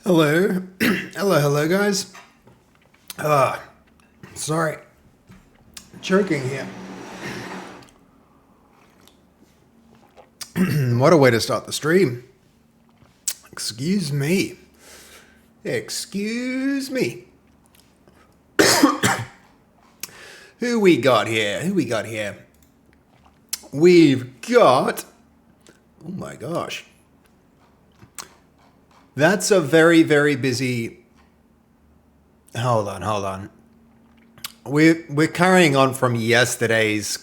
Hello. hello, guys. Sorry. Choking here. What a way to start the stream. Excuse me. Excuse me. Who we got here? We've got... Oh my gosh. That's a very, very busy... Hold on. We're carrying on from yesterday's...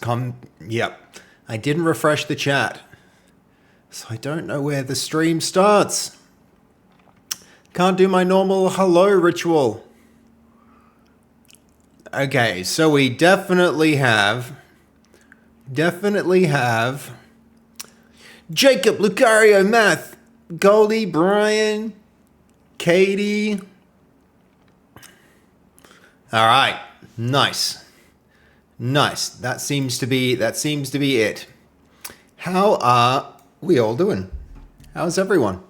Yep. I didn't refresh the chat. So I don't know where the stream starts. Can't do my normal hello ritual. Okay, so we definitely have Jacob, Lucario, Math, Goldie, Brian, Katie. All right, nice. That seems to be it. How are we all doing? How's everyone?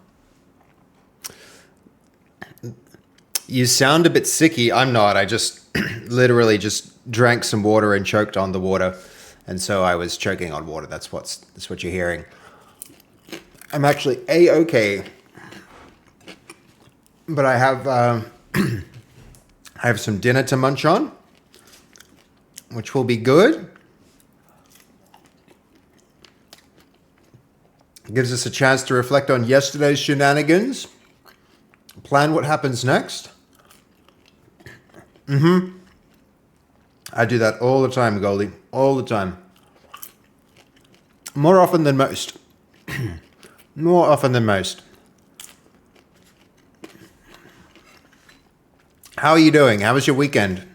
You sound a bit sicky. I'm not. I just literally just drank some water and choked on the water. And so I was choking on water. That's what you're hearing. I'm actually A-okay. But I have I have some dinner to munch on, which will be good. Gives us a chance to reflect on yesterday's shenanigans. Plan what happens next. I do that all the time, Goldie. All the time. More often than most. More often than most. How are you doing? How was your weekend?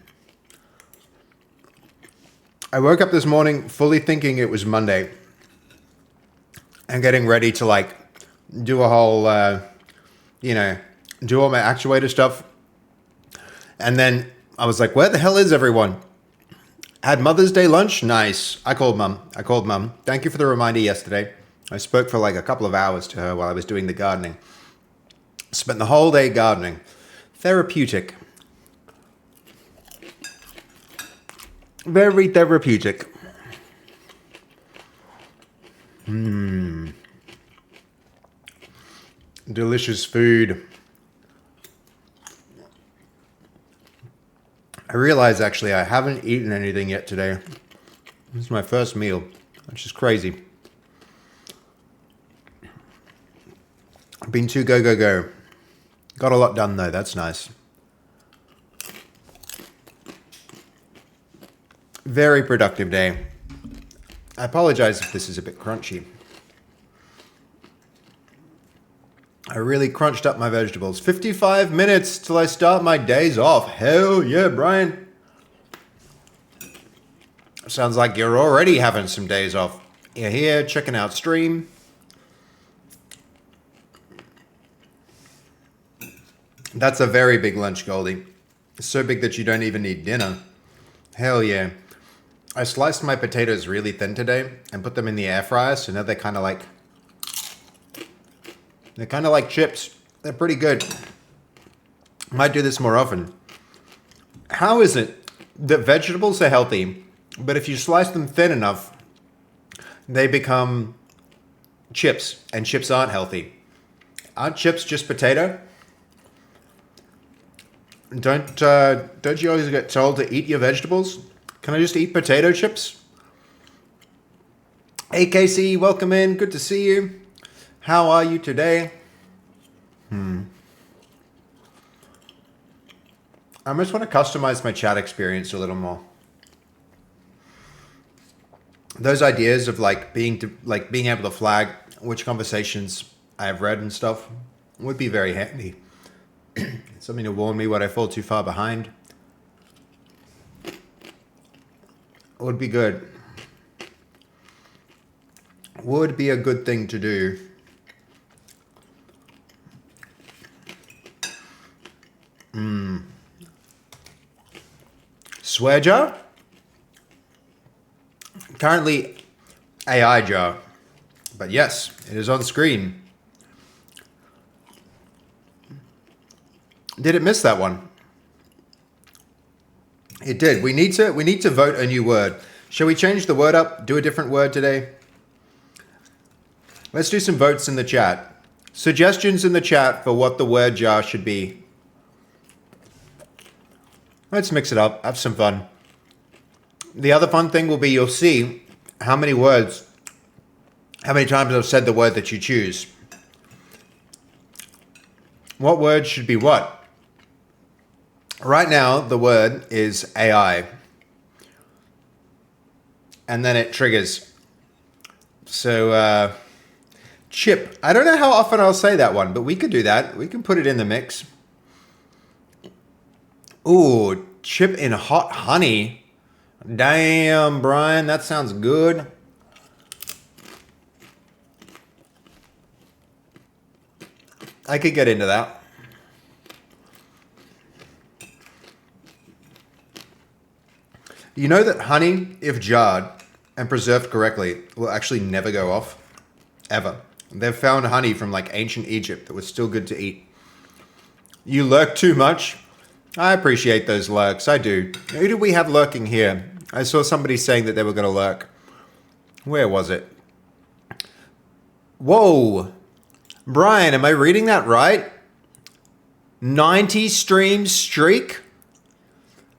I woke up this morning fully thinking it was Monday. And getting ready to do a whole, do all my actuator stuff. And then I was like, where the hell is everyone? Had Mother's Day lunch? Nice. I called Mum. Thank you for the reminder yesterday. I spoke for a couple of hours to her while I was doing the gardening. Spent the whole day gardening. Therapeutic. Very therapeutic. Delicious food. I realize actually I haven't eaten anything yet today. This is my first meal, which is crazy. I've been too go. Got a lot done though, that's nice. Very productive day. I apologize if this is a bit crunchy. I really crunched up my vegetables. 55 minutes till I start my days off. Hell yeah, Brian. Sounds like you're already having some days off. You're here checking out stream. That's a very big lunch, Goldie. It's so big that you don't even need dinner. Hell yeah. I sliced my potatoes really thin today and put them in the air fryer, so now they're kind of like chips. They're pretty good. Might do this more often. How is it that vegetables are healthy, but if you slice them thin enough, they become chips, and chips aren't healthy? Aren't chips just potato? Don't you always get told to eat your vegetables? Can I just eat potato chips? Hey Casey, welcome in. Good to see you. How are you today? I just want to customize my chat experience a little more. Those ideas of being able to flag which conversations I have read and stuff would be very handy. Something to warn me when I fall too far behind. Would be good. Would be a good thing to do. Swear jar? Currently AI jar. But yes, it is on screen. Did it miss that one? It did. We need to vote a new word. Shall we change the word up? Do a different word today? Let's do some votes in the chat. Suggestions in the chat for what the word jar should be. Let's mix it up. Have some fun. The other fun thing will be you'll see how many times I've said the word that you choose. What word should be what? Right now, the word is AI. And then it triggers. So, chip. I don't know how often I'll say that one, but we could do that. We can put it in the mix. Ooh, chip in hot honey. Damn, Brian, that sounds good. I could get into that. You know that honey, if jarred and preserved correctly, will actually never go off? Ever. They've found honey from like ancient Egypt that was still good to eat. You lurk too much? I appreciate those lurks, I do. Who did we have lurking here? I saw somebody saying that they were going to lurk. Where was it? Whoa! Brian, am I reading that right? 90 stream streak?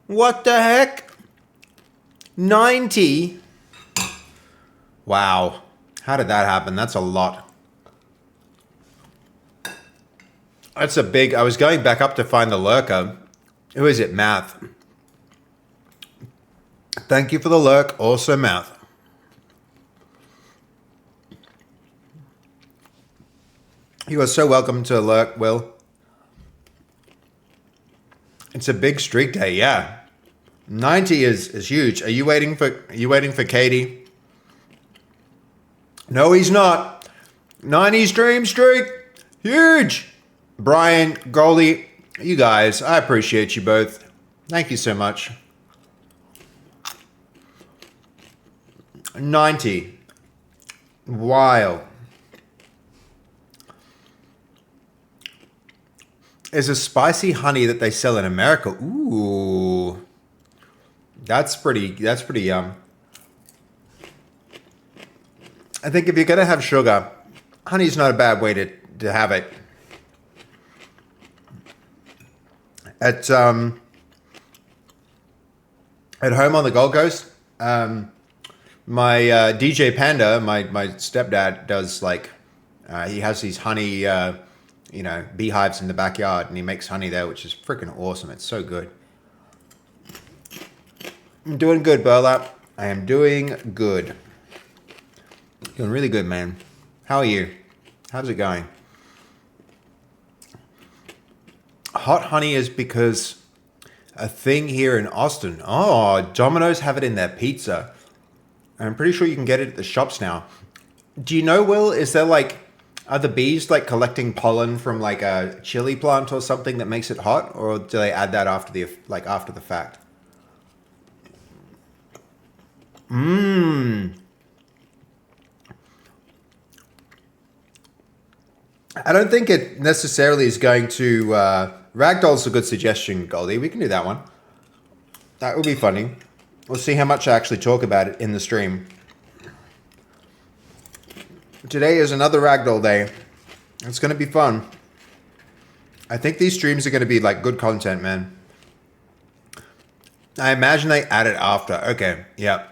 What the heck? 90? Wow. How did that happen? That's a lot. That's a big... I was going back up to find the lurker. Who is it? Math. Thank you for the lurk. Also Math. You are so welcome to lurk, Will. It's a big streak day, yeah. 90 is huge. Are you waiting for Katie? No, he's not. 90 stream streak. Huge. Brian, Goldie, you guys, I appreciate you both. Thank you so much. 90. Wild. Is a spicy honey that they sell in America. Ooh. That's pretty yum. I think if you're going to have sugar, honey's not a bad way to have it. At home on the Gold Coast, my DJ Panda, my stepdad does like, he has these honey, beehives in the backyard, and he makes honey there, which is freaking awesome. It's so good. I'm doing good, Burlap. I am doing good. Doing really good, man. How are you? How's it going? Hot honey is because a thing here in Austin. Oh, Domino's have it in their pizza. I'm pretty sure you can get it at the shops now. Do you know, Will, is there like, are the bees like collecting pollen from like a chili plant or something that makes it hot? Or do they add that after the fact? Mmm. I don't think it necessarily is going to... Ragdolls a good suggestion, Goldie. We can do that one. That would be funny. We'll see how much I actually talk about it in the stream. Today is another Ragdoll day. It's going to be fun. I think these streams are going to be like good content, man. I imagine they add it after. Okay, yeah.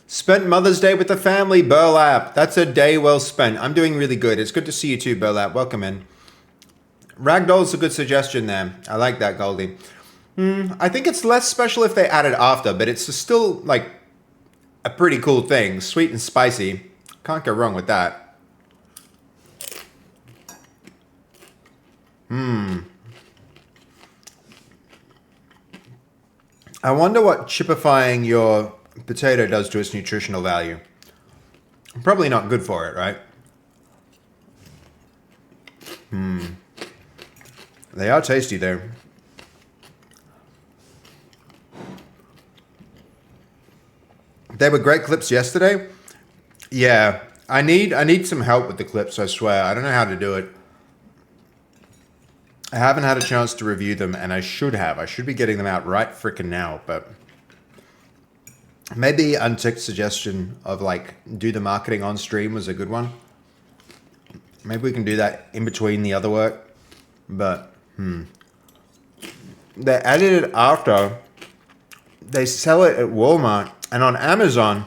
Spent Mother's Day with the family, Burlap. That's a day well spent. I'm doing really good. It's good to see you too, Burlap. Welcome in. Ragdoll's a good suggestion there. I like that, Goldie. I think it's less special if they add it after, but it's still like a pretty cool thing. Sweet and spicy. Can't go wrong with that. I wonder what chipifying your potato does to its nutritional value. Probably not good for it, right? They are tasty though. They were great clips yesterday. Yeah, I need some help with the clips, I swear. I don't know how to do it. I haven't had a chance to review them, and I should have. I should be getting them out right frickin' now, but maybe Untick's suggestion of like do the marketing on stream was a good one. Maybe we can do that in between the other work, but they added it after. They sell it at Walmart and on Amazon.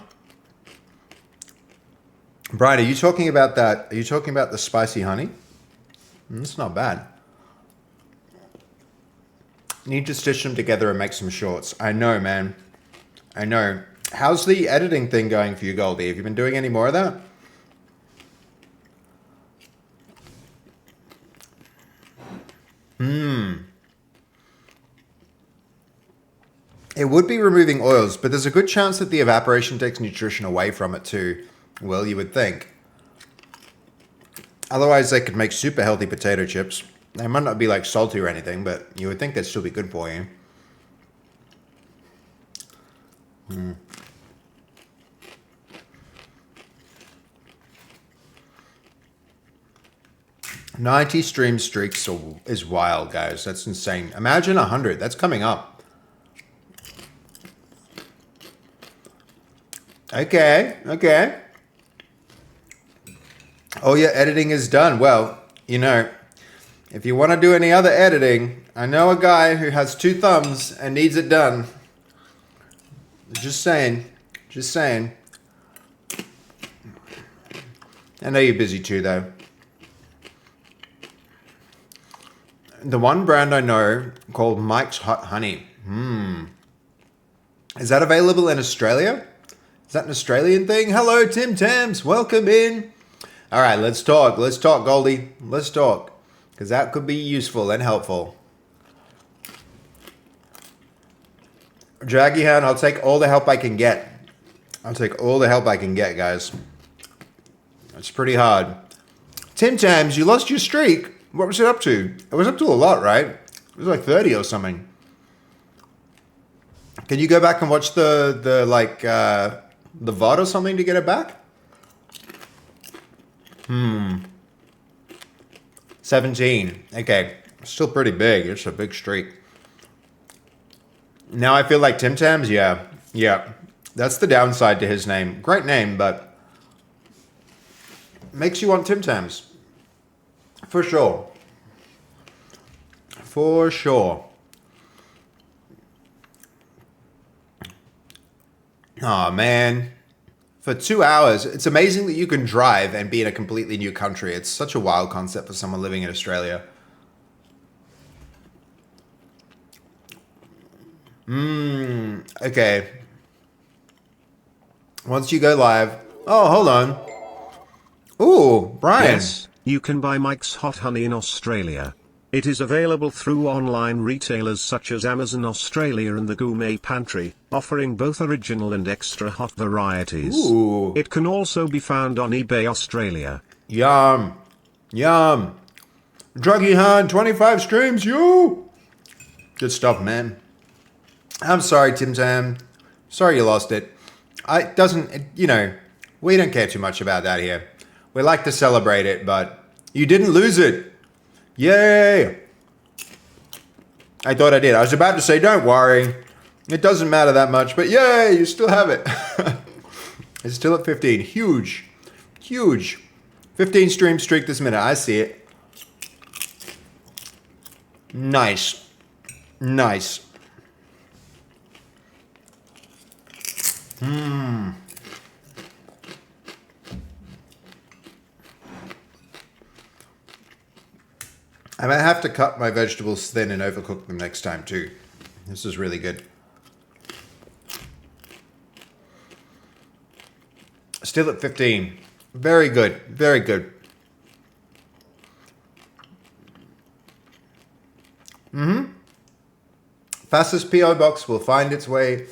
Brian, are you talking about that? Are you talking about the spicy honey? It's not bad. Need to stitch them together and make some shorts. I know, man. I know. How's the editing thing going for you, Goldie? Have you been doing any more of that? It would be removing oils, but there's a good chance that the evaporation takes nutrition away from it too. Well, you would think. Otherwise, they could make super healthy potato chips. They might not be like salty or anything, but you would think they'd still be good for you. 90 stream streaks is wild, guys. That's insane. Imagine 100. That's coming up. Okay. Oh, yeah, editing is done. Well, you know, if you want to do any other editing, I know a guy who has 2 thumbs and needs it done. Just saying. I know you're busy too, though. The one brand I know called Mike's Hot Honey. Is that available in Australia? Is that an Australian thing? Hello, Tim Tams. Welcome in. All right, let's talk. Let's talk, Goldie. Let's talk. Because that could be useful and helpful. Draggy Hound, I'll take all the help I can get. Guys. It's pretty hard. Tim Tams, you lost your streak. What was it up to? It was up to a lot, right? It was like 30 or something. Can you go back and watch the VOD or something to get it back? 17. Okay. Still pretty big. It's a big streak. Now I feel like Tim Tams? Yeah. That's the downside to his name. Great name, but makes you want Tim Tams. For sure. Oh, man. For 2 hours. It's amazing that you can drive and be in a completely new country. It's such a wild concept for someone living in Australia. Okay. Once you go live. Oh, hold on. Ooh, Brian. Yes, you can buy Mike's Hot Honey in Australia. It is available through online retailers such as Amazon Australia and the Gourmet Pantry, offering both original and extra hot varieties. Ooh. It can also be found on eBay Australia. Yum. Druggy Hand, 25 streams, you. Good stuff, man. I'm sorry, Tim Tam. Sorry you lost it. We don't care too much about that here. We like to celebrate it, but you didn't lose it. Yay! I thought I did. I was about to say, don't worry. It doesn't matter that much, but yay, you still have it. It's still at 15. Huge. 15 stream streak this minute. I see it. Nice. I might have to cut my vegetables thin and overcook them next time too. This is really good. Still at 15. Very good. Fastest PO box will find its way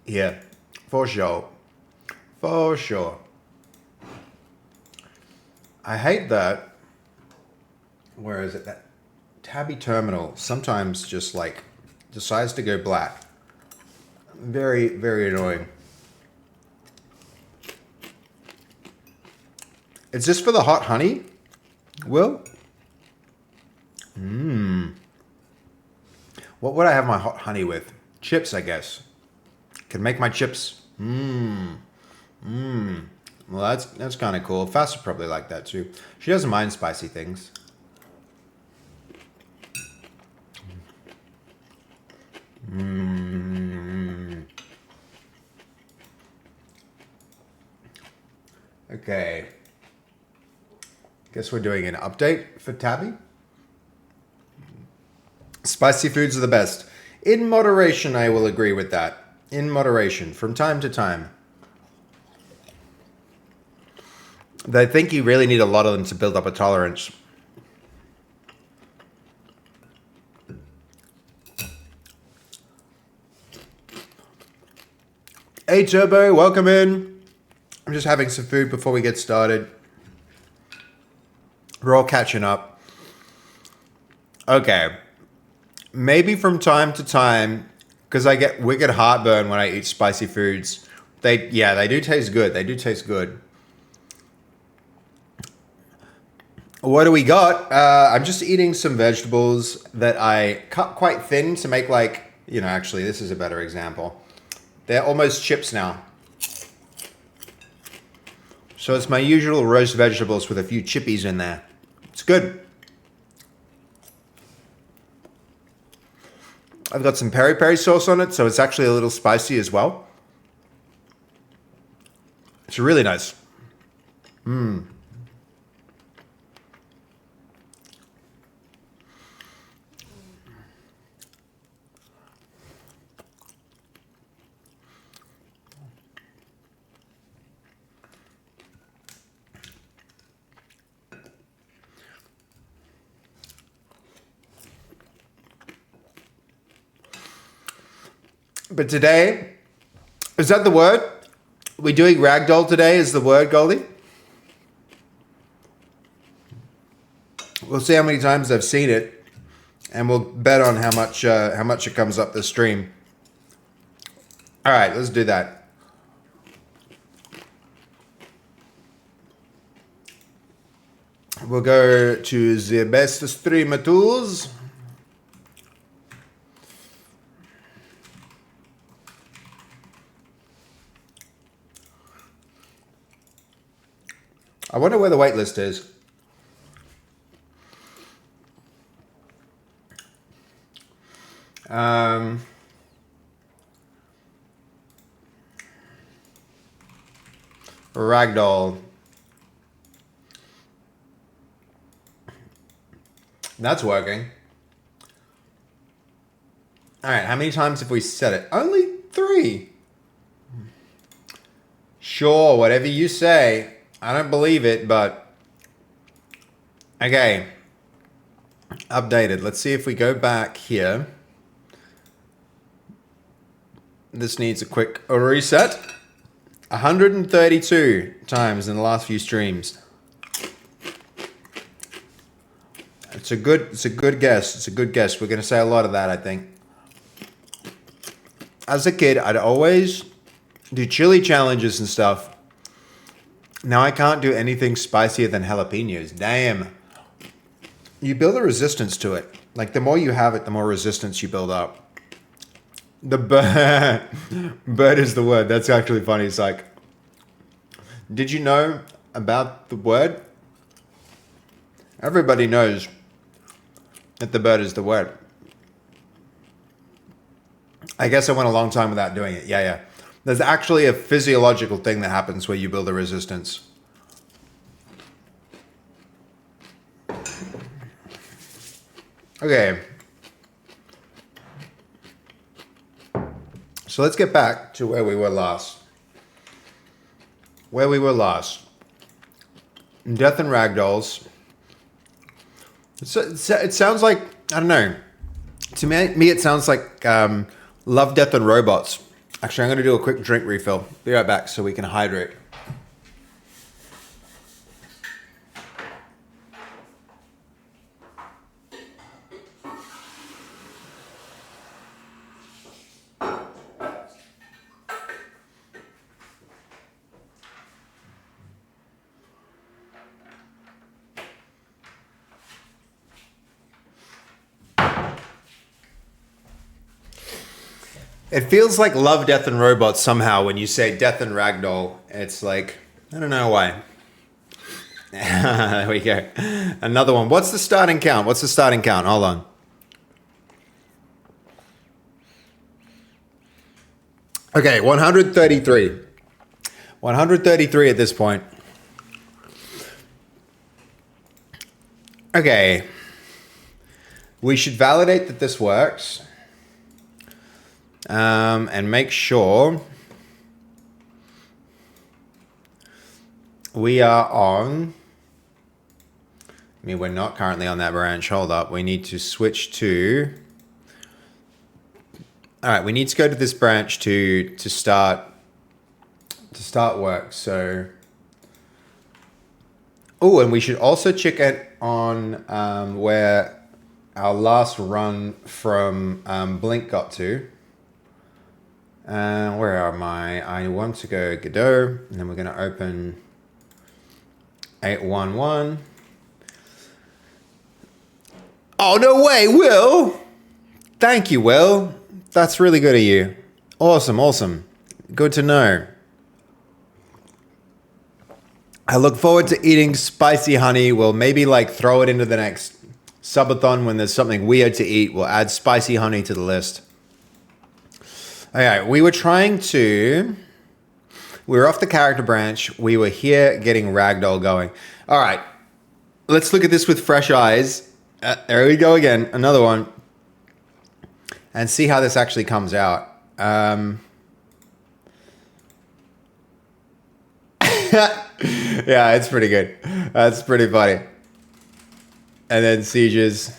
here. For sure. I hate that. Where is it? That Tabby terminal sometimes just like decides to go black. Very, very annoying. Is this for the hot honey, Will? What would I have my hot honey with? Chips, I guess. Could make my chips. Well, that's kind of cool. Fast would probably like that too. She doesn't mind spicy things. Okay. Guess we're doing an update for Tabby. Spicy foods are the best. In moderation, I will agree with that. In moderation, from time to time. I think you really need a lot of them to build up a tolerance. Hey Turbo, welcome in. I'm just having some food before we get started. We're all catching up. Okay. Maybe from time to time, because I get wicked heartburn when I eat spicy foods. They do taste good. They do taste good. What do we got? I'm just eating some vegetables that I cut quite thin to make actually, this is a better example. They're almost chips now. So it's my usual roast vegetables with a few chippies in there. It's good. I've got some peri-peri sauce on it, so it's actually a little spicy as well. It's really nice. But today, is that the word? We're doing ragdoll today is the word, Goldie? We'll see how many times I've seen it, and we'll bet on how much it comes up the stream. All right, let's do that. We'll go to the best streamer tools. I wonder where the waitlist is. Ragdoll. That's working. All right, how many times have we said it? Only 3. Sure, whatever you say. I don't believe it, but... Okay. Updated. Let's see if we go back here. This needs a quick reset. 132 times in the last few streams. It's a good guess. It's a good guess. We're going to say a lot of that, I think. As a kid, I'd always do chili challenges and stuff. Now I can't do anything spicier than jalapenos. Damn. You build a resistance to it. Like, the more you have it, the more resistance you build up. The bird is the word. That's actually funny. It's like, did you know about the word? Everybody knows that the bird is the word. I guess I went a long time without doing it. Yeah. There's actually a physiological thing that happens where you build a resistance. Okay. So let's get back to where we were last. Death and Ragdolls. It sounds like, I don't know. To me it sounds like Love, Death and Robots. Actually, I'm going to do a quick drink refill. Be right back so we can hydrate. It feels like Love, Death, and Robots somehow when you say Death and Ragdoll. It's like, I don't know why. There we go. Another one. What's the starting count? Hold on. Okay, 133. 133 at this point. Okay. We should validate that this works. And make sure we are on. I mean, we're not currently on that branch. Hold up. We need to switch to. All right, we need to go to this branch to start work. So, oh, and we should also check it on where our last run from Blink got to. Where am I? I want to go Godot, and then we're going to open 811. Oh, no way, Will! Thank you, Will. That's really good of you. Awesome. Good to know. I look forward to eating spicy honey. We'll maybe like throw it into the next subathon when there's something weird to eat. We'll add spicy honey to the list. Okay, we were off the character branch. We were here getting Ragdoll going. All right, let's look at this with fresh eyes. There we go again, another one. And see how this actually comes out. Yeah, it's pretty good. That's pretty funny. And then sieges.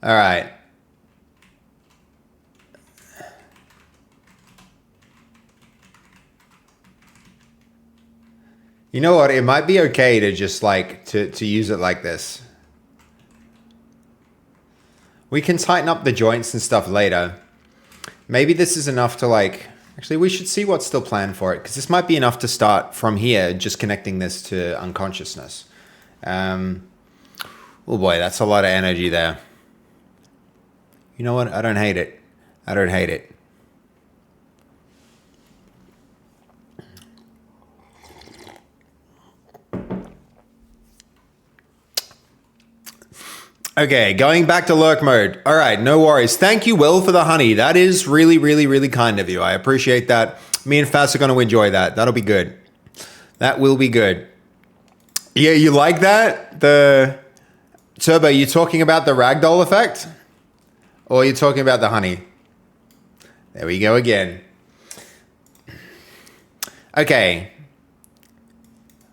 All right. You know what? It might be okay to just like to use it like this. We can tighten up the joints and stuff later. Maybe this is enough to like... Actually, we should see what's still planned for it, because this might be enough to start from here, just connecting this to unconsciousness. Oh boy, that's a lot of energy there. You know what? I don't hate it. Okay, going back to lurk mode. All right, no worries. Thank you, Will, for the honey. That is really, really, really kind of you. I appreciate that. Me and Fast are going to enjoy that. That'll be good. That will be good. Yeah, you like that? The Turbo, you talking about the ragdoll effect? Or are you talking about the honey? There we go again. Okay.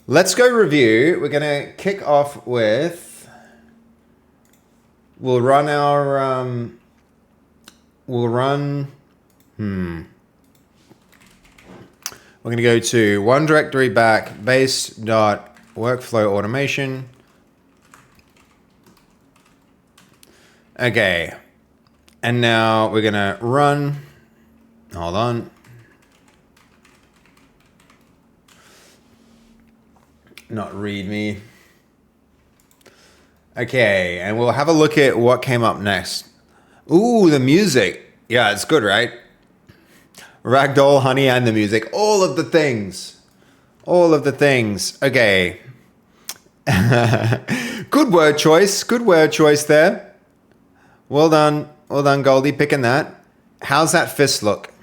Let's go review. We're going to kick off with... We'll run our, We're going to go to one directory back, base.workflow automation. Okay. And now we're going to run, hold on. Not readme. Okay, and we'll have a look at what came up next. Ooh, the music. Yeah, it's good, right? Ragdoll, honey, and the music. All of the things. Okay. Good word choice there. Well done, Goldie, picking that. How's that fist look?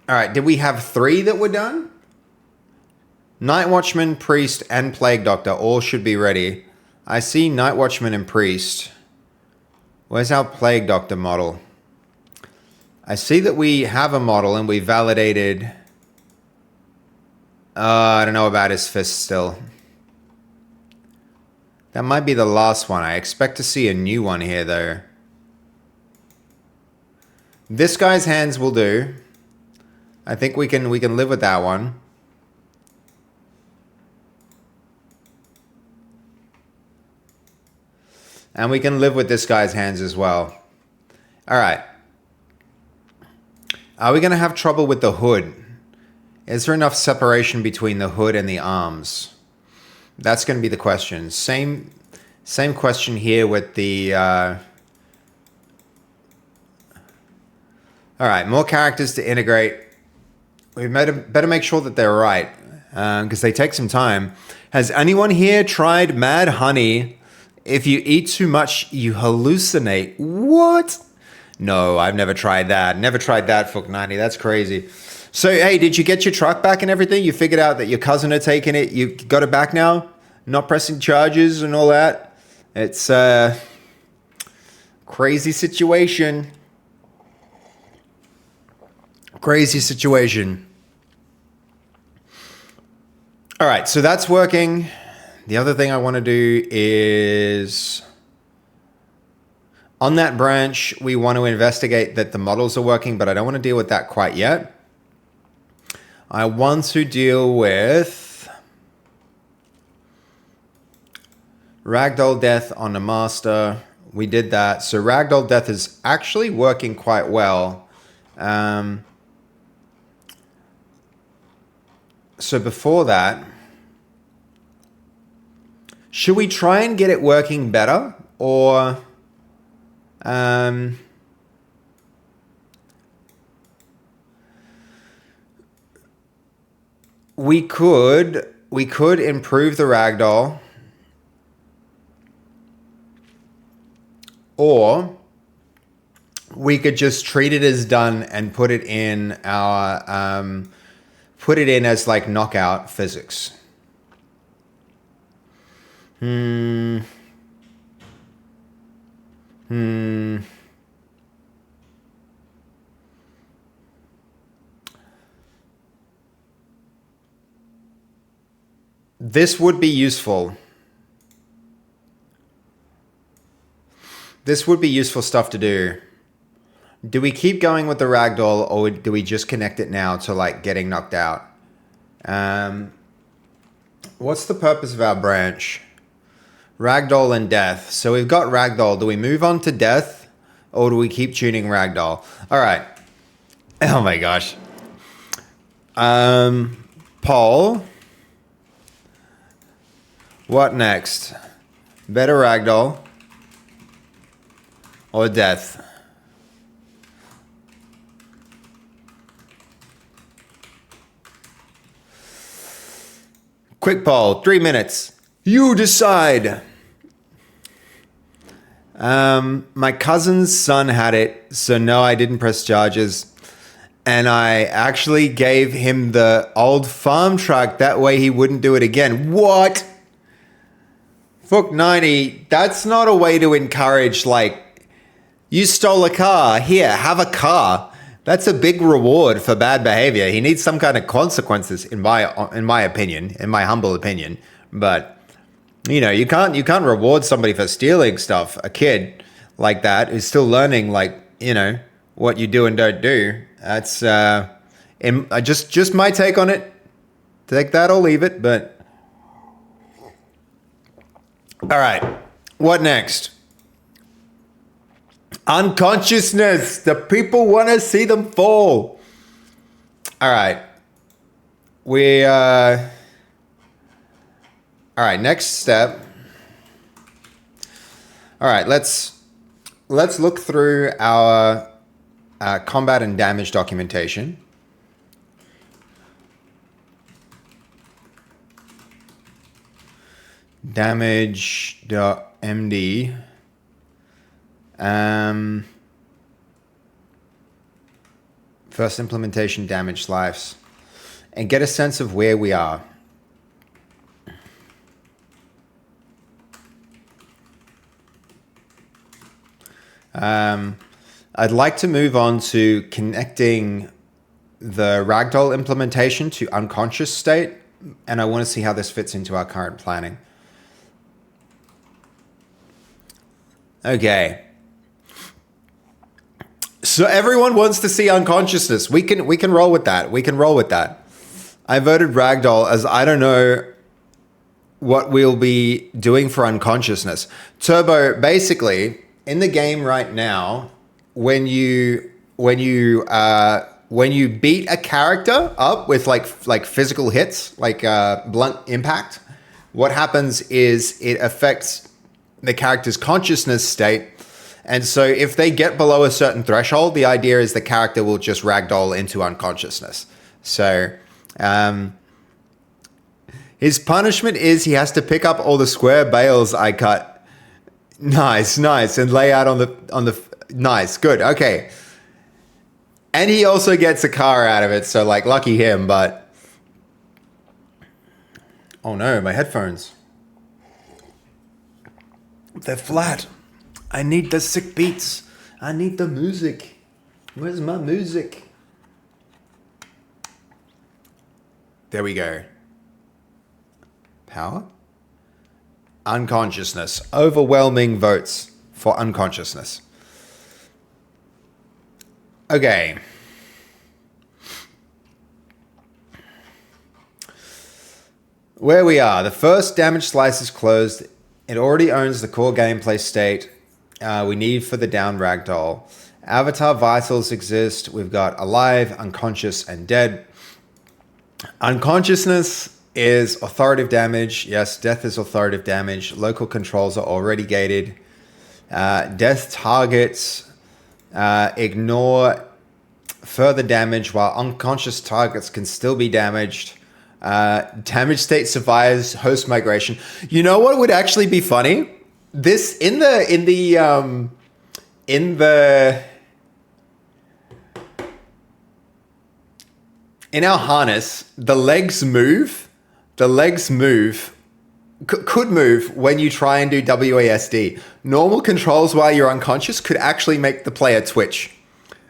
All right, did we have 3 that were done? Night Watchman, Priest, and Plague Doctor all should be ready. I see Night Watchman and Priest. Where's our Plague Doctor model? I see that we have a model and we validated... I don't know about his fist still. That might be the last one. I expect to see a new one here though. This guy's hands will do. I think we can live with that one. And we can live with this guy's hands as well. All right. Are we going to have trouble with the hood? Is there enough separation between the hood and the arms? That's going to be the question. Same question here with the All right, more characters to integrate. We better make sure that they're right because they take some time. Has anyone here tried Mad Honey? If you eat too much, you hallucinate. What? No, I've never tried that. Never tried that, Fuck 90. That's crazy. So, hey, did you get your truck back and everything? You figured out that your cousin had taken it. You got it back now? Not pressing charges and all that? It's a crazy situation. Crazy situation. All right, so that's working. The other thing I want to do is on that branch, we want to investigate that the models are working, but I don't want to deal with that quite yet. I want to deal with Ragdoll Death on the master. We did that. So Ragdoll Death is actually working quite well. So before that, should we try and get it working better? Or we could improve the Ragdoll. Or we could just treat it as done and put it in our put it in as like knockout physics. This would be useful. This would be useful stuff to do. Do we keep going with the Ragdoll or do we just connect it now to like getting knocked out? What's the purpose of our branch? Ragdoll and Death. So we've got Ragdoll. Do we move on to Death or do we keep tuning Ragdoll? All right. Oh my gosh. Paul. What next? Better Ragdoll or Death? Quick poll, 3 minutes. You decide. My cousin's son had it, so no, I didn't press charges. And I actually gave him the old farm truck. That way he wouldn't do it again. What? Fuck 90, that's not a way to encourage, like, you stole a car. Here, have a car. That's a big reward for bad behavior. He needs some kind of consequences, in my opinion, in my humble opinion. But you know, you can't reward somebody for stealing stuff. A kid like that who's still learning, like, you know, what you do and don't do. That's just my take on it. Take that or leave it. But all right, what next? Unconsciousness. The people want to see them fall. All right. All right, next step. All right, let's look through our combat and damage documentation. Damage.md. First implementation damage lives, and get a sense of where we are. I'd like to move on to connecting the Ragdoll implementation to unconscious state, and I want to see how this fits into our current planning. Okay. So everyone wants to see unconsciousness. We can roll with that. We can roll with that. I voted Ragdoll as I don't know what we'll be doing for unconsciousness. Turbo, basically, in the game right now, when you beat a character up with like physical hits, like blunt impact, what happens is it affects the character's consciousness state, And so if they get below a certain threshold, the idea is the character will just ragdoll into unconsciousness. So his punishment is he has to pick up all the square bales I cut. Nice, and lay out on the nice, good, okay. And he also gets a car out of it, so like lucky him, but oh no, my headphones. They're flat. I need the sick beats. I need the music. Where's my music? There we go. Power? Unconsciousness. Overwhelming votes for unconsciousness. Okay. Where we are. The first damage slice is closed. It already owns the core gameplay state we need for the down ragdoll. Avatar vitals exist. We've got alive, unconscious, and dead. Unconsciousness is authoritative damage. Yes, death is authoritative damage. Local controls are already gated. Death targets ignore further damage, while unconscious targets can still be damaged. Damage state survives host migration. You know what would actually be funny? This in our harness, the legs move. The legs move. Could move when you try and do WASD. Normal controls while you're unconscious could actually make the player twitch.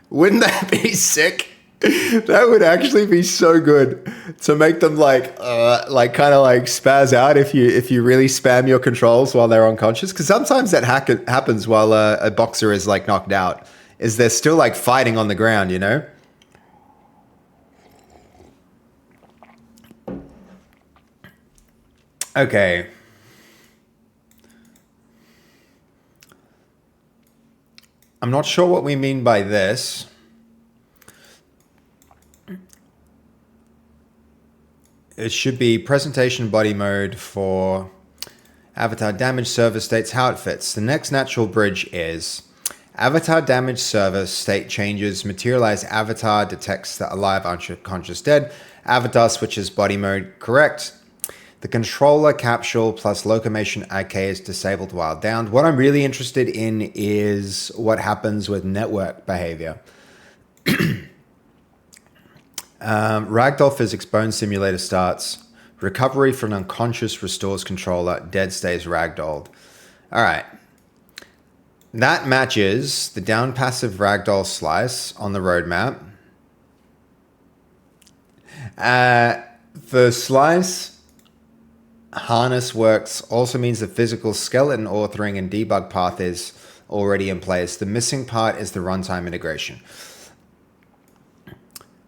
Wouldn't that be sick? That would actually be so good to make them like kind of like spaz out if you really spam your controls while they're unconscious. Because sometimes that happens while a boxer is like knocked out. Is they're still like fighting on the ground, you know? Okay. I'm not sure what we mean by this. It should be presentation body mode for avatar damage server states how it fits. The next natural bridge is avatar damage server state changes, materialize avatar detects the alive, unconscious, dead. Avatar switches body mode correct. The controller capsule plus locomotion AK is disabled while downed. What I'm really interested in is what happens with network behavior. Ragdoll physics bone simulator starts. Recovery from unconscious restores controller. Dead stays ragdolled. All right. That matches the down passive ragdoll slice on the roadmap. The slice harness works also means the physical skeleton authoring and debug path is already in place. The missing part is the runtime integration.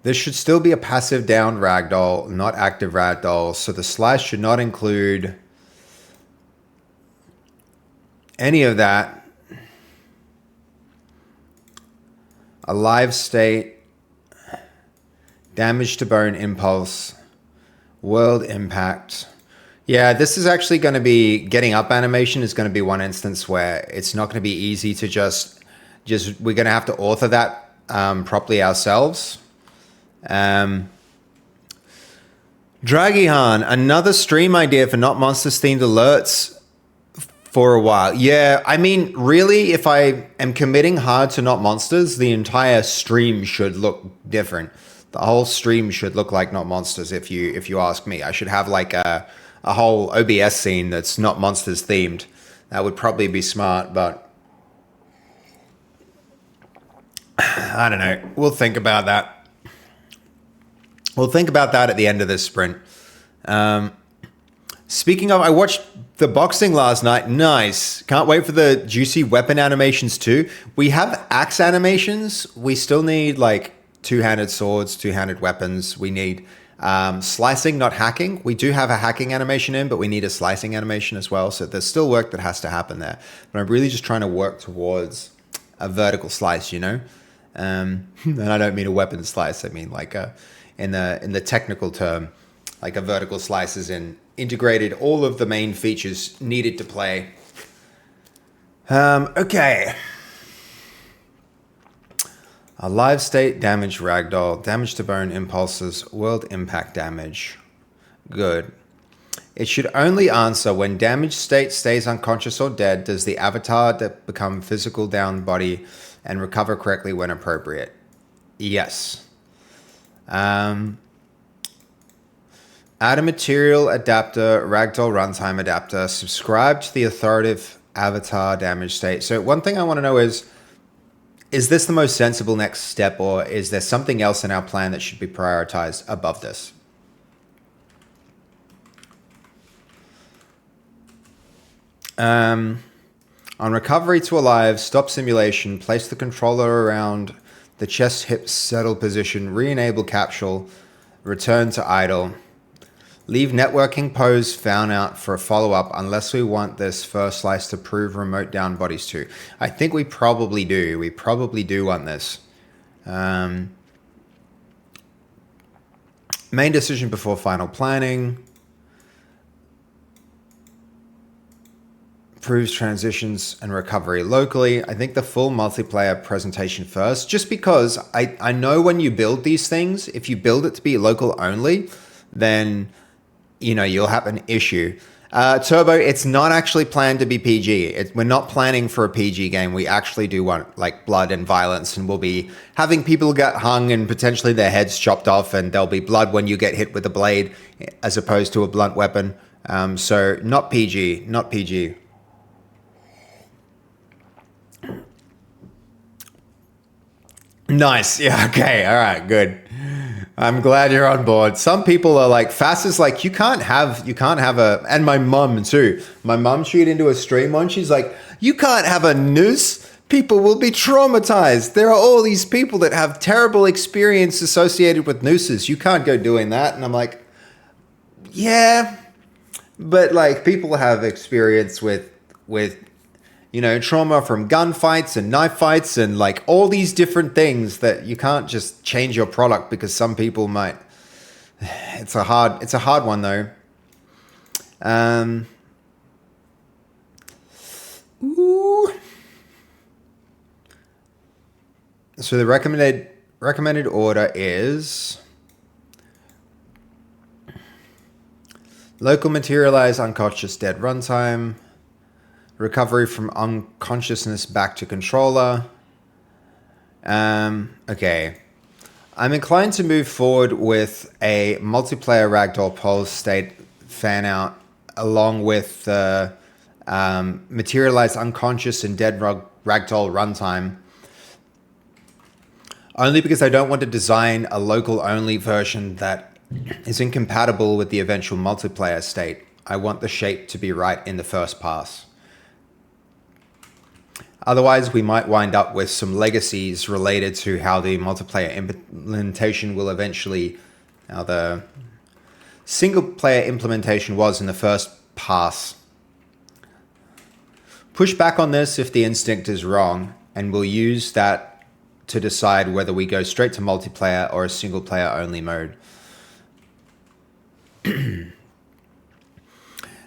This should still be a passive down ragdoll, not active ragdoll, so the slice should not include any of that. Alive state, damage to bone impulse, world impact. Yeah, this is actually going to be getting up animation is going to be one instance where it's not going to be easy to just we're going to have to author that properly ourselves. Dragihan, another stream idea for Not Monsters themed alerts for a while. Yeah, I mean, really, if I am committing hard to Not Monsters, the entire stream should look different. The whole stream should look like Not Monsters. If you ask me, I should have like a whole OBS scene that's Not Monsters themed. That would probably be smart, but I don't know. We'll think about that. We'll think about that at the end of this sprint. Speaking of, I watched the boxing last night. Nice. Can't wait for the juicy weapon animations too. We have axe animations. We still need like two-handed swords, two-handed weapons. We need slicing, not hacking. We do have a hacking animation in, but we need a slicing animation as well. So there's still work that has to happen there. But I'm really just trying to work towards a vertical slice, you know? And I don't mean a weapon slice. I mean like in the technical term, like a vertical slice is integrated all of the main features needed to play. Okay. A live state damage ragdoll, damage to bone impulses, world impact damage. Good. It should only answer when damaged state stays unconscious or dead. Does the avatar become physical down body and recover correctly when appropriate? Yes. Add a material adapter, ragdoll runtime adapter. Subscribe to the authoritative avatar damage state. So one thing I want to know is this the most sensible next step, or is there something else in our plan that should be prioritized above this? On recovery to alive, stop simulation, place the controller around the chest hip settle position, re-enable capsule, return to idle. Leave networking pose found out for a follow-up unless we want this first slice to prove remote down bodies too. I think we probably do. We probably do want this. Main decision before final planning. Proves transitions and recovery locally. I think the full multiplayer presentation first, just because I know when you build these things, if you build it to be local only, then you'll have an issue. Turbo, it's not actually planned to be PG. We're not planning for a PG game. We actually do want like blood and violence, and we'll be having people get hung and potentially their heads chopped off, and there'll be blood when you get hit with a blade as opposed to a blunt weapon. So not PG, not PG. Nice. Yeah. Okay. All right. Good. I'm glad you're on board. Some people are like, Fast is like, you can't have a, and my mum too. My mum tuned into a stream once. She's like, you can't have a noose. People will be traumatized. There are all these people that have terrible experience associated with nooses. You can't go doing that. And I'm like, yeah, but like people have experience with trauma from gunfights and knife fights and like all these different things that you can't just change your product because some people might. It's a hard one though. Ooh. So the recommended order is local materialize unconscious dead runtime. Recovery from unconsciousness back to controller. Okay. I'm inclined to move forward with a multiplayer ragdoll pulse state fan out along with the materialized unconscious and dead ragdoll runtime. Only because I don't want to design a local only version that is incompatible with the eventual multiplayer state. I want the shape to be right in the first pass. Otherwise, we might wind up with some legacies related to how the multiplayer implementation will eventually, how the single player implementation was in the first pass. Push back on this if the instinct is wrong, and we'll use that to decide whether we go straight to multiplayer or a single player only mode.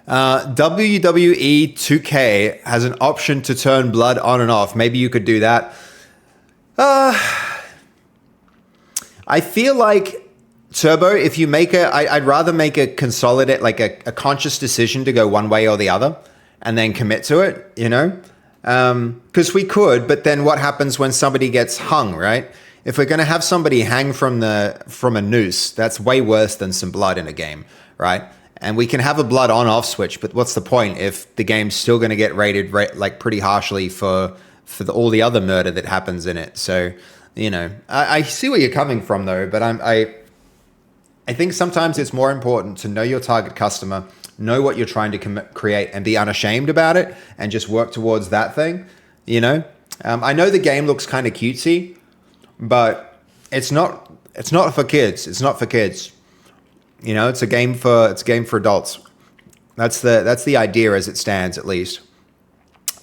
WWE 2K has an option to turn blood on and off. Maybe you could do that. I feel like Turbo, if you make I'd rather make a consolidate, like a conscious decision to go one way or the other and then commit to it, because we could, but then what happens when somebody gets hung, right? If we're going to have somebody hang from a noose, that's way worse than some blood in a game, right? And we can have a blood on-off switch, but what's the point if the game's still going to get rated like pretty harshly for all the other murder that happens in it? So, I see where you're coming from though, but I think sometimes it's more important to know your target customer, know what you're trying to create, and be unashamed about it, and just work towards that thing. I know the game looks kind of cutesy, but it's not for kids. It's not for kids. It's a game for adults. That's the idea as it stands, at least.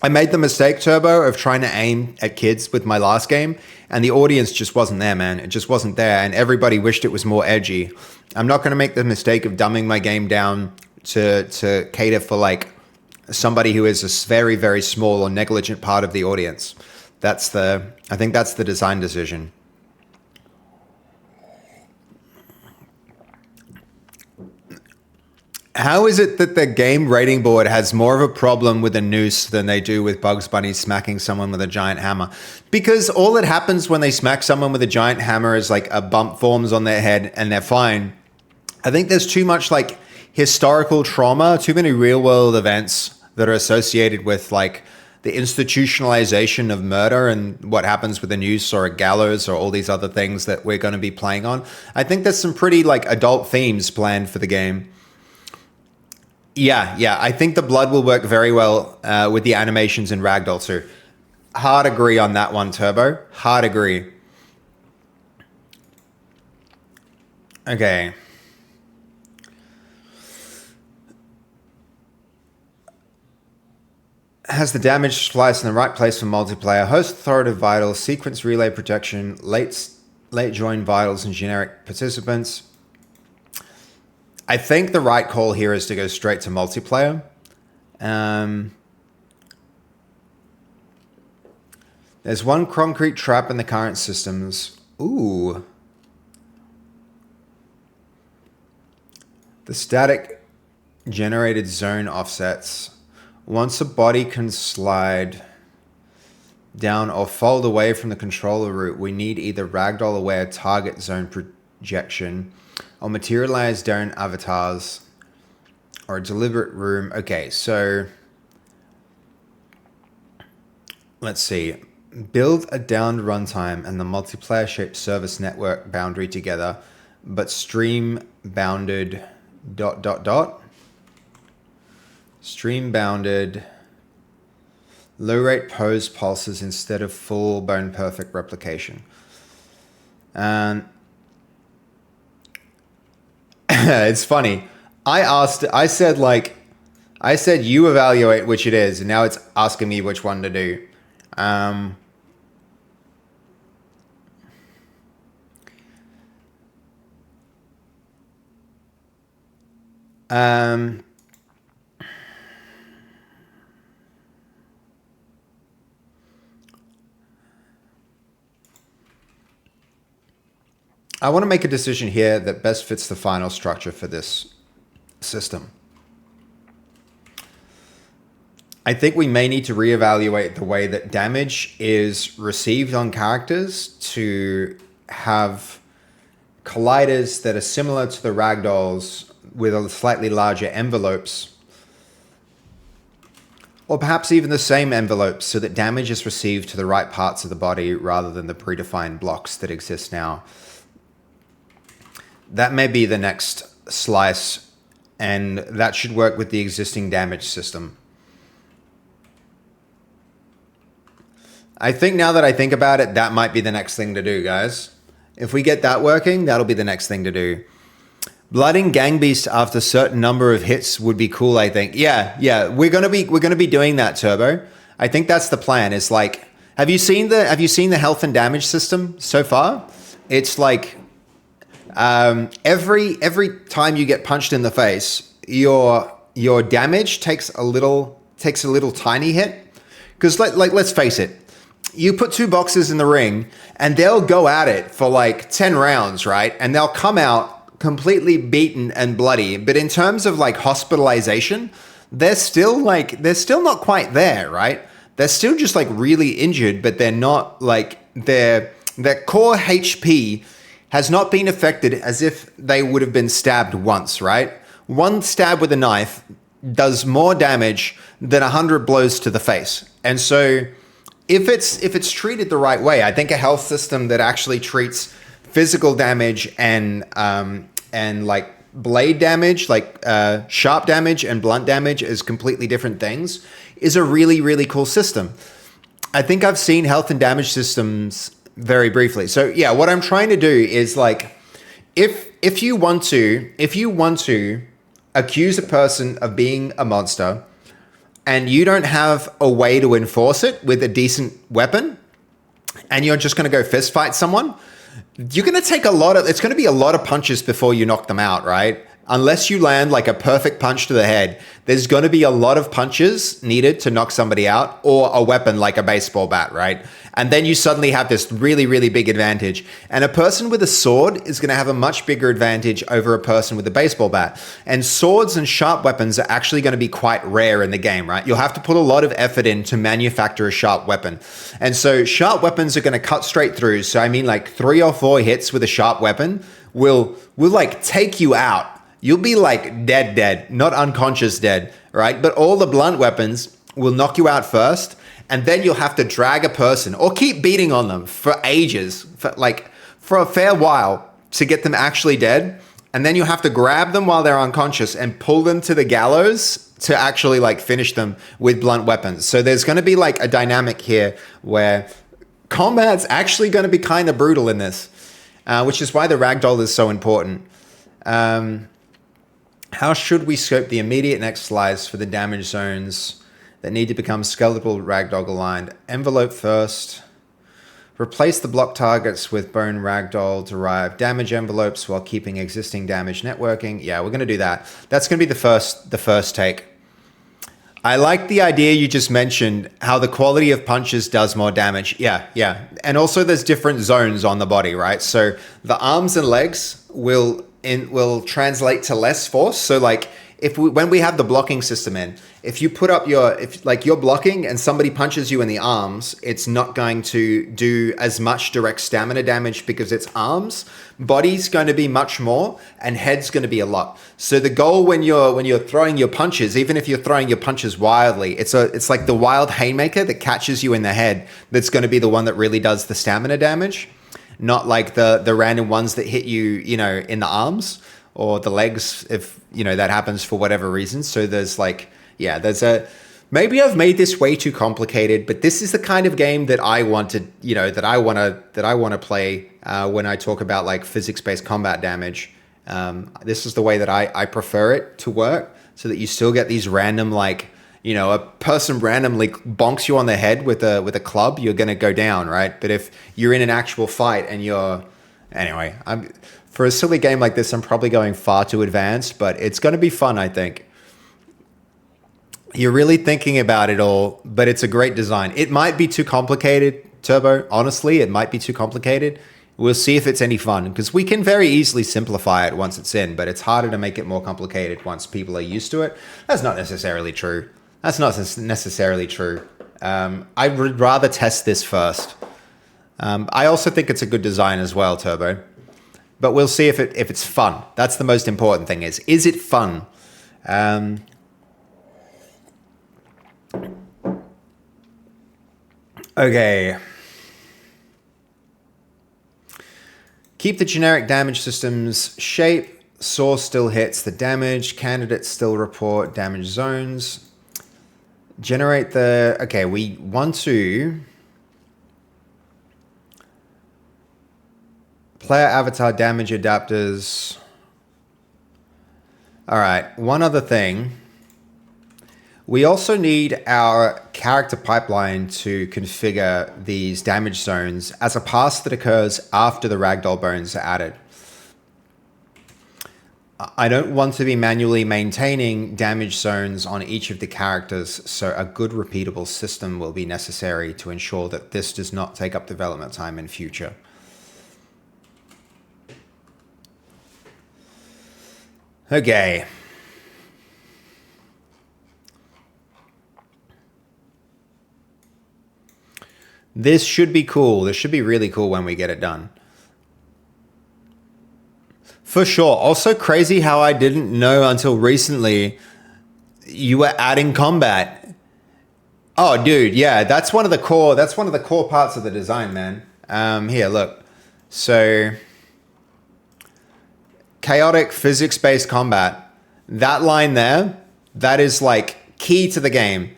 I made the mistake, Turbo, of trying to aim at kids with my last game, and the audience just wasn't there, man. It just wasn't there, and everybody wished it was more edgy. I'm not going to make the mistake of dumbing my game down to cater for like somebody who is a very, very small or negligent part of the audience. I think that's the design decision. How is it that the game rating board has more of a problem with a noose than they do with Bugs Bunny smacking someone with a giant hammer? Because all that happens when they smack someone with a giant hammer is like a bump forms on their head and they're fine. I think there's too much like historical trauma, too many real world events that are associated with like the institutionalization of murder and what happens with a noose or a gallows or all these other things that we're going to be playing on. I think there's some pretty like adult themes planned for the game. Yeah, I think the blood will work very well with the animations in Ragdolls too. Hard agree on that one, Turbo. Hard agree. Okay. Has the damage splice in the right place for multiplayer. Host authoritative vitals, sequence relay protection, late join vitals and generic participants. I think the right call here is to go straight to multiplayer. There's one concrete trap in the current systems. Ooh. The static generated zone offsets. Once a body can slide down or fold away from the controller route, we need either ragdoll aware target zone projection or materialize down avatars or a deliberate room. Okay, so let's see. Build a downed runtime and the multiplayer shaped service network boundary together, but stream bounded ... Stream bounded low rate pose pulses instead of full bone perfect replication. It's funny. I said you evaluate which it is, and now it's asking me which one to do. I want to make a decision here that best fits the final structure for this system. I think we may need to reevaluate the way that damage is received on characters to have colliders that are similar to the Ragdolls with slightly larger envelopes, or perhaps even the same envelopes so that damage is received to the right parts of the body rather than the predefined blocks that exist now. That may be the next slice, and that should work with the existing damage system. I think now that I think about it, that might be the next thing to do, guys. If we get that working, that'll be the next thing to do. Blooding Gang Beast after a certain number of hits would be cool, I think. Yeah, we're gonna be doing that, Turbo. I think that's the plan. Is like, have you seen the health and damage system so far? It's like every time you get punched in the face, your damage takes a little tiny hit. Because let's face it, you put two boxers in the ring and they'll go at it for like 10 rounds, right? And they'll come out completely beaten and bloody. But in terms of like hospitalization, they're still not quite there, right? They're still just like really injured, but they're not like their core HP has not been affected as if they would have been stabbed once, right? One stab with a knife does more damage than 100 blows to the face. And so if it's treated the right way, I think a health system that actually treats physical damage and like blade damage, like sharp damage and blunt damage as completely different things is a really, really cool system. I think I've seen health and damage systems very briefly. So yeah, what I'm trying to do is like, if you want to accuse a person of being a monster and you don't have a way to enforce it with a decent weapon and you're just going to go fist fight someone, you're going to take it's going to be a lot of punches before you knock them out, right? unless you land like a perfect punch to the head, there's going to be a lot of punches needed to knock somebody out, or a weapon like a baseball bat, right? And then you suddenly have this really, really big advantage. And a person with a sword is going to have a much bigger advantage over a person with a baseball bat. And swords and sharp weapons are actually going to be quite rare in the game, right? You'll have to put a lot of effort in to manufacture a sharp weapon. And so sharp weapons are going to cut straight through. So I mean, like 3 or 4 hits with a sharp weapon will like take you out. You'll be like dead, not unconscious dead, right? But all the blunt weapons will knock you out first, and then you'll have to drag a person or keep beating on them for ages, for a fair while to get them actually dead. And then you have to grab them while they're unconscious and pull them to the gallows to actually like finish them with blunt weapons. So there's going to be like a dynamic here where combat's actually going to be kind of brutal in this, which is why the ragdoll is so important. How should we scope the immediate next slice for the damage zones that need to become skeletal ragdoll aligned? Envelope first. Replace the block targets with bone ragdoll derived damage envelopes while keeping existing damage networking. Yeah, we're going to do that. That's going to be the first take. I like the idea you just mentioned, how the quality of punches does more damage. Yeah. And also there's different zones on the body, right? So the arms and legs will translate to less force. So like when we have the blocking system in, if you put up you're blocking and somebody punches you in the arms, it's not going to do as much direct stamina damage because it's arms. Body's going to be much more, and head's going to be a lot. So the goal when you're throwing your punches, even if you're throwing your punches wildly, it's like the wild haymaker that catches you in the head that's going to be the one that really does the stamina damage. Not like the random ones that hit you, in the arms or the legs, if, that happens for whatever reason. So maybe I've made this way too complicated, but this is the kind of game that I want to play when I talk about like physics-based combat damage. This is the way that I prefer it to work, so that you still get these random, like, a person randomly bonks you on the head with a club, you're going to go down, right? But if you're in an actual fight and for a silly game like this, I'm probably going far too advanced, but it's going to be fun, I think. You're really thinking about it all, but it's a great design. It might be too complicated, Turbo. Honestly, it might be too complicated. We'll see if it's any fun, because we can very easily simplify it once it's in, but it's harder to make it more complicated once people are used to it. That's not necessarily true. I would rather test this first. I also think it's a good design as well, Turbo. But we'll see if it's fun. That's the most important thing is it fun? Okay. Keep the generic damage system's shape. Source still hits the damage. Candidates still report damage zones. Generate the... Okay, we want to... Player avatar damage adapters. All right, one other thing. We also need our character pipeline to configure these damage zones as a pass that occurs after the ragdoll bones are added. I don't want to be manually maintaining damage zones on each of the characters, so a good repeatable system will be necessary to ensure that this does not take up development time in future. Okay. This should be cool. This should be really cool when we get it done. For sure. Also crazy how I didn't know until recently you were adding combat. Oh, dude, yeah, that's one of the core parts of the design, man. Here, look. So chaotic physics-based combat. That line there, that is like key to the game.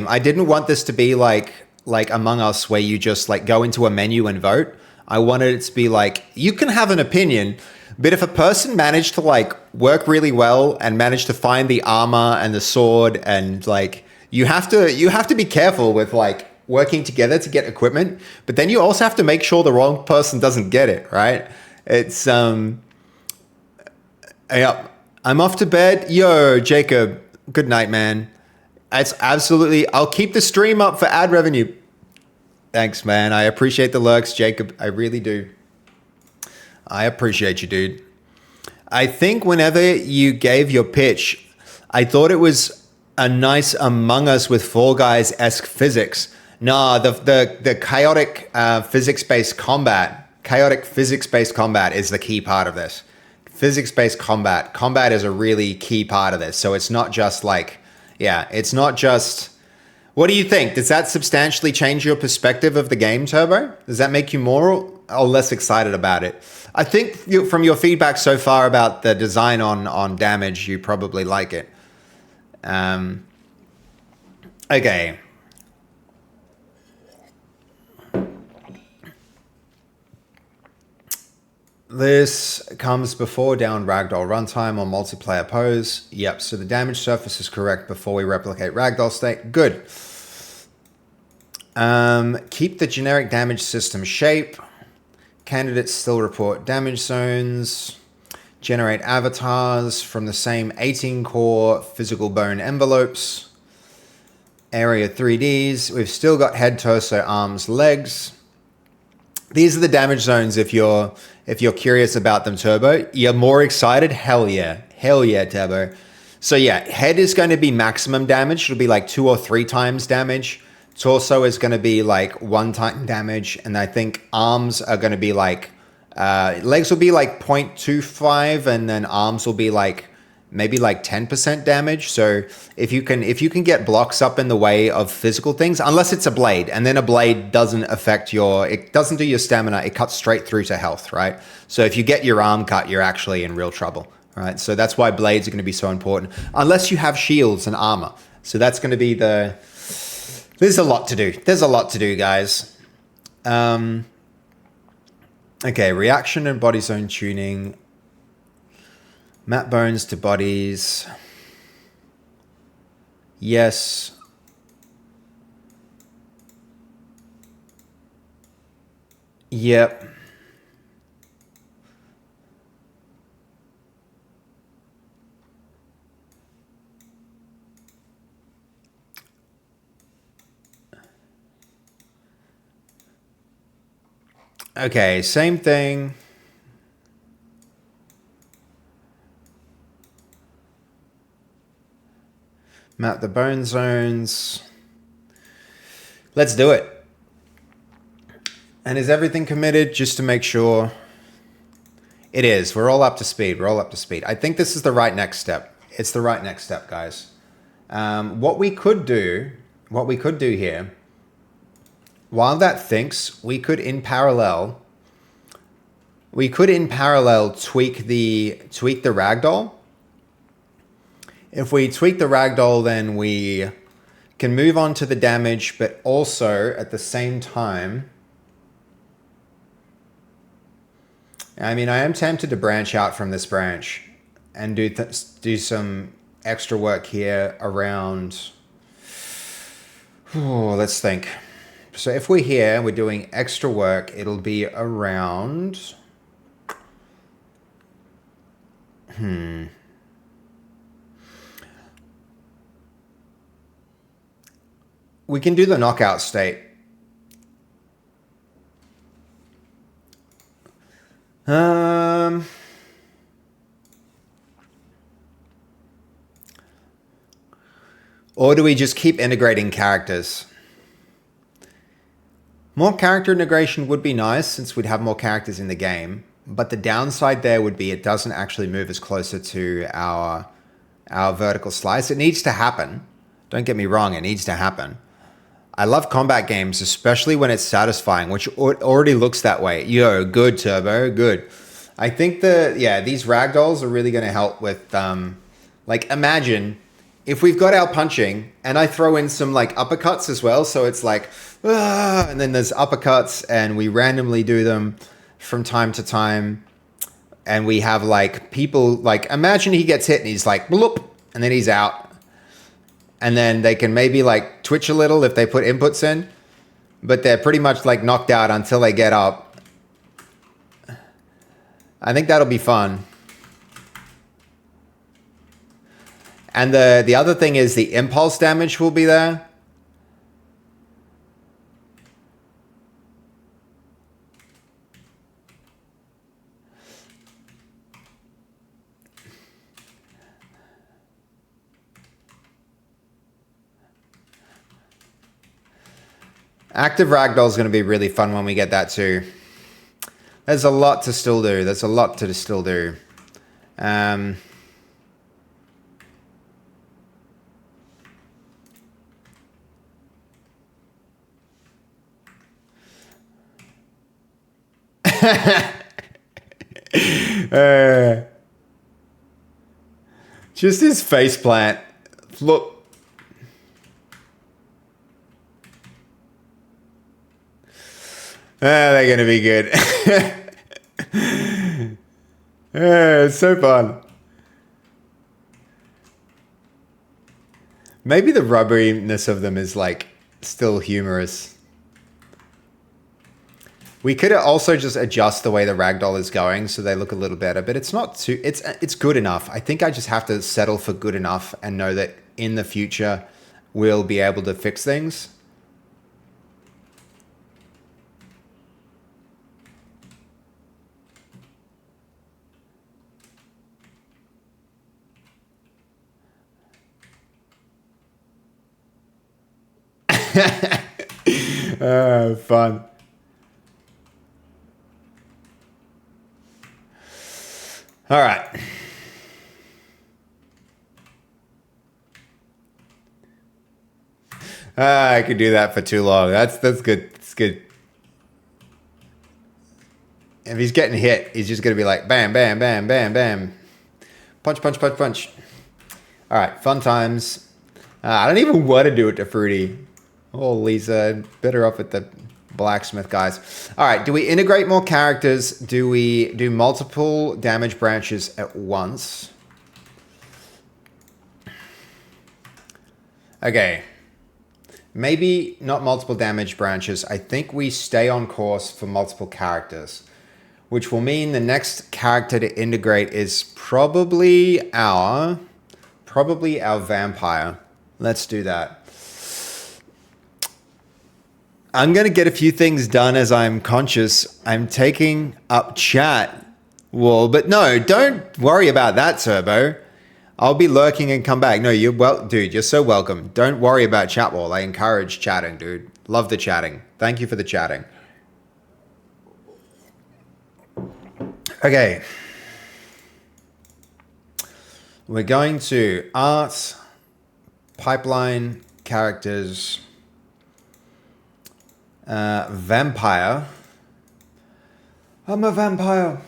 I didn't want this to be like Among Us, where you just like go into a menu and vote. I wanted it to be like, you can have an opinion, but if a person managed to like work really well and managed to find the armor and the sword, and like you have to be careful with like working together to get equipment, but then you also have to make sure the wrong person doesn't get it, right? It's yeah. I'm off to bed. Yo, Jacob, good night, man. It's absolutely, I'll keep the stream up for ad revenue. Thanks, man. I appreciate the lurks, Jacob. I really do. I appreciate you, dude. I think whenever you gave your pitch, I thought it was a nice Among Us with Fall Guys-esque physics. Nah, the chaotic physics-based combat, chaotic physics-based combat is the key part of this. Physics-based combat. Combat is a really key part of this. So it's not just like, yeah, it's not just... What do you think? Does that substantially change your perspective of the game, Turbo? Does that make you more or less excited about it? I think from your feedback so far about the design on damage, you probably like it. Okay. This comes before down Ragdoll runtime on multiplayer pose. Yep, so the damage surface is correct before we replicate Ragdoll state. Good. Keep the generic damage system shape. Candidates still report damage zones. Generate avatars from the same 18 core physical bone envelopes. Area 3Ds. We've still got head, torso, arms, legs. These are the damage zones if you're curious about them, Turbo. You're more excited? Hell yeah. Hell yeah, Turbo. So yeah, head is going to be maximum damage. It'll be like 2 or 3 times damage. Torso is going to be like 1 time damage. And I think arms are going to be like, legs will be like 0.25 and then arms will be like maybe like 10% damage. So if you can get blocks up in the way of physical things, unless it's a blade, and then a blade doesn't affect it doesn't do your stamina, it cuts straight through to health, right? So if you get your arm cut, you're actually in real trouble, right? So that's why blades are going to be so important, unless you have shields and armor. So that's going to be there's a lot to do. There's a lot to do, guys. Okay, reaction and body zone tuning. Map bones to bodies. Yes. Yep. Okay, same thing. Map the bone zones. Let's do it. And is everything committed? Just to make sure. It is. We're all up to speed. We're all up to speed. I think this is the right next step. It's the right next step, guys. What we could do here, while that thinks, we could in parallel tweak the ragdoll. If we tweak the ragdoll, then we can move on to the damage, but also at the same time, I mean, I am tempted to branch out from this branch and do some extra work here around, let's think. So if we're here, we're doing extra work, it'll be around, we can do the knockout state. Or do we just keep integrating characters? More character integration would be nice since we'd have more characters in the game. But the downside there would be it doesn't actually move us closer to our vertical slice. It needs to happen. Don't get me wrong, it needs to happen. I love combat games, especially when it's satisfying, which already looks that way. Yo, good, Turbo, good. I think these ragdolls are really going to help with, like, imagine if we've got our punching and I throw in some like uppercuts as well. So it's like, and then there's uppercuts and we randomly do them from time to time. And we have like people, like, imagine he gets hit and he's like, bloop, and then he's out. And then they can maybe like twitch a little if they put inputs in, but they're pretty much like knocked out until they get up. I think that'll be fun. And the other thing is the impulse damage will be there. Active Ragdoll is going to be really fun when we get that too. There's a lot to still do. There's a lot to still do. Just his faceplant. Look. They're going to be good. It's so fun. Maybe the rubberiness of them is like still humorous. We could also just adjust the way the ragdoll is going so they look a little better, but it's not too, it's good enough. I think I just have to settle for good enough and know that in the future we'll be able to fix things. Fun. All right. I could do that for too long. That's good. That's good. If he's getting hit, he's just going to be like, bam, bam, bam, bam, bam. Punch, punch, punch, punch. All right, fun times. I don't even want to do it to Fruity. Oh, Lisa, better off with the blacksmith guys. All right, do we integrate more characters? Do we do multiple damage branches at once? Okay. Maybe not multiple damage branches. I think we stay on course for multiple characters, which will mean the next character to integrate is probably our vampire. Let's do that. I'm going to get a few things done as I'm conscious. I'm taking up chat wall, but no, don't worry about that, Turbo. I'll be lurking and come back. No, dude, you're so welcome. Don't worry about chat wall. I encourage chatting, dude. Love the chatting. Thank you for the chatting. Okay. We're going to art, pipeline, characters, vampire. I'm a vampire.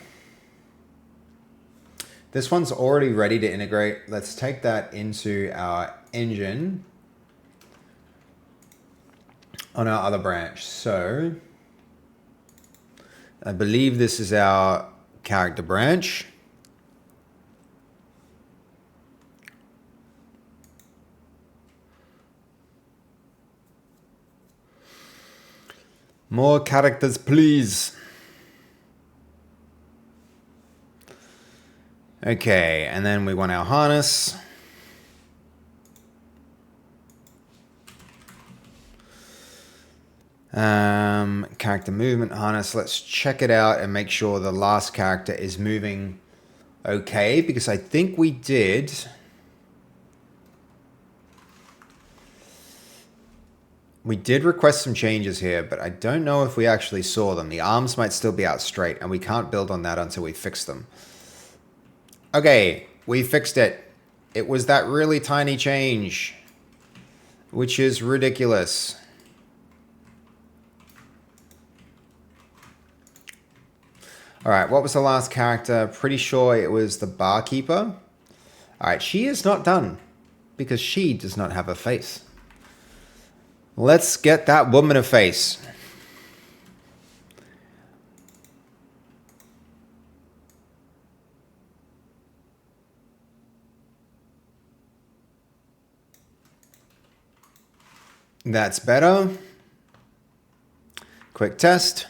This one's already ready to integrate. Let's take that into our engine on our other branch. So I believe this is our character branch. More characters, please. Okay, and then we want our harness. Character movement harness. Let's check it out and make sure the last character is moving okay, because I think we did. We did request some changes here, but I don't know if we actually saw them. The arms might still be out straight, and we can't build on that until we fix them. Okay, we fixed it. It was that really tiny change, which is ridiculous. All right, what was the last character? Pretty sure it was the barkeeper. All right, she is not done because she does not have a face. Let's get that woman a face. That's better. Quick test.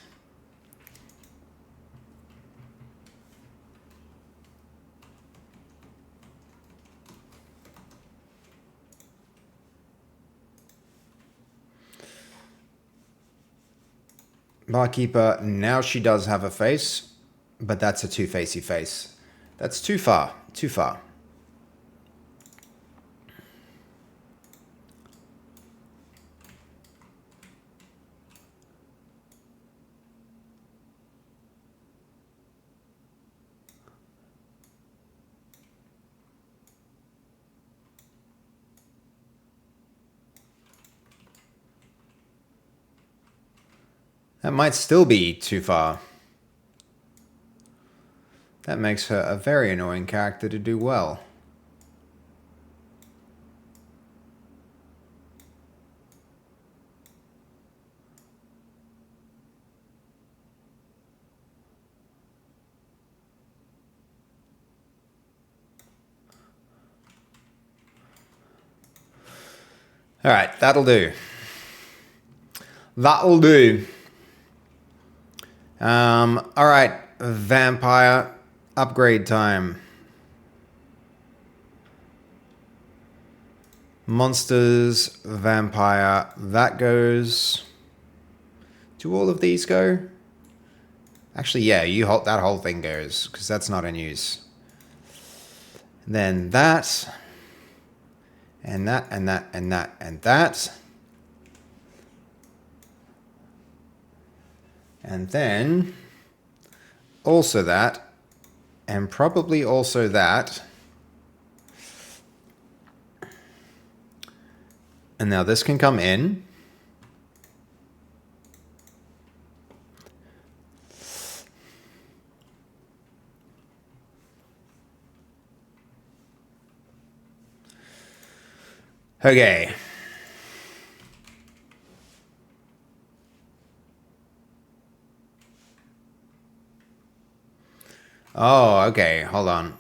Barkeeper, now she does have a face, but that's a two-facey face. That's too far, too far. That might still be too far. That makes her a very annoying character to do well. All right, that'll do. That'll do. All right, vampire, upgrade time. Monsters, vampire, that goes. Do all of these go? Actually, yeah, that whole thing goes, because that's not in use. And then that, and that, and that, and that, and that. And then also that, and probably also that. And now this can come in. Okay. Oh, okay. Hold on.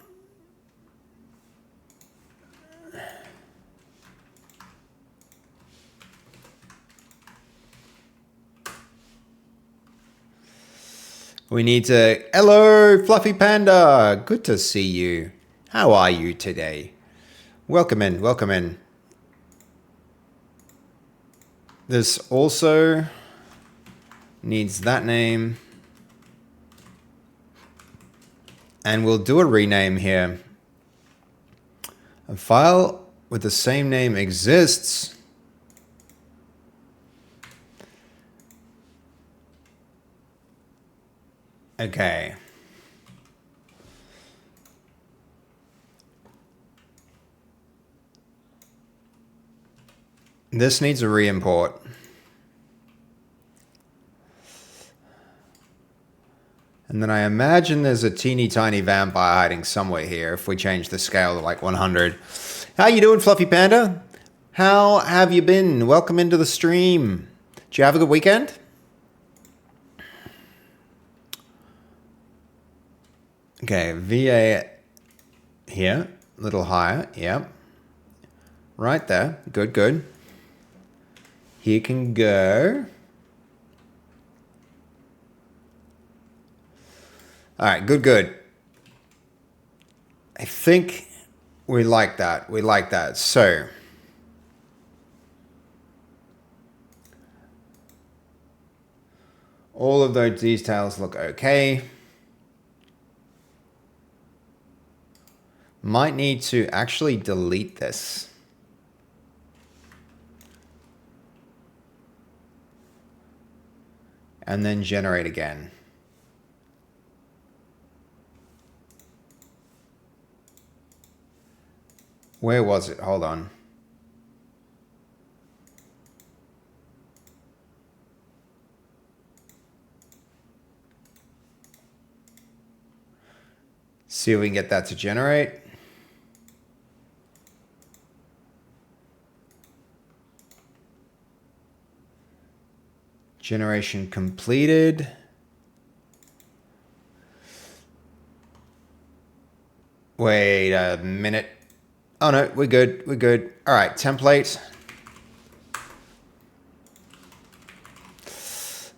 We need to... Hello, Fluffy Panda. Good to see you. How are you today? Welcome in, welcome in. This also needs that name. And we'll do a rename here. A file with the same name exists. Okay. This needs a re-import. And then I imagine there's a teeny tiny vampire hiding somewhere here if we change the scale to like 100. How you doing, Fluffy Panda? How have you been? Welcome into the stream. Did you have a good weekend? Okay, VA here, a little higher, yep. Right there, good, good. Here can go. All right, good, good. I think we like that, we like that. So, all of those details look okay. Might need to actually delete this. And then generate again. Where was it? Hold on. See if we can get that to generate. Generation completed. Wait a minute. Oh no, we're good, we're good. All right, template.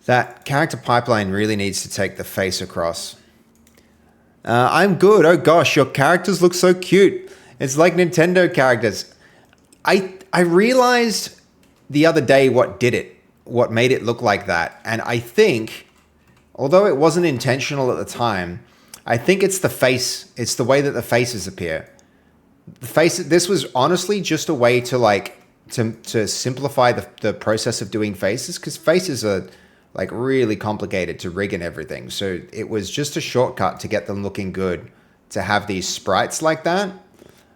That character pipeline really needs to take the face across. I'm good. Oh gosh, your characters look so cute. It's like Nintendo characters. I realized the other day what did it. what made it look like that. And I think, although it wasn't intentional at the time, I think it's the face. It's the way that the faces appear. The face. This was honestly just a way to like to simplify the process of doing faces, because faces are like really complicated to rig and everything. So it was just a shortcut to get them looking good, to have these sprites like that.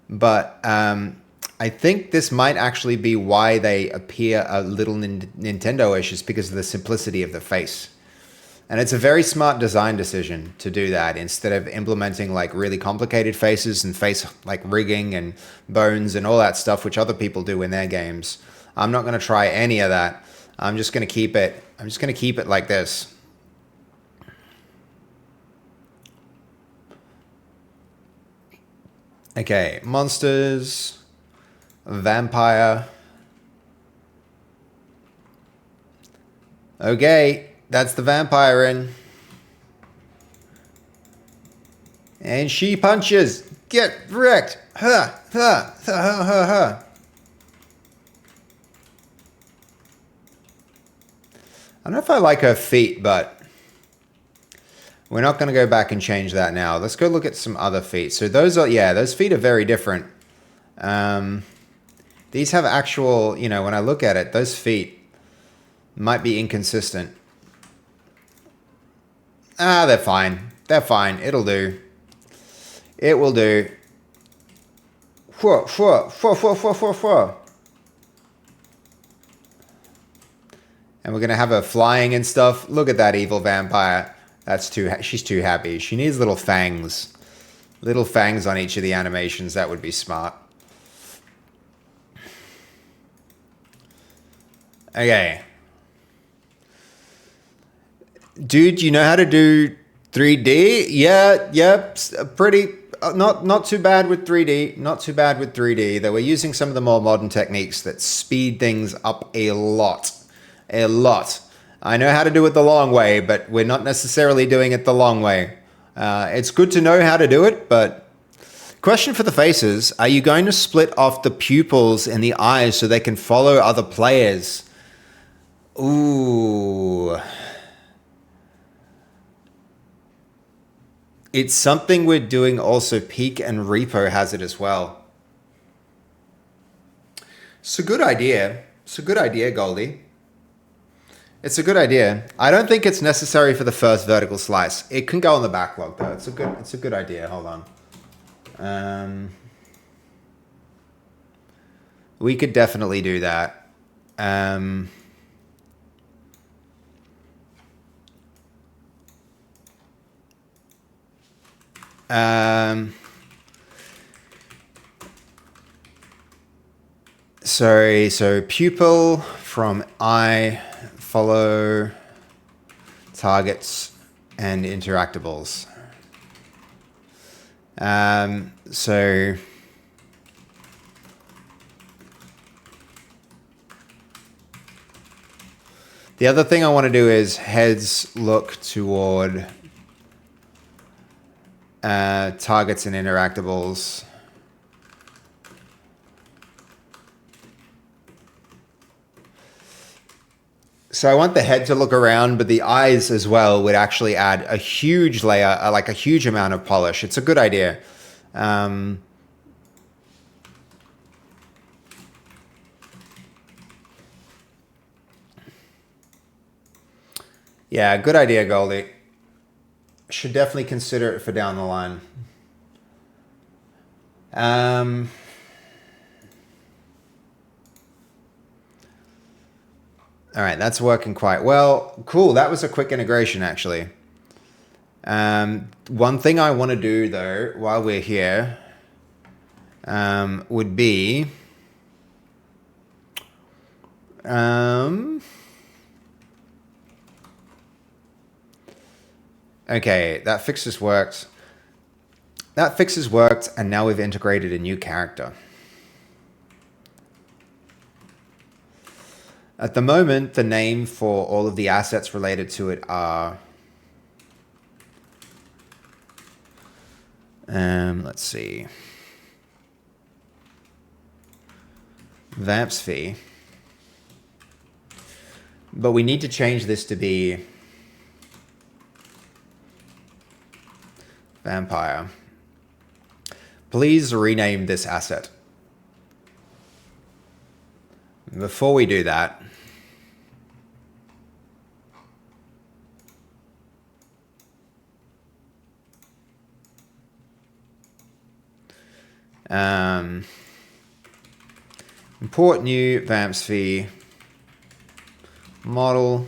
But I think this might actually be why they appear a little Nintendo-ish, is because of the simplicity of the face. And it's a very smart design decision to do that instead of implementing like really complicated faces and face like rigging and bones and all that stuff, which other people do in their games. I'm not going to try any of that. I'm just going to keep it like this. Okay, monsters, vampire. Okay, that's the vampire in. And she punches. Get wrecked. Ha, ha, ha, ha, ha, ha. I don't know if I like her feet, but we're not going to go back and change that now. Let's go look at some other feet. So those are, yeah, those feet are very different. These have actual, you know, when I look at it, those feet might be inconsistent. Ah, they're fine. They're fine. It'll do. It will do. Whoa, whoa, whoa, whoa, whoa, whoa, whoa. And we're going to have her flying and stuff. Look at that evil vampire. She's too happy. She needs little fangs. Little fangs on each of the animations. That would be smart. Okay. Dude, you know how to do 3D? Yeah, yep. Pretty, not too bad with 3D. Not too bad with 3D. Though we're using some of the more modern techniques that speed things up a lot. A lot. I know how to do it the long way, but we're not necessarily doing it the long way. It's good to know how to do it, but... Question for the faces. Are you going to split off the pupils in the eyes so they can follow other players? Ooh. It's something we're doing also. Peak and Repo has it as well. It's a good idea. It's a good idea, Goldie. It's a good idea. I don't think it's necessary for the first vertical slice. It can go on the backlog though. It's a good idea. Hold on. We could definitely do that. Sorry, so pupil from eye, follow targets and interactables. So the other thing I want to do is heads look toward targets and interactables. So I want the head to look around, but the eyes as well would actually add a huge layer, like a huge amount of polish. It's a good idea. Yeah, good idea, Goldie. Should definitely consider it for down the line. All right, that's working quite well. Cool, that was a quick integration, actually. One thing I want to do, though, while we're here, would be... okay, that fix has worked. That fix has worked, and now we've integrated a new character. At the moment, the name for all of the assets related to it are... let's see. Vamps fee. But we need to change this to be vampire. Please rename this asset. Before we do that, import new vampsphere model.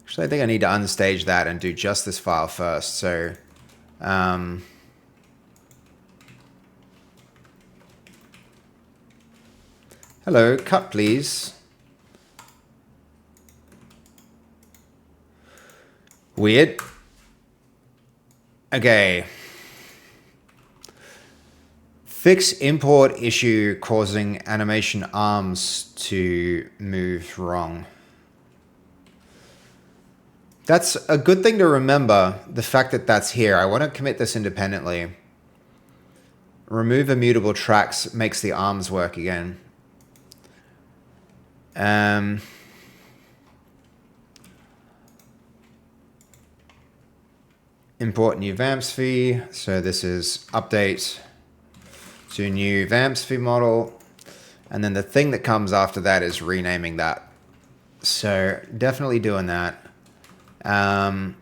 Actually, I think I need to unstage that and do just this file first. So, hello, cut please. Weird. Okay. Fix import issue causing animation arms to move wrong. That's a good thing to remember, the fact that that's here. I want to commit this independently. Remove immutable tracks makes the arms work again. Import new vampsphere. So this is update to new vampsphere model. And then the thing that comes after that is renaming that. So definitely doing that. And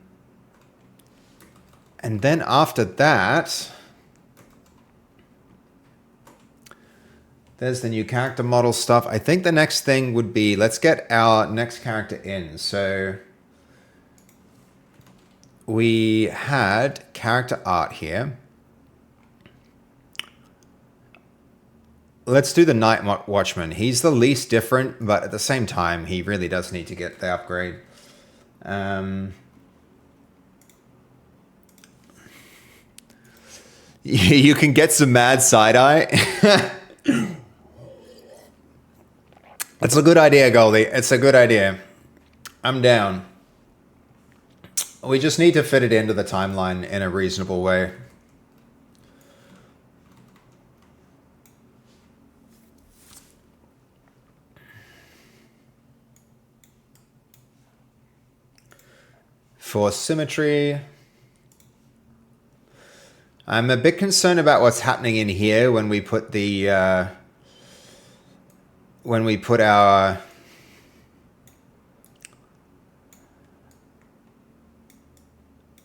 then after that, there's the new character model stuff. I think the next thing would be, let's get our next character in. So we had character art here. Let's do the Night Watchman. He's the least different, but at the same time, he really does need to get the upgrade. You can get some mad side-eye. It's a good idea, Goldie. It's a good idea. I'm down. We just need to fit it into the timeline in a reasonable way. For symmetry, I'm a bit concerned about what's happening in here when we put the our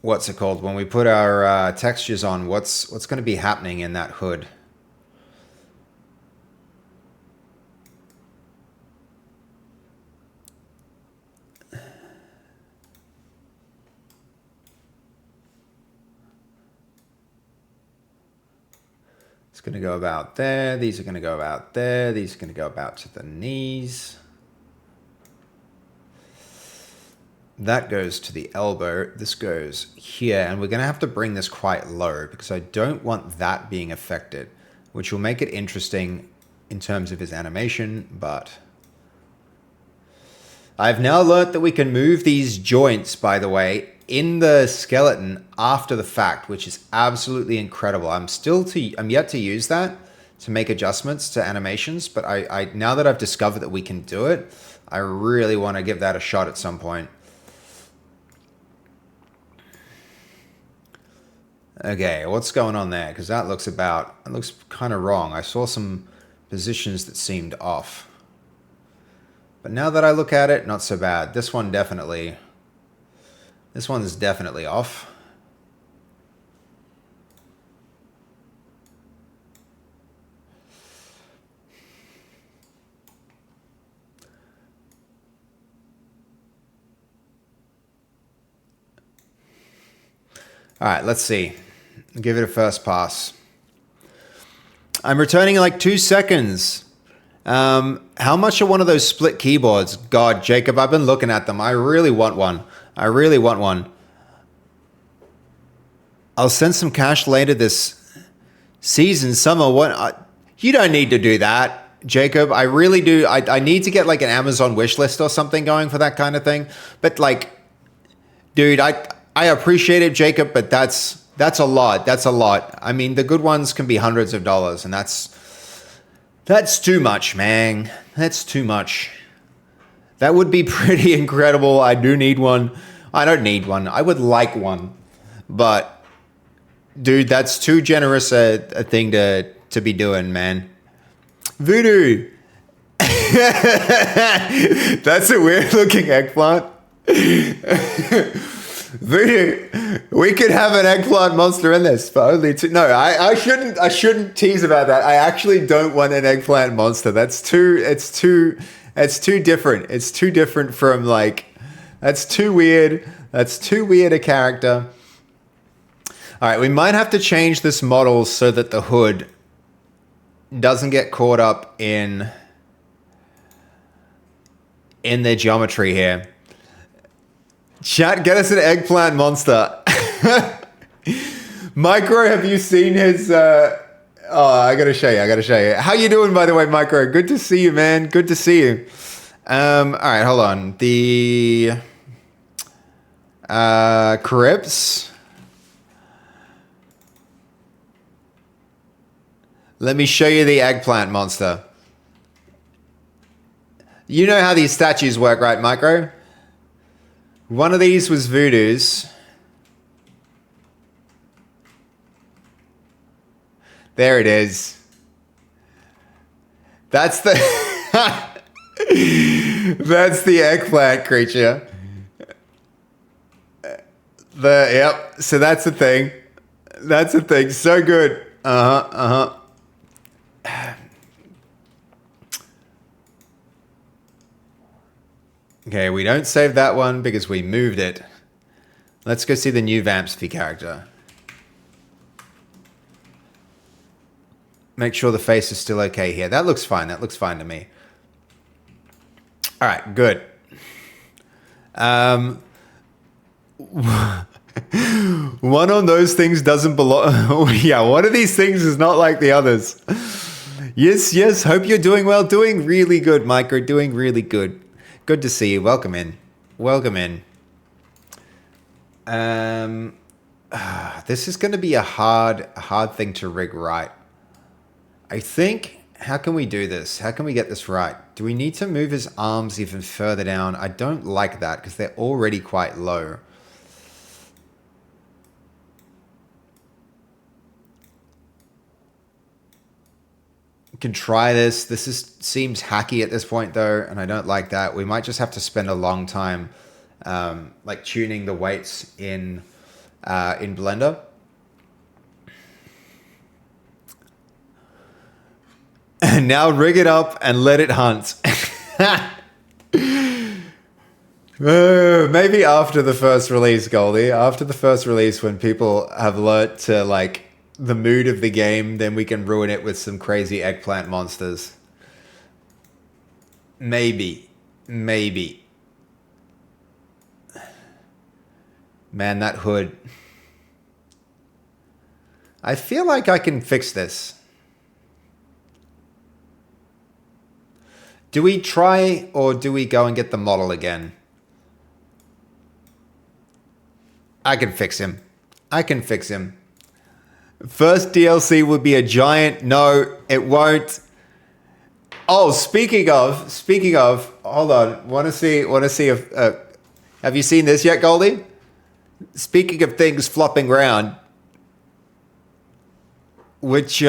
what's it called? When we put our textures on, what's going to be happening in that hood? It's going to go about there. These are going to go about there. These are going to go about to the knees. That goes to the elbow. This goes here. And we're going to have to bring this quite low because I don't want that being affected, which will make it interesting in terms of his animation. But I've now learnt that we can move these joints, by the way, in the skeleton after the fact, which is absolutely incredible. I'm yet to use that to make adjustments to animations, but I now that I've discovered that we can do it, I really want to give that a shot at some point. Okay, what's going on there? Because that looks kind of wrong. I saw some positions that seemed off. But now that I look at it, not so bad. This one's definitely off. All right, let's see. Give it a first pass. I'm returning in like 2 seconds. How much are one of those split keyboards? God, Jacob, I've been looking at them. I really want one. I'll send some cash later this season, summer. You don't need to do that, Jacob. I really do. I need to get like an Amazon wish list or something going for that kind of thing. But like, dude, I appreciate it, Jacob, but that's a lot. That's a lot. I mean, the good ones can be hundreds of dollars, and that's That's too much, man. That's too much. That would be pretty incredible. I do need one. I don't need one. I would like one. But, dude, that's too generous a thing to be doing, man. Voodoo. That's a weird looking eggplant. Voodoo. We could have an eggplant monster in this for only two. No, I shouldn't tease about that. I actually don't want an eggplant monster. It's too different. It's too different from like, that's too weird. That's too weird a character. All right, we might have to change this model so that the hood doesn't get caught up in their geometry here. Chat, get us an eggplant monster. Micro, have you seen his... I gotta show you. How you doing, by the way, Micro? Good to see you, man. Good to see you. All right, hold on. The... Crips. Let me show you the eggplant monster. You know how these statues work, right, Micro? One of these was Voodoo's. There it is. That's the... That's the eggplant creature. Yep. So that's the thing. That's the thing. So good. Okay, we don't save that one because we moved it. Let's go see the new Vampsy character. Make sure the face is still okay here. That looks fine. That looks fine to me. All right, good. One of those things doesn't belong. Yeah, one of these things is not like the others. Yes. Hope you're doing well. Doing really good, Micro. Doing really good. Good to see you. Welcome in. This is going to be a hard thing to rig right. I think, how can we do this? How can we get this right? Do we need to move his arms even further down? I don't like that because they're already quite low. Can try this. Seems hacky at this point though, and I don't like that. We might just have to spend a long time like tuning the weights in Blender. And now rig it up and let it hunt. Maybe after the first release, Goldie. After the first release, when people have learnt to like the mood of the game, then we can ruin it with some crazy eggplant monsters. Maybe. Man, that hood. I feel like I can fix this. Do we try or do we go and get the model again? I can fix him. First DLC would be a giant. No, it won't. Oh, speaking of, hold on. Want to see if have you seen this yet, Goldie? Speaking of things flopping around, which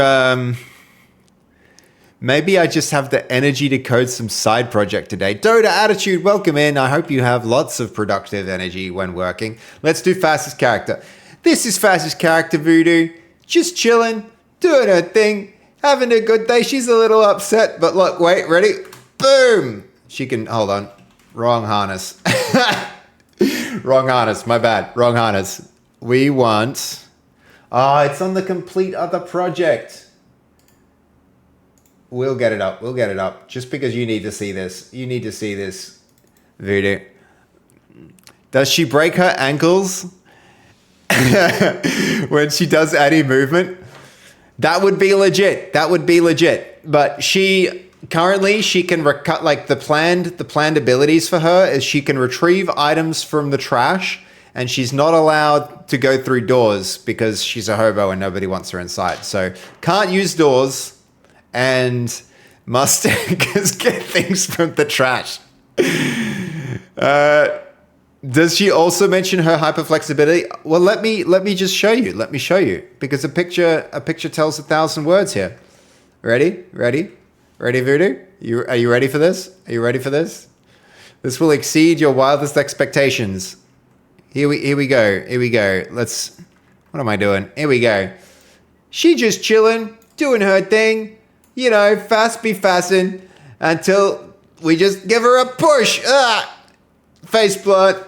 maybe I just have the energy to code some side project today. Dota Attitude, welcome in. I hope you have lots of productive energy when working. Let's do fastest character. This is fastest character, Voodoo. Just chilling, doing her thing, having a good day. She's a little upset, but look, wait, ready? Boom! She can, hold on. Wrong harness. Wrong harness, my bad. Wrong harness. We want... Oh, it's on the complete other project. We'll get it up. Just because you need to see this. You need to see this, Voodoo. Does she break her ankles when she does any movement? That would be legit. But currently she can like the planned abilities for her is she can retrieve items from the trash, and she's not allowed to go through doors because she's a hobo and nobody wants her inside. So can't use doors, and Mustangs get things from the trash. Does she also mention her hyperflexibility? Well, let me just show you. Let me show you, because a picture tells 1,000 words here. Ready, Voodoo? Are you ready for this? Are you ready for this? This will exceed your wildest expectations. Here we go. Let's. What am I doing? Here we go. She just chilling, doing her thing. You know, fast be fasting until we just give her a push. Face plant.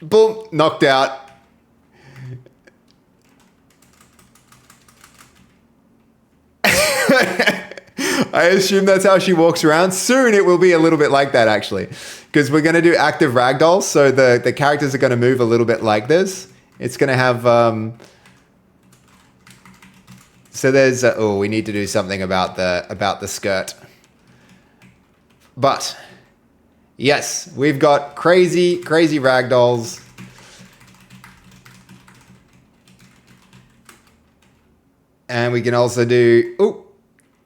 Boom, knocked out. I assume that's how she walks around. Soon it will be a little bit like that, actually, because we're going to do active ragdolls, so the characters are going to move a little bit like this. It's going to have... So there's... we need to do something about the skirt. But... yes, we've got crazy ragdolls. And we can also do...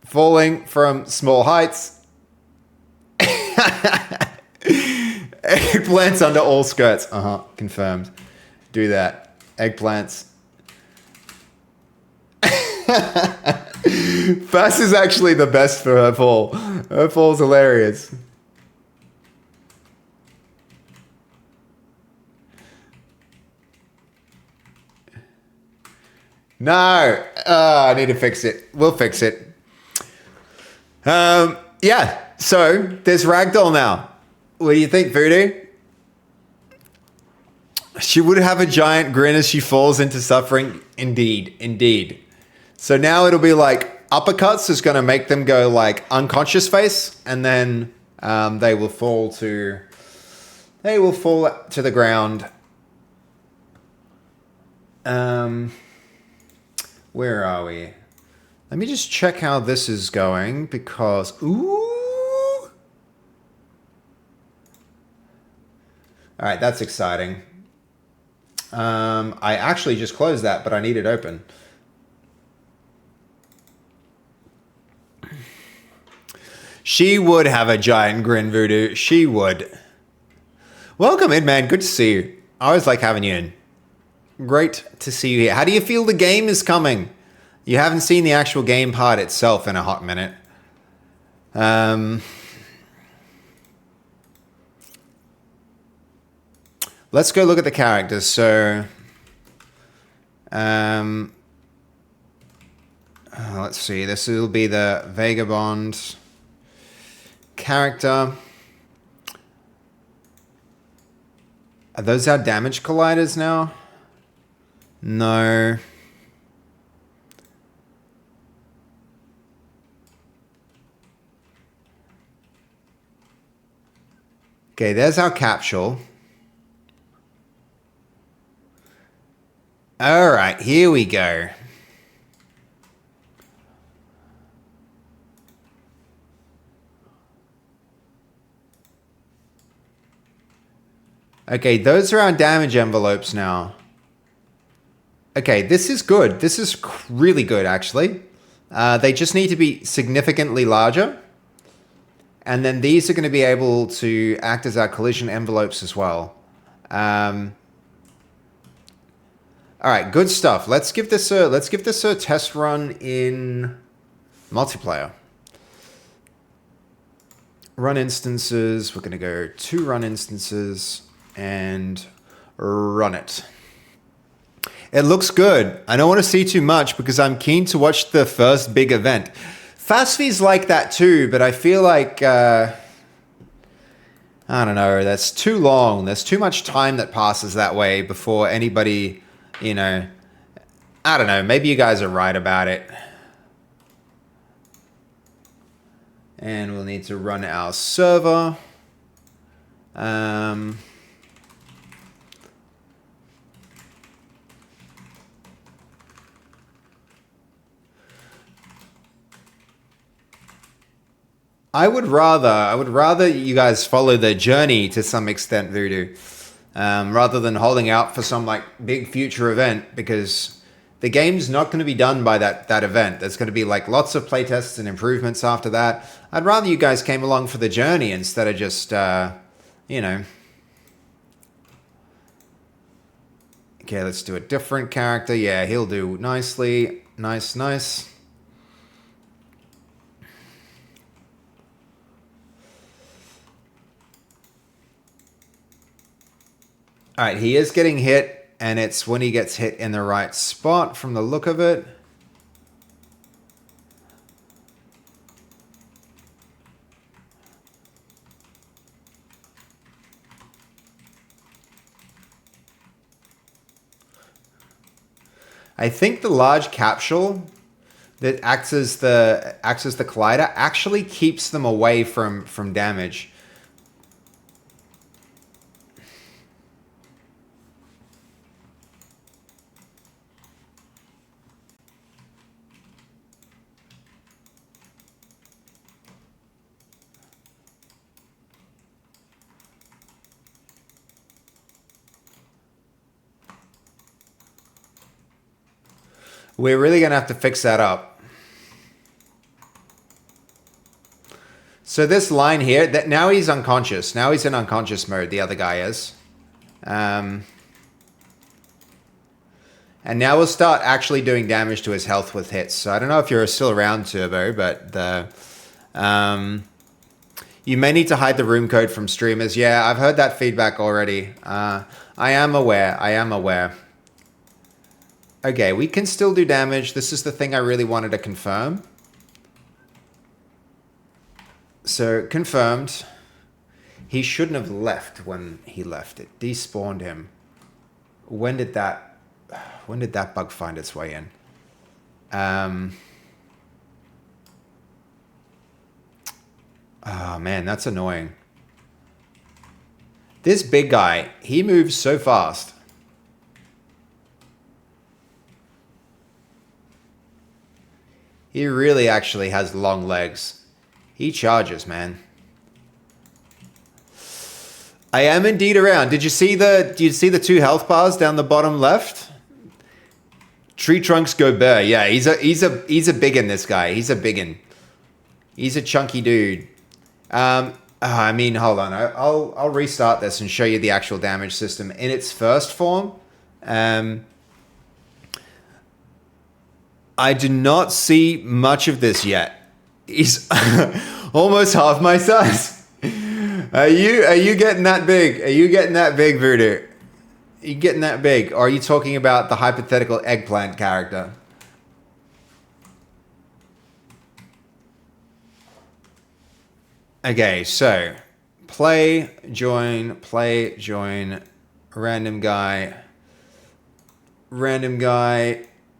falling from small heights. Eggplants under all skirts. Confirmed. Do that. Eggplants. Fast is actually the best for her fall. Her fall's hilarious. No. I need to fix it. We'll fix it. Yeah. So there's Ragdoll now. What do you think, Voodoo? She would have a giant grin as she falls into suffering. Indeed. So now it'll be like uppercuts is going to make them go like unconscious face, and then they will fall to the ground. Where are we? Let me just check how this is going, because... ooh! Alright, that's exciting. I actually just closed that, but I need it open. She would have a giant grin, Voodoo. She would. Welcome in, man. Good to see you. I always like having you in. Great to see you here. How do you feel the game is coming? You haven't seen the actual game part itself in a hot minute. Let's go look at the characters. So, let's see. This will be the Vagabond character. Are those our damage colliders now? No. Okay, there's our capsule. All right, here we go. Okay, those are our damage envelopes now. Okay, this is good. This is really good, actually. They just need to be significantly larger. And then these are going to be able to act as our collision envelopes as well. All right, good stuff. Let's give this a test run in multiplayer. Run instances. We're going to go to run instances and run it. It looks good. I don't want to see too much because I'm keen to watch the first big event. FastV's like that too, but I feel like, I don't know, that's too long. There's too much time that passes that way before anybody, you know, I don't know, maybe you guys are right about it. And we'll need to run our server. I would rather you guys follow the journey to some extent, Voodoo, rather than holding out for some like big future event, because The game's not going to be done by that event. There's going to be like lots of playtests and improvements after that. I'd rather you guys came along for the journey instead of just, you know. Okay, let's do a different character. Yeah, he'll do nicely. Nice, nice. All right, he is getting hit. And it's when he gets hit in the right spot from the look of it. I think the large capsule that acts as the collider actually keeps them away from damage. We're really going to have to fix that up. So this line here, that now he's unconscious. Now he's in unconscious mode, the other guy is. And now we'll start actually doing damage to his health with hits. So I don't know if you're still around, Turbo, but you may need to hide the room code from streamers. Yeah, I've heard that feedback already. I am aware. I am aware. Okay, we can still do damage. This is the thing I really wanted to confirm. So, confirmed. He shouldn't have left when he left. It despawned him. When did that bug find its way in? Oh man, that's annoying. This big guy, he moves so fast. He really actually has long legs. He charges, man. I am indeed around. Did you see the 2 health bars down the bottom left? Tree trunks go bare. Yeah, he's a biggin, this guy. He's a biggin. He's a chunky dude. I mean, hold on. I'll restart this and show you the actual damage system in its first form. I do not see much of this yet. He's almost half my size. Are you getting that big? Are you getting that big, Voodoo? Are you getting that big? Or are you talking about the hypothetical eggplant character? Okay, so play, join, random guy,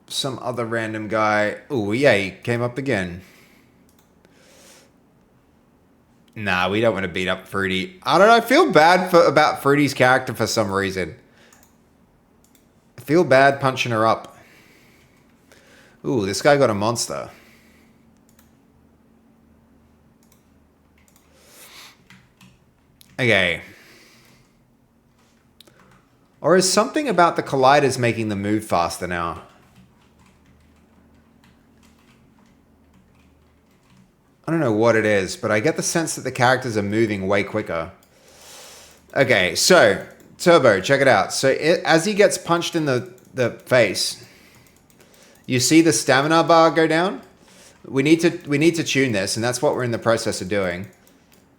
some other random guy. Oh, yeah, he came up again. Nah, we don't want to beat up Fruity. I don't know. I feel bad about Fruity's character for some reason. I feel bad punching her up. Ooh, this guy got a monster. Okay. Or is something about the colliders making them move faster now? I don't know what it is, but I get the sense that the characters are moving way quicker. Okay, so Turbo, check it out. So as he gets punched in the face, you see the stamina bar go down? We need to tune this, and that's what we're in the process of doing.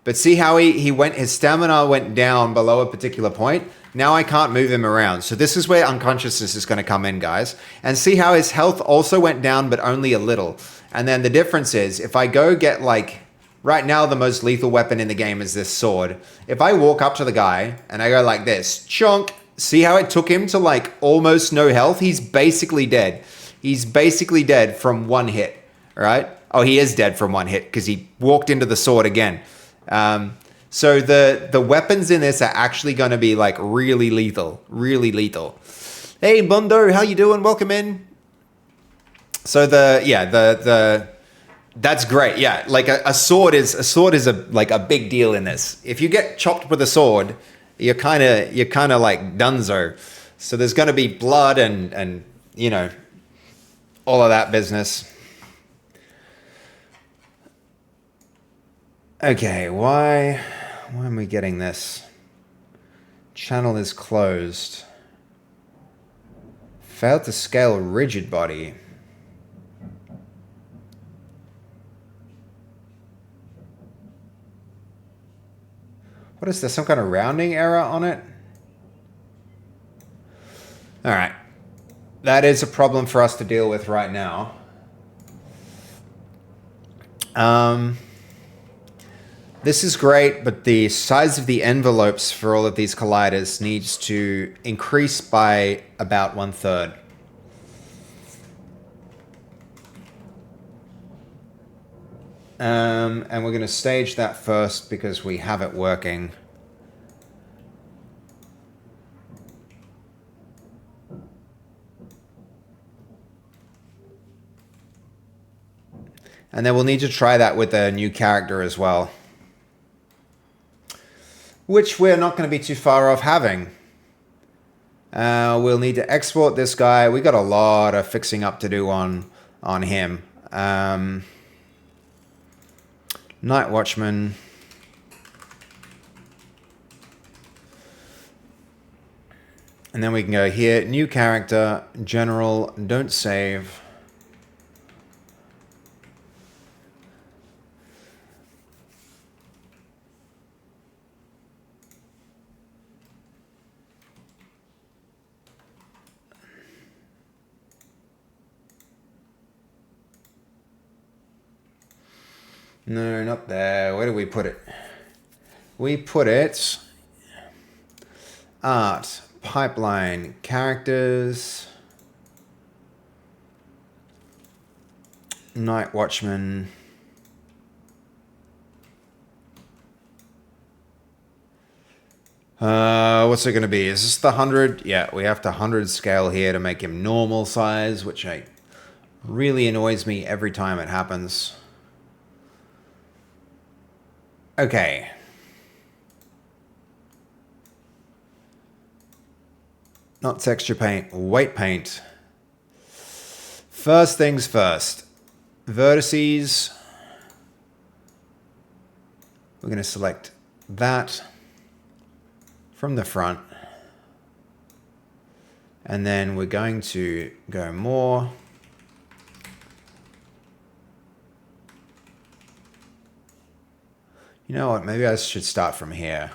But see how his stamina went down below a particular point? Now I can't move him around. So this is where unconsciousness is going to come in, guys. And see how his health also went down, but only a little. And then the difference is, if I go get like, right now the most lethal weapon in the game is this sword. If I walk up to the guy and I go like this, chonk, see how it took him to like almost no health? He's basically dead. He's basically dead from one hit, right? Oh, he is dead from one hit because he walked into the sword again. So the weapons in this are actually going to be like really lethal, really lethal. Hey, Mundo, how you doing? Welcome in. So that's great. Yeah, like a sword is like a big deal in this. If you get chopped with a sword, you're kind of like donezo. So there's going to be blood and you know, all of that business. Okay, why am I getting this? Channel is closed. Failed to scale rigid body. What is this? Some kind of rounding error on it? All right. That is a problem for us to deal with right now. This is great, but the size of the envelopes for all of these colliders needs to increase by about 1/3. And we're going to stage that first because we have it working. And then we'll need to try that with a new character as well, which we're not going to be too far off having. We'll need to export this guy. We got a lot of fixing up to do on him. Night Watchman. And then we can go here, new character, general, don't save. No, not there. Where do we put it? We put it... Art, pipeline, characters... Night Watchman... what's it going to be? Is this the 100? Yeah, we have to 100 scale here to make him normal size, which really annoys me every time it happens. Okay. Not texture paint, weight paint. First things first. Vertices. We're going to select that from the front. And then we're going to go more. You know what? Maybe I should start from here.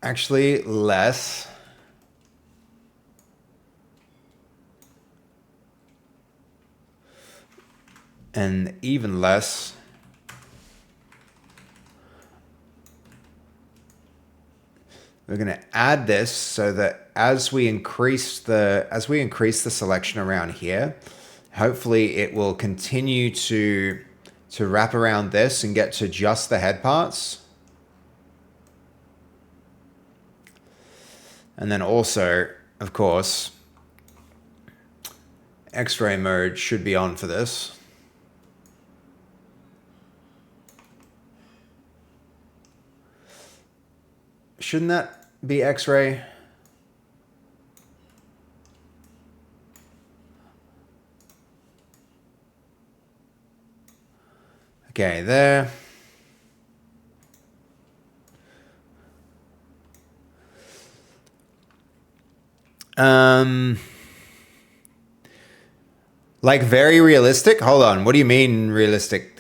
Actually, less. And even less. We're going to add this so that as we increase the selection around here, hopefully it will continue to wrap around this and get to just the head parts. And then also, of course, X-ray mode should be on for this. Shouldn't that be X-ray? Okay, there. Like very realistic? Hold on. What do you mean realistic?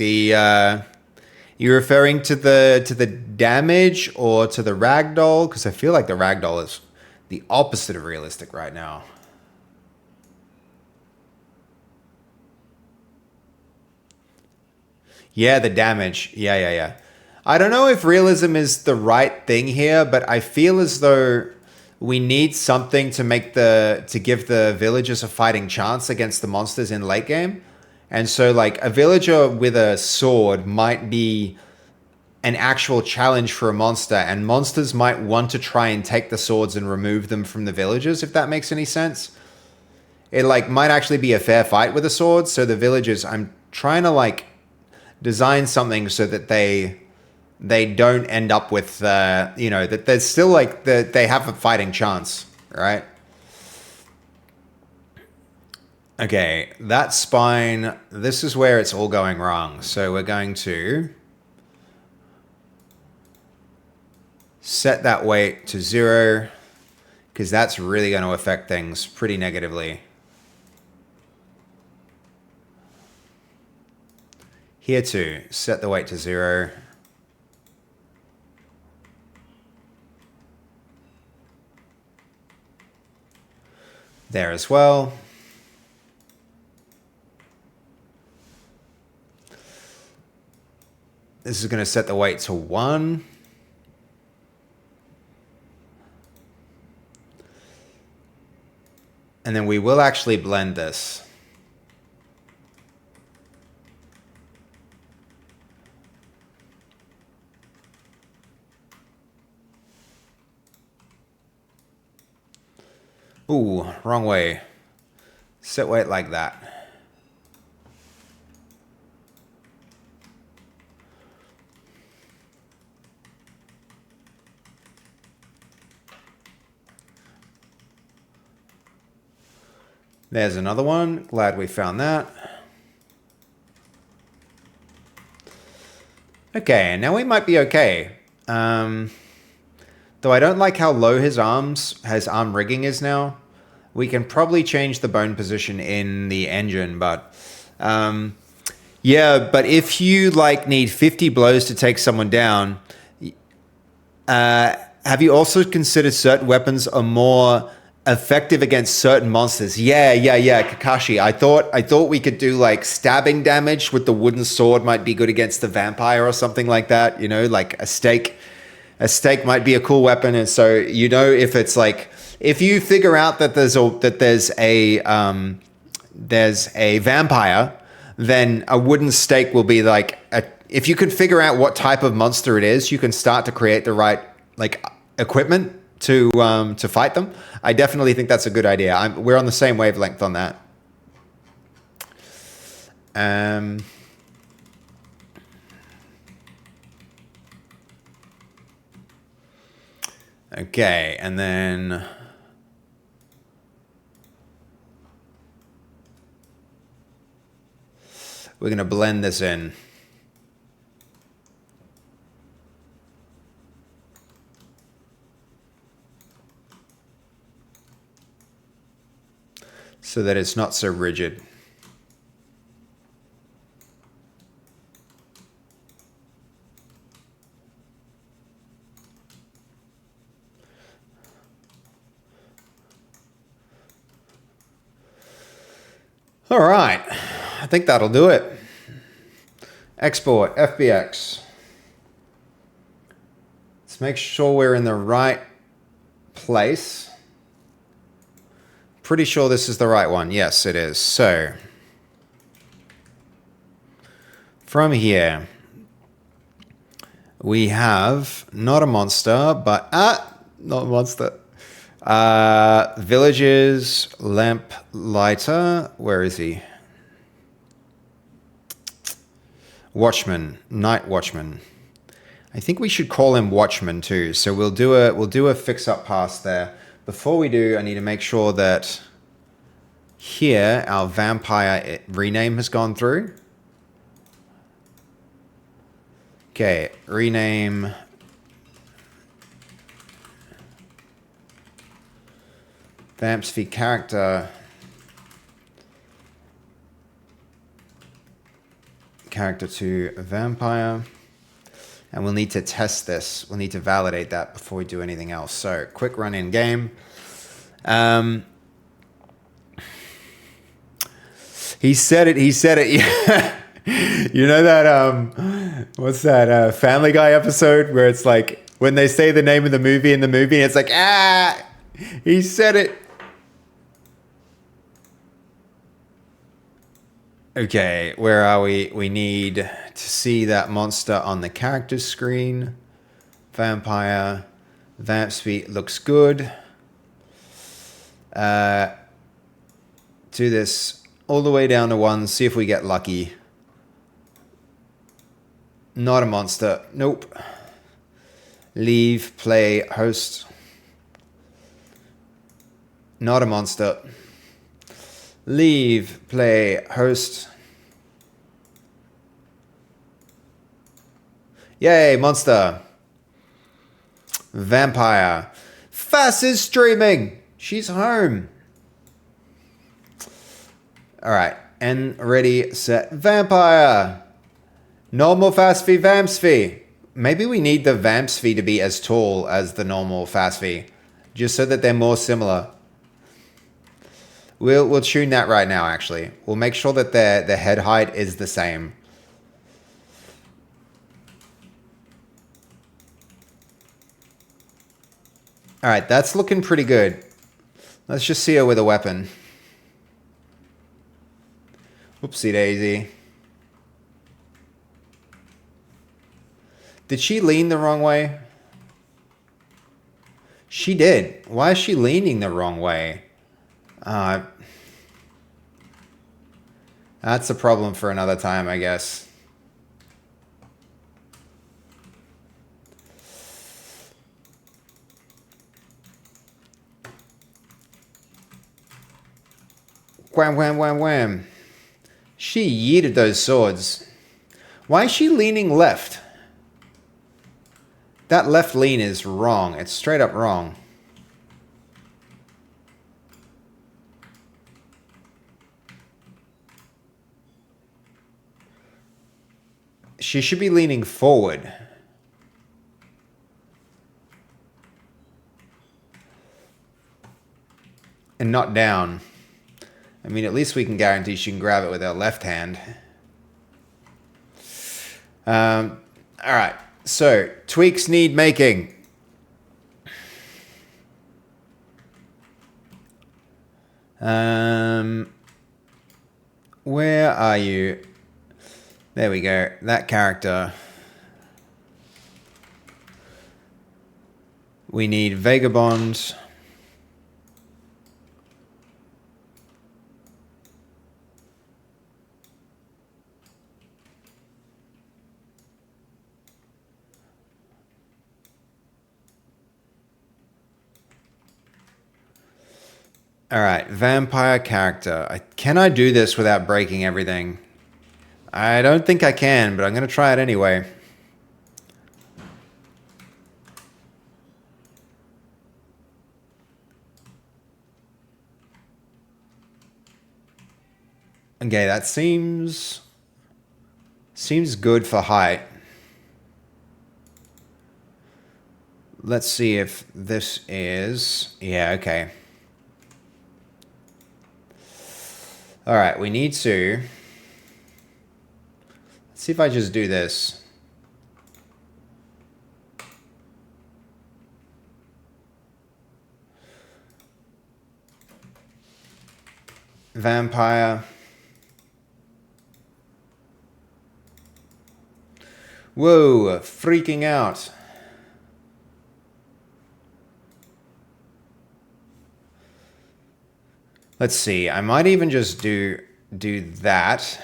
You're referring to the damage or to the ragdoll? Because I feel like the ragdoll is the opposite of realistic right now. Yeah, the damage. Yeah. I don't know if realism is the right thing here, but I feel as though we need something to give the villagers a fighting chance against the monsters in late game. And so like a villager with a sword might be an actual challenge for a monster, and monsters might want to try and take the swords and remove them from the villagers, if that makes any sense. It like might actually be a fair fight with a sword, so the villagers, I'm trying to like design something so that they they don't end up with, you know, that there's still like, they have a fighting chance, right? Okay, that spine, this is where it's all going wrong. So we're going to set that weight to 0, because that's really going to affect things pretty negatively. Here too, set the weight to 0. There as well. This is going to set the weight to 1. And then we will actually blend this. Ooh, wrong way. Set weight like that. There's another one. Glad we found that. Okay, now we might be okay. Though I don't like how low his arm rigging is now. We can probably change the bone position in the engine, but yeah, but if you like need 50 blows to take someone down, have you also considered certain weapons are more effective against certain monsters? Yeah, Kakashi. I thought we could do like stabbing damage with the wooden sword might be good against the vampire or something like that. You know, like a stake. A stake might be a cool weapon, and so you know if it's like if you figure out that there's a vampire, then a wooden stake will be like if you could figure out what type of monster it is, you can start to create the right like equipment to fight them. I definitely think that's a good idea. We're on the same wavelength on that. Okay, and then we're going to blend this in. So that it's not so rigid. All right, I think that'll do it. Export, FBX. Let's make sure we're in the right place. Pretty sure this is the right one. Yes, it is. So, from here, we have not a monster, but not a monster. Villages, lamp lighter. Where is he? Watchman, night watchman. I think we should call him Watchman too. So we'll do a fix up pass there. Before we do, I need to make sure that here our vampire rename has gone through. Okay, rename. Vamps v character to vampire. And we'll need to test this. We'll need to validate that before we do anything else. So, quick run in game. He said it. Yeah. You know that, what's that Family Guy episode where it's like, when they say the name of the movie in the movie, it's like, he said it. Okay, where are we? We need to see that monster on the character screen. Vampire. Vamp speed looks good. Do this all the way down to 1. See if we get lucky. Not a monster. Nope. Leave, play, host. Not a monster. Leave, play, host. Yay, monster. Vampire. Fass is streaming. She's home. Alright. And ready, set, vampire. Normal fast fee, vamps fee. Maybe we need the vamps fee to be as tall as the normal fast fee. Just so that they're more similar. We'll tune that right now, actually. We'll make sure that the head height is the same. Alright, that's looking pretty good. Let's just see her with a weapon. Oopsie daisy. Did she lean the wrong way? She did. Why is she leaning the wrong way? That's a problem for another time, I guess. Wham, wham, wham, wham. She yeeted those swords. Why is she leaning left? That left lean is wrong. It's straight up wrong. She should be leaning forward. And not down. I mean, at least we can guarantee she can grab it with her left hand. Alright, so tweaks need making. Where are you? There we go. That character. We need Vagabond. Alright, vampire character. Can I do this without breaking everything? I don't think I can, but I'm going to try it anyway. Okay, that seems good for height. Let's see if this is... Yeah, okay. Alright, we need to... Let's see if I just do this. Vampire. Whoa, freaking out. Let's see, I might even just do that.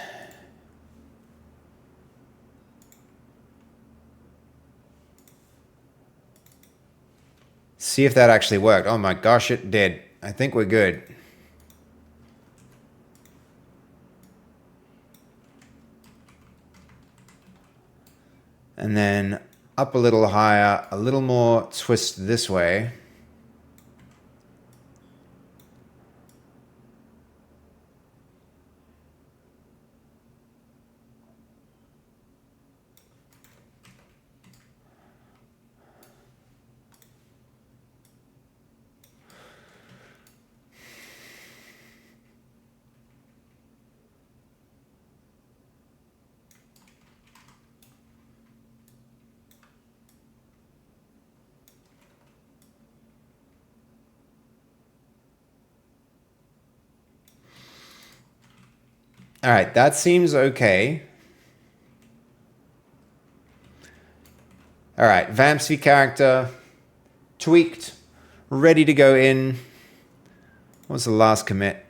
See if that actually worked. Oh my gosh, it did. I think we're good. And then up a little higher, a little more twist this way. All right, that seems okay. All right, Vampsy character, tweaked, ready to go in. What was the last commit?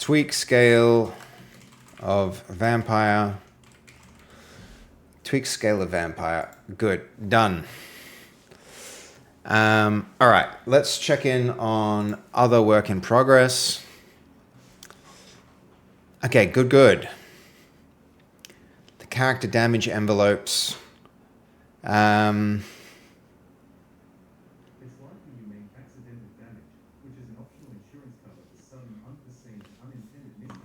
Tweak scale of vampire. Tweak scale of vampire. Good. Done. All right. Let's check in on other work in progress. Okay, good. The character damage envelopes.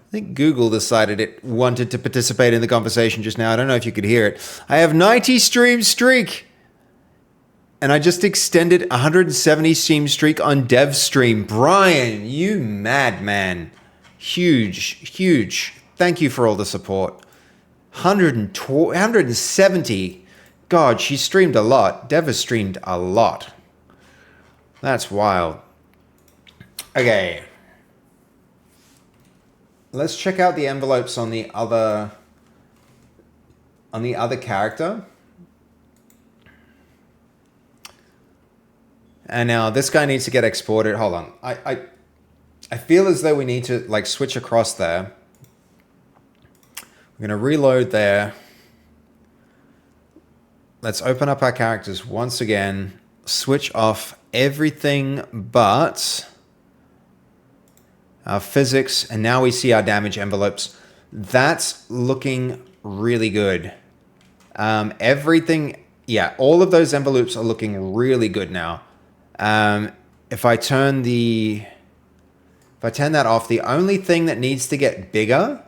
I think Google decided it wanted to participate in the conversation just now. I don't know if you could hear it. I have 90 stream streak. And I just extended 170 stream streak on dev stream. Brian, you madman. Huge. Thank you for all the support. 170. God, she streamed a lot. Dev has streamed a lot. That's wild. Okay. Let's check out the envelopes on the other character. And now this guy needs to get exported. Hold on. I feel as though we need to like switch across there. We're going to reload there. Let's open up our characters once again. Switch off everything but our physics, and now we see our damage envelopes. That's looking really good. Everything, yeah, all of those envelopes are looking really good now. If I turn that off, the only thing that needs to get bigger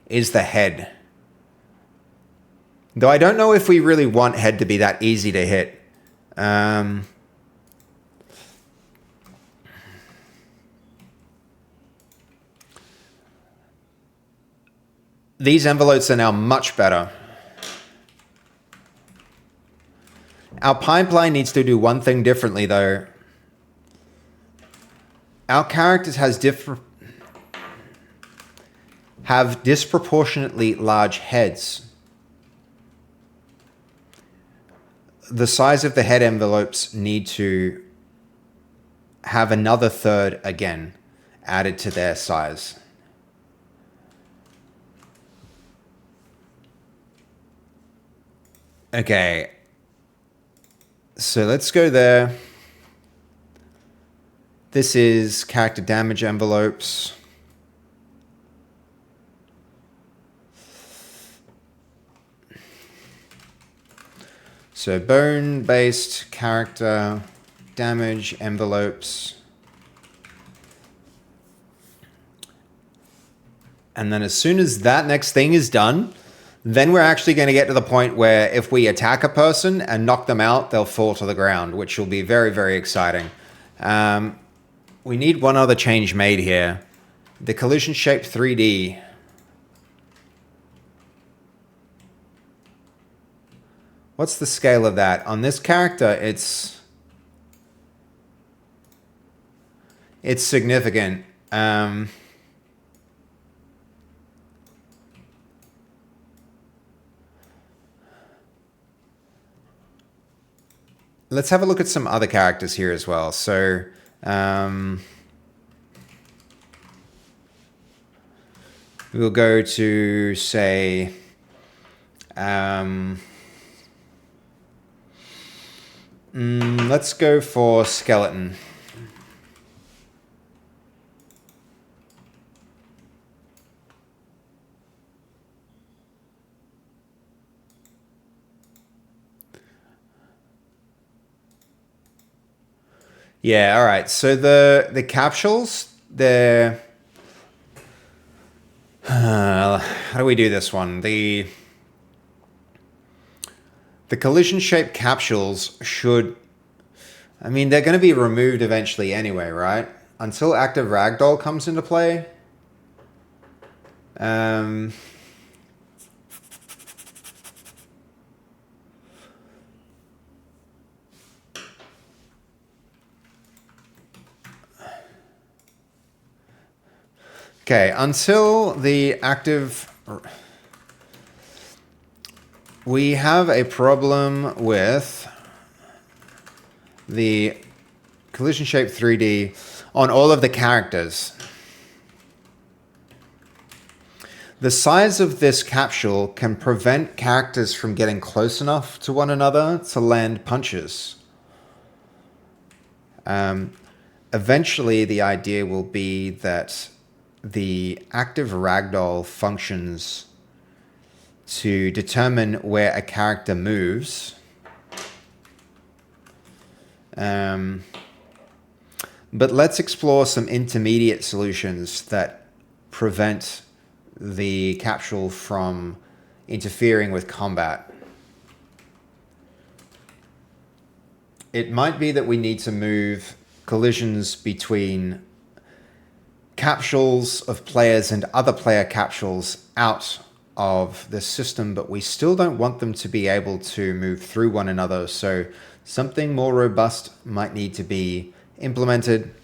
is the head. Though I don't know if we really want head to be that easy to hit. These envelopes are now much better. Our pipeline needs to do one thing differently, though. Our characters have disproportionately large heads. The size of the head envelopes need to have another third again added to their size. Okay. So let's go there. This is character damage envelopes. So bone-based character damage envelopes. And then as soon as that next thing is done, then we're actually going to get to the point where if we attack a person and knock them out, they'll fall to the ground, which will be very, very exciting. We need one other change made here. The collision shape 3D. What's the scale of that? On this character, it's significant. Let's have a look at some other characters here as well. So, we'll go to, say, let's go for skeleton. Yeah, all right. So the capsules, they're how do we do this one? The collision-shaped capsules should, I mean, they're going to be removed eventually anyway, right? Until active Ragdoll comes into play. Okay, until the active... We have a problem with the collision shape 3D on all of the characters. The size of this capsule can prevent characters from getting close enough to one another to land punches. Eventually, the idea will be that the active ragdoll functions to determine where a character moves. But let's explore some intermediate solutions that prevent the capsule from interfering with combat. It might be that we need to move collisions between capsules of players and other player capsules out of the system, but we still don't want them to be able to move through one another. So something more robust might need to be implemented.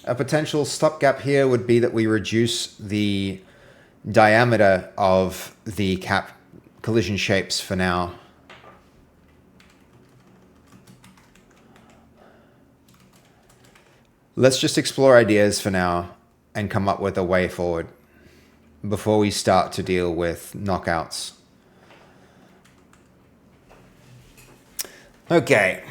A potential stopgap here would be that we reduce the diameter of the collision shapes for now. Let's just explore ideas for now and come up with a way forward before we start to deal with knockouts. Okay.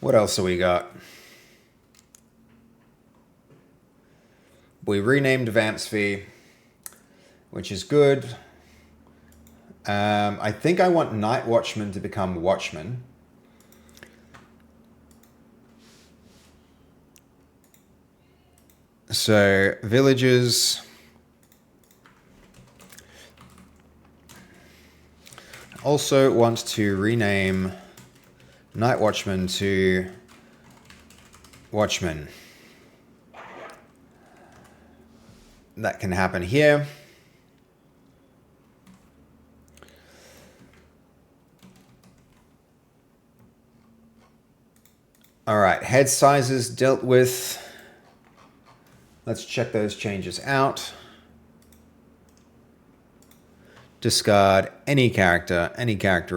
What else have we got? We renamed Vampsby, which is good. I think I want Night Watchman to become Watchman. So, villages. Also want to rename Night Watchman to Watchman. That can happen here. All right, head sizes dealt with. Let's check those changes out. Discard any character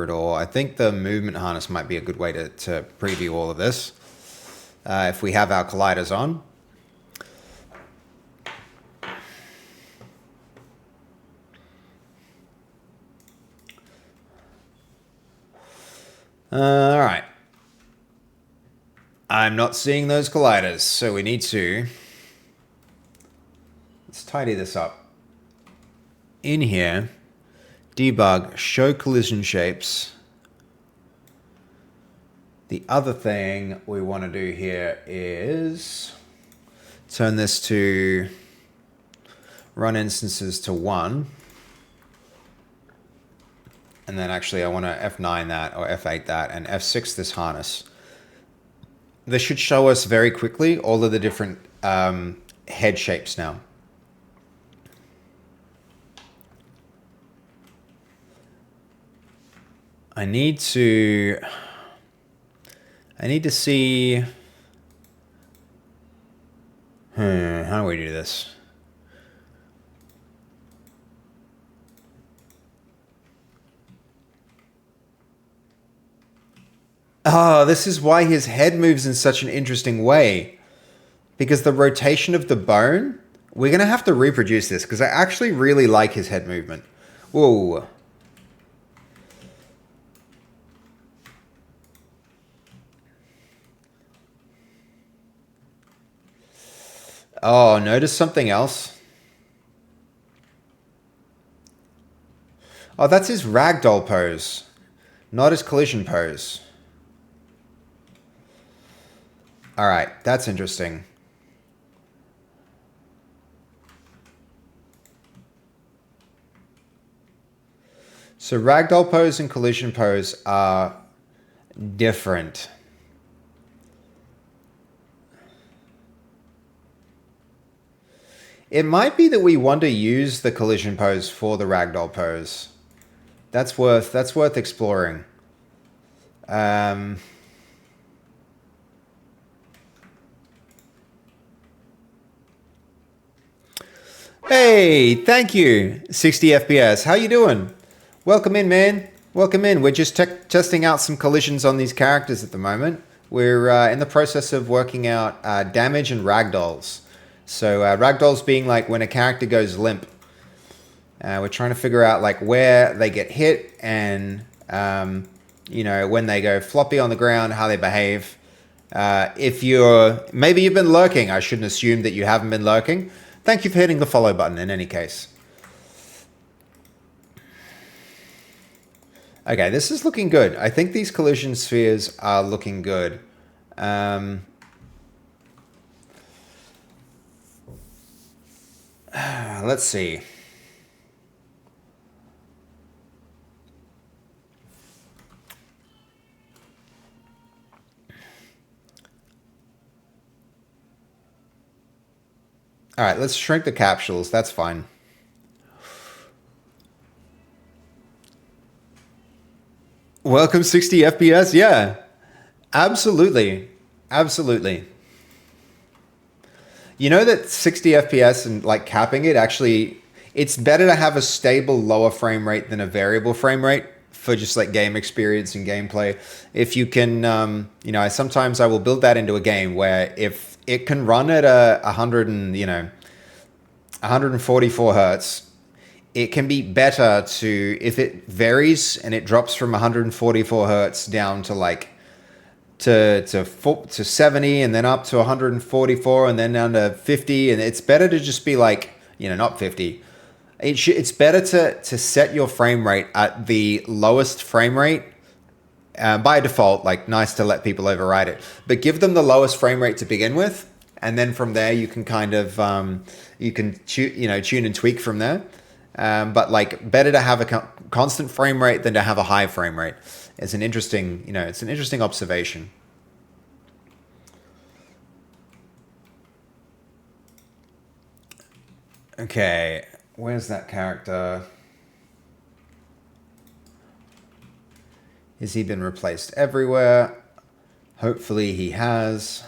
at all. I think the movement harness might be a good way to preview all of this. If we have our colliders on. All right. I'm not seeing those colliders, so we need to... Let's tidy this up. In here, debug, show collision shapes. The other thing we want to do here is turn this to run instances to 1. And then actually I want to F9 that or F8 that and F6 this harness. This should show us very quickly all of the different head shapes now. I need to see... how do we do this? Oh, this is why his head moves in such an interesting way. Because the rotation of the bone... We're going to have to reproduce this, because I actually really like his head movement. Whoa. Oh, notice something else. Oh, that's his ragdoll pose, not his collision pose. All right, that's interesting. So ragdoll pose and collision pose are different. It might be that we want to use the collision pose for the ragdoll pose. That's worth exploring. Hey, thank you. 60 FPS. How you doing? Welcome in, man. Welcome in. We're just testing out some collisions on these characters at the moment. We're in the process of working out damage and ragdolls. So ragdolls being like when a character goes limp. We're trying to figure out like where they get hit and when they go floppy on the ground, how they behave. Maybe you've been lurking. I shouldn't assume that you haven't been lurking. Thank you for hitting the follow button in any case. Okay, this is looking good. I think these collision spheres are looking good. Let's see. All right, let's shrink the capsules. That's fine. Welcome 60 FPS. Yeah, absolutely. Absolutely. You know that 60 FPS and like capping it actually, it's better to have a stable lower frame rate than a variable frame rate for just like game experience and gameplay. If you can, sometimes I will build that into a game where if it can run at 144 hertz, it can be better to, if it varies and it drops from 144 hertz down to like to 70 and then up to 144 and then down to 50, and it's better to just be like, not 50. It's better to set your frame rate at the lowest frame rate by default. Like, nice to let people override it, but give them the lowest frame rate to begin with, and then from there you can kind of tune and tweak from there. But like, better to have a constant frame rate than to have a high frame rate. It's an interesting observation. Okay, where's that character? Has he been replaced everywhere? Hopefully he has.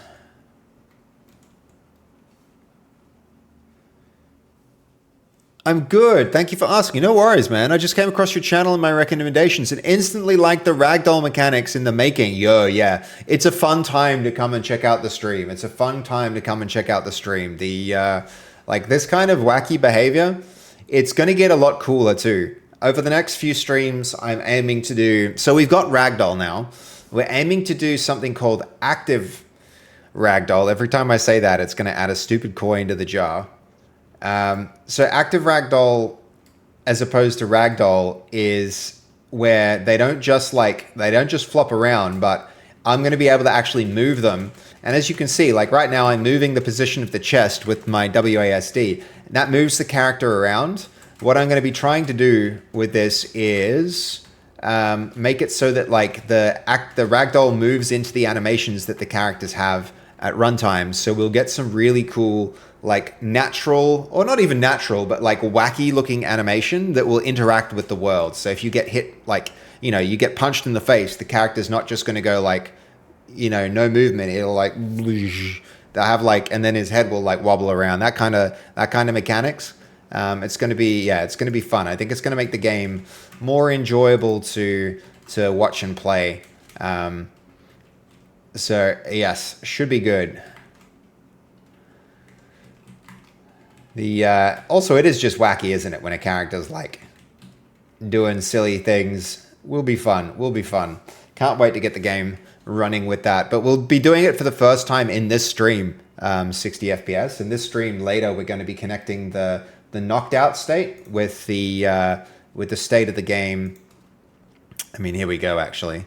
I'm good. Thank you for asking. No worries, man. I just came across your channel and my recommendations and instantly liked the ragdoll mechanics in the making. Yeah. It's a fun time to come and check out the stream. This kind of wacky behavior, it's going to get a lot cooler too. Over the next few streams, I'm aiming to do... So we've got ragdoll now. We're aiming to do something called active ragdoll. Every time I say that, it's going to add a stupid coin to the jar. So active ragdoll, as opposed to ragdoll, is where they don't just flop around, but I'm going to be able to actually move them. And as you can see, like right now, I'm moving the position of the chest with my WASD. That moves the character around. What I'm going to be trying to do with this is make it so that like the ragdoll moves into the animations that the characters have at runtime. So we'll get some really cool, like natural, or not even natural, but like wacky looking animation that will interact with the world. So if you get hit, like, you get punched in the face, the character's not just going to go like, no movement. It'll like, they'll have like, and then his head will like wobble around. That kind of mechanics. It's going to be fun. I think it's going to make the game more enjoyable to watch and play. So yes, should be good. Also, it is just wacky, isn't it? When a character's like doing silly things, will be fun. Can't wait to get the game running with that. But we'll be doing it for the first time in this stream, 60 FPS. In this stream later, we're going to be connecting the knocked out state with the state of the game. I mean, here we go. Actually,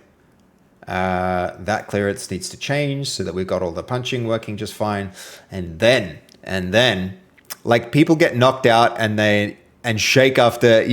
that clearance needs to change so that we've got all the punching working just fine, and then. Like, people get knocked out and shake after,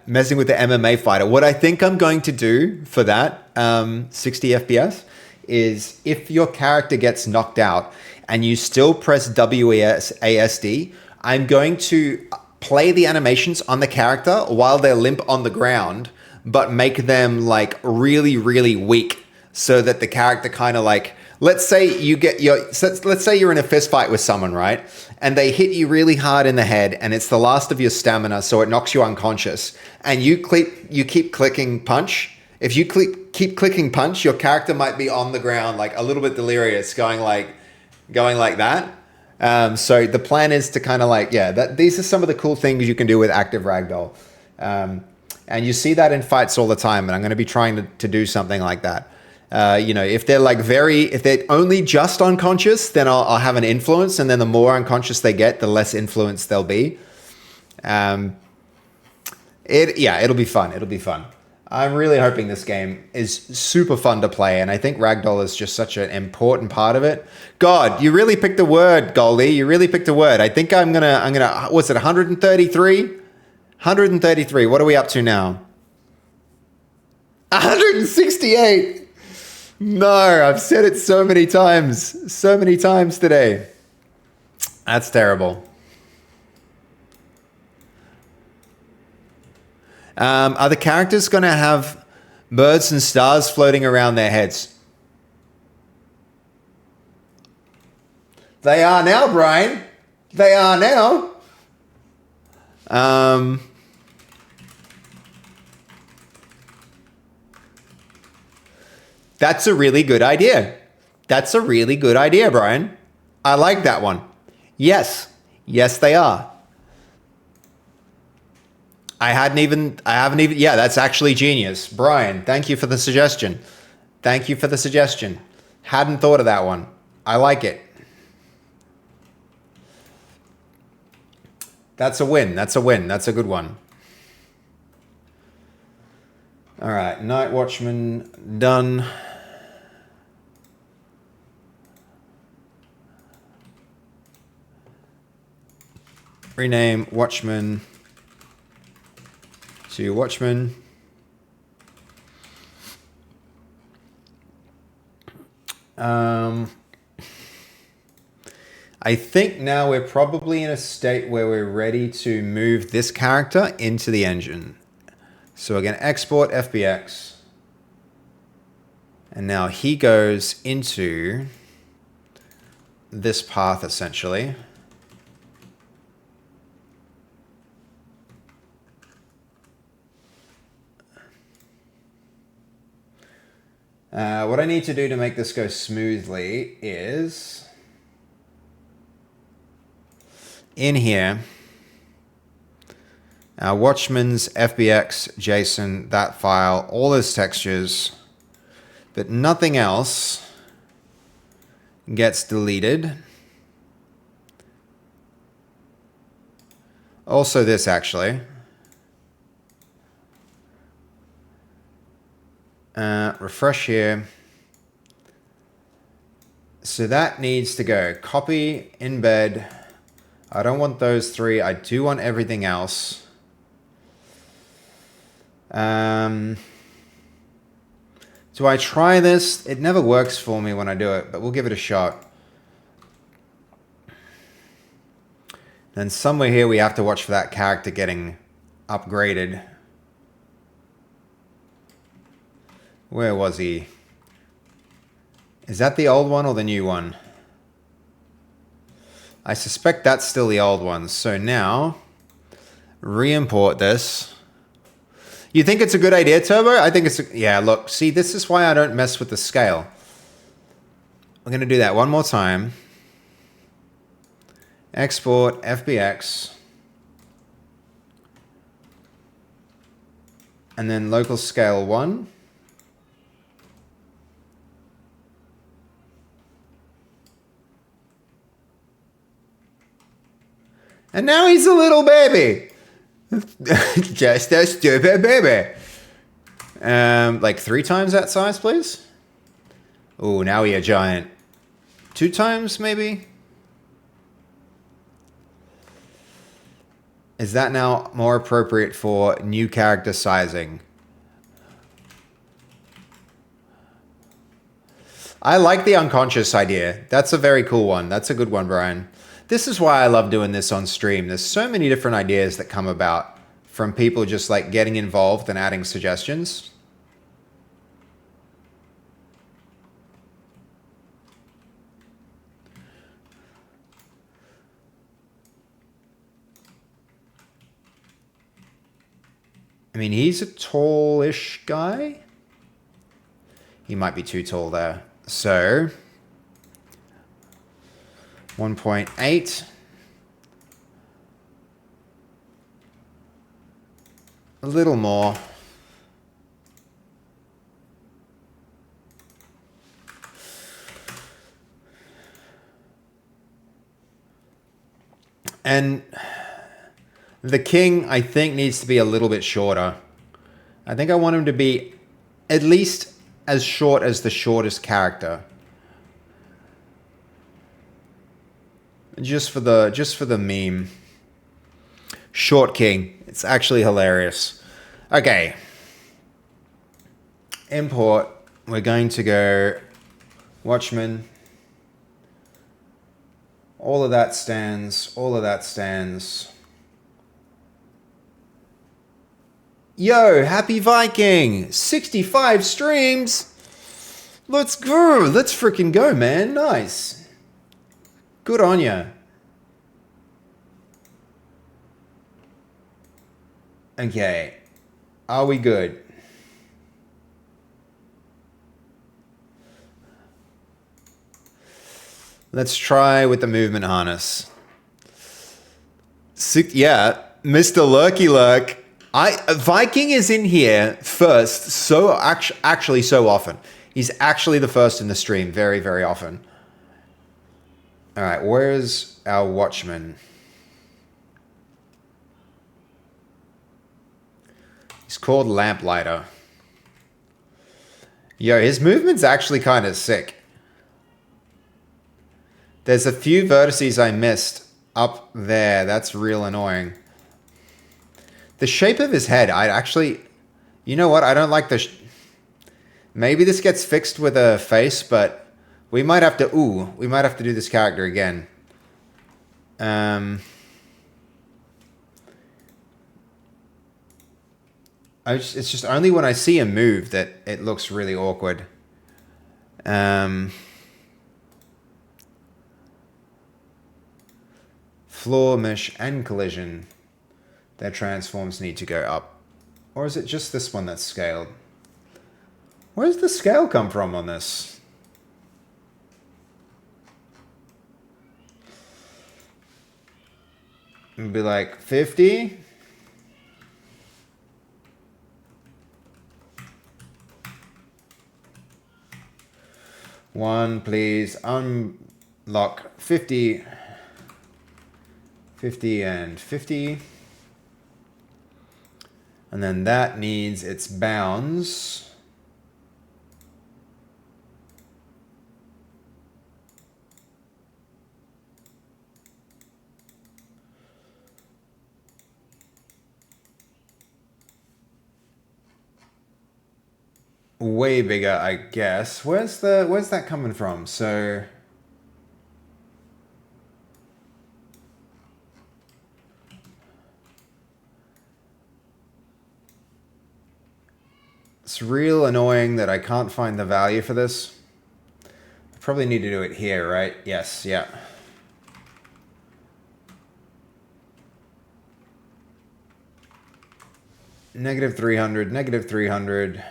messing with the MMA fighter. What I think I'm going to do for that 60 FPS is, if your character gets knocked out and you still press WASD, I'm going to play the animations on the character while they're limp on the ground, but make them like really, really weak, so that the character kind of like... Let's say you're in a fist fight with someone, right? and they hit you really hard in the head, and it's the last of your stamina, so it knocks you unconscious, and you keep clicking punch. If you keep clicking punch, your character might be on the ground, like a little bit delirious, going like that. So the plan is to kind of like, these are some of the cool things you can do with active ragdoll. And you see that in fights all the time, and I'm going to be trying to do something like that. If they're if they're only just unconscious, then I'll have an influence, and then the more unconscious they get, the less influence they'll be. It'll be fun. It'll be fun. I'm really hoping this game is super fun to play, and I think Ragdoll is just such an important part of it. God, you really picked a word, Goldie. You really picked a word. I think I'm gonna. What's it? 133. 133. What are we up to now? 168. No, I've said it so many times. So many times today. That's terrible. Are the characters going to have birds and stars floating around their heads? They are now, Brian. They are now. That's a really good idea. That's a really good idea, Brian. I like that one. Yes. Yes, they are. I haven't even, yeah, that's actually genius. Brian, thank you for the suggestion. Thank you for the suggestion. Hadn't thought of that one. I like it. That's a win. That's a win. That's a good one. All right, Night Watchman done. Rename Watchman to Watchman. I think now we're probably in a state where we're ready to move this character into the engine. So we're going to export FBX. And now he goes into this path essentially. What I need to do to make this go smoothly is in here, Watchman's FBX, JSON, that file, all those textures, but nothing else gets deleted. Also this actually. Refresh here. So that needs to go. Copy, embed. I don't want those three. I do want everything else. Do I try this? It never works for me when I do it, but we'll give it a shot. Then somewhere here we have to watch for that character getting upgraded. Where was he? Is that the old one or the new one? I suspect that's still the old one. So now, re-import this. You think it's a good idea, Turbo? I think it's... Yeah, look. See, this is why I don't mess with the scale. I'm going to do that one more time. Export FBX. And then local scale 1. And now he's a little baby. Just a stupid baby. Like 3 times that size, please. Oh, now he a giant. 2 times, maybe? Is that now more appropriate for new character sizing? I like the unconscious idea. That's a very cool one. That's a good one, Brian. This is why I love doing this on stream. There's so many different ideas that come about from people just like getting involved and adding suggestions. I mean, he's a tallish guy. He might be too tall there. So 1.8. A little more. And the king, I think, needs to be a little bit shorter. I think I want him to be at least as short as the shortest character. Just for the meme. Short king. It's actually hilarious. Okay. Import. We're going to go Watchman. All of that stands. All of that stands. Yo, happy Viking! 65 streams! Let's go! Let's freaking go, man. Nice. Good on ya. Okay. Are we good? Let's try with the movement harness. Yeah, Mr. Lurky Lurk. Viking is in here first, so actually so often. He's actually the first in the stream very, very often. All right, where's our Watchman? He's called Lamplighter. Yo, his movement's actually kind of sick. There's a few vertices I missed up there. That's real annoying. The shape of his head, I actually... You know what? I don't like the... Maybe this gets fixed with a face, but we might have to... Ooh, we might have to do this character again. It's just only when I see him move that it looks really awkward. Floor, mesh, and collision. Their transforms need to go up. Or is it just this one that's scaled? Where does the scale come from on this? It'd be like 50. One, please. Unlock 50. 50 and 50. And then that needs its bounds. Way bigger, I guess. Where's that coming from? So it's real annoying that I can't find the value for this. I probably need to do it here, right? Yes, yeah. Negative 300, negative 300.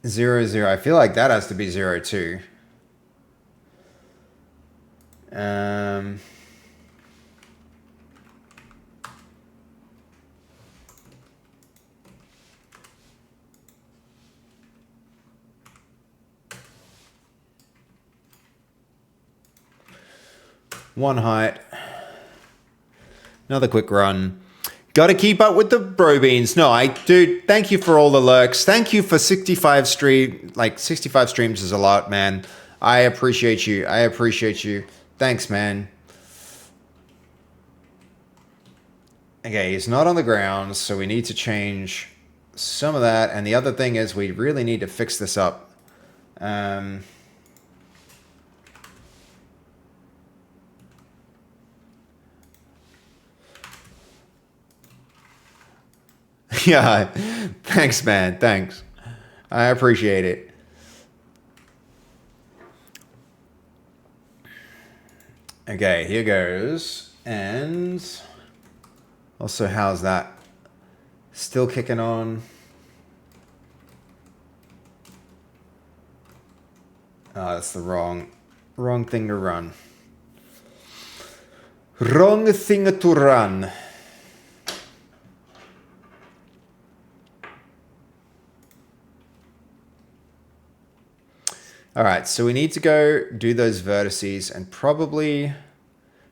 Zero, zero. I feel like that has to be 0, 2. One height. Another quick run. Gotta keep up with the bro beans. No, dude, thank you for all the lurks. Thank you for 65 65 streams is a lot, man. I appreciate you. I appreciate you. Thanks, man. Okay, he's not on the ground, so we need to change some of that. And the other thing is we really need to fix this up. Yeah, thanks, man. Thanks. I appreciate it. Okay, here goes. And also, how's that? Still kicking on. Oh, that's the wrong thing to run. Wrong thing to run. All right, so we need to go do those vertices, and probably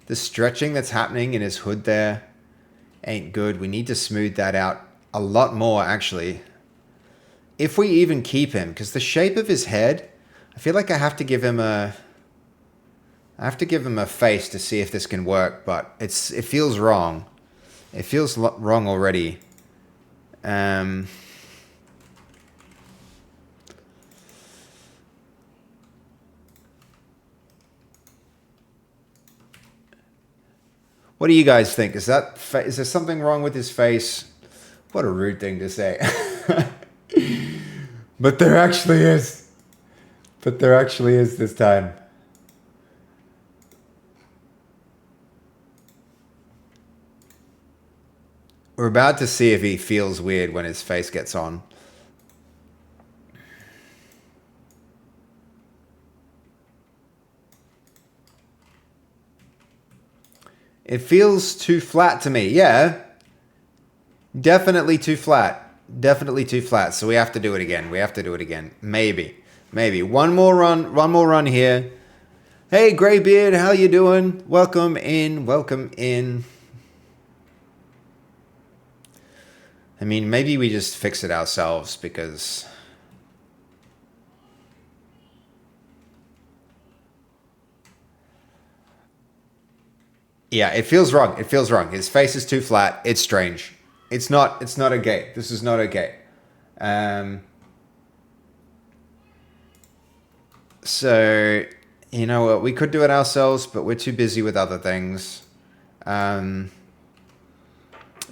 the stretching that's happening in his hood there ain't good. We need to smooth that out a lot more, actually. If we even keep him, because the shape of his head, I feel like I have to give him a face to see if this can work, but it feels wrong. It feels wrong already. What do you guys think? Is there something wrong with his face? What a rude thing to say. But there actually is. But there actually is this time. We're about to see if he feels weird when his face gets on. It feels too flat to me. Yeah. Definitely too flat. Definitely too flat. So we have to do it again. We have to do it again. Maybe. Maybe. One more run here. Hey, Greybeard, how you doing? Welcome in. Welcome in. I mean, maybe we just fix it ourselves because... Yeah, it feels wrong. It feels wrong. His face is too flat. It's strange. It's not okay. This is not okay. So, you know what? We could do it ourselves, but we're too busy with other things. The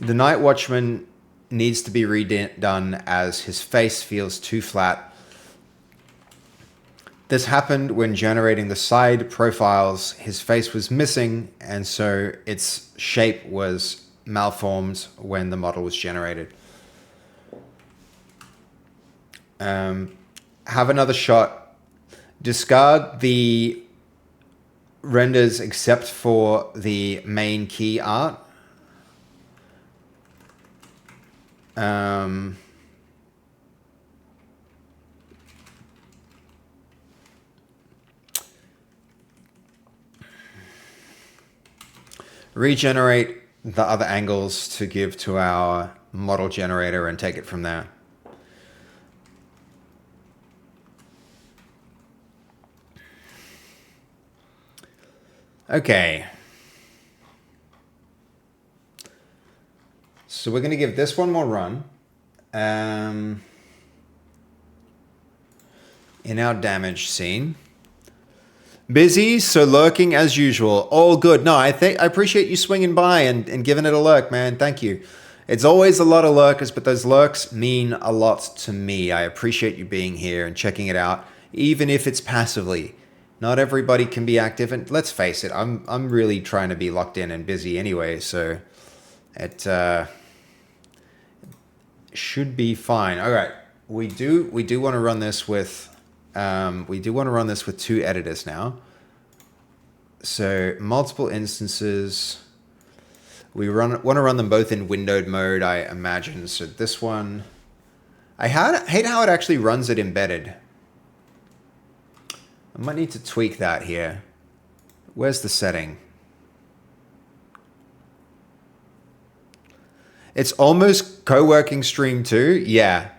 Night Watchman needs to be redone as his face feels too flat. This happened when generating the side profiles. His face was missing, and so its shape was malformed when the model was generated. Have another shot. Discard the renders except for the main key art. Regenerate the other angles to give to our model generator and take it from there. Okay. So we're going to give this one more run. In our damage scene. Busy, so lurking as usual. All good. No, I appreciate you swinging by and giving it a lurk, man. Thank you. It's always a lot of lurkers, but those lurks mean a lot to me. I appreciate you being here and checking it out, even if it's passively. Not everybody can be active, and let's face it, I'm really trying to be locked in and busy anyway, so it should be fine. All right, we do want to run this with two editors now. So multiple instances. We want to run them both in windowed mode, I imagine. So this one, I hate how it actually runs it embedded. I might need to tweak that here. Where's the setting? It's almost co-working stream too. Yeah,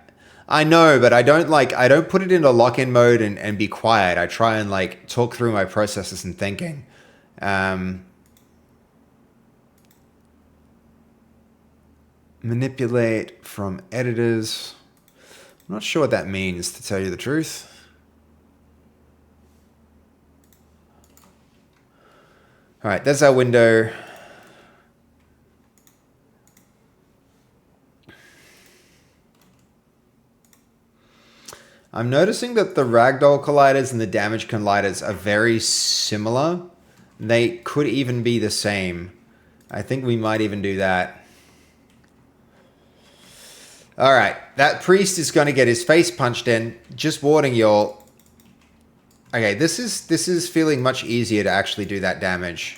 I know, but I don't put it into lock-in mode and be quiet. I try and like talk through my processes and thinking. Manipulate from editors. I'm not sure what that means, to tell you the truth. All right, there's our window. I'm noticing that the ragdoll colliders and the damage colliders are very similar. They could even be the same. I think we might even do that. All right, that priest is going to get his face punched in. Just warning y'all. Okay, this is feeling much easier to actually do that damage.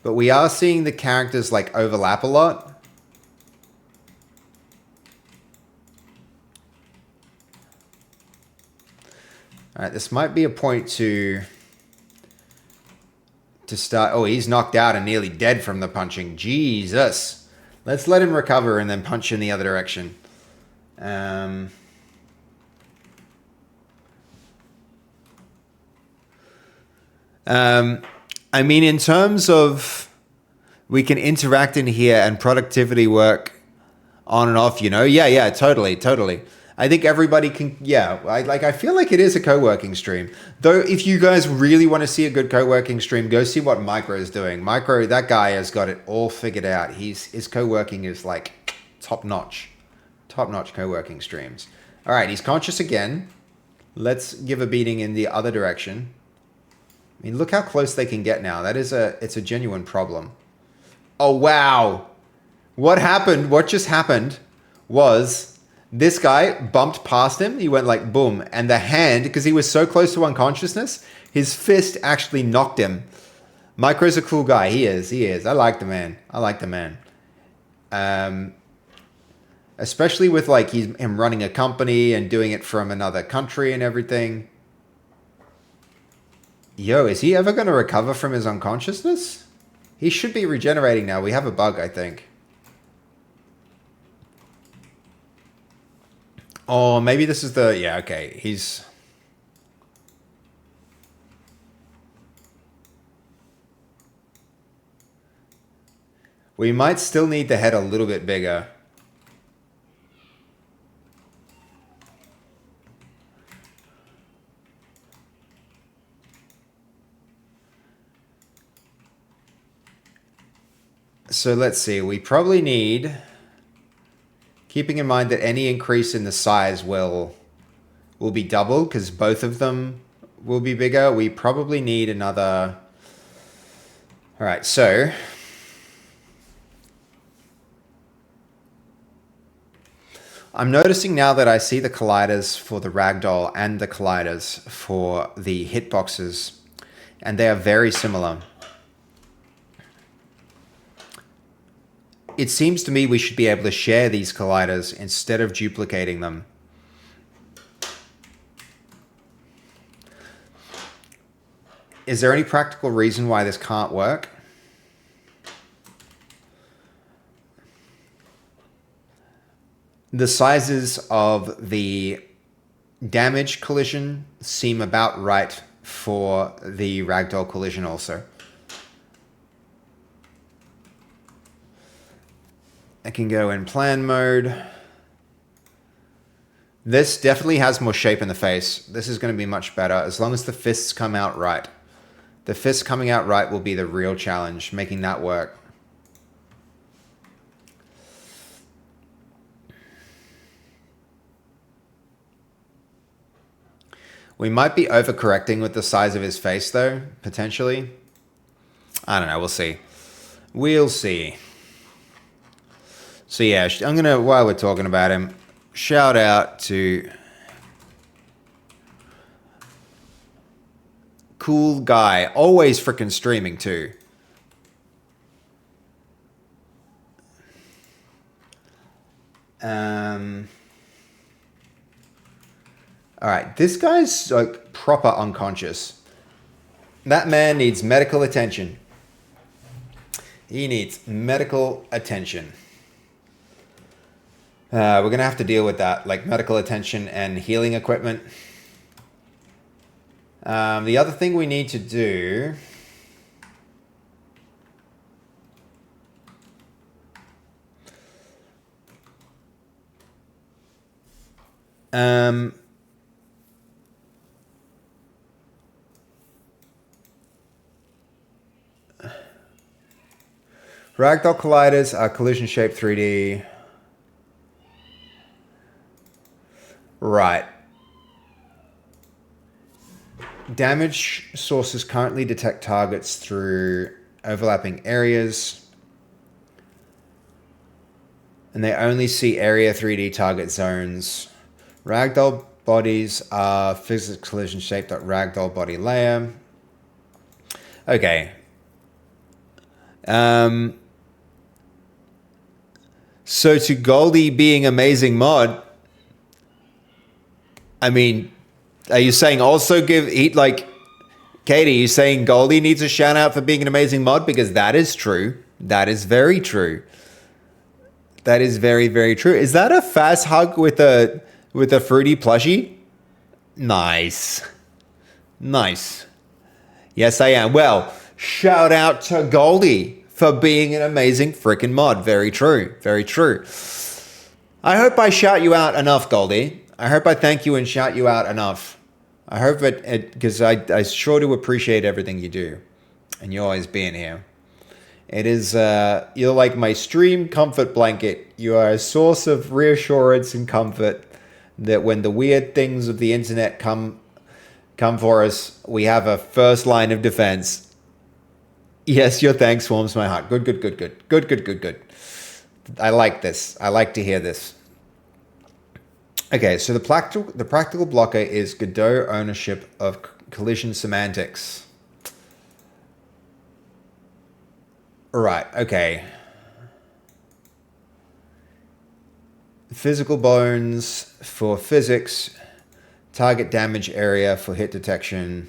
But we are seeing the characters like overlap a lot. All right, this might be a point to start. Oh, he's knocked out and nearly dead from the punching. Jesus. Let's let him recover and then punch in the other direction. I mean, in terms of we can interact in here and productivity work on and off, you know? Yeah, totally. I think everybody can, yeah, I feel like it is a co-working stream. Though, if you guys really want to see a good co-working stream, go see what Micro is doing. Micro, that guy has got it all figured out. His co-working is like top-notch co-working streams. All right, he's conscious again. Let's give a beating in the other direction. I mean, look how close they can get now. It's a genuine problem. Oh, wow. What happened? What just happened was this guy bumped past him. He went like boom. And the hand, because he was so close to unconsciousness, his fist actually knocked him. Micro's a cool guy. He is. I like the man. Especially with like him running a company and doing it from another country and everything. Yo, is he ever going to recover from his unconsciousness? He should be regenerating now. We have a bug, I think. Oh, maybe this is the... Yeah, okay. He's... We might still need the head a little bit bigger. So let's see. We probably need... Keeping in mind that any increase in the size will be double because both of them will be bigger. We probably need another... All right, so... I'm noticing now that I see the colliders for the Ragdoll and the colliders for the hitboxes, and they are very similar. It seems to me we should be able to share these colliders instead of duplicating them. Is there any practical reason why this can't work? The sizes of the damage collision seem about right for the Ragdoll collision also. I can go in plan mode. This definitely has more shape in the face. This is going to be much better as long as the fists come out right. The fists coming out right will be the real challenge, making that work. We might be overcorrecting with the size of his face though, potentially. I don't know, we'll see. We'll see. So yeah, I'm going to, while we're talking about him, shout out to cool guy. Always freaking streaming too. All right, this guy's like proper unconscious. That man needs medical attention. He needs medical attention. We're going to have to deal with that, like medical attention and healing equipment. The other thing we need to do... Ragdoll colliders are collision shaped 3D. Right. Damage sources currently detect targets through overlapping areas, and they only see area 3D target zones. Ragdoll bodies are physics collision shaped at ragdoll body layer. Okay. So to Goldie being amazing mod, I mean, are you saying also give eat like Katie? You saying Goldie needs a shout out for being an amazing mod, because that is true. That is very true. That is very, very true. Is that a fast hug with a fruity plushie? Nice. Nice. Yes, I am. Well, shout out to Goldie for being an amazing freaking mod. Very true. Very true. I hope I shout you out enough, Goldie. I hope I thank you and shout you out enough. I hope it, because I sure do appreciate everything you do. And you always being here. It is, you're like my stream comfort blanket. You are a source of reassurance and comfort that when the weird things of the internet come for us, we have a first line of defense. Yes, your thanks warms my heart. Good, good, good, good. Good, good, good, good. I like this. I like to hear this. Okay, so the practical blocker is Godot ownership of collision semantics. Right, okay. Physical bones for physics. Target damage area for hit detection.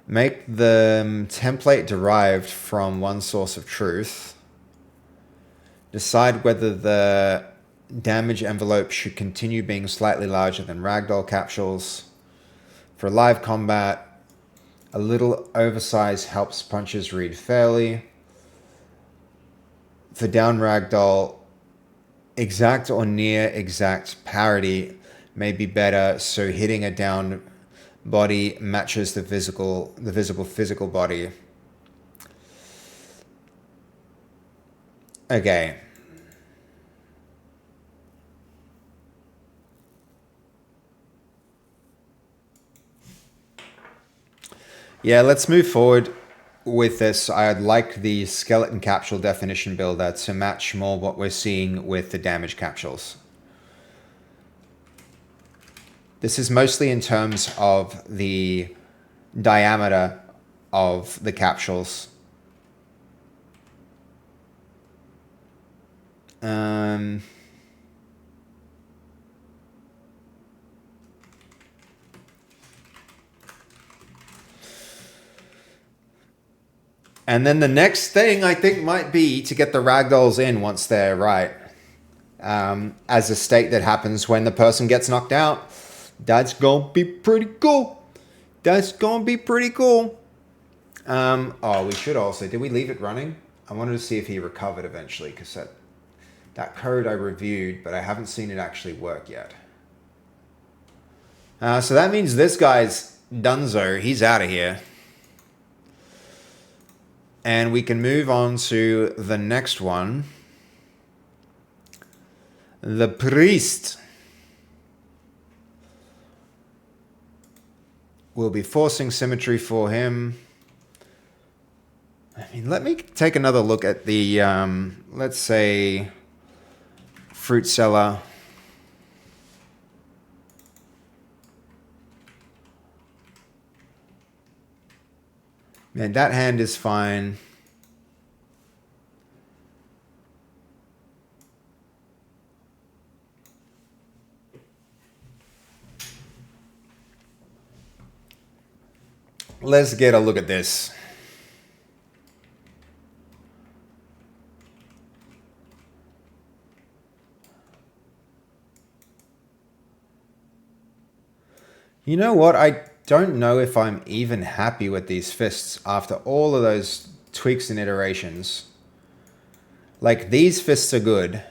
Make the template derived from one source of truth. Decide whether the damage envelope should continue being slightly larger than ragdoll capsules. For live combat, a little oversize helps punches read fairly. For down ragdoll, exact or near exact parity may be better, so hitting a down body matches the visible physical body. Okay. Yeah, let's move forward with this. I'd like the skeleton capsule definition builder to match more what we're seeing with the damage capsules. This is mostly in terms of the diameter of the capsules. And then the next thing I think might be to get the ragdolls in once they're right. As a state that happens when the person gets knocked out. That's gonna be pretty cool. That's gonna be pretty cool. Oh, we should also, did we leave it running? I wanted to see if he recovered eventually, because that code I reviewed, but I haven't seen it actually work yet. So that means this guy's donezo. He's out of here. And we can move on to the next one. The priest. We'll be forcing symmetry for him. I mean, let me take another look at the, let's say, fruit seller. Man, that hand is fine. Let's get a look at this. You know what? I don't know if I'm even happy with these fists after all of those tweaks and iterations. Like, these fists are good.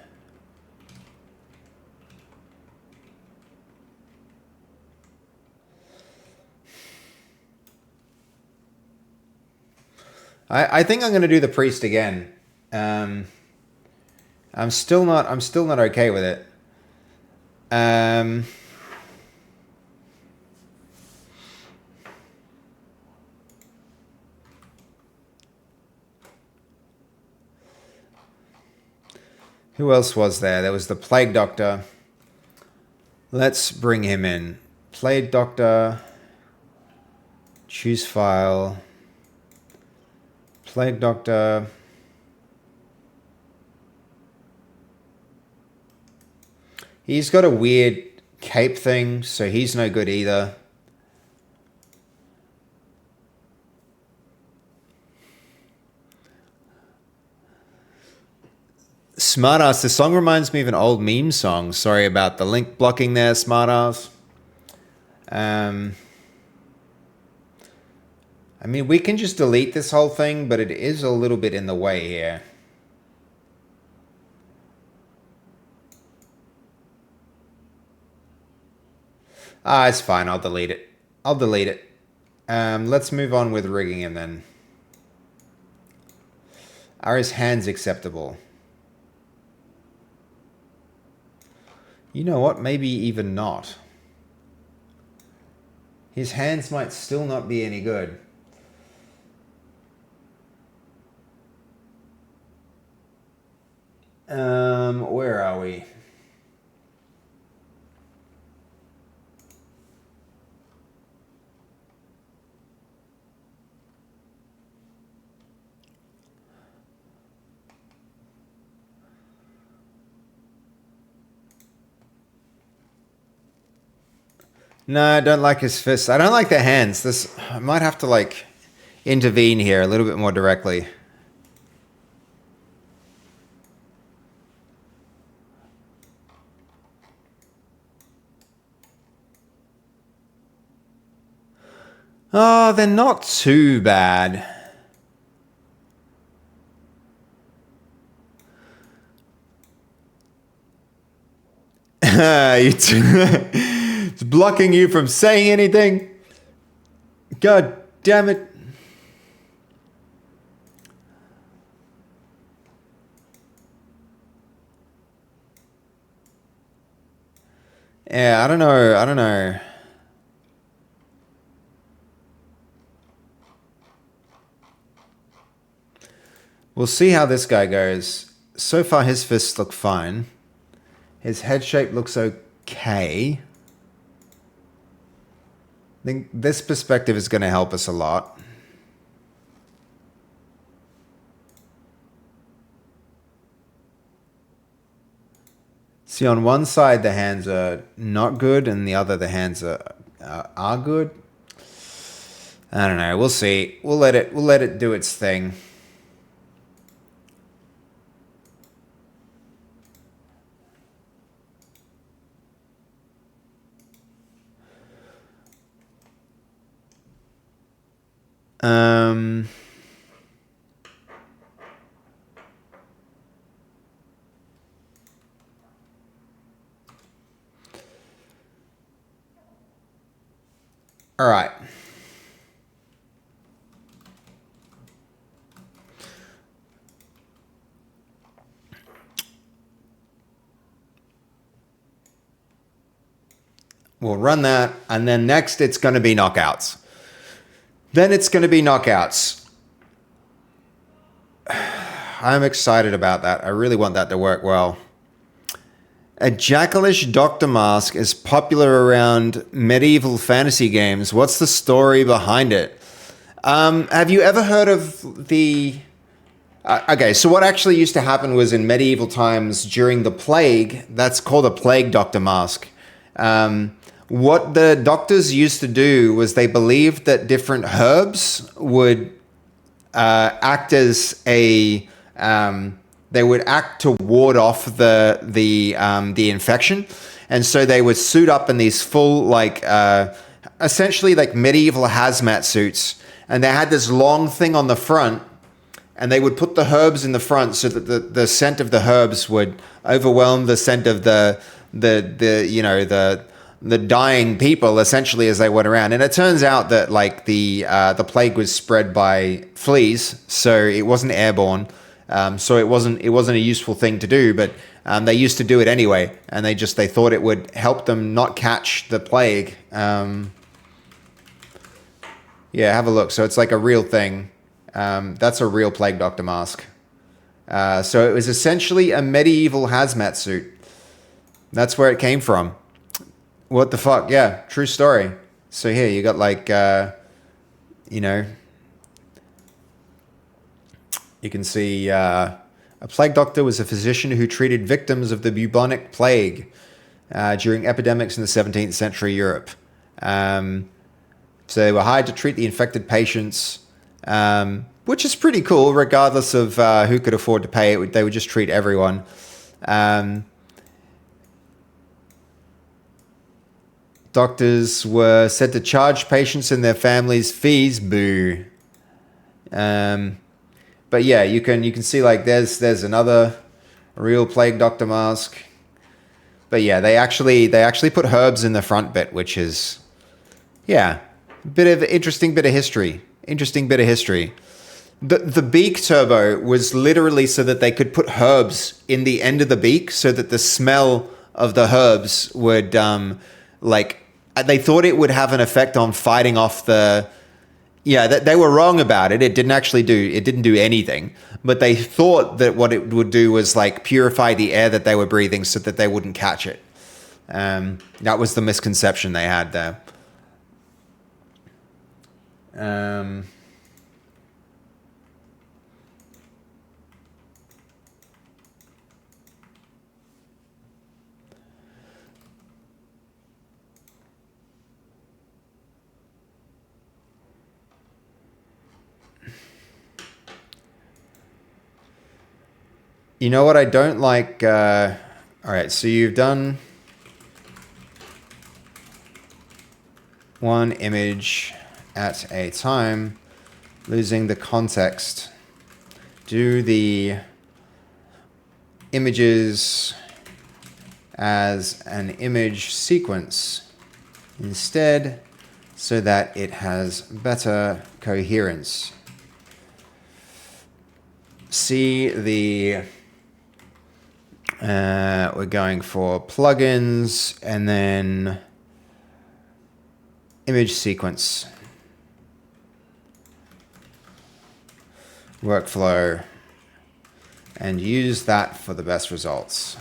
I think I'm going to do the priest again. I'm still not okay with it. Who else was there? There was the Plague Doctor. Let's bring him in. Plague Doctor. Choose file. Plague Doctor. He's got a weird cape thing, so he's no good either. Smartass, the song reminds me of an old meme song. Sorry about the link blocking there, Smartass. I mean, we can just delete this whole thing, but it is a little bit in the way here. It's fine. I'll delete it. I'll delete it. Let's move on with rigging him then. Are his hands acceptable? You know what? Maybe even not. His hands might still not be any good. Where are we? No, I don't like his fists. I don't like the hands. I might have to like intervene here a little bit more directly. Oh, they're not too bad. It's blocking you from saying anything. God damn it. Yeah, I don't know. I don't know. We'll see how this guy goes. So far, his fists look fine. His head shape looks okay. I think this perspective is going to help us a lot. See, on one side the hands are not good, and the other the hands are good. I don't know. We'll see. We'll let it do its thing. All right. We'll run that, and then next it's going to be knockouts. Then it's going to be knockouts. I'm excited about that. I really want that to work well. A jackalish doctor mask is popular around medieval fantasy games. What's the story behind it? Have you ever heard of the... okay, so what actually used to happen was in medieval times during the plague, that's called a plague doctor mask. What the doctors used to do was they believed that different herbs would act as a... they would act to ward off the infection, and so they would suit up in these full essentially like medieval hazmat suits, and they had this long thing on the front, and they would put the herbs in the front so that the scent of the herbs would overwhelm the scent of the dying people essentially as they went around. And it turns out that like the plague was spread by fleas, so it wasn't airborne. So it wasn't a useful thing to do, but they used to do it anyway, and they thought it would help them not catch the plague. Yeah, have a look. So it's like a real thing. That's a real plague doctor mask. So it was essentially a medieval hazmat suit. That's where it came from. What the fuck? Yeah, true story. So here you got like, you know, you can see a plague doctor was a physician who treated victims of the bubonic plague during epidemics in the 17th century Europe. So they were hired to treat the infected patients, which is pretty cool, regardless of who could afford to pay it. They would just treat everyone. Doctors were said to charge patients and their families fees. Boo. But yeah, you can see like there's another real plague doctor mask. But yeah, they actually put herbs in the front bit, which is interesting bit of history. Interesting bit of history. The beak turbo was literally so that they could put herbs in the end of the beak so that the smell of the herbs would they thought it would have an effect on fighting off the. Yeah, they were wrong about it. It didn't do anything. But they thought that what it would do was like purify the air that they were breathing so that they wouldn't catch it. That was the misconception they had there. You know what I don't like? All right, so you've done one image at a time, losing the context. Do the images as an image sequence instead so that it has better coherence. See the we're going for plugins and then image sequence, workflow, and use that for the best results.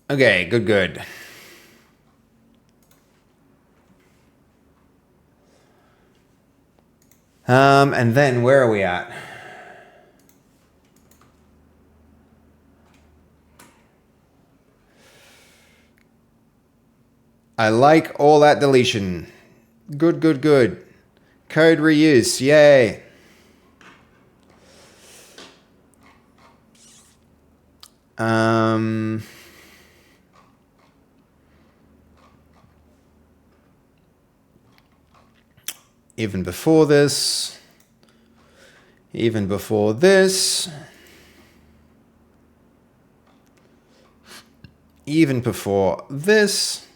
Okay, good. And then where are we at? I like all that deletion. Good. Code reuse, yay. Even before this, even before this, even before this.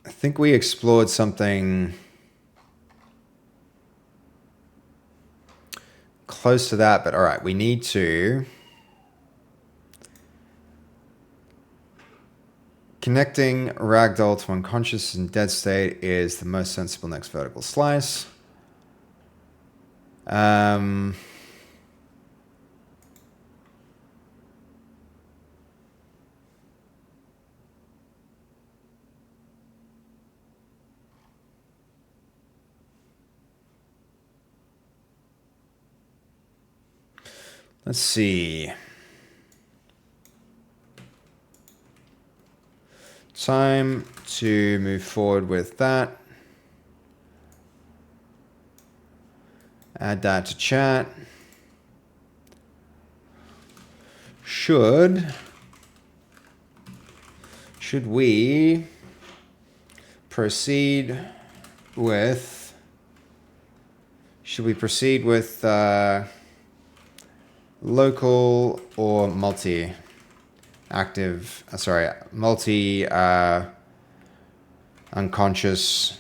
I think we explored something close to that, but all right, we need to connecting Ragdoll to unconscious and dead state is the most sensible next vertical slice. Let's see. Time to move forward with that. Add that to chat. Should we proceed with local or multi Unconscious.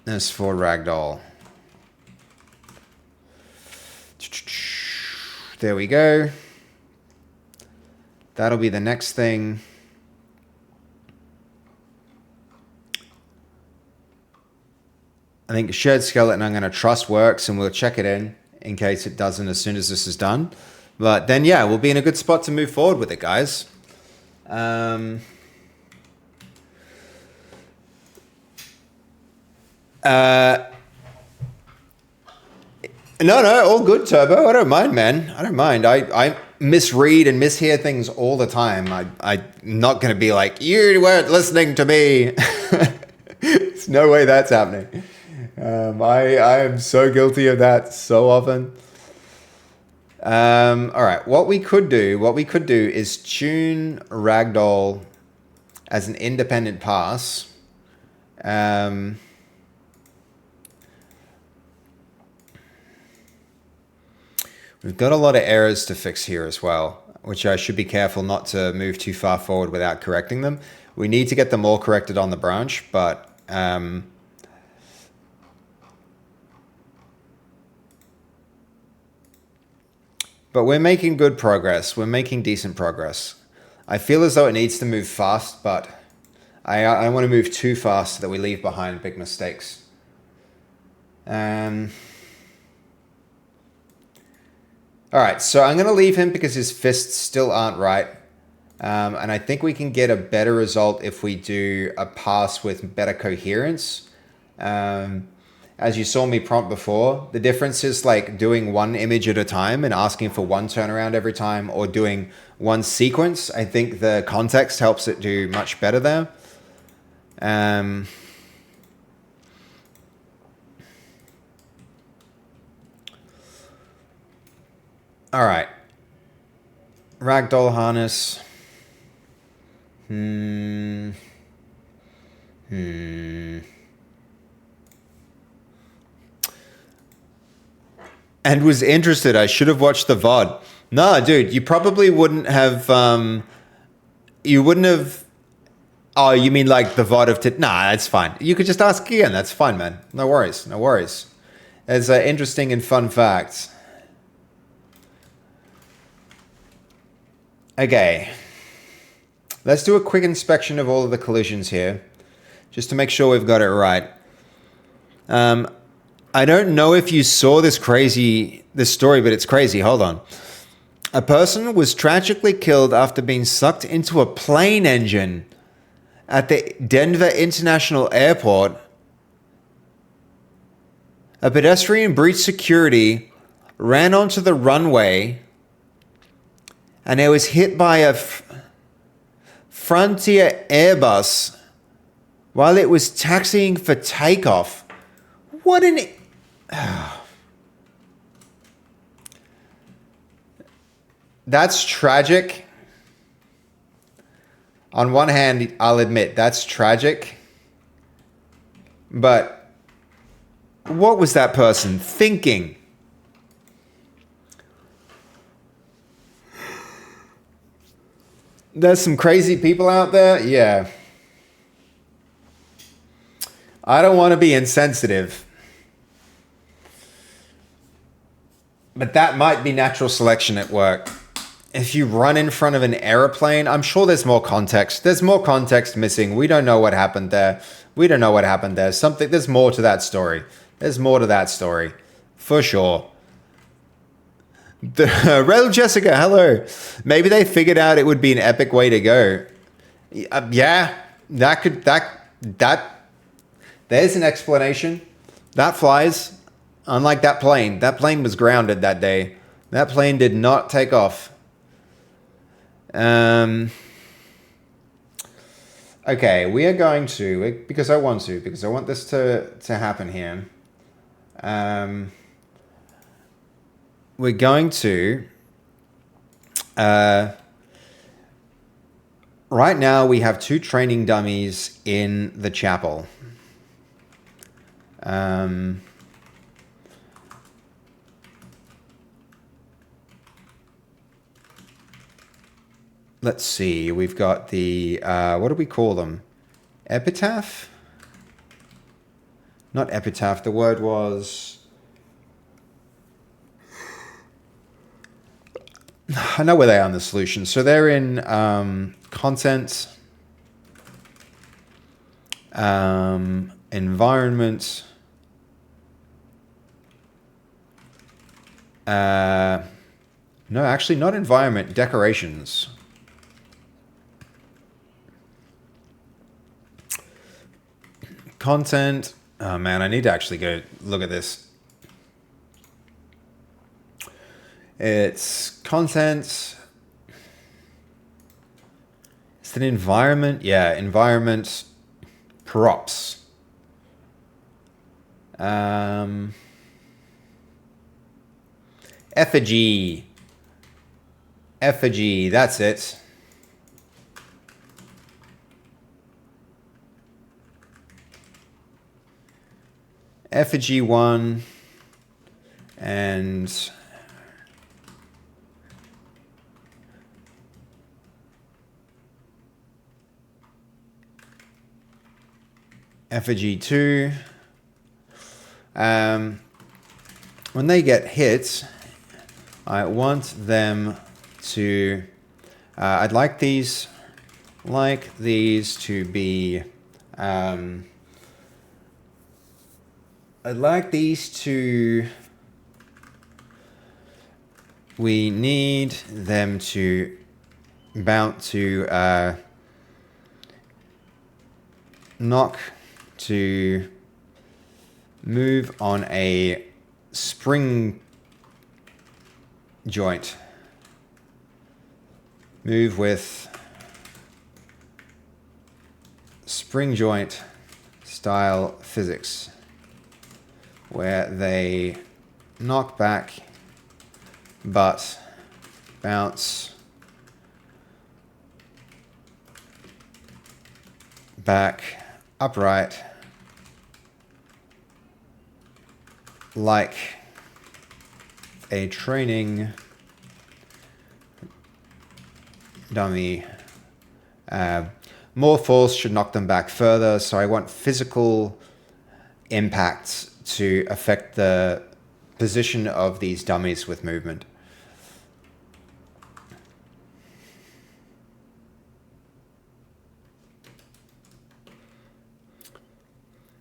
This for Ragdoll. There we go. That'll be the next thing. I think shared skeleton I'm going to trust works, and we'll check it in case it doesn't as soon as this is done. But then, yeah, we'll be in a good spot to move forward with it, guys. No, all good, Turbo. I don't mind, man. I don't mind. I misread and mishear things all the time. I'm not going to be like, you weren't listening to me. There's no way that's happening. I am so guilty of that so often. All right, what we could do is tune Ragdoll as an independent pass. We've got a lot of errors to fix here as well, which I should be careful not to move too far forward without correcting them. We need to get them all corrected on the branch, but we're making good progress. We're making decent progress. I feel as though it needs to move fast, but I don't want to move too fast so that we leave behind big mistakes. All right, so I'm going to leave him because his fists still aren't right. And I think we can get a better result if we do a pass with better coherence. As you saw me prompt before, the difference is like doing one image at a time and asking for one turnaround every time, or doing one sequence. I think the context helps it do much better there. All right. Ragdoll harness. And was interested. I should have watched the VOD. No, dude, you probably wouldn't have. You wouldn't have. Oh, you mean like the VOD of Nah, that's fine. You could just ask again. That's fine, man. No worries. No worries. It's an interesting and fun fact. Okay. Let's do a quick inspection of all of the collisions here, just to make sure we've got it right. I don't know if you saw this story, but it's crazy. Hold on. A person was tragically killed after being sucked into a plane engine at the Denver International Airport. A pedestrian breached security, ran onto the runway, and it was hit by a Frontier Airbus while it was taxiing for takeoff. What an... That's tragic. On one hand, I'll admit that's tragic. But what was that person thinking? There's some crazy people out there. Yeah. I don't want to be insensitive, but that might be natural selection at work. If you run in front of an airplane, I'm sure there's more context. There's more context missing. We don't know what happened there. There's more to that story. For sure. Rail Jessica, hello. Maybe they figured out it would be an epic way to go. Yeah, there's an explanation. That flies. Unlike that plane. That plane was grounded that day. That plane did not take off. Okay, we are going to, because I want this to happen here. We're going to, right now we have 2 training dummies in the chapel. let's see. We've got the, what do we call them? Epitaph? Not epitaph. The word was... I know where they are in the solution. So they're in content, environment, no, actually not environment, decorations. Content. Oh man, I need to actually go look at this. It's content. It's an environment. Yeah, environment props. Effigy. Effigy, that's it. Effigy 1 and Effigy 2. When they get hit, I want them to, I'd like these to be, we need them to bounce to, knock to move on a spring joint. Move with spring joint style physics, where they knock back but bounce back upright like a training dummy. More force should knock them back further, so I want physical impacts to affect the position of these dummies with movement.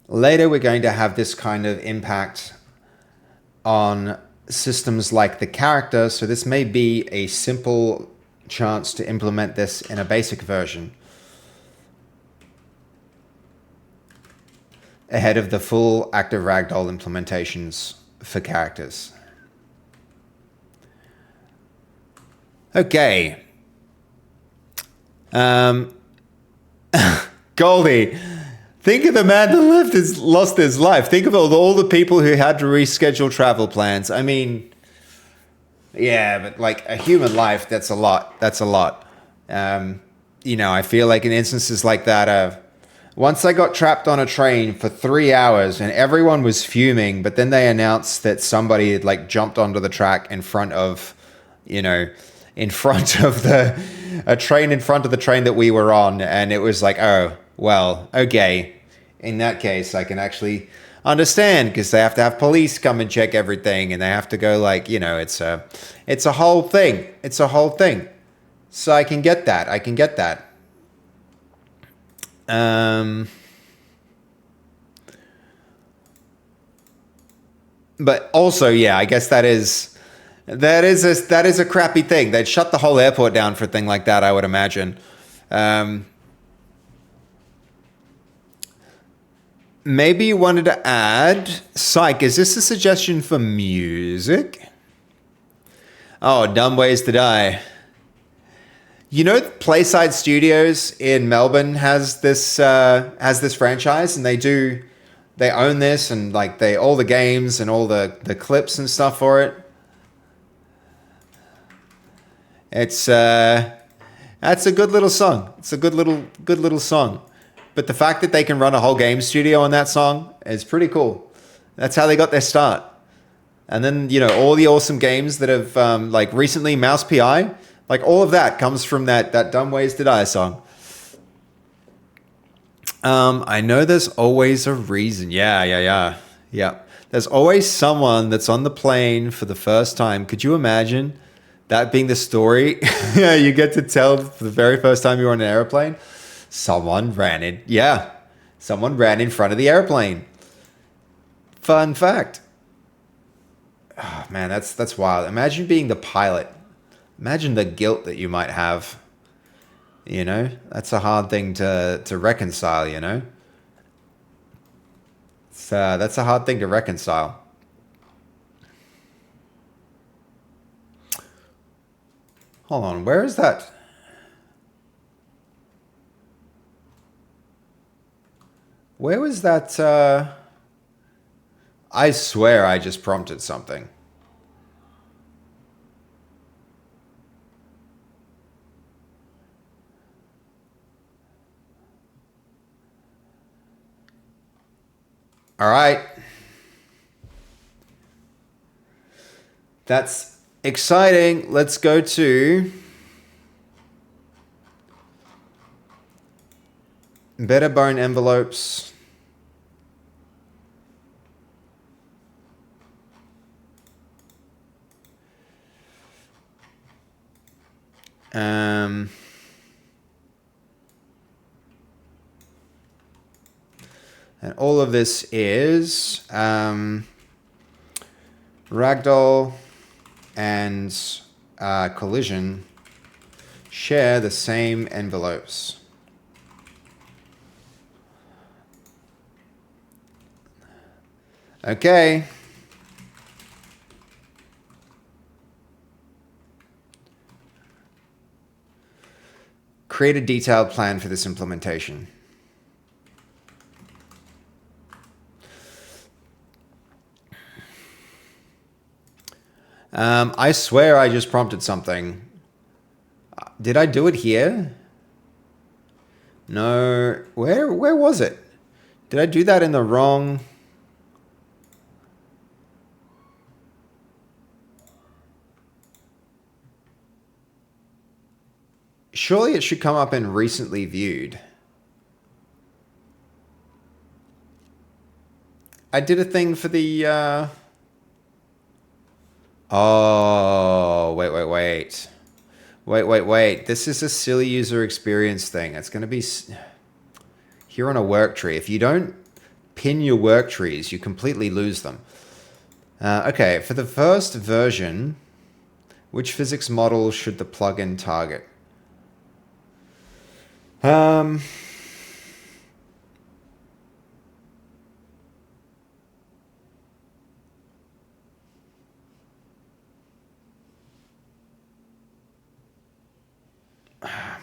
Later, we're going to have this kind of impact on systems like the character, so this may be a simple chance to implement this in a basic version ahead of the full active ragdoll implementations for characters. Okay. Goldie, think of the man that lost his life. Think of all the people who had to reschedule travel plans. I mean, yeah, but like a human life, that's a lot. That's a lot. You know, I feel like in instances like that, once I got trapped on a train for 3 hours and everyone was fuming, but then they announced that somebody had like jumped onto the track in front of, you know, a train in front of the train that we were on. And it was like, oh, well, okay. In that case, I can actually understand, because they have to have police come and check everything, and they have to go like, you know, it's a whole thing. It's a whole thing. So I can get that. I can get that. But also, yeah, I guess that is a crappy thing. They'd shut the whole airport down for a thing like that, I would imagine. Maybe you wanted to add... Psych, is this a suggestion for music? Oh, Dumb Ways to Die. You know, Playside Studios in Melbourne has this franchise, and they own this, and like all the games and all the clips and stuff for it. It's that's a good little song. It's a good little song. But the fact that they can run a whole game studio on that song is pretty cool. That's how they got their start. And then, you know, all the awesome games that have, like recently, Mouse PI Like all of that comes from that Dumb Ways to Die song. I know there's always a reason. Yeah. There's always someone that's on the plane for the first time. Could you imagine that being the story? You get to tell for the very first time you're on an airplane. Someone ran in front of the airplane. Fun fact. Oh, man, that's wild. Imagine being the pilot. Imagine the guilt that you might have. You know, that's a hard thing to reconcile. You know, that's a hard thing to reconcile. Hold on, where is that? Where was that? I swear I just prompted something. All right. That's exciting. Let's go to better bone envelopes. And all of this is Ragdoll and Collision share the same envelopes. Okay. Create a detailed plan for this implementation. I swear I just prompted something. Did I do it here? No. Where was it? Did I do that in the wrong? Surely it should come up in recently viewed. I did a thing for the... Oh, wait. Wait. This is a silly user experience thing. It's going to be here on a work tree. If you don't pin your work trees, you completely lose them. Okay, for the first version, which physics model should the plugin target?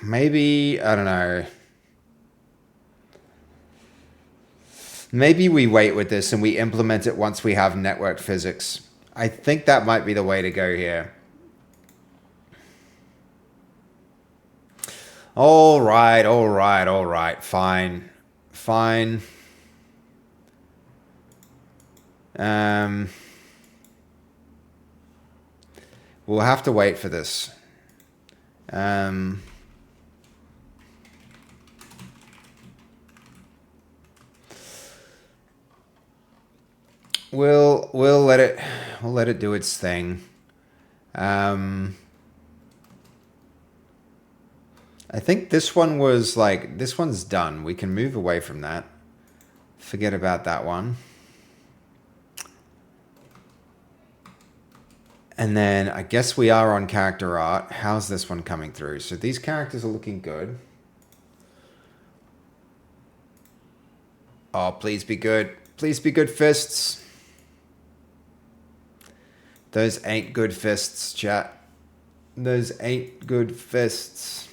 Maybe, I don't know. Maybe we wait with this and we implement it once we have network physics. I think that might be the way to go here. All right. Fine. We'll have to wait for this. We'll let it do its thing. I think this one was like, this one's done. We can move away from that. Forget about that one. And then I guess we are on character art. How's this one coming through? So these characters are looking good. Oh, please be good. Please be good fists. Those ain't good fists, chat. Those ain't good fists.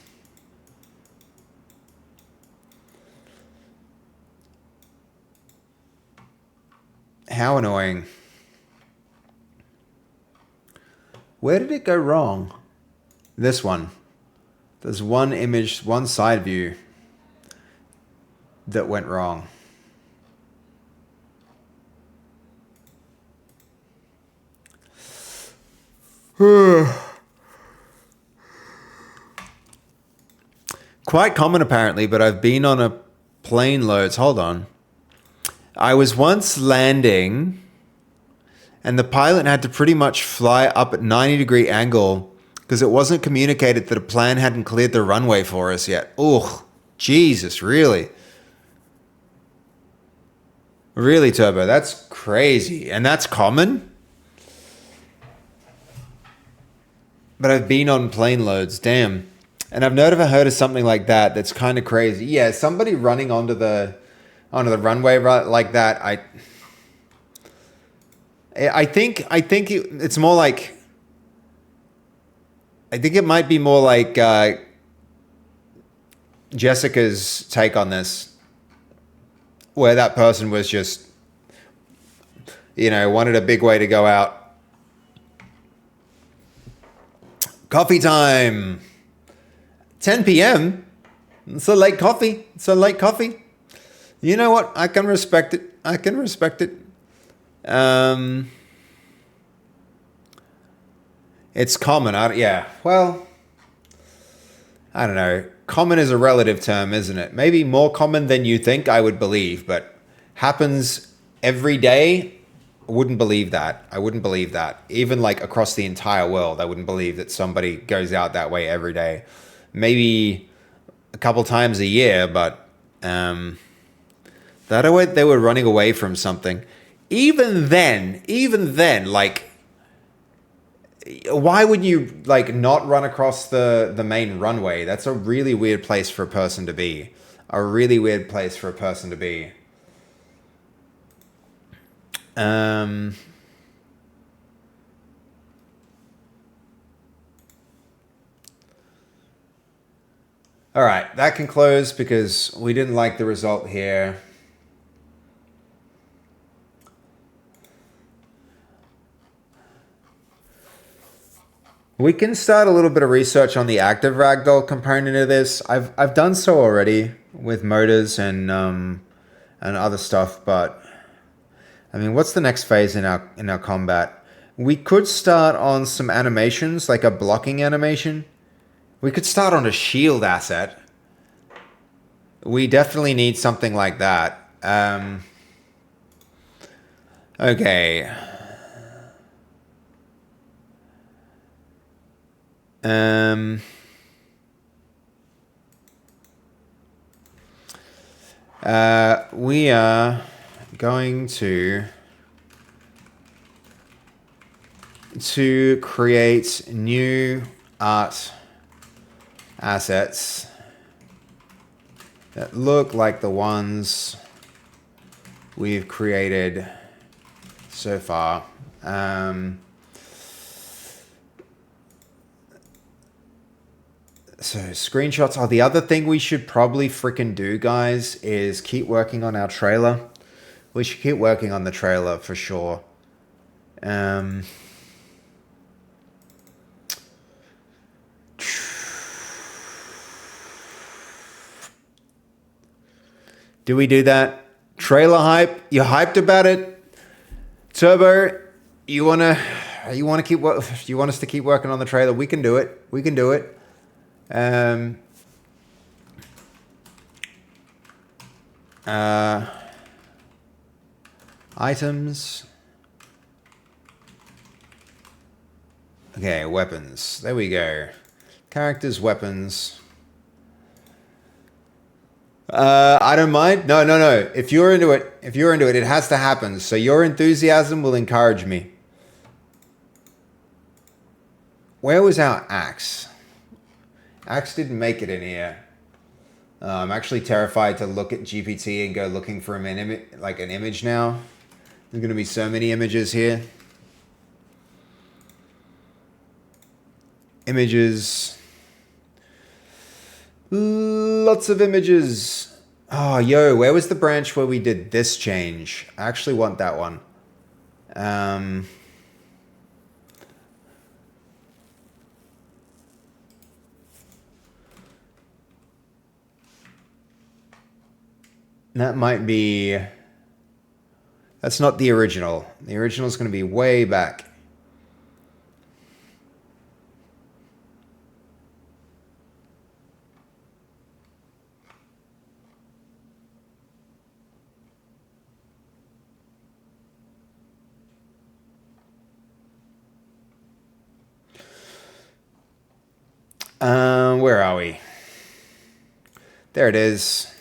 How annoying. Where did it go wrong? This one. There's one image, one side view that went wrong. quite common apparently, but I've been on a plane loads. Hold on. I was once landing and the pilot had to pretty much fly up at 90-degree angle because it wasn't communicated that a plane hadn't cleared the runway for us yet. Ugh, Jesus, really? Really, Turbo, that's crazy. And that's common? But I've been on plane loads, damn. And I've never heard of something like that that's kind of crazy. Yeah, somebody running onto the runway like that, I think it's more like, I think it might be more like Jessica's take on this, where that person was just, wanted a big way to go out. Coffee time. 10 p.m. It's a late coffee. You know what? I can respect it. It's common. Well, I don't know. Common is a relative term, isn't it? Maybe more common than you think, I would believe, but happens every day. I wouldn't believe that. Even like across the entire world, I wouldn't believe that somebody goes out that way every day. Maybe a couple times a year, but that they were running away from something. Even then, like, why would you like not run across the main runway? That's a really weird place for a person to be. All right, that can close because we didn't like the result here. We can start a little bit of research on the active ragdoll component of this. I've done so already with motors and other stuff, but I mean, what's the next phase in our combat? We could start on some animations, like a blocking animation. We could start on a shield asset. We definitely need something like that. Okay. We are going to create new art assets that look like the ones we've created so far. So screenshots. Oh, the other thing we should probably freaking do, guys, is keep working on our trailer. We should keep working on the trailer for sure. Do we do that? Trailer hype? You hyped about it? Turbo, you wanna keep you want us to keep working on the trailer? We can do it. Items. Okay, weapons. There we go. Characters, weapons. I don't mind. No. If you're into it, it has to happen. So your enthusiasm will encourage me. Where was our axe? Axe didn't make it in here. I'm actually terrified to look at GPT and go looking for an image now. There's going to be so many images here. Images. Lots of images. Oh, yo, where was the branch where we did this change? I actually want that one. That might be... That's not the original. The original is going to be way back. Where are we? There it is.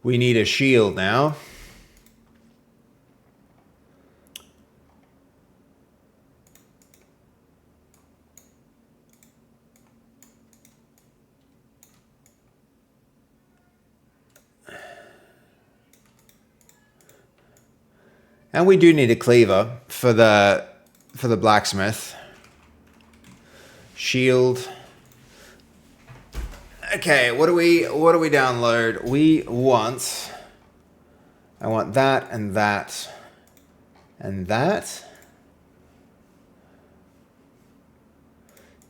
We need a shield now. And we do need a cleaver for the blacksmith. Shield. Okay, what do we download? I want that and that and that.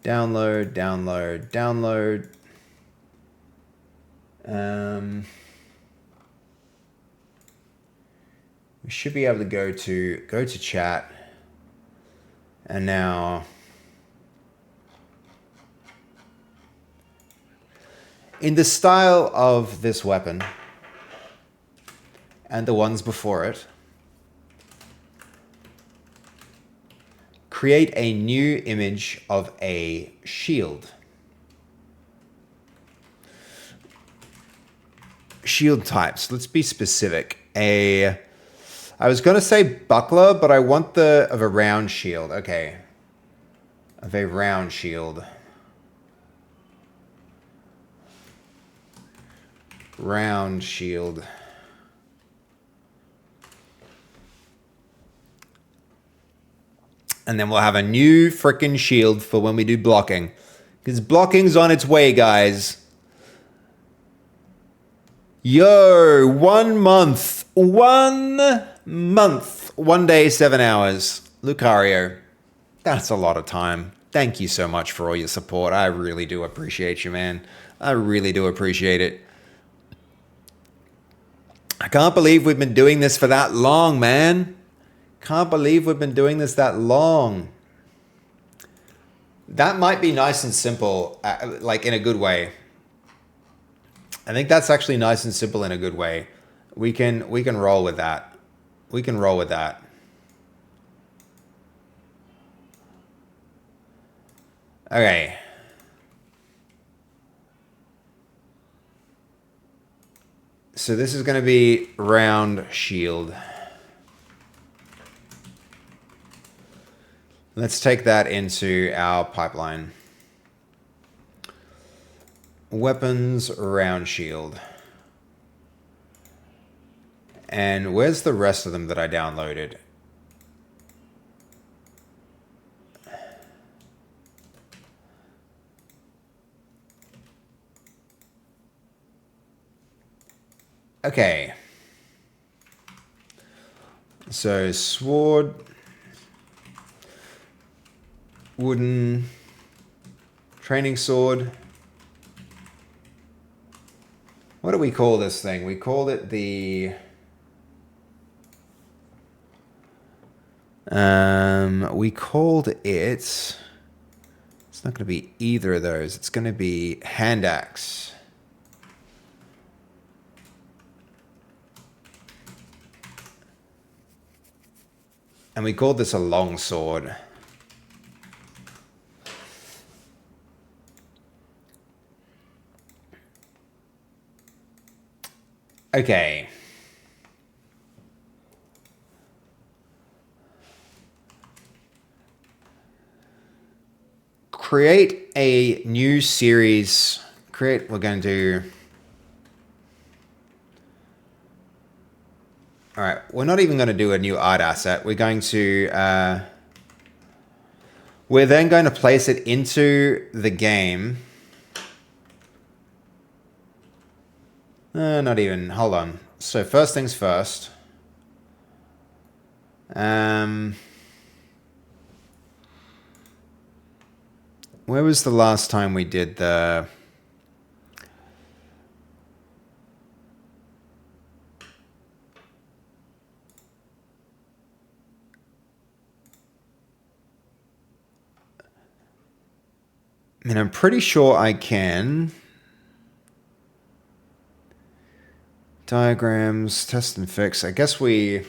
Download, download, download. We should be able to go to chat. And now in the style of this weapon and the ones before it, create a new image of a shield. Shield types. Let's be specific. I was going to say buckler, but I want of a round shield. Okay. Of a round shield. Round shield. And then we'll have a new frickin' shield for when we do blocking. Because blocking's on its way, guys. Yo, 1 month. 1 month. 1 day, 7 hours. Lucario. That's a lot of time. Thank you so much for all your support. I really do appreciate you, man. I really do appreciate it. I can't believe we've been doing this for that long, man. Can't believe we've been doing this that long. That might be nice and simple, like in a good way. I think that's actually nice and simple in a good way. We can roll with that. We can roll with that. Okay. So this is going to be round shield. Let's take that into our pipeline. Weapons, round shield. And where's the rest of them that I downloaded? Okay. So sword, wooden, training sword. What do we call this thing? We called it the... we called it... It's not going to be either of those. It's going to be hand axe. And we called this a long sword. Okay. Create a new series. We're going to do... All right, we're not even going to do a new art asset. We're going to... we're then going to place it into the game. Not even. Hold on. So first things first. Where was the last time we did the... I mean, I'm pretty sure I can... Diagrams, test and fix. I guess we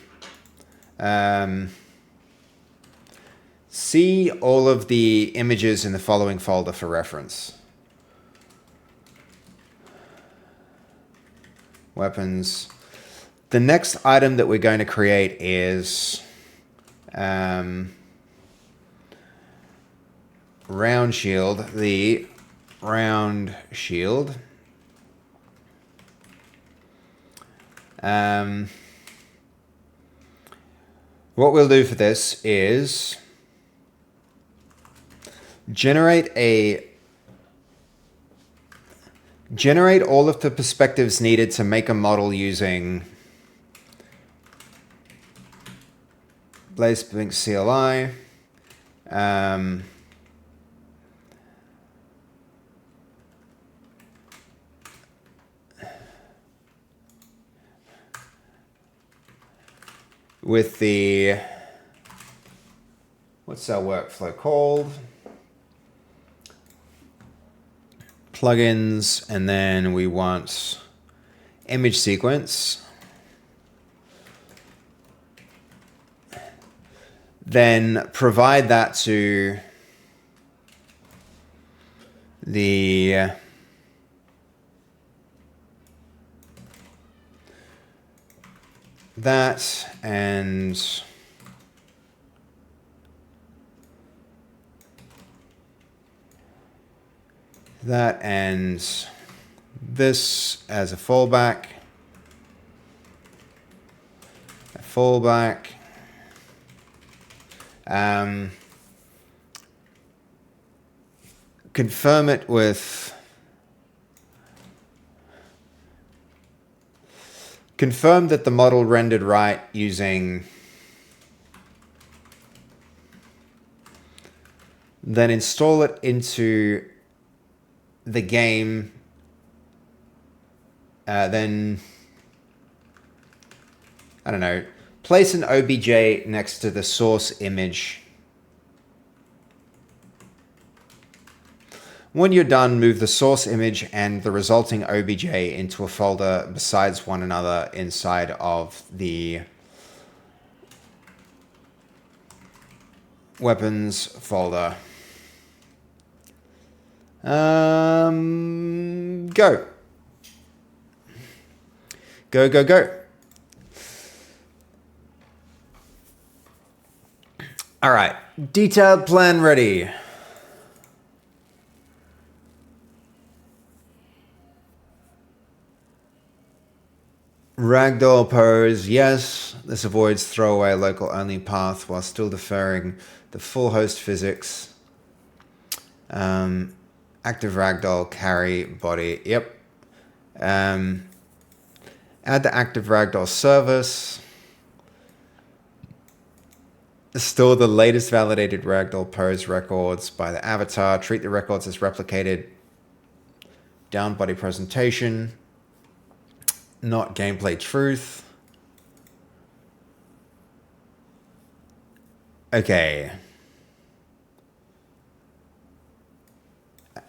see all of the images in the following folder for reference. Weapons. The next item that we're going to create is round shield, the round shield. What we'll do for this is generate all of the perspectives needed to make a model using Blazebink CLI. With the, what's our workflow called? Plugins, and then we want image sequence. Then provide that to the that and that and this as a fallback. Confirm it with confirm that the model rendered right using, then install it into the game, then, I don't know, place an OBJ next to the source image. When you're done, move the source image and the resulting OBJ into a folder besides one another inside of the weapons folder. Go. Go. All right, detailed plan ready. Ragdoll pose, yes. This avoids throwaway local only path while still deferring the full host physics. Active ragdoll carry body, yep. Add the active ragdoll service. Store the latest validated ragdoll pose records by the avatar. Treat the records as replicated down body presentation. Not gameplay truth. Okay.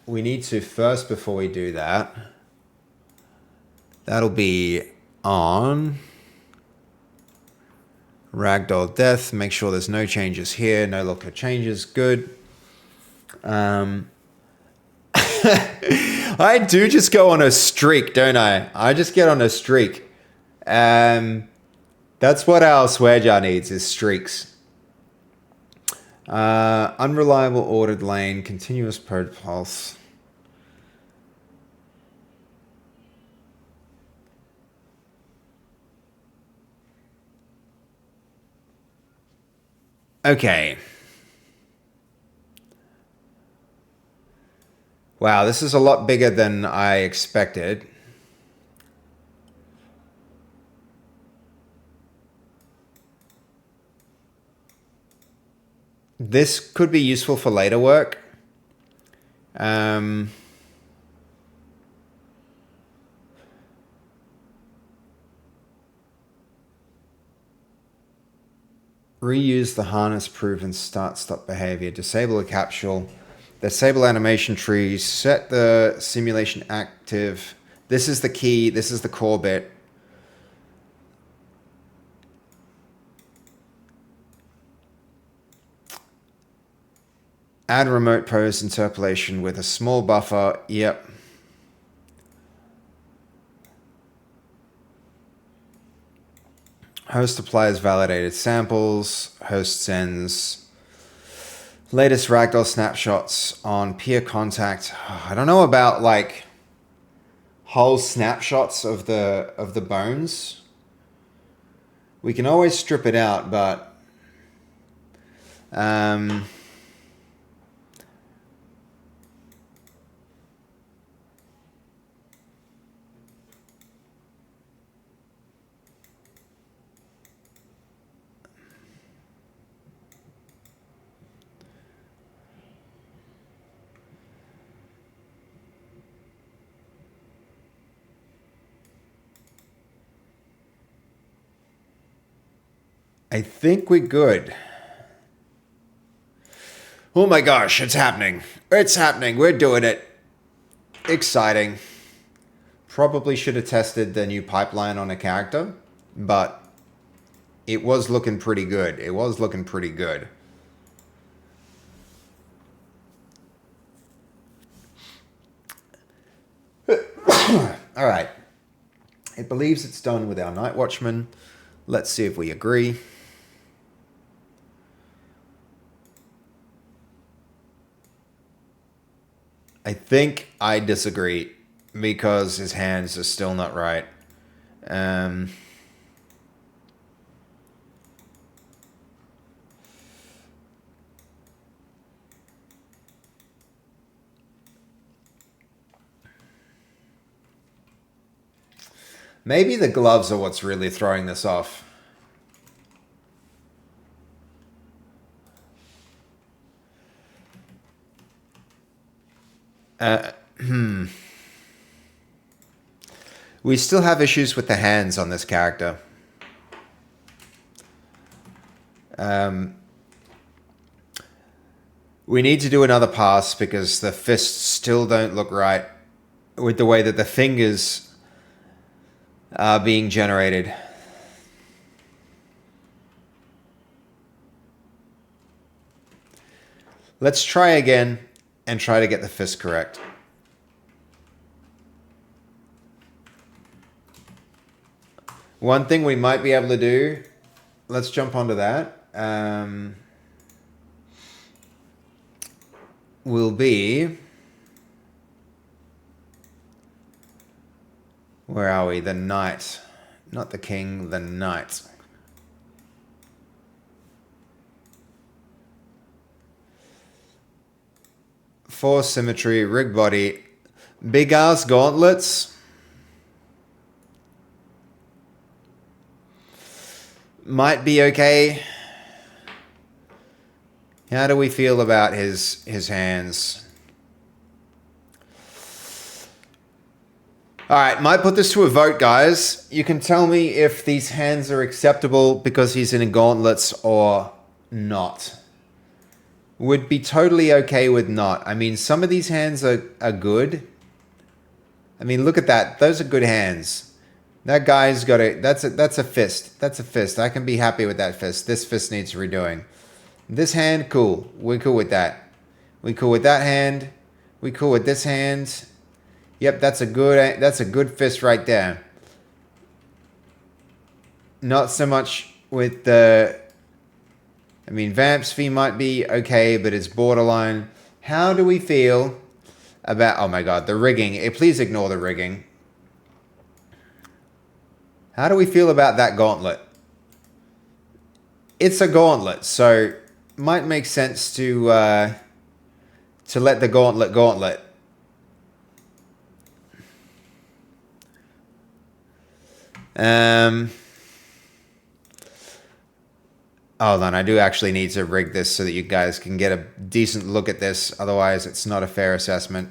We need to first, before we do that, that'll be on ragdoll death. Make sure there's no changes here, no local changes. Good. I do just go on a streak, don't I? I just get on a streak. That's what our swear jar needs, is streaks. Unreliable ordered lane, continuous pulse. Okay. Wow, this is a lot bigger than I expected. This could be useful for later work. Reuse the harness proven start-stop behavior. Disable a capsule. Disable animation tree. Set the simulation active. This is the key. This is the core bit. Add remote pose interpolation with a small buffer. Yep. Host applies validated samples. Host sends latest ragdoll snapshots on peer contact. I don't know about like whole snapshots of the bones. We can always strip it out, but I think we're good. Oh my gosh, it's happening. It's happening. We're doing it. Exciting. Probably should have tested the new pipeline on a character, but it was looking pretty good. It was looking pretty good. All right. It believes it's done with our Night Watchman. Let's see if we agree. I think I disagree because his hands are still not right. Maybe the gloves are what's really throwing this off. We still have issues with the hands on this character. We need to do another pass because the fists still don't look right with the way that the fingers are being generated. Let's try again and try to get the fist correct. One thing we might be able to do, let's jump onto that, will be, where are we? The knight. Not the king, the knight. For symmetry, rig body, big ass gauntlets. Might be okay. How do we feel about his hands? All right, might put this to a vote, guys. You can tell me if these hands are acceptable because he's in gauntlets or not. Would be totally okay with not. I mean, some of these hands are good. I mean, look at that. Those are good hands. That guy's got a... That's a fist. That's a fist. I can be happy with that fist. This fist needs redoing. This hand, cool. We're cool with that. We cool with that hand. We cool with this hand. Yep, that's a good fist right there. Not so much with the... I mean, Vamp's fee might be okay, but it's borderline. How do we feel about... Oh my god, the rigging. Please ignore the rigging. How do we feel about that gauntlet? It's a gauntlet, so might make sense to let the gauntlet. Hold on, I do actually need to rig this so that you guys can get a decent look at this. Otherwise, it's not a fair assessment.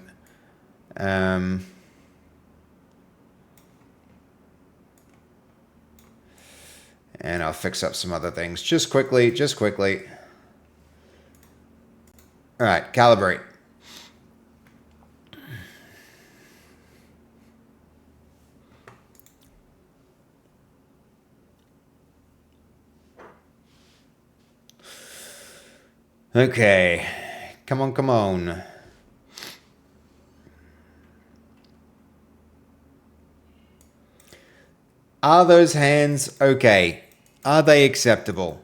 And I'll fix up some other things. Just quickly. All right, calibrate. Okay, Come on, come on. Are those hands okay? Are they acceptable?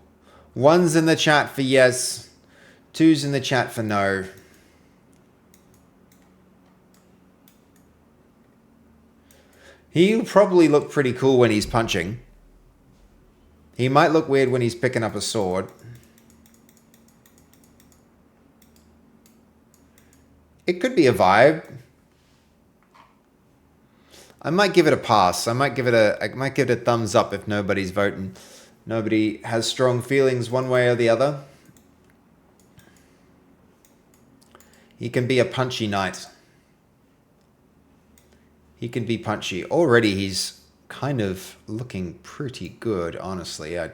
One's in the chat for yes. Two's in the chat for no. He'll probably look pretty cool when he's punching. He might look weird when he's picking up a sword. It could be a vibe. I might give it a pass. I might give it a thumbs up if nobody's voting. Nobody has strong feelings one way or the other. He can be a punchy knight. He can be punchy. Already he's kind of looking pretty good, honestly. I'm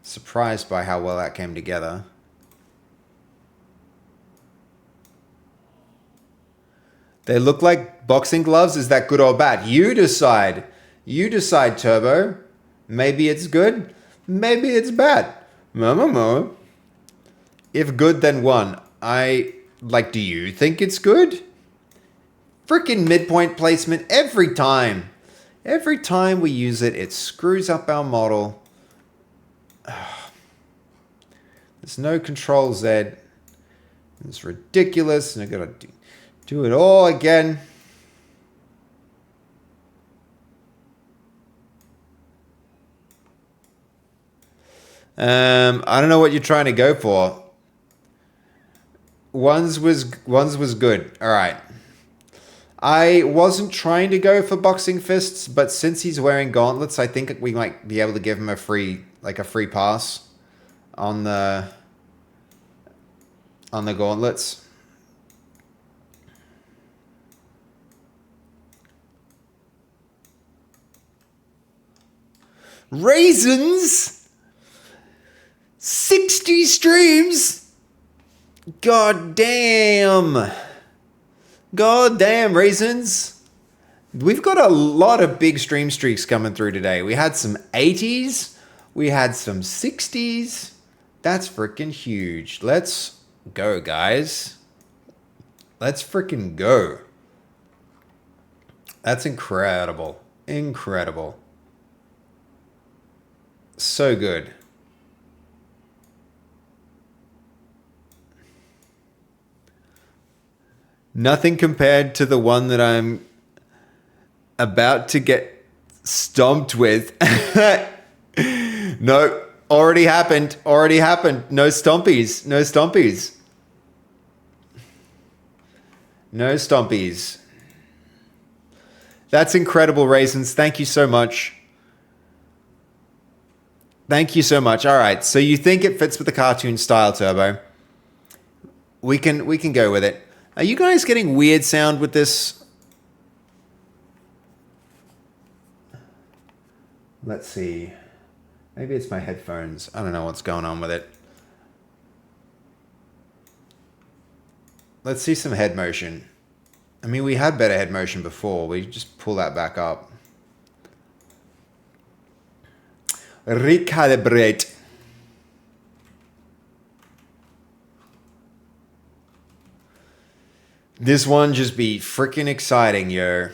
surprised by how well that came together. They look like boxing gloves. Is that good or bad? You decide. You decide, Turbo. Maybe it's good. Maybe it's bad. If good, then one. Do you think it's good? Freaking midpoint placement every time. Every time we use it, it screws up our model. There's no control Z. It's ridiculous. And I've got to do it all again. I don't know what you're trying to go for. One's was good. All right. I wasn't trying to go for boxing fists, but since he's wearing gauntlets, I think we might be able to give him a free pass on the gauntlets. Raisins? 60 streams? God damn. God damn, Raisins. We've got a lot of big stream streaks coming through today. We had some 80s. We had some 60s. That's freaking huge. Let's go, guys. Let's freaking go. That's incredible. Incredible. So good. Nothing compared to the one that I'm about to get stomped with. No, already happened. Already happened. No stompies. No stompies. No stompies. That's incredible, Raisins. Thank you so much. Thank you so much. All right. So you think it fits with the cartoon style, Turbo? We can go with it. Are you guys getting weird sound with this? Let's see. Maybe it's my headphones. I don't know what's going on with it. Let's see some head motion. I mean, we had better head motion before. We just pull that back up. Recalibrate. This one just be freaking exciting, yo.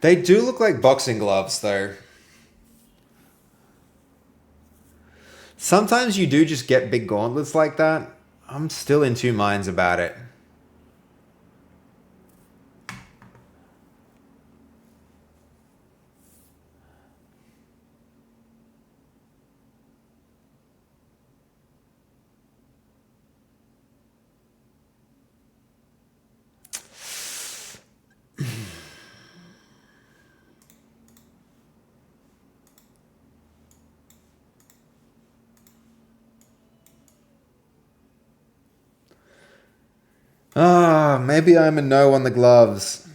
They do look like boxing gloves, though. Sometimes you do just get big gauntlets like that. I'm still in two minds about it. Maybe I'm a no on the gloves.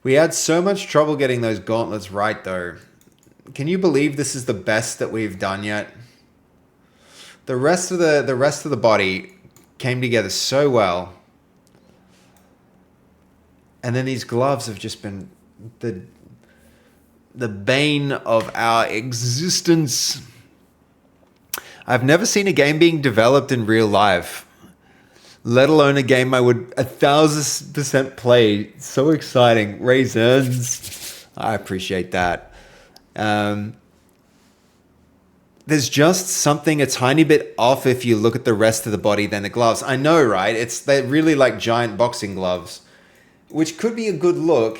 We had so much trouble getting those gauntlets right, though. Can you believe this is the best that we've done yet? The rest of the body came together so well. And then these gloves have just been the bane of our existence. I've never seen a game being developed in real life, let alone a game I would 1,000% play. So exciting. Raisins. I appreciate that. There's just something a tiny bit off if you look at the rest of the body than the gloves. I know, right? They're really like giant boxing gloves, which could be a good look.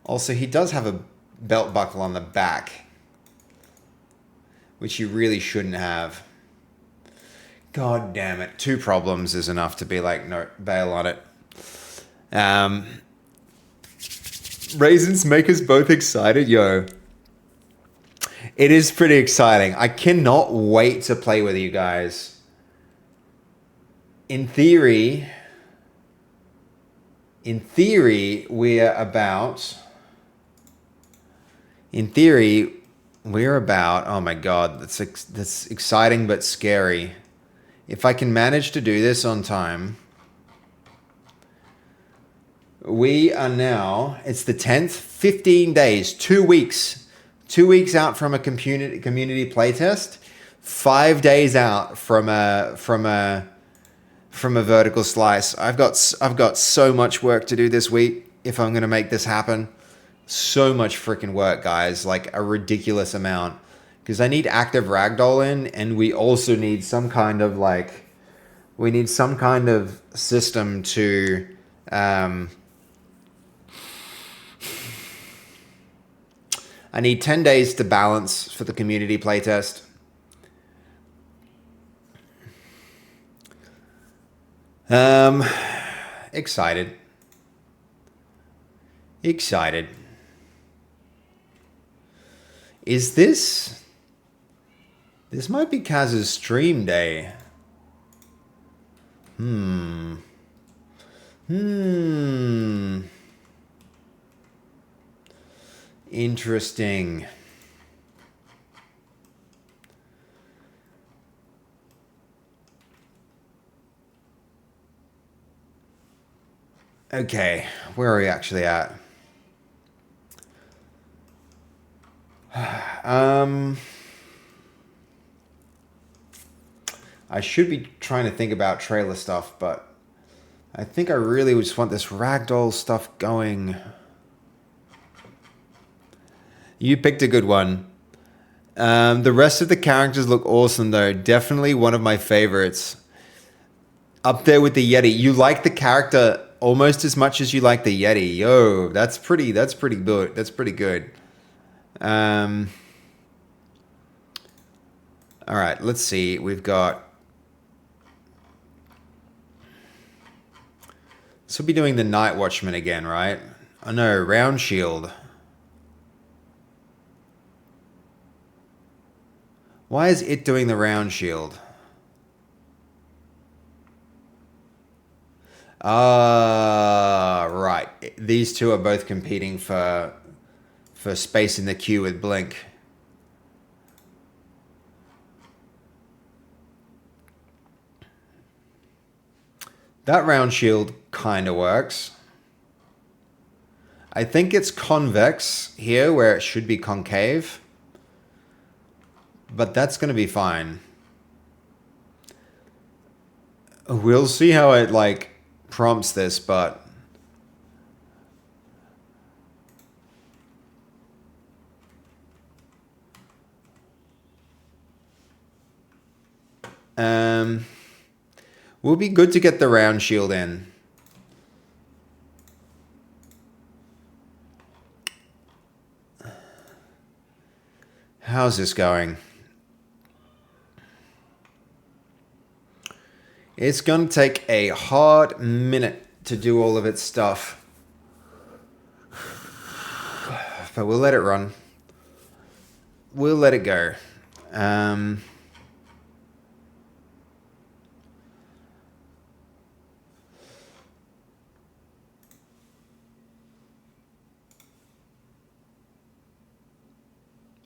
Also, he does have a belt buckle on the back, which you really shouldn't have. God damn it. 2 problems is enough to be like, no, bail on it. Raisins make us both excited, yo. It is pretty exciting. I cannot wait to play with you guys. In theory, we're about... oh my god, that's exciting but scary. If I can manage to do this on time, we are now, it's the 10th, 15 days, 2 weeks. 2 weeks out from a community playtest, 5 days out from a vertical slice. I've got so much work to do this week if I'm going to make this happen. So much freaking work, guys, like a ridiculous amount. Because I need active Ragdoll in, and we also need some kind of system to I need 10 days to balance for the community playtest. Excited. Is this... This might be Kaz's stream day. Interesting. Okay, where are we actually at? I should be trying to think about trailer stuff, but I think I really just want this Ragdoll stuff going. You picked a good one. The rest of the characters look awesome, though. Definitely one of my favorites. Up there with the Yeti. You like the character almost as much as you like the Yeti. Yo, that's pretty good. That's pretty good. All right, let's see. We've got... So we'll be doing the Night Watchman again, right? Oh no, Round Shield. Why is it doing the Round Shield? Right. These two are both competing for space in the queue with Blink. That Round Shield kind of works. I think it's convex here where it should be concave. But that's going to be fine. We'll see how it, like, prompts this, but... Will be good to get the Round Shield in. How's this going? It's going to take a hard minute to do all of its stuff. But we'll let it run. We'll let it go.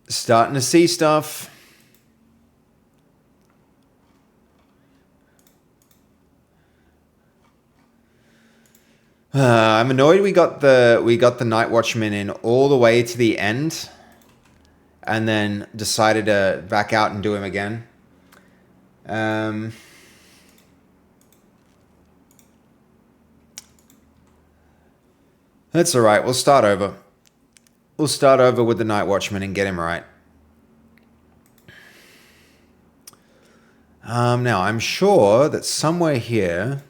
Starting to see stuff. I'm annoyed we got the Night Watchman in all the way to the end, and then decided to back out and do him again. That's all right. We'll start over. We'll start over with the Night Watchman and get him right. Now I'm sure that somewhere here.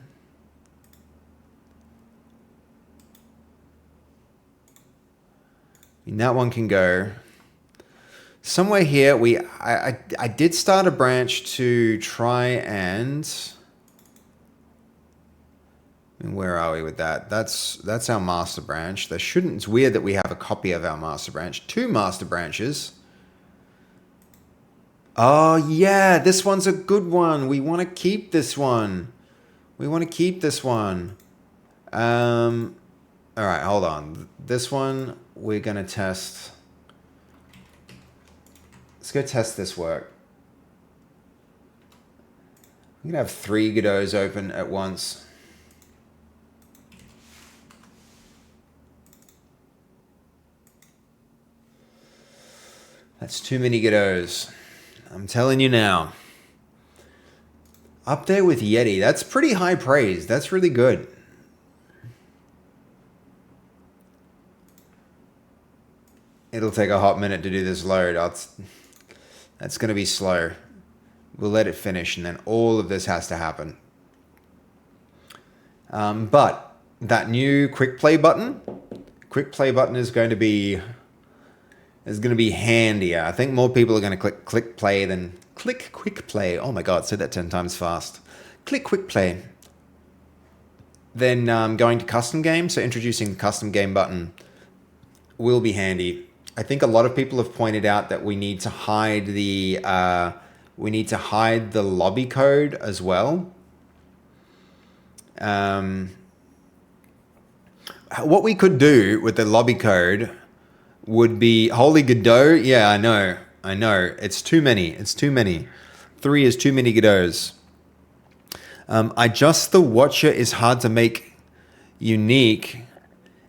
And that one can go. Somewhere here, I did start a branch to try and where are we with that? That's our master branch. There shouldn't. It's weird that we have a copy of our master branch. 2 master branches. Oh yeah, this one's a good one. We want to keep this one. We want to keep this one. All right, hold on. This one we're gonna test. Let's go test this work. I'm gonna have 3 Godot's open at once. That's too many Godot's. I'm telling you now. Up there with Yeti. That's pretty high praise. That's really good. It'll take a hot minute to do this load. That's going to be slow. We'll let it finish, and then all of this has to happen. But that new quick play button is going to be handier. I think more people are going to click quick play. Oh my god, said that 10 times fast. Click quick play. Then going to custom game. So introducing the custom game button will be handy. I think a lot of people have pointed out that we need to hide the lobby code as well. What we could do with the lobby code would be Holy Godot. Yeah, I know. It's too many. 3 is too many Godots. The Watcher is hard to make unique,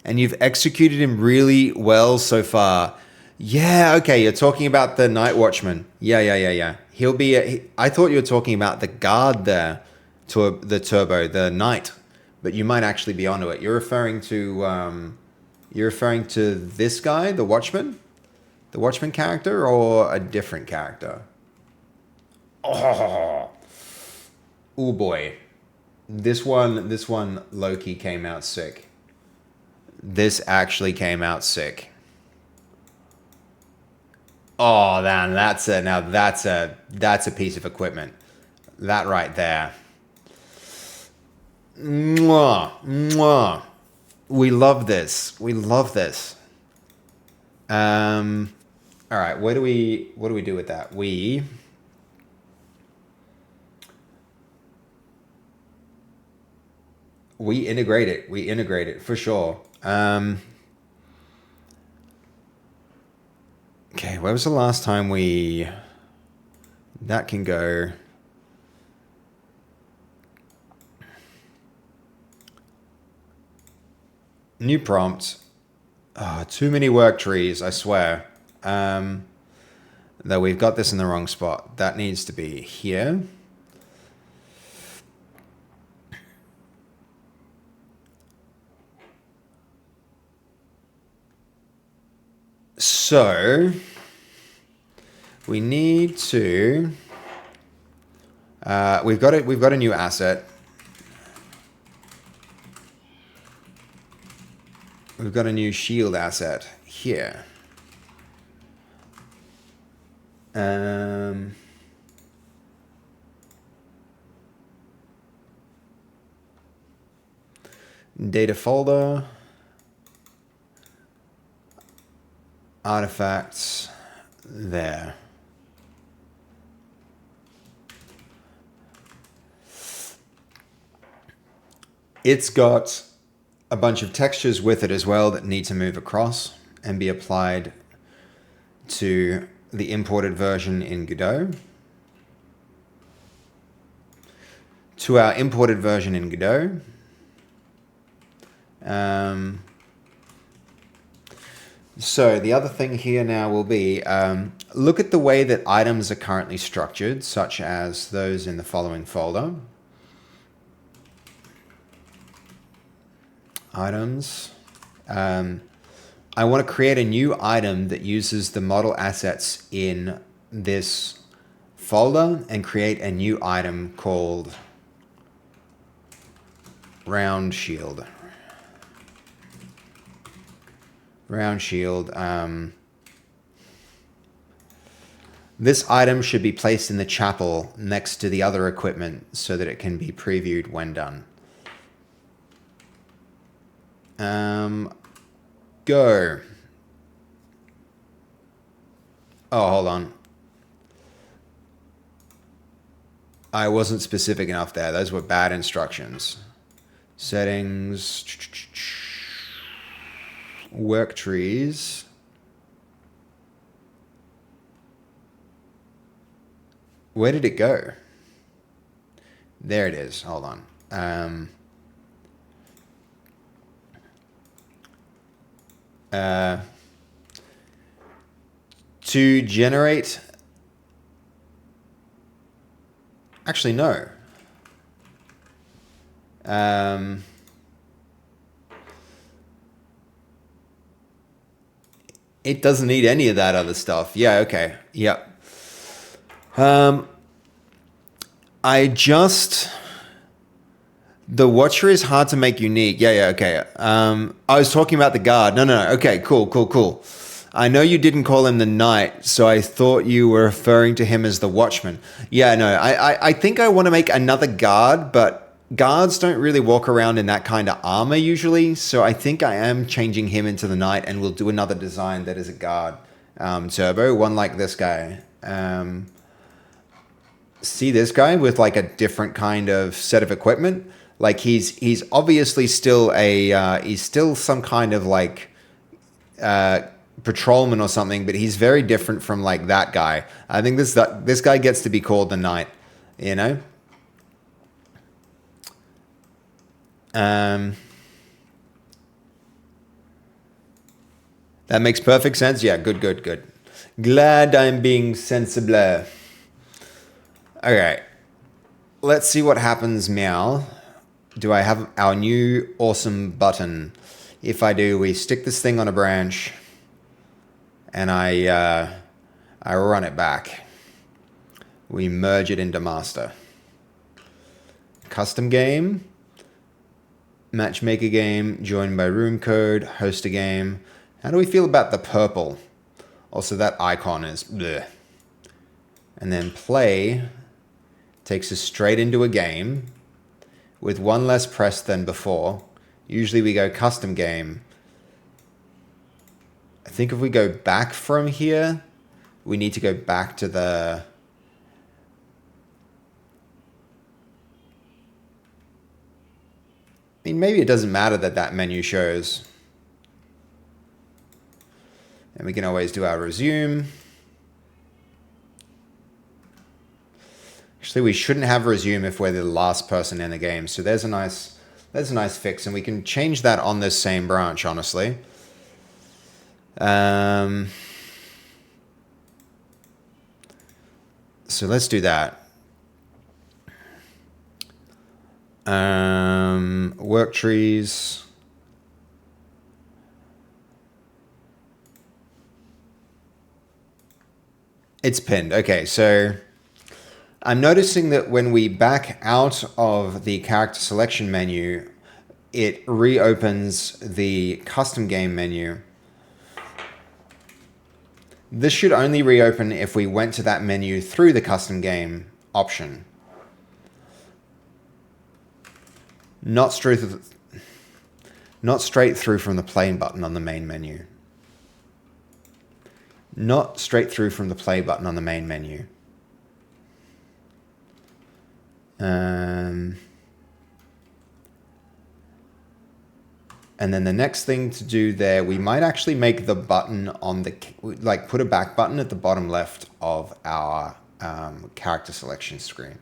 and you've executed him really well so far. Yeah, okay, you're talking about the Night Watchman. Yeah. He'll be. I thought you were talking about the guard there, the turbo, the knight, but you might actually be onto it. You're referring to this guy, the Watchman character, or a different character? Oh boy, this one low-key came out sick. This actually came out sick. Oh, man, that's a piece of equipment. That right there. Mwah. We love this. All right, what do we do with that? We integrate it for sure. Okay, where was the last time that can go? New prompt. Oh, too many work trees, I swear. Though we've got this in the wrong spot. That needs to be here. So we need to. We've got a new asset. We've got a new shield asset here. Data folder. Artifacts there. It's got a bunch of textures with it as well that need to move across and be applied to the imported version in Godot. To our imported version in Godot. So the other thing here now will be, look at the way that items are currently structured, such as those in the following folder. Items. I want to create a new item that uses the model assets in this folder and create a new item called round shield. Round shield. This item should be placed in the chapel next to the other equipment so that it can be previewed when done. Go. Oh, hold on. I wasn't specific enough there. Those were bad instructions. Settings. Work trees. Where did it go? There it is. Hold on. To generate... Actually, no. It doesn't need any of that other stuff. Yeah, okay. Yep. The watcher is hard to make unique. Yeah, okay. I was talking about the guard. No. Okay, cool. I know you didn't call him the knight, so I thought you were referring to him as the watchman. Yeah, no, I think I want to make another guard, but guards don't really walk around in that kind of armor usually, so I think I am changing him into the knight, and we'll do another design that is a guard. Turbo, one like this guy. See this guy with like a different kind of set of equipment? Like he's obviously still he's still some kind of like patrolman or something, but he's very different from like that guy. I think this guy gets to be called the knight, you know? That makes perfect sense. Yeah, good. Glad I'm being sensible. Okay. Let's see what happens, meow. Do I have our new awesome button? If I do, we stick this thing on a branch and I run it back. We merge it into master. Custom game. Matchmaker game, joined by room code, host a game. How do we feel about the purple? Also, that icon is bleh. And then play takes us straight into a game with one less press than before. Usually we go custom game. I think if we go back from here, we need to go back to the... I mean, maybe it doesn't matter that menu shows. And we can always do our resume. Actually, we shouldn't have resume if we're the last person in the game. So there's a nice fix, and we can change that on this same branch, honestly. So let's do that. Work trees. It's pinned. Okay, so I'm noticing that when we back out of the character selection menu, it reopens the custom game menu. This should only reopen if we went to that menu through the custom game option. Not straight through from the play button on the main menu. Not straight through from the play button on the main menu. And then the next thing to do there, we might actually make the button on the, like put a back button at the bottom left of our character selection screen.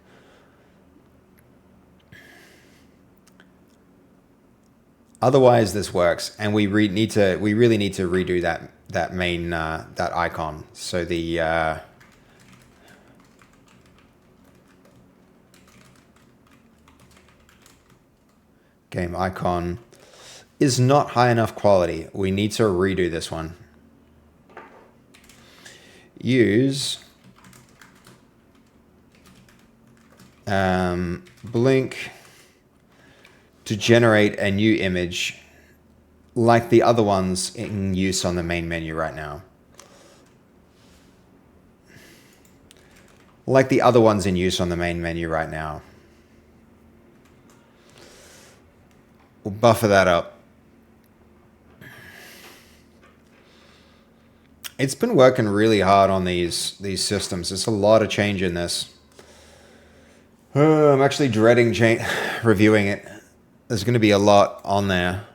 Otherwise, this works, and we really need to redo that main that icon. So the game icon is not high enough quality. We need to redo this one. Use blink to generate a new image like the other ones in use on the main menu right now. Like the other ones in use on the main menu right now. We'll buffer that up. It's been working really hard on these systems. There's a lot of change in this. I'm actually dreading reviewing it. There's going to be a lot on there.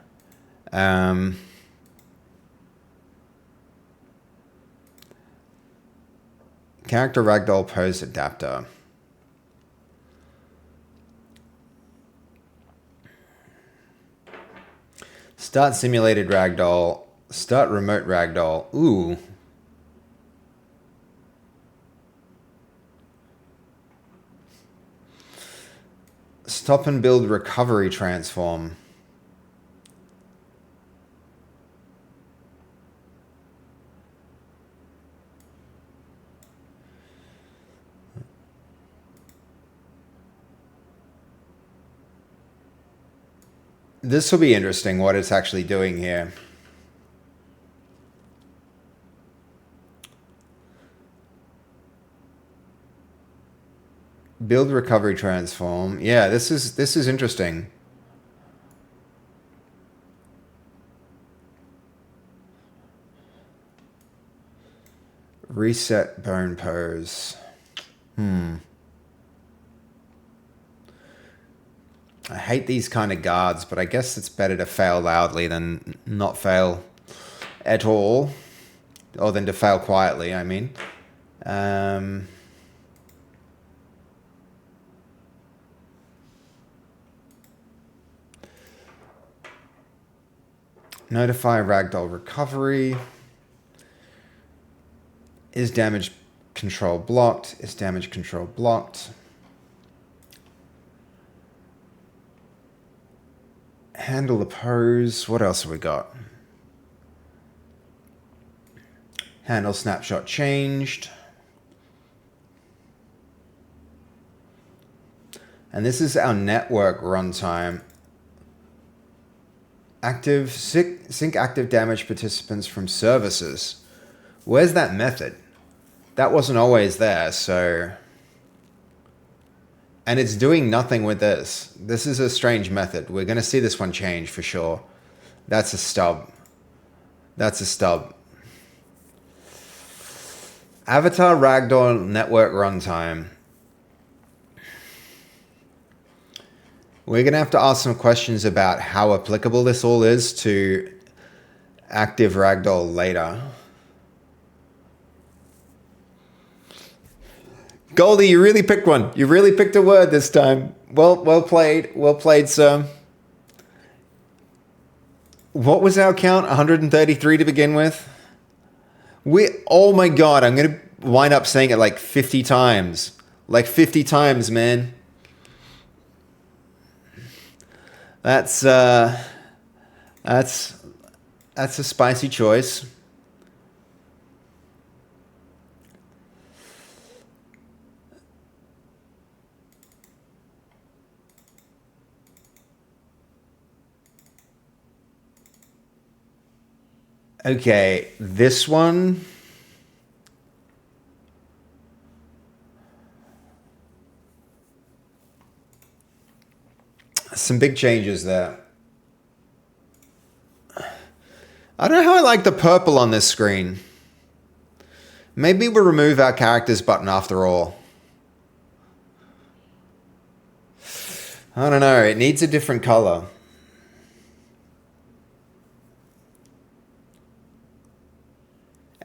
Character ragdoll pose adapter. Start simulated ragdoll. Start remote ragdoll. Ooh. Stop and build recovery transform. This will be interesting what it's actually doing here. Build recovery transform. Yeah, this is interesting. Reset bone pose. I hate these kind of guards, but I guess it's better to fail loudly than not fail at all. Or than to fail quietly, I mean. Notify ragdoll recovery. Is damage control blocked? Is damage control blocked? Handle the pose. What else have we got? Handle snapshot changed. And this is our network runtime. Active sync active damage participants from services. Where's that method? That wasn't always there, so... And it's doing nothing with this. This is a strange method. We're going to see this one change for sure. That's a stub. That's a stub. Avatar Ragdoll Network Runtime. We're going to have to ask some questions about how applicable this all is to active Ragdoll later. Goldie, you really picked one. You really picked a word this time. Well played. Well played, sir. What was our count? 133 to begin with? Oh my God, I'm going to wind up saying it like 50 times. Like 50 times, man. That's a spicy choice. Okay, this one. Some big changes there. I don't know how I like the purple on this screen. Maybe we'll remove our characters button after all. I don't know, it needs a different color.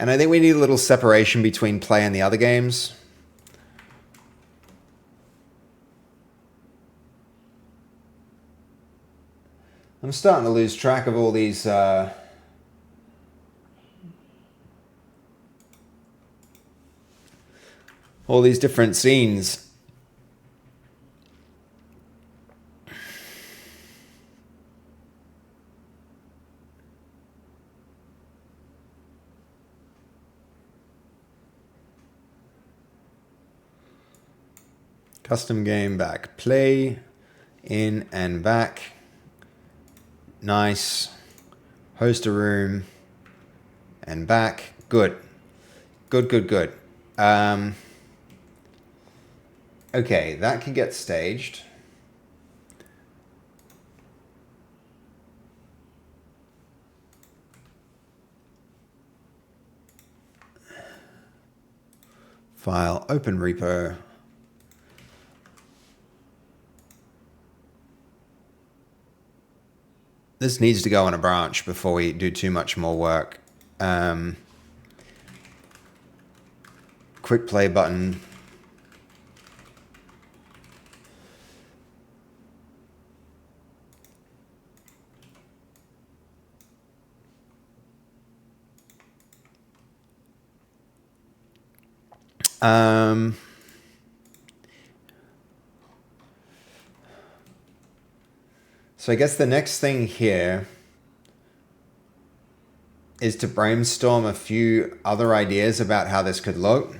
And I think we need a little separation between play and the other games. I'm starting to lose track of all these different scenes. Custom game back. Play, in and back. Nice. Host a room. And back. Good. Good, good, good. Okay, that can get staged. File, open repo. This needs to go on a branch before we do too much more work. Quick play button. So I guess the next thing here is to brainstorm a few other ideas about how this could look.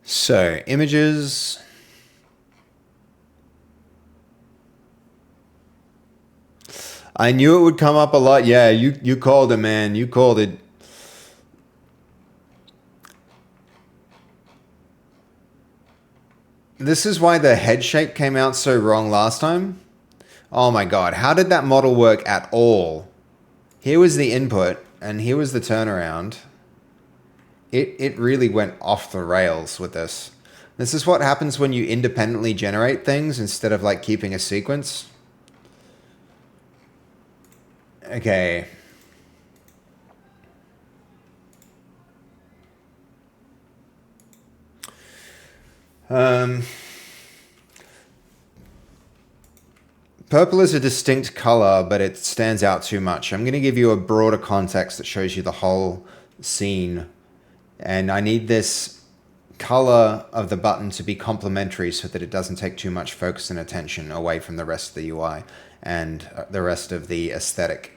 So, images. I knew it would come up a lot. Yeah, you called it, man. You called it. This is why the head shape came out so wrong last time. Oh my god, how did that model work at all? Here was the input, and here was the turnaround. It really went off the rails with this. This is what happens when you independently generate things instead of like keeping a sequence. Okay. Purple is a distinct color, but it stands out too much. I'm going to give you a broader context that shows you the whole scene. And I need this color of the button to be complementary so that it doesn't take too much focus and attention away from the rest of the UI and the rest of the aesthetic.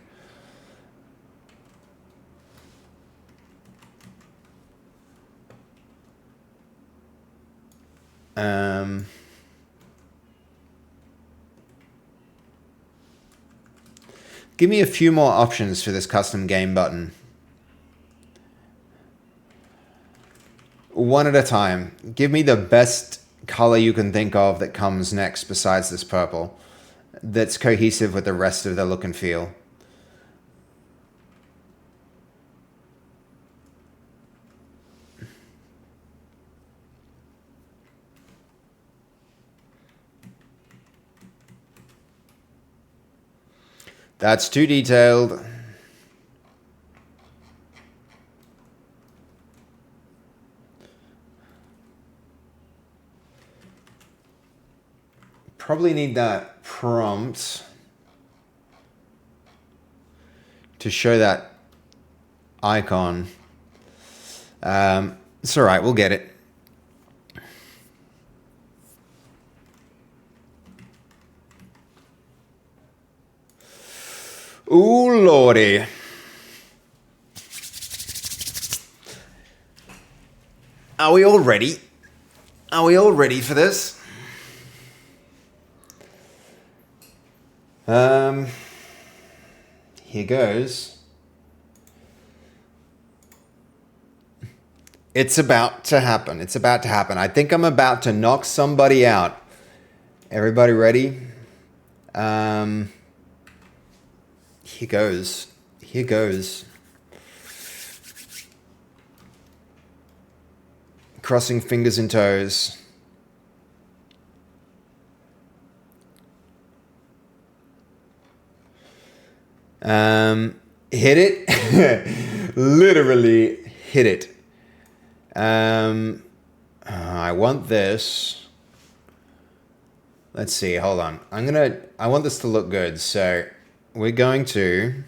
Give me a few more options for this custom game button. One at a time. Give me the best color you can think of that comes next besides this purple that's cohesive with the rest of the look and feel. That's too detailed. Probably need that prompt to show that icon. It's all right, we'll get it. Ooh, lordy. Are we all ready? Are we all ready for this? Here goes. It's about to happen. It's about to happen. I think I'm about to knock somebody out. Everybody ready? Here goes. Here goes. Crossing fingers and toes. Hit it. Literally hit it. I want this. Let's see, hold on. I want this to look good, so we're going to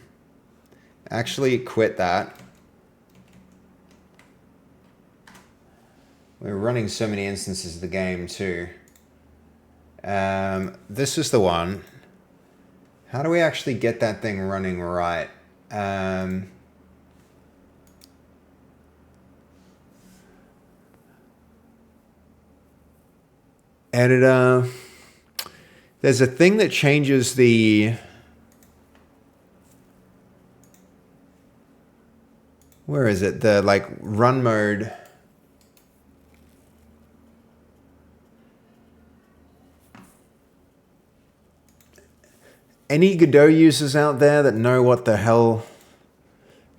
actually quit that. We're running so many instances of the game too. This is the one. How do we actually get that thing running right? Editor. There's a thing that changes the... Where is it? The like run mode. Any Godot users out there that know what the hell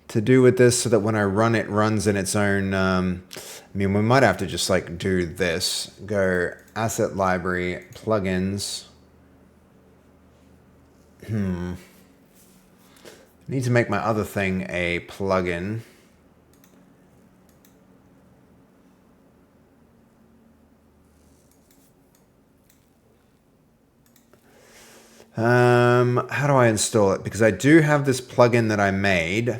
to do with this so that when I run it runs in its own... I mean, we might have to just like do this. Go asset library, plugins. Need to make my other thing a plugin. How do I install it? Because I do have this plugin that I made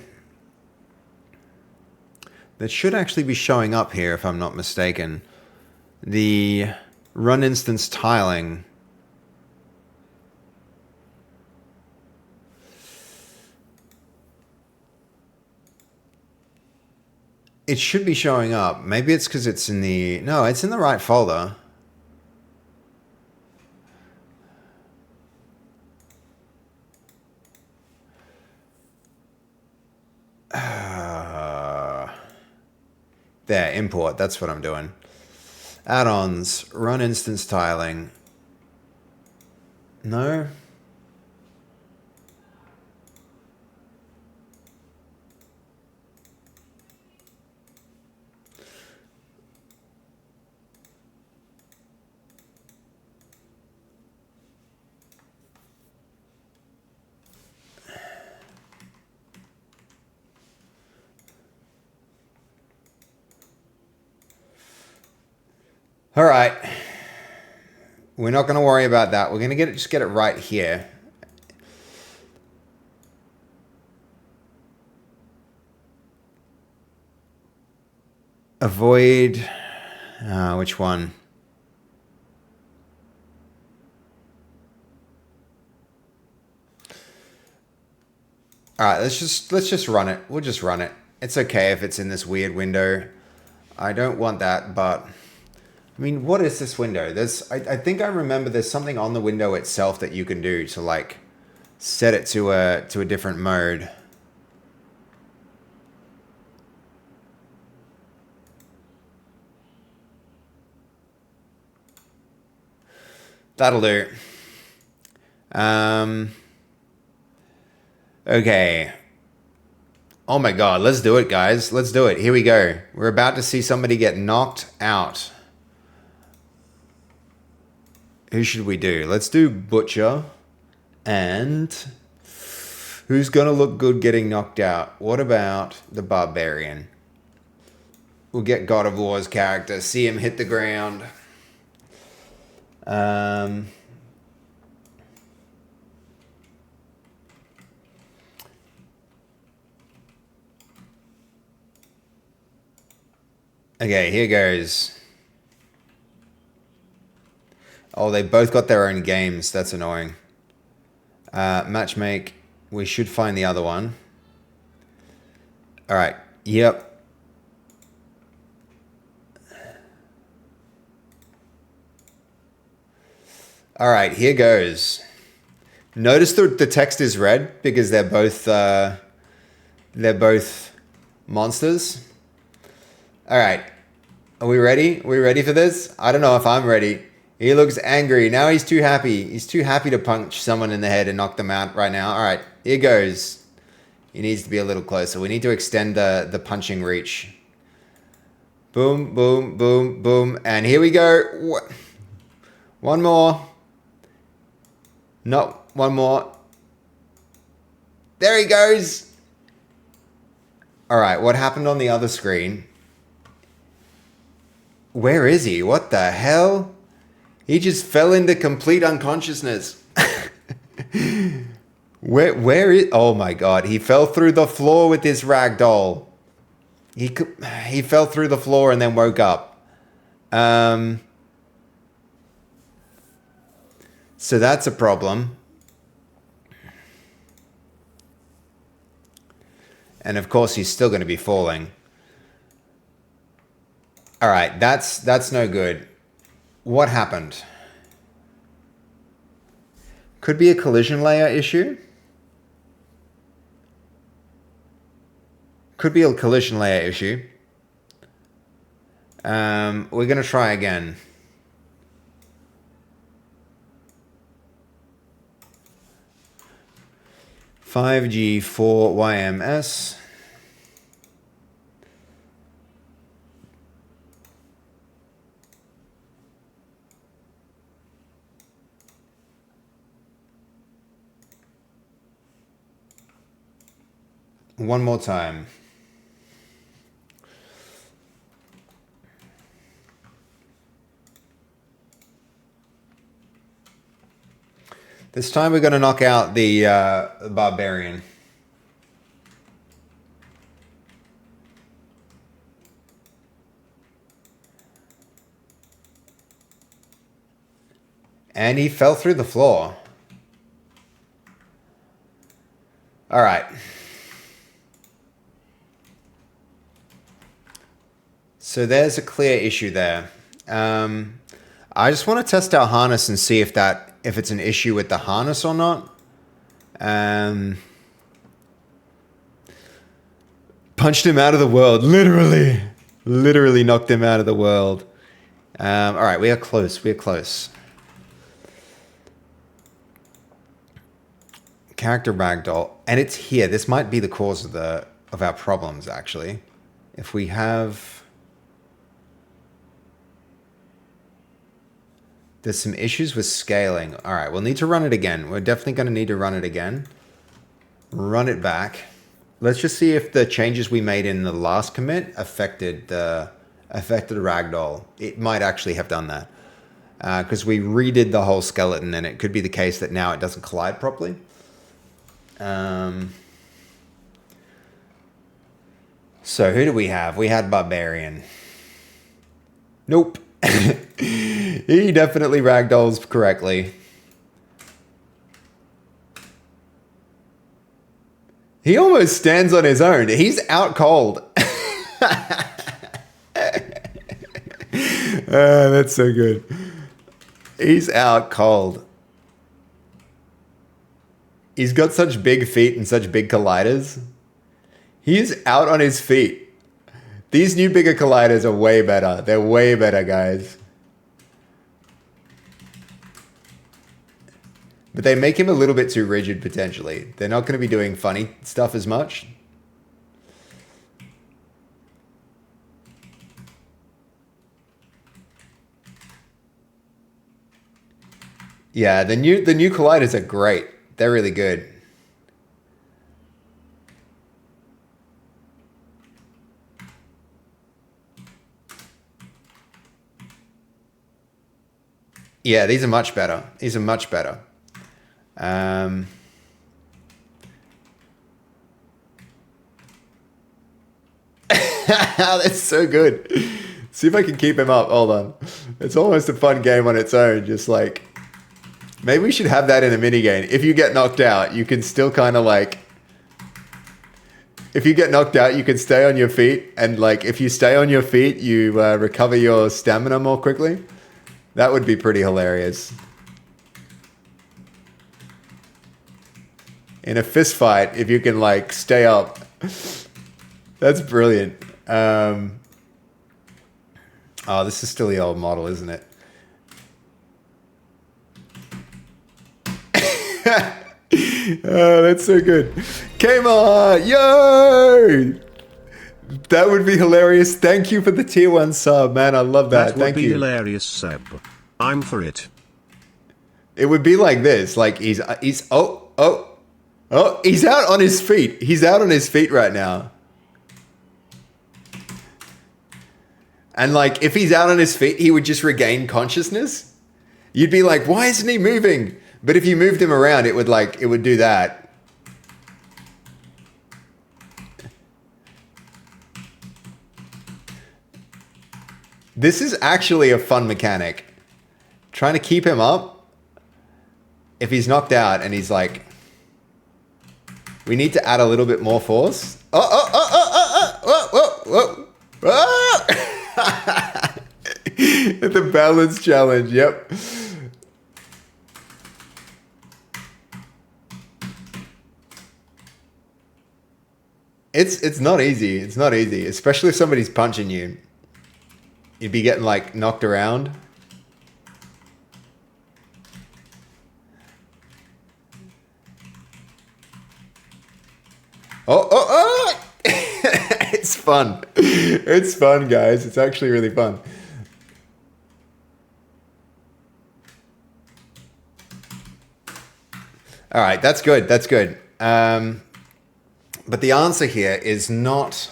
that should actually be showing up here if I'm not mistaken. The run instance tiling. It should be showing up. Maybe it's because it's in the... No, it's in the right folder. There, import. That's what I'm doing. Add-ons. Run instance tiling. No? All right. We're not going to worry about that. We're going to just get it right here. Avoid... which one? All right, let's just run it. We'll just run it. It's okay if it's in this weird window. I don't want that, but... I mean, what is this window? I think I remember there's something on the window itself that you can do to like set it to a different mode. That'll do. Okay. Oh my god, let's do it, guys. Let's do it. Here we go. We're about to see somebody get knocked out. Who should we do? Let's do Butcher. And who's gonna look good getting knocked out? What about the Barbarian? We'll get God of War's character. See him hit the ground. Okay, here goes. Oh, they both got their own games. That's annoying. Matchmake. We should find the other one. All right. Yep. All right, here goes. Notice the text is red because they're both monsters. All right. Are we ready? Are we ready for this? I don't know if I'm ready. He looks angry. Now he's too happy. He's too happy to punch someone in the head and knock them out right now. All right, here goes. He needs to be a little closer. We need to extend the punching reach. Boom, boom, boom, boom. And here we go. One more. No, one more. There he goes. All right, what happened on the other screen? Where is he? What the hell? He just fell into complete unconsciousness. Where is... Oh my god, he fell through the floor with his ragdoll. He fell through the floor and then woke up. So that's a problem. And of course he's still going to be falling. All right, that's no good. What happened? Could be a collision layer issue. Could be a collision layer issue. We're going to try again. $5G4YMS. One more time. This time we're going to knock out the barbarian. And he fell through the floor. All right. So there's a clear issue there. I just want to test our harness and see if it's an issue with the harness or not. Punched him out of the world, literally knocked him out of the world. All right, we are close. We are close. Character ragdoll, and it's here. This might be the cause of our problems, actually. If we have... There's some issues with scaling. All right, we'll need to run it again. We're definitely going to need to run it again. Run it back. Let's just see if the changes we made in the last commit affected Ragdoll. It might actually have done that. Because we redid the whole skeleton, and it could be the case that now it doesn't collide properly. So who do we have? We had Barbarian. Nope. He definitely ragdolls correctly. He almost stands on his own. He's out cold. That's so good. He's out cold. He's got such big feet and such big colliders. He's out on his feet. These new bigger colliders are way better. They're way better, guys. But they make him a little bit too rigid, potentially. They're not going to be doing funny stuff as much. Yeah, the new colliders are great. They're really good. Yeah, these are much better. These are much better. That's so good. See if I can keep him up. Hold on. It's almost a fun game on its own. Just like, maybe we should have that in a mini game. If you get knocked out, you can still kind of like, if you get knocked out, you can stay on your feet. And like, if you stay on your feet, you recover your stamina more quickly. That would be pretty hilarious. In a fist fight, if you can like stay up. That's brilliant. Oh, this is still the old model, isn't it? Oh, that's so good. Kmart, yo! That would be hilarious. Thank you for the tier 1 sub, man. I love that. That would Thank be you. hilarious, Seb. I'm for it. It would be like this. Like he's he's out on his feet. He's out on his feet right now. And like if he's out on his feet, he would just regain consciousness. You'd be like, why isn't he moving? But if you moved him around, it would do that. This is actually a fun mechanic. Trying to keep him up. If he's knocked out and he's like, we need to add a little bit more force. The balance challenge, yep. It's not easy. It's not easy, especially if somebody's punching you. You'd be getting like knocked around. Oh! It's fun. It's fun, guys. It's actually really fun. All right, that's good. That's good. But the answer here is not...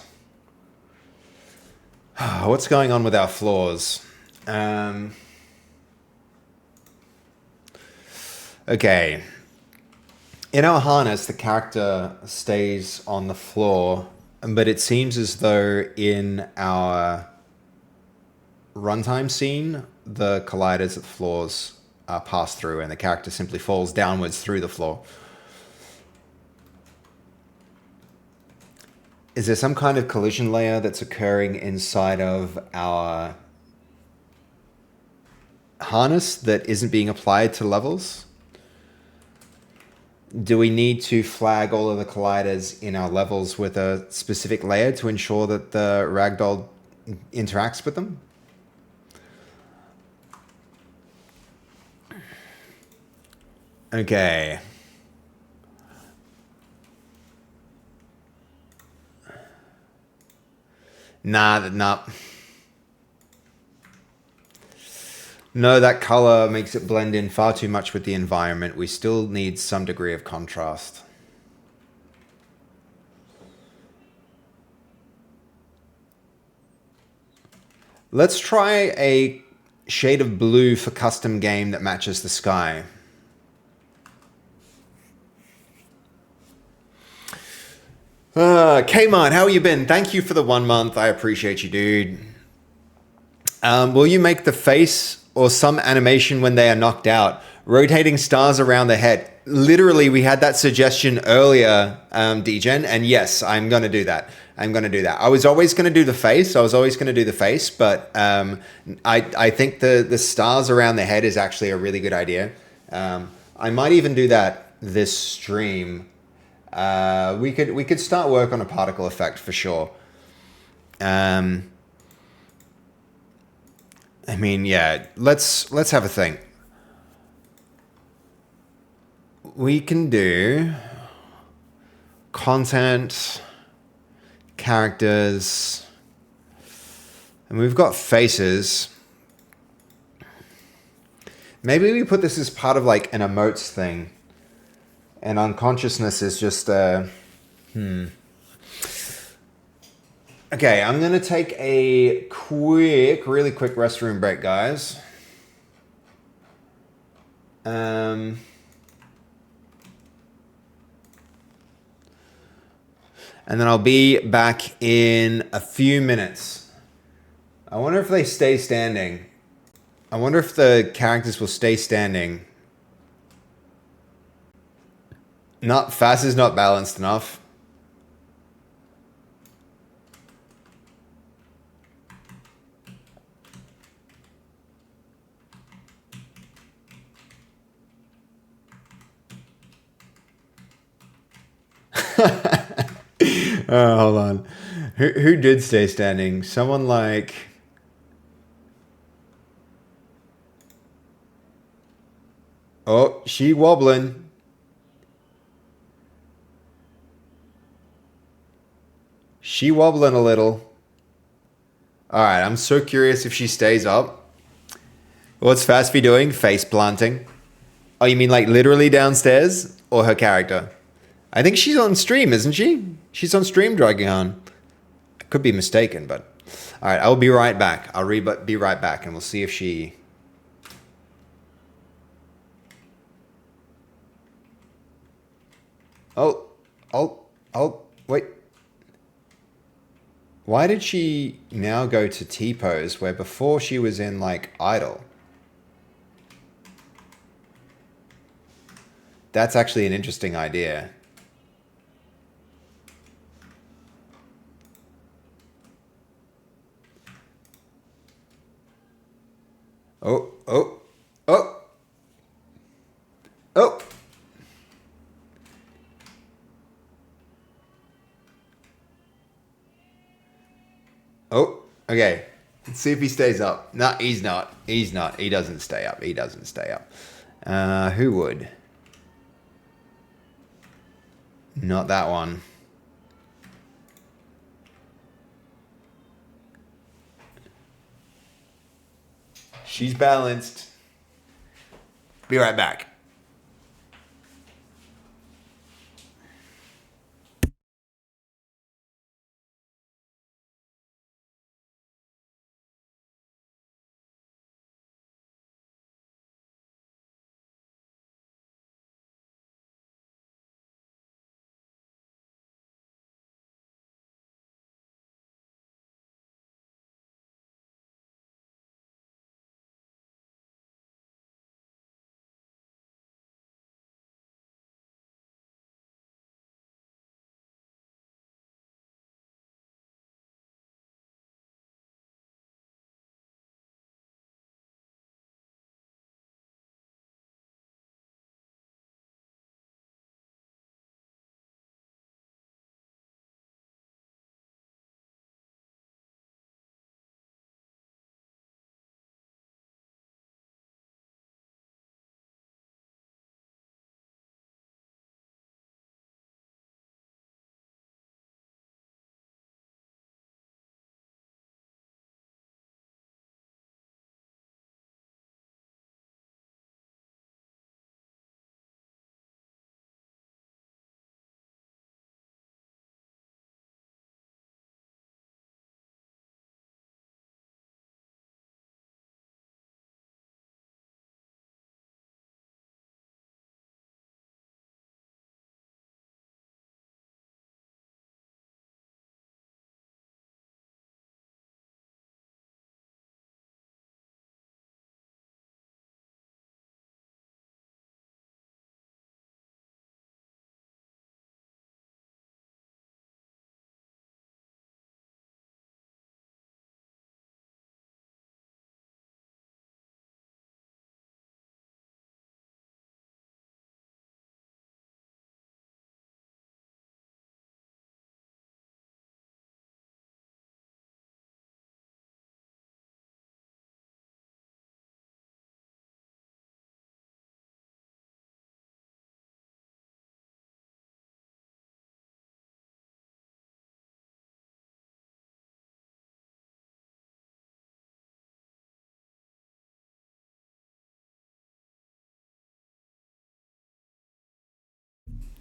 What's going on with our floors? Okay. In our harness, the character stays on the floor, but it seems as though in our runtime scene, the colliders at the floors pass through and the character simply falls downwards through the floor. Is there some kind of collision layer that's occurring inside of our harness that isn't being applied to levels? Do we need to flag all of the colliders in our levels with a specific layer to ensure that the ragdoll interacts with them? Okay. Nah. No, that color makes it blend in far too much with the environment. We still need some degree of contrast. Let's try a shade of blue for custom game that matches the sky. Kmart, how you been? Thank you for the 1 month. I appreciate you, dude. Will you make the face or some animation when they are knocked out? Rotating stars around the head. Literally, we had that suggestion earlier, Degen, and yes, I'm going to do that. I'm going to do that. I was always going to do the face. But I think the stars around the head is actually a really good idea. I might even do that this stream. We could start work on a particle effect for sure. I mean, yeah, let's have a think. We can do content, characters, and we've got faces. Maybe we put this as part of like an emotes thing. And unconsciousness is just Okay, I'm going to take a really quick restroom break, guys. And then I'll be back in a few minutes. I wonder if they stay standing. I wonder if the characters will stay standing. Fast is not balanced enough. Hold on. Who did stay standing? Someone like... Oh, she wobbling. She wobbling a little. All right, I'm so curious if she stays up. What's Fasby doing? Face planting. Oh, you mean like literally downstairs? Or her character? I think she's on stream, isn't she? She's on stream, Dragon. I could be mistaken, but... Alright, I'll be right back. I'll be right back, and we'll see if she... Wait. Why did she now go to T-pose, where before she was in, like, idle? That's actually an interesting idea. Oh, oh, oh, oh. Oh, okay. Let's see if he stays up. No, he's not. He's not. He doesn't stay up. He doesn't stay up. Who would? Not that one. She's balanced. Be right back.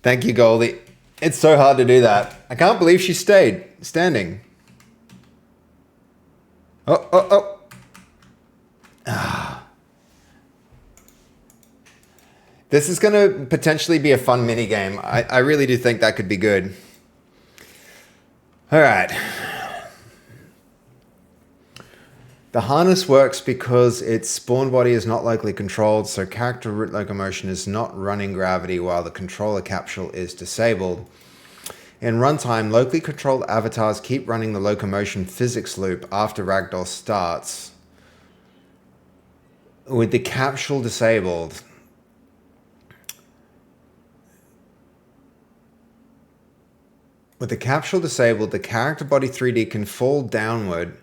Thank you, Goldie. It's so hard to do that. I can't believe she stayed standing. Oh, oh, oh. This is going to potentially be a fun mini game. I really do think that could be good. All right. The harness works because its spawn body is not locally controlled, so character root locomotion is not running gravity while the controller capsule is disabled. In runtime, locally controlled avatars keep running the locomotion physics loop after Ragdoll starts. With the capsule disabled, the character body 3D can fall downward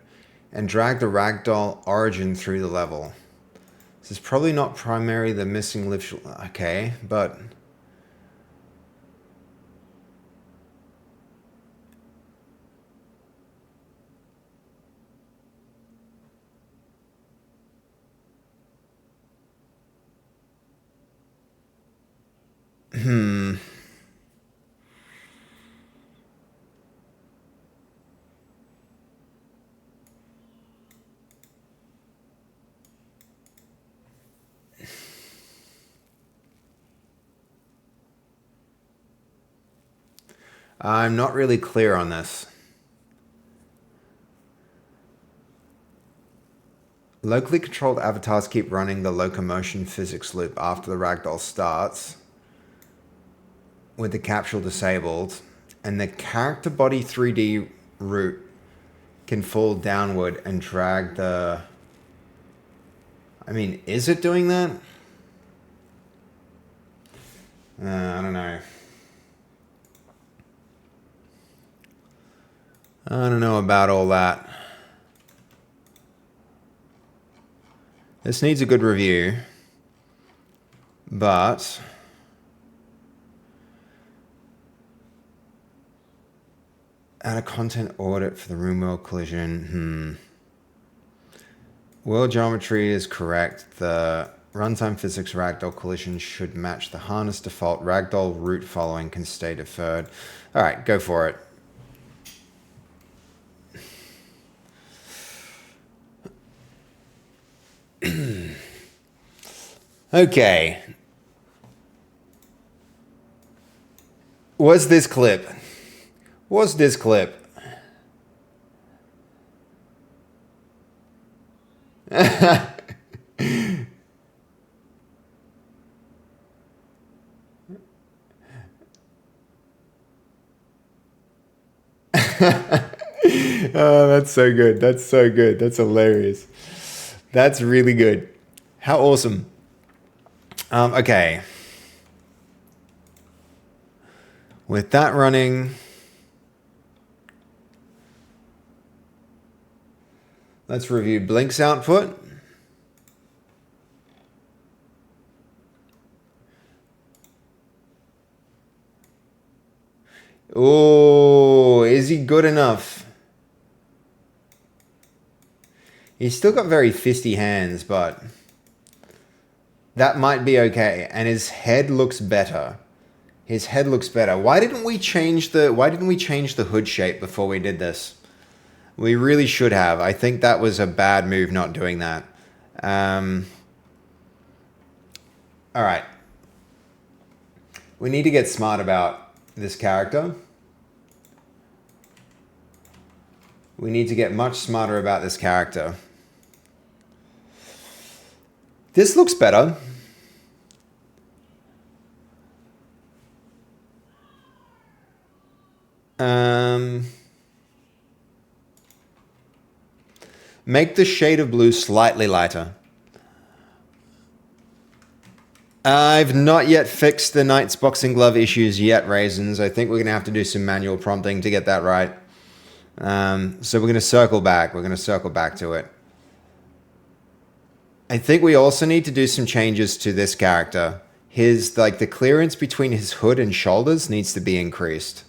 and drag the Ragdoll origin through the level. This is probably not primarily the missing lift. Okay, but... I'm not really clear on this. Locally controlled avatars keep running the locomotion physics loop after the ragdoll starts, with the capsule disabled, and the character body 3D root can fall downward and drag the... I mean, is it doing that? I don't know. I don't know about all that. This needs a good review, but add a content audit for the room world collision. World geometry is correct. The runtime physics ragdoll collision should match the harness default. Ragdoll route following can stay deferred. All right, go for it. Okay. What's this clip? What's this clip? Oh, that's so good. That's so good. That's hilarious. That's really good. How awesome. Okay. With that running, let's review Blink's output. Oh, is he good enough? He's still got very fisty hands, but that might be okay. And his head looks better. His head looks better. Why didn't we change the hood shape before we did this? We really should have. I think that was a bad move not doing that. All right. We need to get smart about this character. We need to get much smarter about this character. This looks better. Make the shade of blue slightly lighter. I've not yet fixed the Knight's boxing glove issues yet, Raisins. I think we're going to have to do some manual prompting to get that right. So we're going to circle back. We're going to circle back to it. I think we also need to do some changes to this character. His, like, the clearance between his hood and shoulders needs to be increased.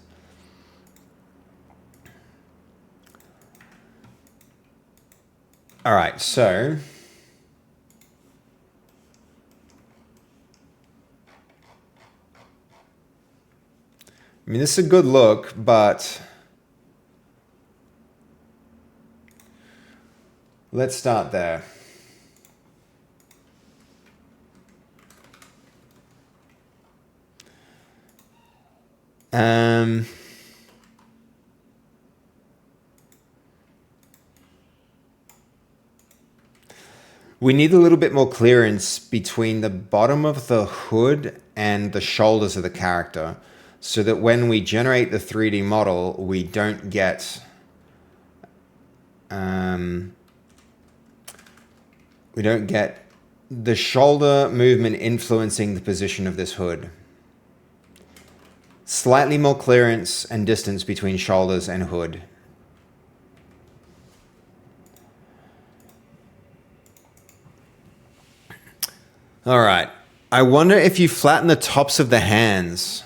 All right, so I mean, this is a good look, but let's start there. We need a little bit more clearance between the bottom of the hood and the shoulders of the character, so that when we generate the 3D model, we don't get the shoulder movement influencing the position of this hood. Slightly more clearance and distance between shoulders and hood. All right. I wonder if you flatten the tops of the hands.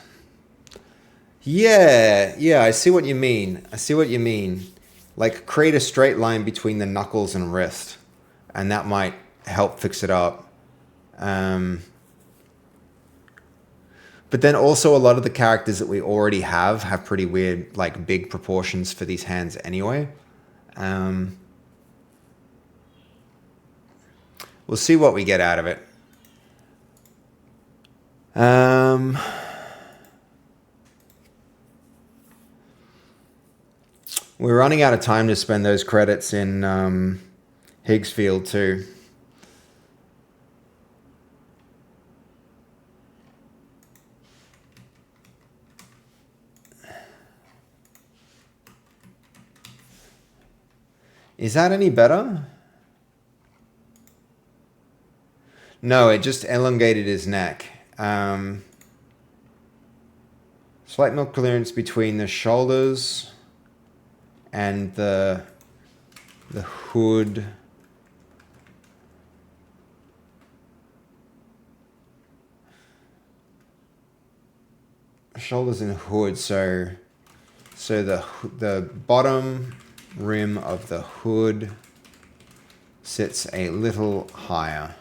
Yeah, I see what you mean. I see what you mean. Like, create a straight line between the knuckles and wrist, and that might help fix it up. But then also a lot of the characters that we already have pretty weird, like big proportions for these hands anyway. We'll see what we get out of it. We're running out of time to spend those credits in Higgsfield too. Is that any better? No, it just elongated his neck. Slight milk clearance between the shoulders and the hood. Shoulders and hood, so the bottom rim of the hood sits a little higher.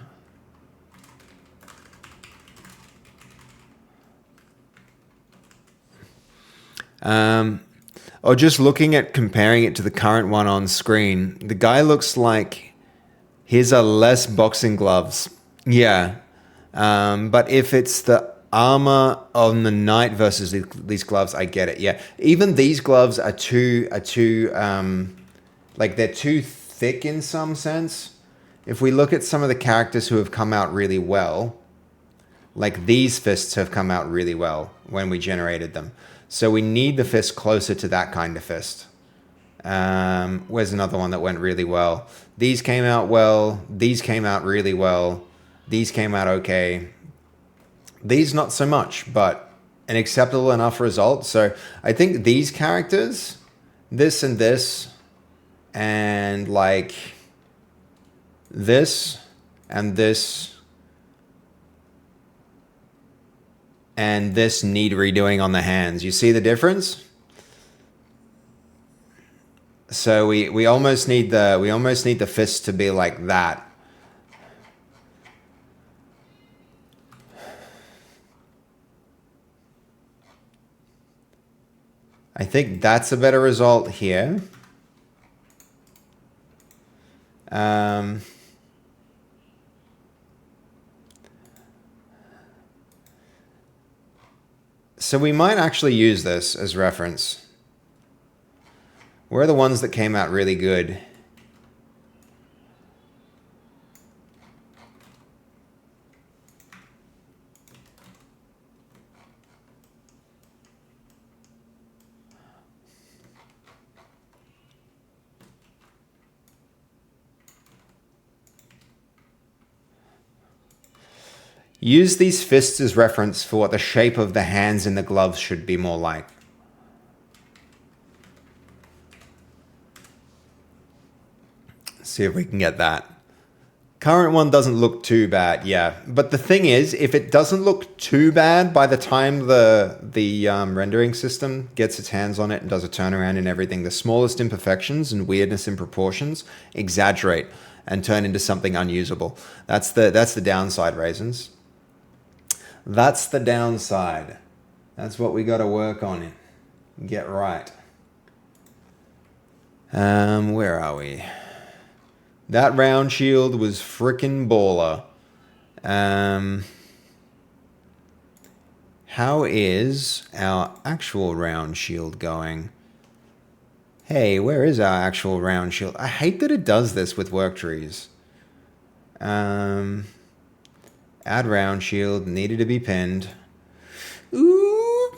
Or just looking at comparing it to the current one on screen, the guy looks like his are less boxing gloves. Yeah. But if it's the armor on the knight versus these gloves, I get it. Yeah. Even these gloves are too like they're too thick in some sense. If we look at some of the characters who have come out really well, like these fists have come out really well when we generated them. So we need the fist closer to that kind of fist. Where's another one that went really well? These came out well. These came out really well. These came out okay. These not so much, but an acceptable enough result. So I think these characters, this and this, and like this and this, and this need redoing on the hands. You see the difference? So we almost need the fist to be like that. I think that's a better result here. So we might actually use this as reference. Where are the ones that came out really good? Use these fists as reference for what the shape of the hands in the gloves should be more like. See if we can get that. Current one doesn't look too bad, yeah. But the thing is, if it doesn't look too bad by the time the rendering system gets its hands on it and does a turnaround and everything, the smallest imperfections and weirdness in proportions exaggerate and turn into something unusable. That's the downside, Raisins. That's the downside. That's what we got to work on it. Get right. Where are we? That round shield was frickin' baller. How is our actual round shield going? Hey, where is our actual round shield? I hate that it does this with work trees. Add round shield, needed to be pinned. Ooh.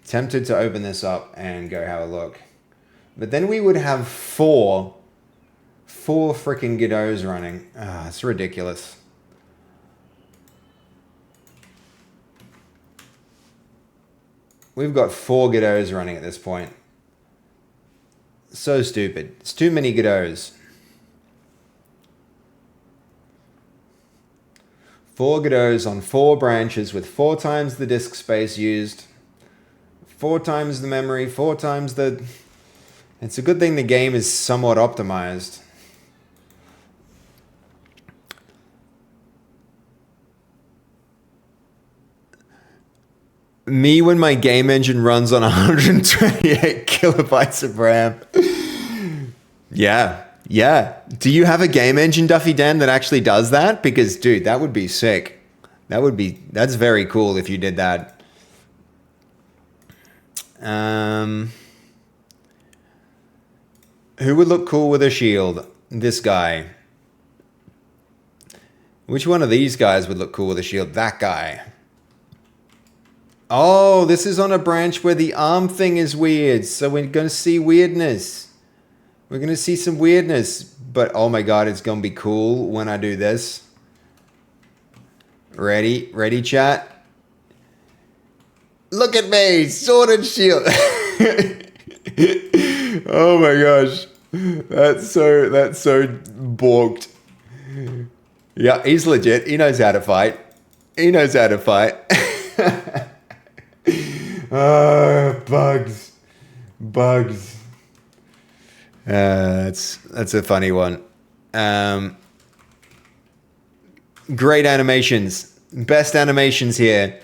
Tempted to open this up and go have a look. But then we would have four freaking Godot's running. Ah, it's ridiculous. We've got 4 Godot's running at this point. So stupid. It's too many Godot's. 4 Godot's on 4 branches with 4 times the disk space used. 4 times the memory, 4 times the... It's a good thing the game is somewhat optimized. Me when my game engine runs on 128 kilobytes of RAM. Yeah. Yeah. Do you have a game engine, Duffy Dan, that actually does that? Because, dude, that would be sick. That's very cool if you did that. Who would look cool with a shield? This guy. Which one of these guys would look cool with a shield? That guy. Oh, this is on a branch where the arm thing is weird. So we're going to see weirdness. We're going to see some weirdness. But oh my god, it's going to be cool when I do this. Ready? Ready, chat? Look at me! Sword and shield! Oh my gosh. That's so balked. Yeah, he's legit. He knows how to fight. He knows how to fight. Bugs. That's a funny one. Great animations. Best animations here.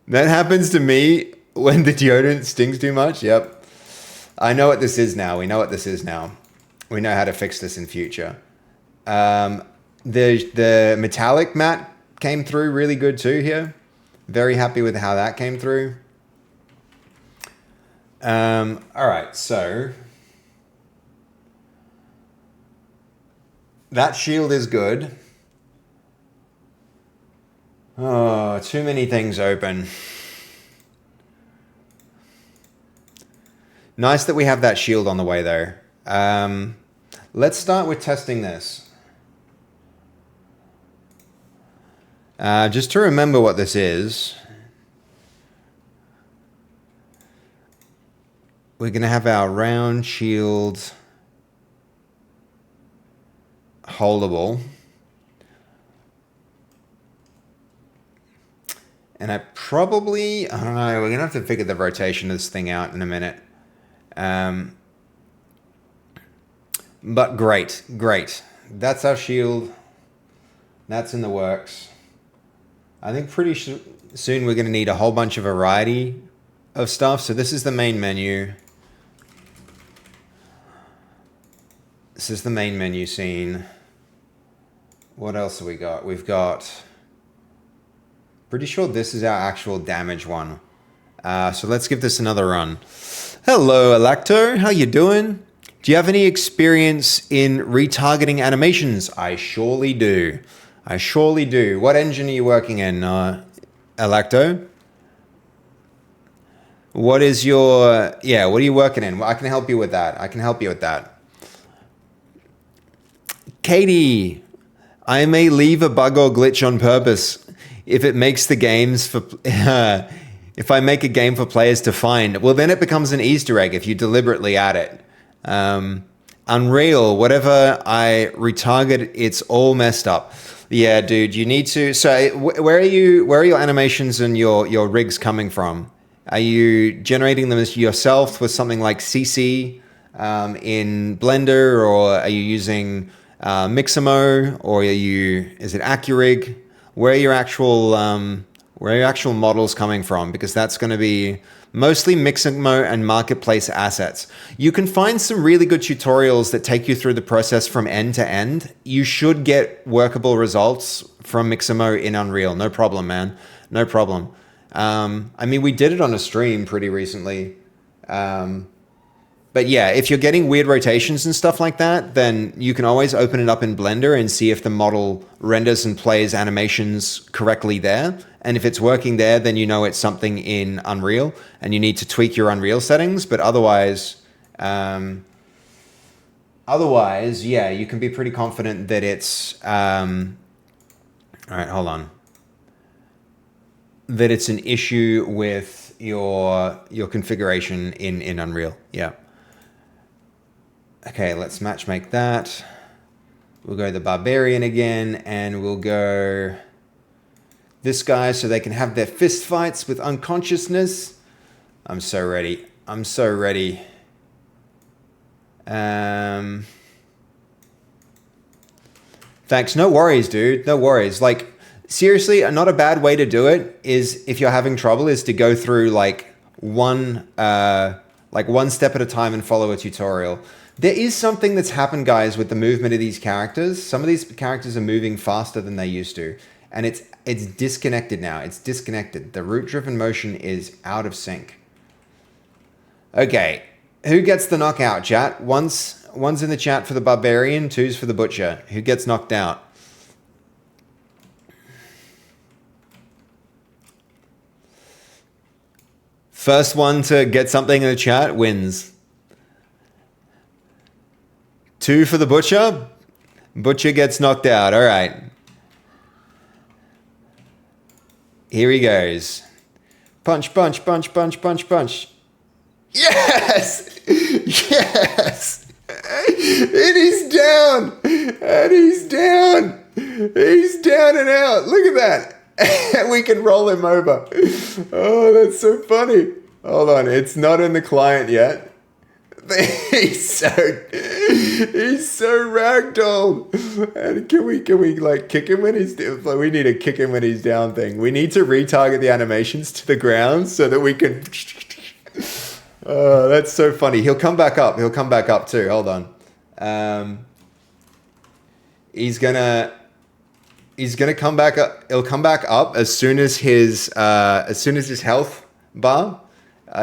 That happens to me when the deodorant stings too much. Yep. I know what this is now. We know what this is now. We know how to fix this in future. The metallic matte came through really good too here. Very happy with how that came through. All right, so that shield is good. Oh, too many things open. Nice that we have that shield on the way though. Let's start with testing this. Just to remember what this is. We're going to have our round shield holdable. And I don't know, we're going to have to figure the rotation of this thing out in a minute. But great. That's our shield. That's in the works. I think pretty soon we're going to need a whole bunch of variety of stuff. So this is the main menu. This is the main menu scene. What else have we got? We've got... Pretty sure this is our actual damage one. So let's give this another run. Hello, Alacto. How you doing? Do you have any experience in retargeting animations? I surely do. What engine are you working in, Alacto? What are you working in? I can help you with that. Katie, I may leave a bug or glitch on purpose if it makes the games for... if I make a game for players to find. Well, then it becomes an Easter egg if you deliberately add it. Unreal, whatever I retarget, it's all messed up. Yeah, dude, you need to... So where are your animations and your rigs coming from? Are you generating them as yourself with something like CC in Blender, or are you using Mixamo, or is it Accurig? Where are your actual models coming from? Because that's going to be mostly Mixamo and marketplace assets. You can find some really good tutorials that take you through the process from end to end. You should get workable results from Mixamo in Unreal. No problem, man. No problem. I mean, we did it on a stream pretty recently. But yeah, if you're getting weird rotations and stuff like that, then you can always open it up in Blender and see if the model renders and plays animations correctly there. And if it's working there, then you know it's something in Unreal and you need to tweak your Unreal settings. But otherwise, yeah, you can be pretty confident that it's... all right, hold on. That it's an issue with your configuration in Unreal. Yeah. Okay, let's matchmake that. We'll go the Barbarian again, and we'll go this guy so they can have their fist fights with unconsciousness. I'm so ready. Thanks. No worries, dude. No worries. Like, Seriously, not a bad way to do it is if you're having trouble is to go through one step at a time and follow a tutorial. There is something that's happened, guys, with the movement of these characters. Some of these characters are moving faster than they used to, and it's disconnected now. It's disconnected. The root-driven motion is out of sync. Okay, who gets the knockout, chat? One's in the chat for the barbarian, two's for the butcher. Who gets knocked out? First one to get something in the chat wins. 2 for the butcher. Butcher gets knocked out. All right. Here he goes. Punch, punch, punch, punch, punch, punch. Yes! Yes! And he's down! And he's down! He's down and out. Look at that. We can roll him over. Oh, that's so funny. Hold on, it's not in the client yet. He's so ragdoll. And can we like kick him when he's like, we need to kick him when he's down thing. We need to retarget the animations to the ground so that we can. Oh, that's so funny. He'll come back up. He'll come back up too. Hold on. He's gonna come back up. He'll come back up as soon as his health bar,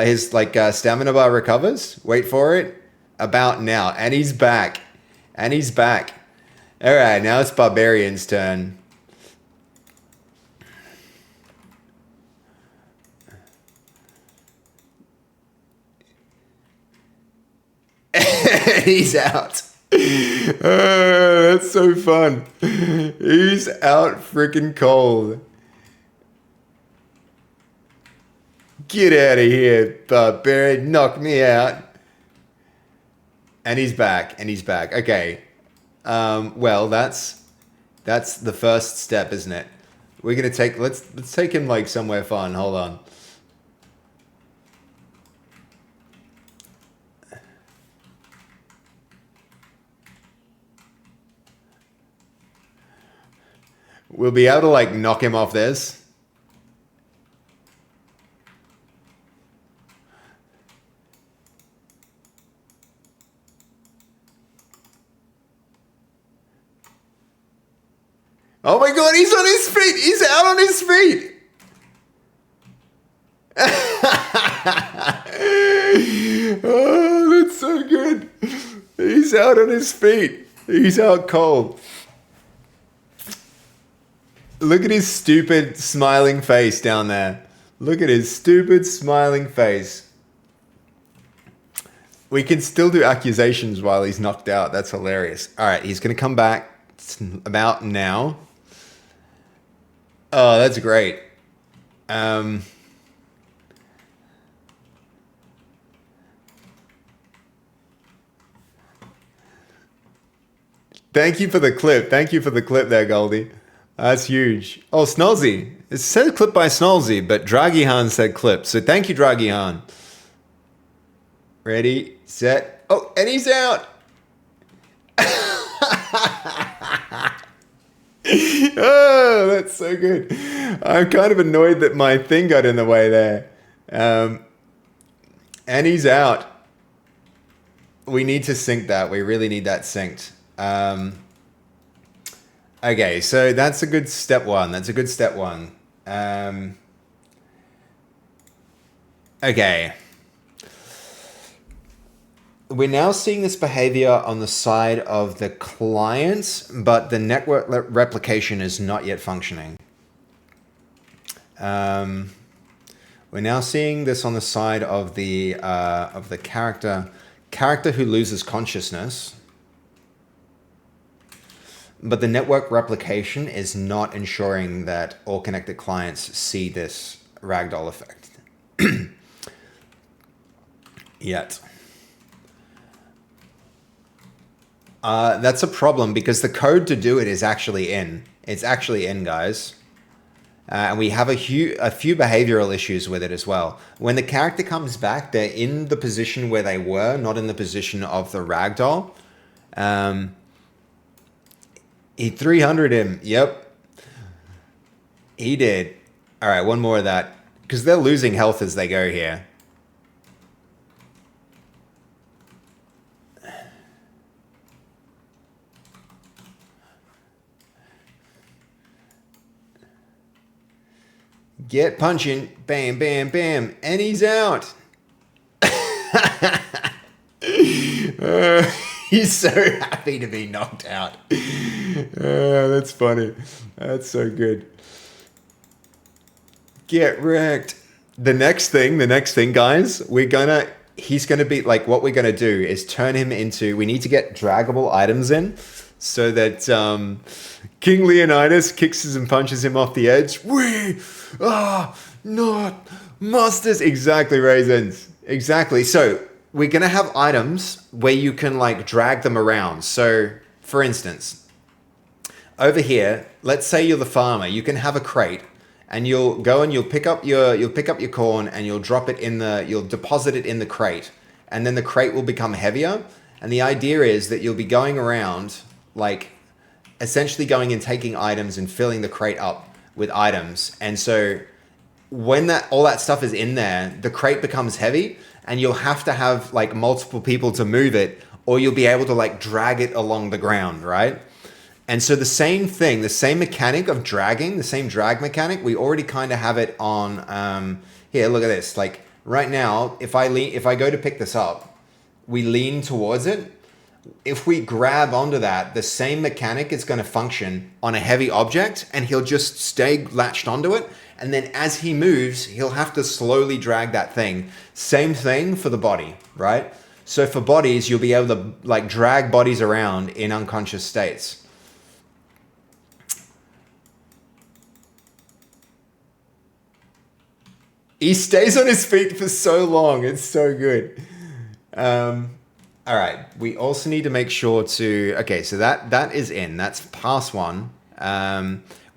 his stamina bar recovers. Wait for it. About now, and he's back, and he's back. All right, now it's Barbarian's turn. He's out. That's so fun. He's out freaking cold. Get out of here, Barbarian. Knock me out. And he's back. And he's back. Okay. Well, that's the first step, isn't it? We're gonna take let's take him like somewhere fun. Hold on. We'll be able to like knock him off this. Oh my god, he's on his feet! He's out on his feet! Oh, that's so good. He's out on his feet. He's out cold. Look at his stupid smiling face down there. Look at his stupid smiling face. We can still do accusations while he's knocked out. That's hilarious. All right, he's going to come back about now. Oh, that's great. Thank you for the clip. Thank you for the clip there, Goldie. That's huge. Oh, Snolzy. It said clip by Snolzy, but Dragihan said clip. So thank you, Dragihan. Ready, set. Oh, and he's out. Oh, that's so good. I'm kind of annoyed that my thing got in the way there. And he's out. We need to sync that. We really need that synced. Okay, so that's a good step one. That's a good step one. Okay. We're now seeing this behavior on the side of the client, but the network replication is not yet functioning. We're now seeing this on the side of the character who loses consciousness. But the network replication is not ensuring that all connected clients see this ragdoll effect yet. That's a problem because the code to do it is actually in. It's actually in, guys. And we have a few behavioral issues with it as well. When the character comes back, they're in the position where they were, not in the position of the ragdoll. He 300'd him. Yep. He did. All right, one more of that. Because they're losing health as they go here. Get punching. Bam, bam, bam. And he's out. He's so happy to be knocked out. That's funny. That's so good. Get wrecked. The next thing, guys, he's gonna be like, what we're gonna do is turn him into, we need to get draggable items in so that King Leonidas kicks and punches him off the edge. We are not monsters. Exactly, Raisins. Exactly. So we're gonna have items where you can like drag them around. So for instance, over here, let's say you're the farmer, you can have a crate and you'll go and you'll pick up your corn and you'll deposit it in the crate, and then the crate will become heavier. And the idea is that you'll be going around, like essentially going and taking items and filling the crate up with items. And so when all that stuff is in there, the crate becomes heavy and you'll have to have like multiple people to move it, or you'll be able to like drag it along the ground, right? And so the same thing, the same mechanic of dragging, the same drag mechanic, we already kind of have it on, here, look at this. Like right now, if I go to pick this up, we lean towards it. If we grab onto that, the same mechanic is going to function on a heavy object, and he'll just stay latched onto it. And then as he moves, he'll have to slowly drag that thing. Same thing for the body, right? So for bodies, you'll be able to like drag bodies around in unconscious states. He stays on his feet for so long. It's so good. All right. We also need to make sure to... Okay, so that is in. That's pass one.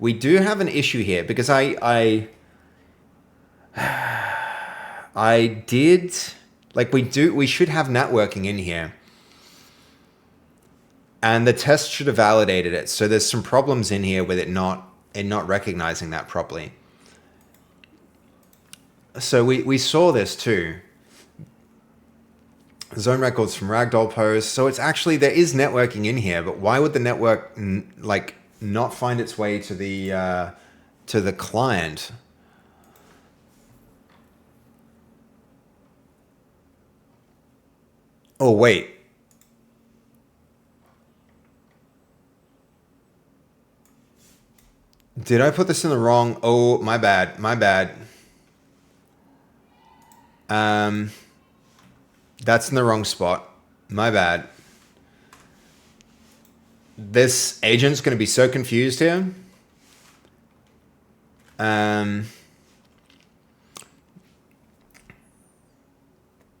We do have an issue here because I did... Like we should have networking in here. And the test should have validated it. So there's some problems in here with it not recognizing that properly. So we saw this too. Zone records from Ragdoll posts. So it's actually, there is networking in here, but why would the network like not find its way to the client? Oh, wait. Did I put this in the wrong? Oh, my bad. My bad. That's in the wrong spot. My bad. This agent's going to be so confused here.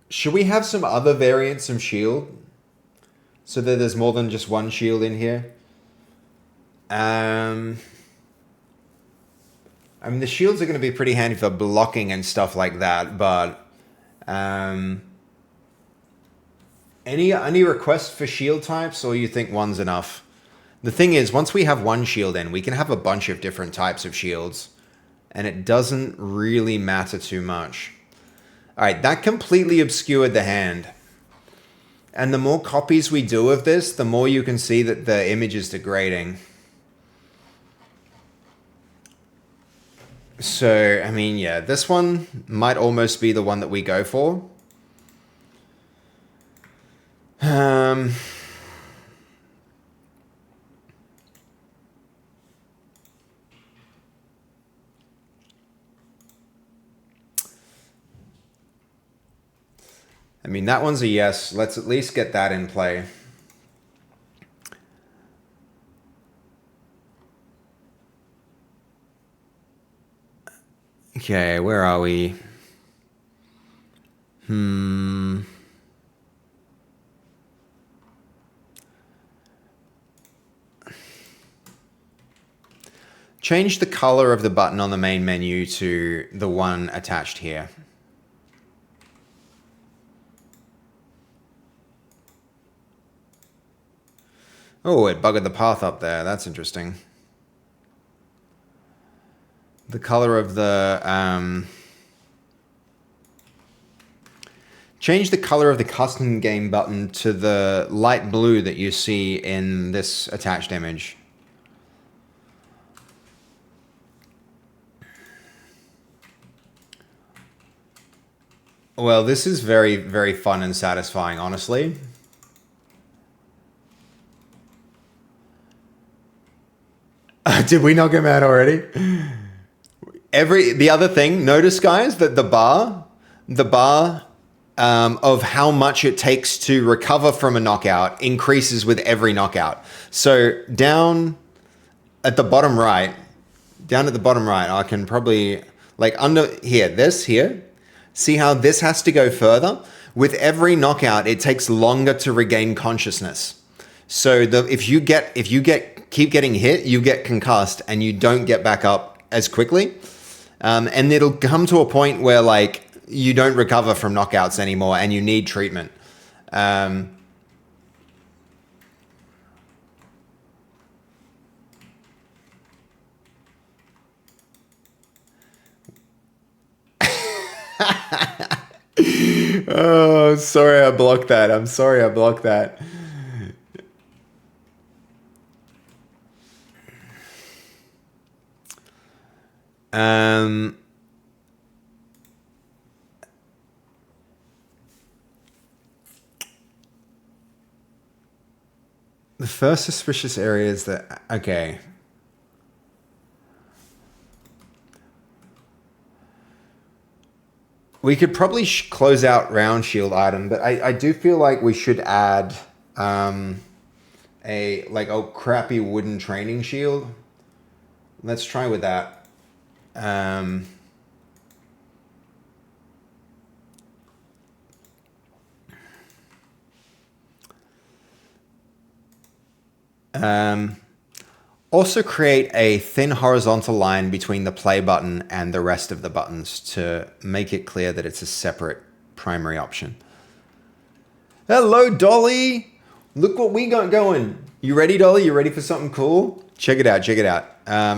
Should we have some other variants of shield? So that there's more than just one shield in here? I mean, the shields are going to be pretty handy for blocking and stuff like that, but... Any requests for shield types, or you think one's enough? The thing is, once we have one shield in, we can have a bunch of different types of shields, and it doesn't really matter too much. All right, that completely obscured the hand. And the more copies we do of this, the more you can see that the image is degrading. So, I mean, yeah, this one might almost be the one that we go for. I mean, that one's a yes. Let's at least get that in play. Okay, where are we? Change the color of the button on the main menu to the one attached here. Oh, it buggered the path up there. That's interesting. the color of the change the color of the custom game button to the light blue that you see in this attached image. Well, this is very, very fun and satisfying, honestly. Did we knock him out already? The other thing, notice guys, that the bar of how much it takes to recover from a knockout increases with every knockout. So down at the bottom right, I can probably, like under here, here, see how this has to go further? With every knockout, it takes longer to regain consciousness. So if you keep getting hit, you get concussed and you don't get back up as quickly. And it'll come to a point where like you don't recover from knockouts anymore and you need treatment. Oh, sorry I blocked that. I'm sorry I blocked that. The first suspicious area is that, okay. We could probably close out round shield item, but I do feel like we should add a crappy wooden training shield. Let's try with that. Also create a thin horizontal line between the play button and the rest of the buttons to make it clear that it's a separate primary option. Hello, Dolly! Look what we got going. You ready, Dolly? You ready for something cool? Check it out, check it out.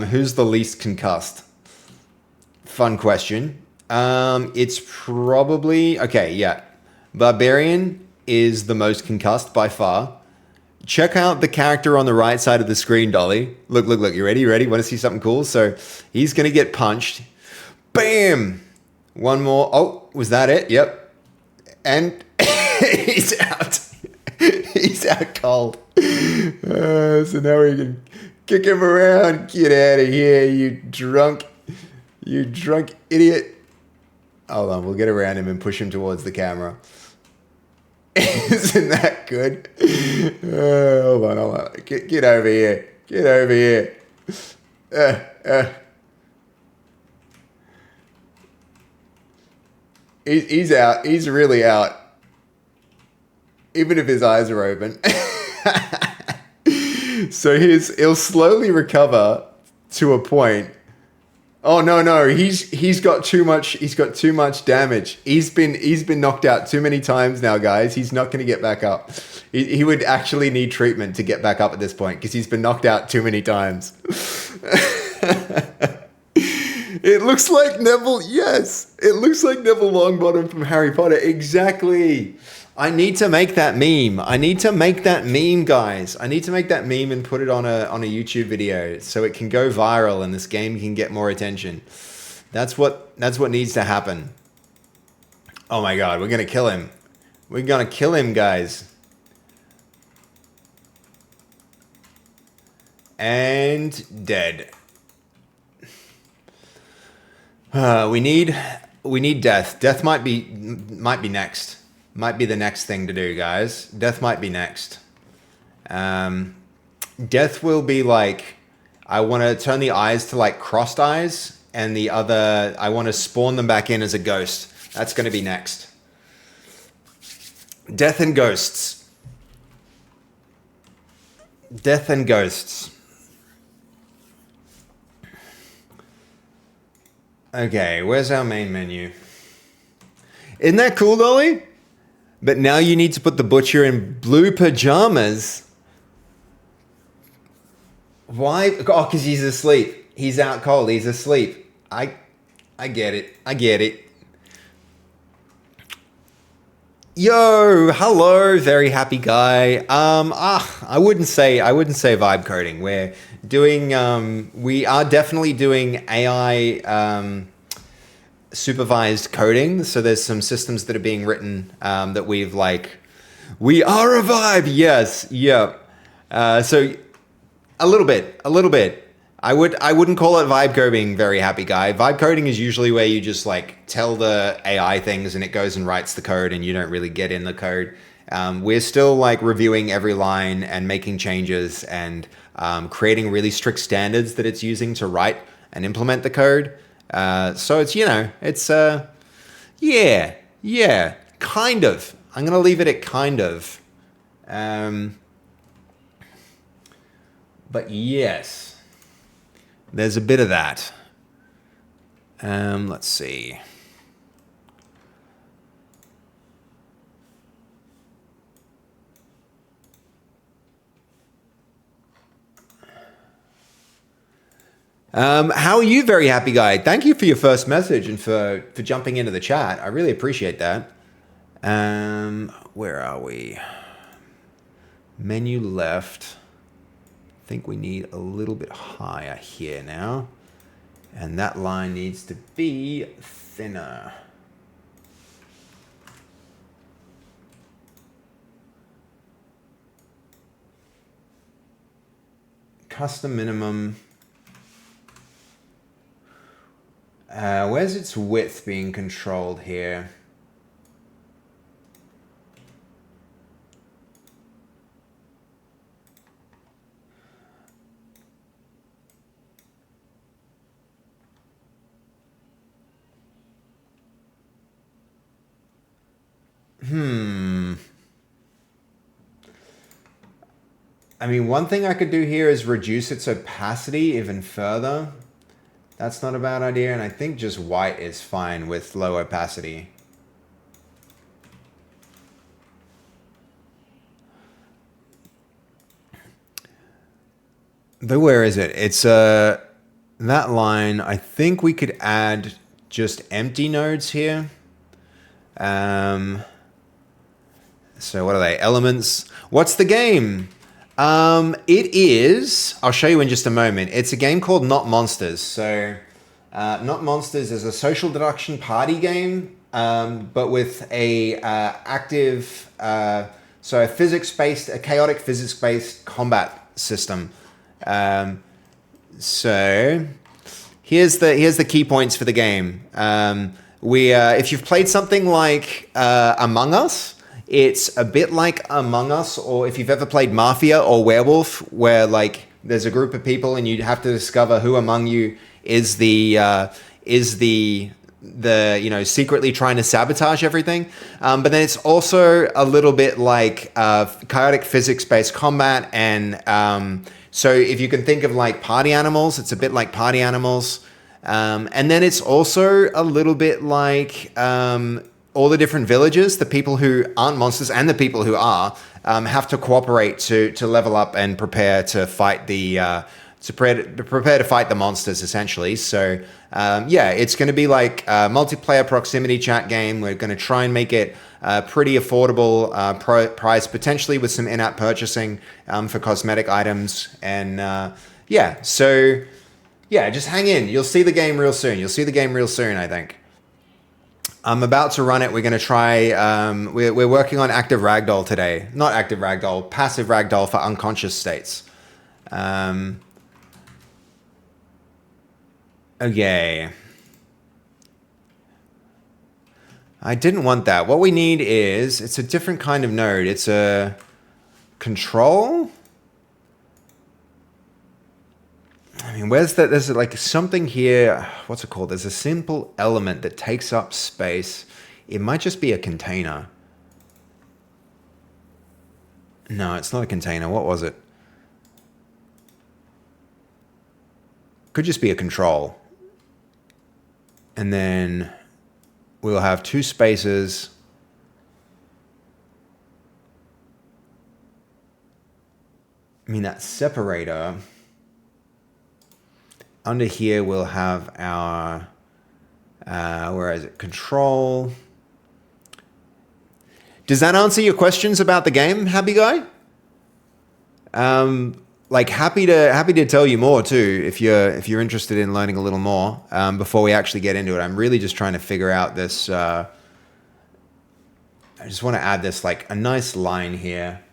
Who's the least concussed? Fun question. It's probably... Okay, yeah. Barbarian is the most concussed by far. Check out the character on the right side of the screen, Dolly. Look, look, look. You ready? You ready? Want to see something cool? So he's going to get punched. Bam! One more. Oh, was that it? Yep. And he's out. He's out cold. So now we can kick him around. Get out of here, you drunk idiot. Hold on. We'll get around him and push him towards the camera. Isn't that good? Hold on. Get over here. Get over here. He's out. He's really out. Even if his eyes are open. So he'll slowly recover to a point. Oh no, he's got too much damage. He's been knocked out too many times now, guys. He's not going to get back up. He would actually need treatment to get back up at this point because he's been knocked out too many times. It looks like Neville. Yes, it looks like Neville Longbottom from Harry Potter. Exactly. I need to make that meme. I need to make that meme, guys. I need to make that meme and put it on a YouTube video so it can go viral and this game can get more attention. That's what needs to happen. Oh my god, we're gonna kill him. We're gonna kill him, guys. And dead. We need death. Death might be next. Might be the next thing to do, guys. Death might be next. Death will be like, I want to turn the eyes to like crossed eyes, and the other, I want to spawn them back in as a ghost. That's going to be next. Death and ghosts. Death and ghosts. Okay, where's our main menu? Isn't that cool, Dolly? But now you need to put the butcher in blue pajamas. Why? Oh, because he's asleep. He's out cold. He's asleep. I I get it. I get it. Yo, hello, very happy guy. I wouldn't say vibe coding. We are definitely doing AI supervised coding. So there's some systems that are being written that we are a vibe. Yes, yep. So a little bit. I wouldn't call it vibe coding, very happy guy. Vibe coding is usually where you just like tell the AI things and it goes and writes the code and you don't really get in the code. We're still like reviewing every line and making changes and creating really strict standards that it's using to write and implement the code. So it's yeah, yeah, kind of. I'm gonna leave it at kind of. Um, but yes, there's a bit of that. Let's see. How are you, very happy guy? Thank you for your first message and for jumping into the chat. I really appreciate that. Where are we? Menu left. I think we need a little bit higher here now. And that line needs to be thinner. Custom minimum. Where's its width being controlled here? I mean, one thing I could do here is reduce its opacity even further. That's not a bad idea, and I think just white is fine with low opacity. But where is it? It's that line. I think we could add just empty nodes here. So what are they? Elements. What's the game? It is. I'll show you in just a moment. It's a game called Not Monsters. So, Not Monsters is a social deduction party game, but with a active, so a chaotic physics-based combat system. So here's the key points for the game. If you've played something like Among Us, it's a bit like Among Us, or if you've ever played Mafia or Werewolf, where like there's a group of people and you have to discover who among you is the secretly trying to sabotage everything. But then it's also a little bit like chaotic physics-based combat, and so if you can think of like Party Animals, it's a bit like Party Animals. And then it's also a little bit like all the different villages, the people who aren't monsters and the people who are, have to cooperate to level up and prepare to fight prepare to fight the monsters, essentially. So it's going to be like a multiplayer proximity chat game. We're going to try and make it pretty affordable price, potentially with some in-app purchasing for cosmetic items. And just hang in. You'll see the game real soon. I think. I'm about to run it. We're going to try. We're working on active ragdoll today. Not active ragdoll, passive ragdoll for unconscious states. Okay. I didn't want that. What we need is, it's a different kind of node. It's a control. I mean, there's like something here. What's it called? There's a simple element that takes up space. It might just be a container. No, it's not a container. What was it? Could just be a control. And then we'll have two spaces. I mean, that separator under here we'll have our, where is it? Control. Does that answer your questions about the game, Happy Guy? Like happy to tell you more too if you're interested in learning a little more before we actually get into it. I'm really just trying to figure out this. I just want to add this like a nice line here.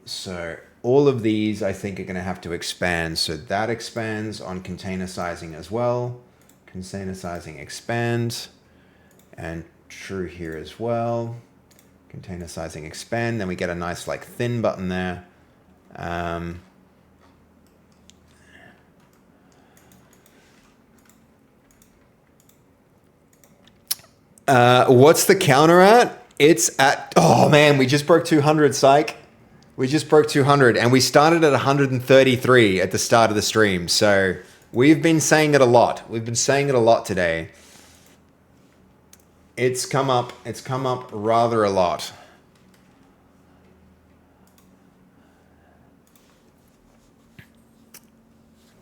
So all of these I think are going to have to expand. So that expands on container sizing as well. Container sizing expand, and true here as well. Container sizing expand. Then we get a nice like thin button there. What's the counter at? It's at, oh man, we just broke 200, psych. We just broke 200 and we started at 133 at the start of the stream. So we've been saying it a lot. We've been saying it a lot today. It's come up rather a lot.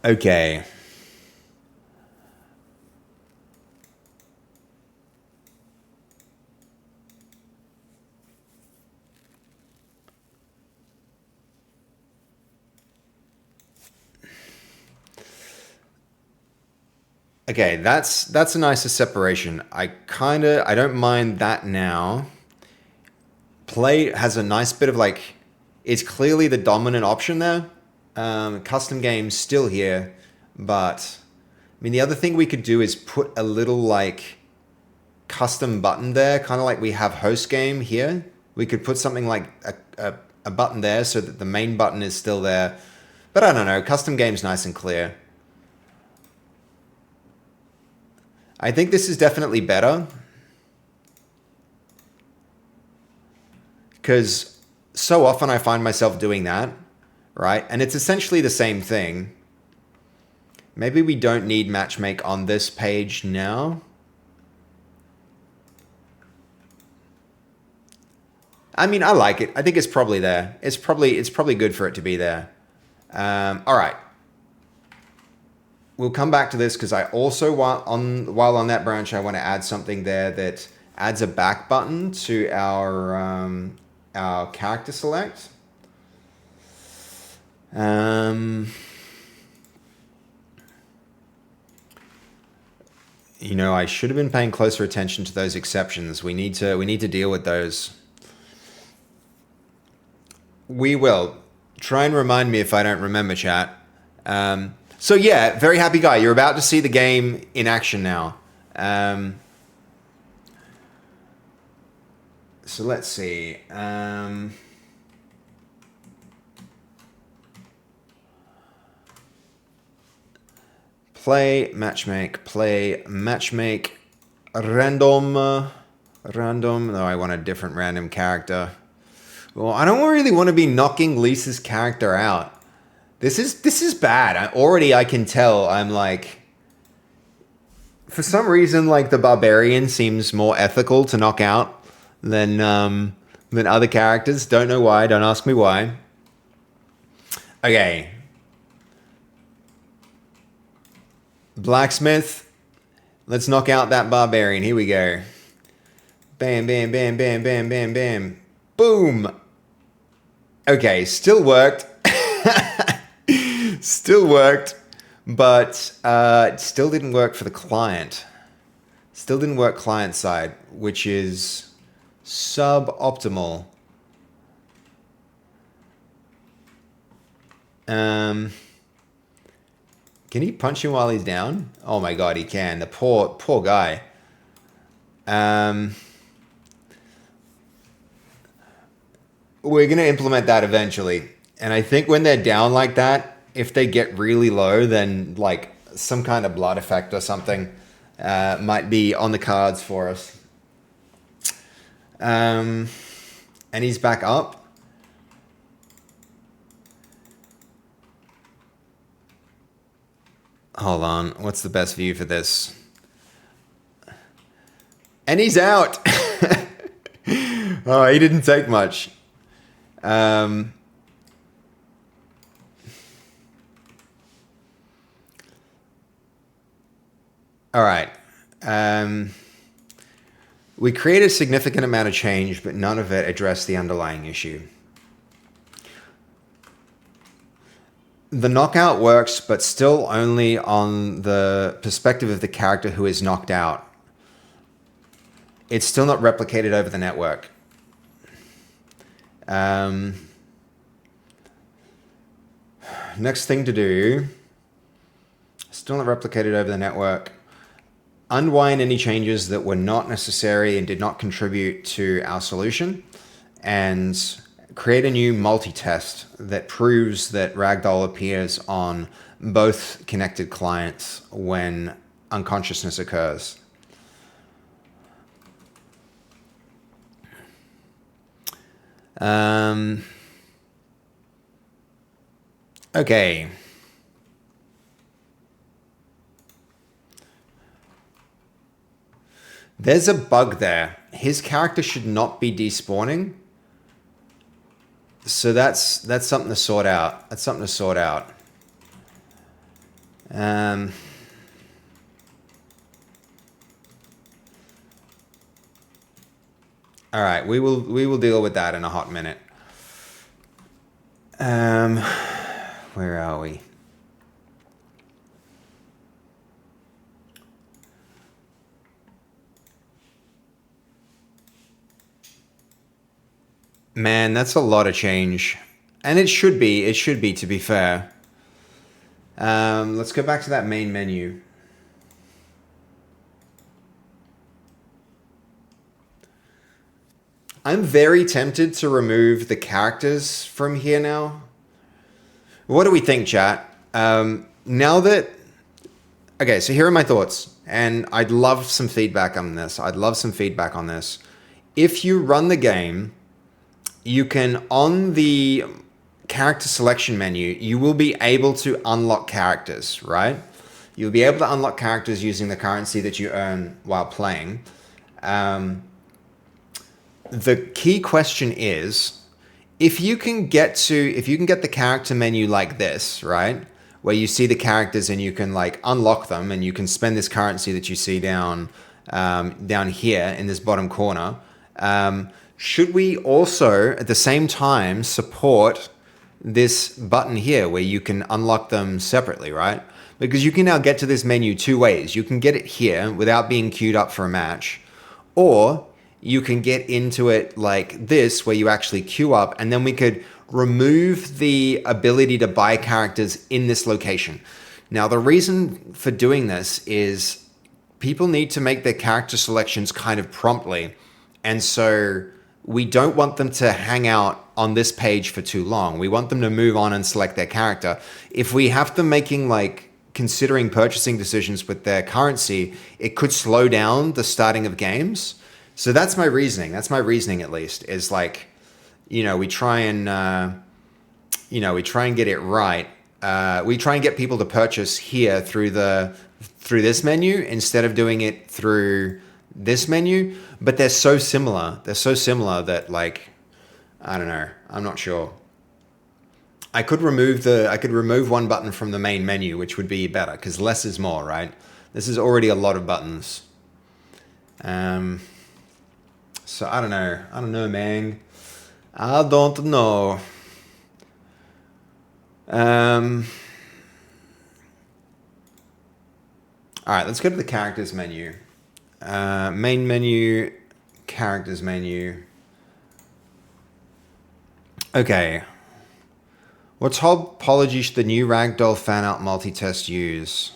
Okay. Okay, that's a nicer separation. I don't mind that now. Play has a nice bit of like, it's clearly the dominant option there. Custom games still here, but I mean the other thing we could do is put a little like custom button there, kind of like we have host game here. We could put something like a button there so that the main button is still there. But I don't know, custom game's nice and clear. I think this is definitely better. Because so often I find myself doing that, right? And it's essentially the same thing. Maybe we don't need matchmake on this page now. I mean, I like it. I think it's probably there. It's probably good for it to be there. All right. We'll come back to this because I also while on that branch, I want to add something there that adds a back button to our character select. You know, I should have been paying closer attention to those exceptions. We need to deal with those. We will. Try and remind me if I don't remember, chat. So yeah, very happy guy. You're about to see the game in action now. So let's see. Play, matchmake, random. No, I want a different random character. Well, I don't really want to be knocking Lisa's character out. This is bad. I can tell. I'm like, for some reason, like the barbarian seems more ethical to knock out than other characters. Don't know why. Don't ask me why. Okay. Blacksmith. Let's knock out that barbarian. Here we go. Bam, bam, bam, bam, bam, bam, bam. Boom. Okay, still worked. Still worked, but it still didn't work for the client. Still didn't work client side, which is suboptimal. Can he punch him while he's down? Oh my god, he can. The poor guy. We're going to implement that eventually. And I think when they're down like that, if they get really low, then like some kind of blood effect or something might be on the cards for us. And he's back up. Hold on. What's the best view for this? And he's out. Oh, he didn't take much. All right. We created a significant amount of change, but none of it addressed the underlying issue. The knockout works, but still only on the perspective of the character who is knocked out. It's still not replicated over the network. Next thing to do, still not replicated over the network. Unwind any changes that were not necessary and did not contribute to our solution, and create a new multi-test that proves that Ragdoll appears on both connected clients when unconsciousness occurs. Okay. There's a bug there. His character should not be despawning. So that's something to sort out. That's something to sort out. All right, we will deal with that in a hot minute. Where are we? Man, that's a lot of change. And it should be, to be fair. Let's go back to that main menu. I'm very tempted to remove the characters from here now. What do we think, chat? Now that... Okay, so here are my thoughts. And I'd love some feedback on this. If you run the game, you can, on the character selection menu, you will be able to unlock characters, right? You'll be able to unlock characters using the currency that you earn while playing. The key question is, if you can get the character menu like this, right? Where you see the characters and you can like unlock them and you can spend this currency that you see down here in this bottom corner. Should we also at the same time support this button here where you can unlock them separately, right? Because you can now get to this menu two ways. You can get it here without being queued up for a match, or you can get into it like this where you actually queue up, and then we could remove the ability to buy characters in this location. Now, the reason for doing this is people need to make their character selections kind of promptly. And so we don't want them to hang out on this page for too long. We want them to move on and select their character. If we have them making considering purchasing decisions with their currency, it could slow down the starting of games. So that's my reasoning. That's my reasoning, at least, is we try and get it right. We try and get people to purchase here through this menu instead of doing it through this menu. But they're so similar. They're so similar that I don't know. I'm not sure. I could remove one button from the main menu, which would be better because less is more, right? This is already a lot of buttons. So I don't know, man. I don't know. All right, let's go to the characters menu. Main menu, characters menu. Okay. What topology should the new Ragdoll fan out multi-test use?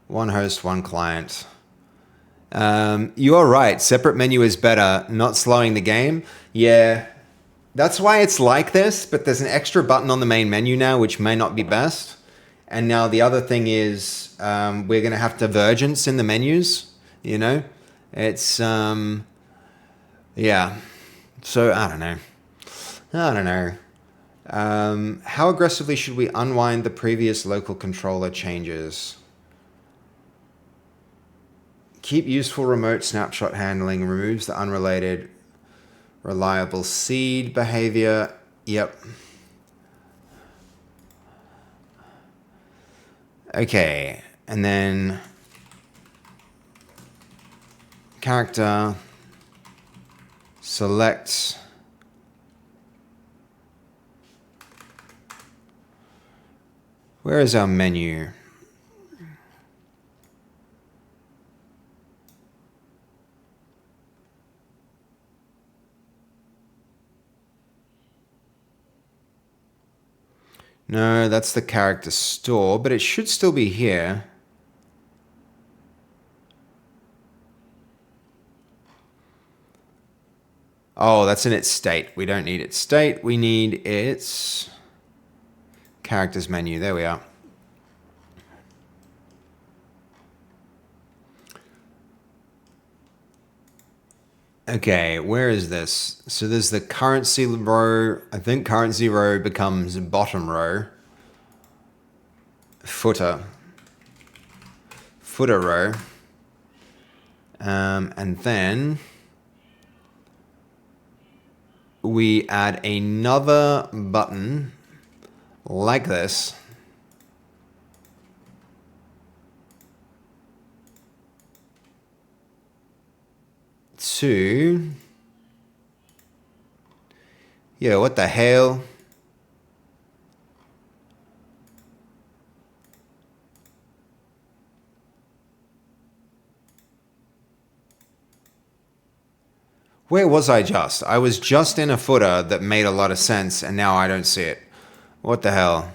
One host, one client. You are right. Separate menu is better. Not slowing the game. Yeah. That's why it's like this, but there's an extra button on the main menu now, which may not be best. And now the other thing is we're going to have divergence in the menus, It's, yeah. So, I don't know. How aggressively should we unwind the previous local controller changes? Keep useful remote snapshot handling. Removes the unrelated reliable seed behavior. Yep. Okay. And then character, select. Where is our menu? No, that's the character store, but it should still be here. Oh, that's in its state. We don't need its state. We need its characters menu. There we are. Okay, where is this? So there's the currency row. I think currency row becomes bottom row. Footer row. And then we add another button like this. To, yeah, what the hell? Where was I just? I was just in a footer that made a lot of sense, and now I don't see it. What the hell?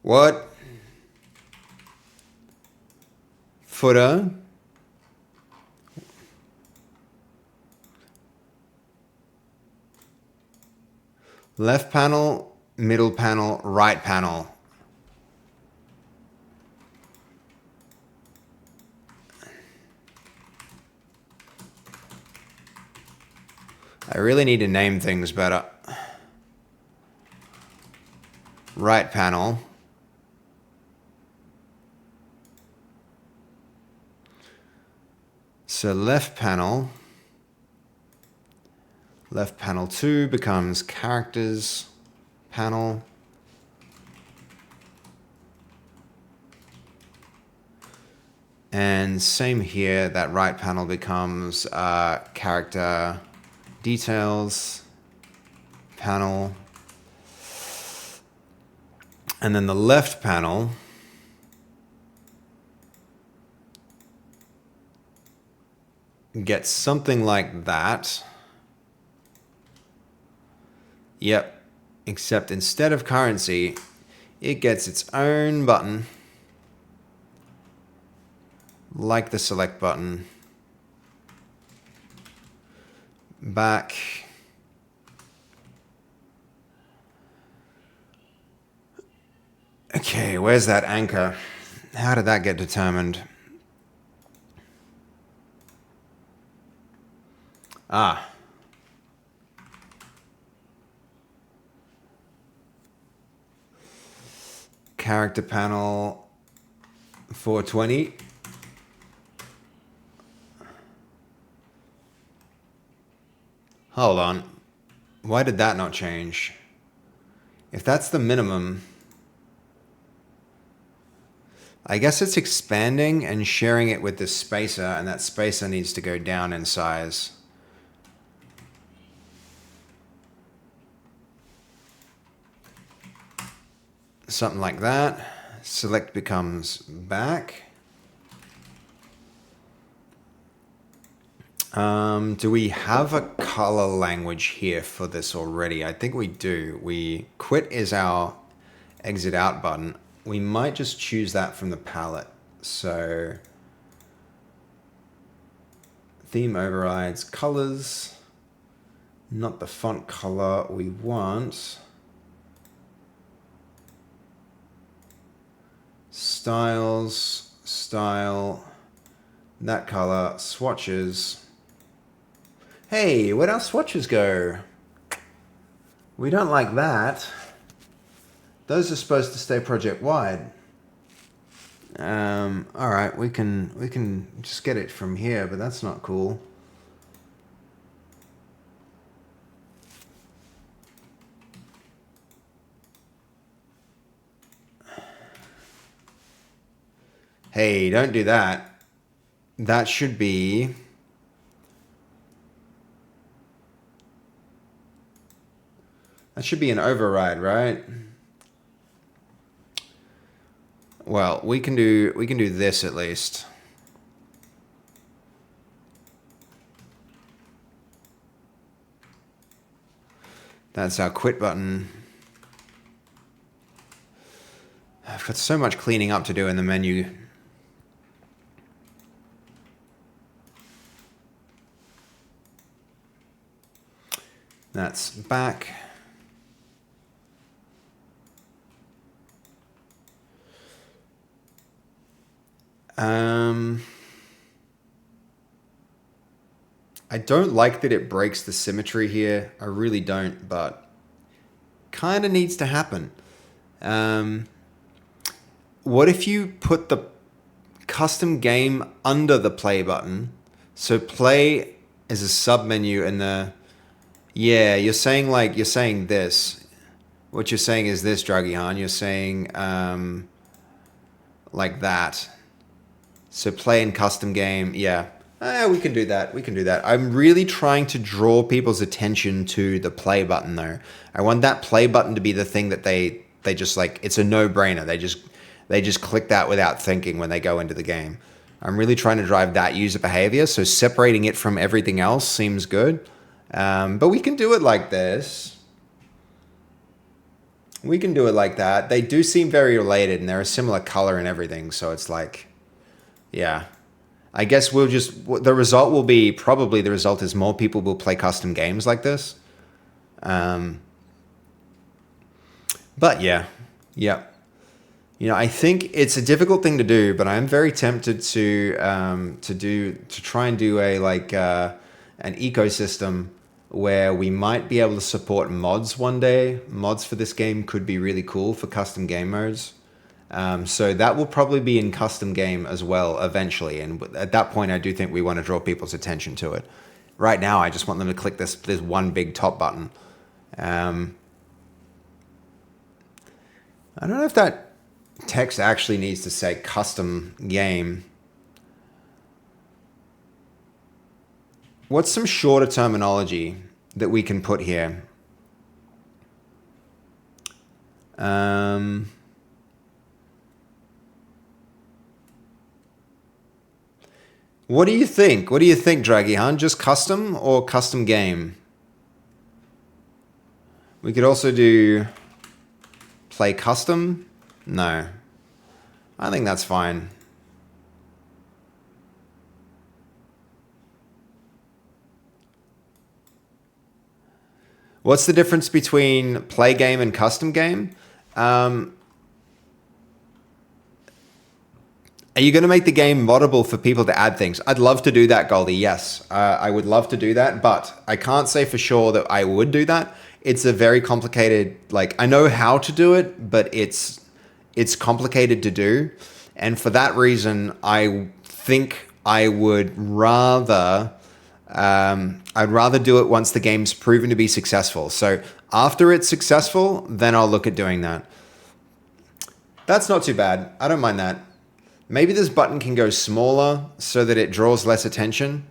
What? Footer. Left panel, middle panel, right panel. I really need to name things better. Right panel. So left panel 2 becomes characters panel. And same here, that right panel becomes character details panel. And then the left panel gets something like that. Yep, except instead of currency, it gets its own button, like the select button. Back. Okay, where's that anchor? How did that get determined? Ah. Character panel 420. Hold on. Why did that not change? If that's the minimum, I guess it's expanding and sharing it with this spacer, and that spacer needs to go down in size. Something like that. Select becomes back. Do we have a color language here for this already? I think we do. Quit is our exit out button. We might just choose that from the palette. So theme overrides colors, not the font color we want. Styles, style, that color, swatches. Hey, where'd our swatches go? We don't like that. Those are supposed to stay project wide. All right, we can just get it from here, but that's not cool. Hey, don't do that. That should be... That should be an override, right? Well, we can do this at least. That's our quit button. I've got so much cleaning up to do in the menu. That's back. I don't like that it breaks the symmetry here. I really don't, but kind of needs to happen. What if you put the custom game under the play button? So play is a sub menu and the... Yeah, you're saying this. What you're saying is this, Dragihan. You're saying like that. So play in custom game, yeah. We can do that. We can do that. I'm really trying to draw people's attention to the play button, though. I want that play button to be the thing that they just like. It's a no-brainer. They just click that without thinking when they go into the game. I'm really trying to drive that user behavior. So separating it from everything else seems good. But we can do it like this. We can do it like that. They do seem very related, and they're a similar color and everything. So it's like, yeah. I guess we'll just... The result will be... Probably the result is more people will play custom games like this. But yeah. Yeah. You know, I think it's a difficult thing to do, but I'm very tempted to try and do a an ecosystem where we might be able to support mods one day. Mods for this game could be really cool for custom game modes. So that will probably be in custom game as well eventually. And at that point, I do think we want to draw people's attention to it. Right now, I just want them to click this one big top button. I don't know if that text actually needs to say custom game. What's some shorter terminology that we can put here? What do you think? What do you think, Dragihan? Just custom or custom game? We could also do play custom. No. I think that's fine. What's the difference between play game and custom game? Are you going to make the game moddable for people to add things? I'd love to do that, Goldie. Yes, I would love to do that, but I can't say for sure that I would do that. It's a very complicated, like, I know how to do it, but it's complicated to do. And for that reason, I think I would rather, I'd rather do it once the game's proven to be successful. So after it's successful, then I'll look at doing that. That's not too bad. I don't mind that. Maybe this button can go smaller so that it draws less attention.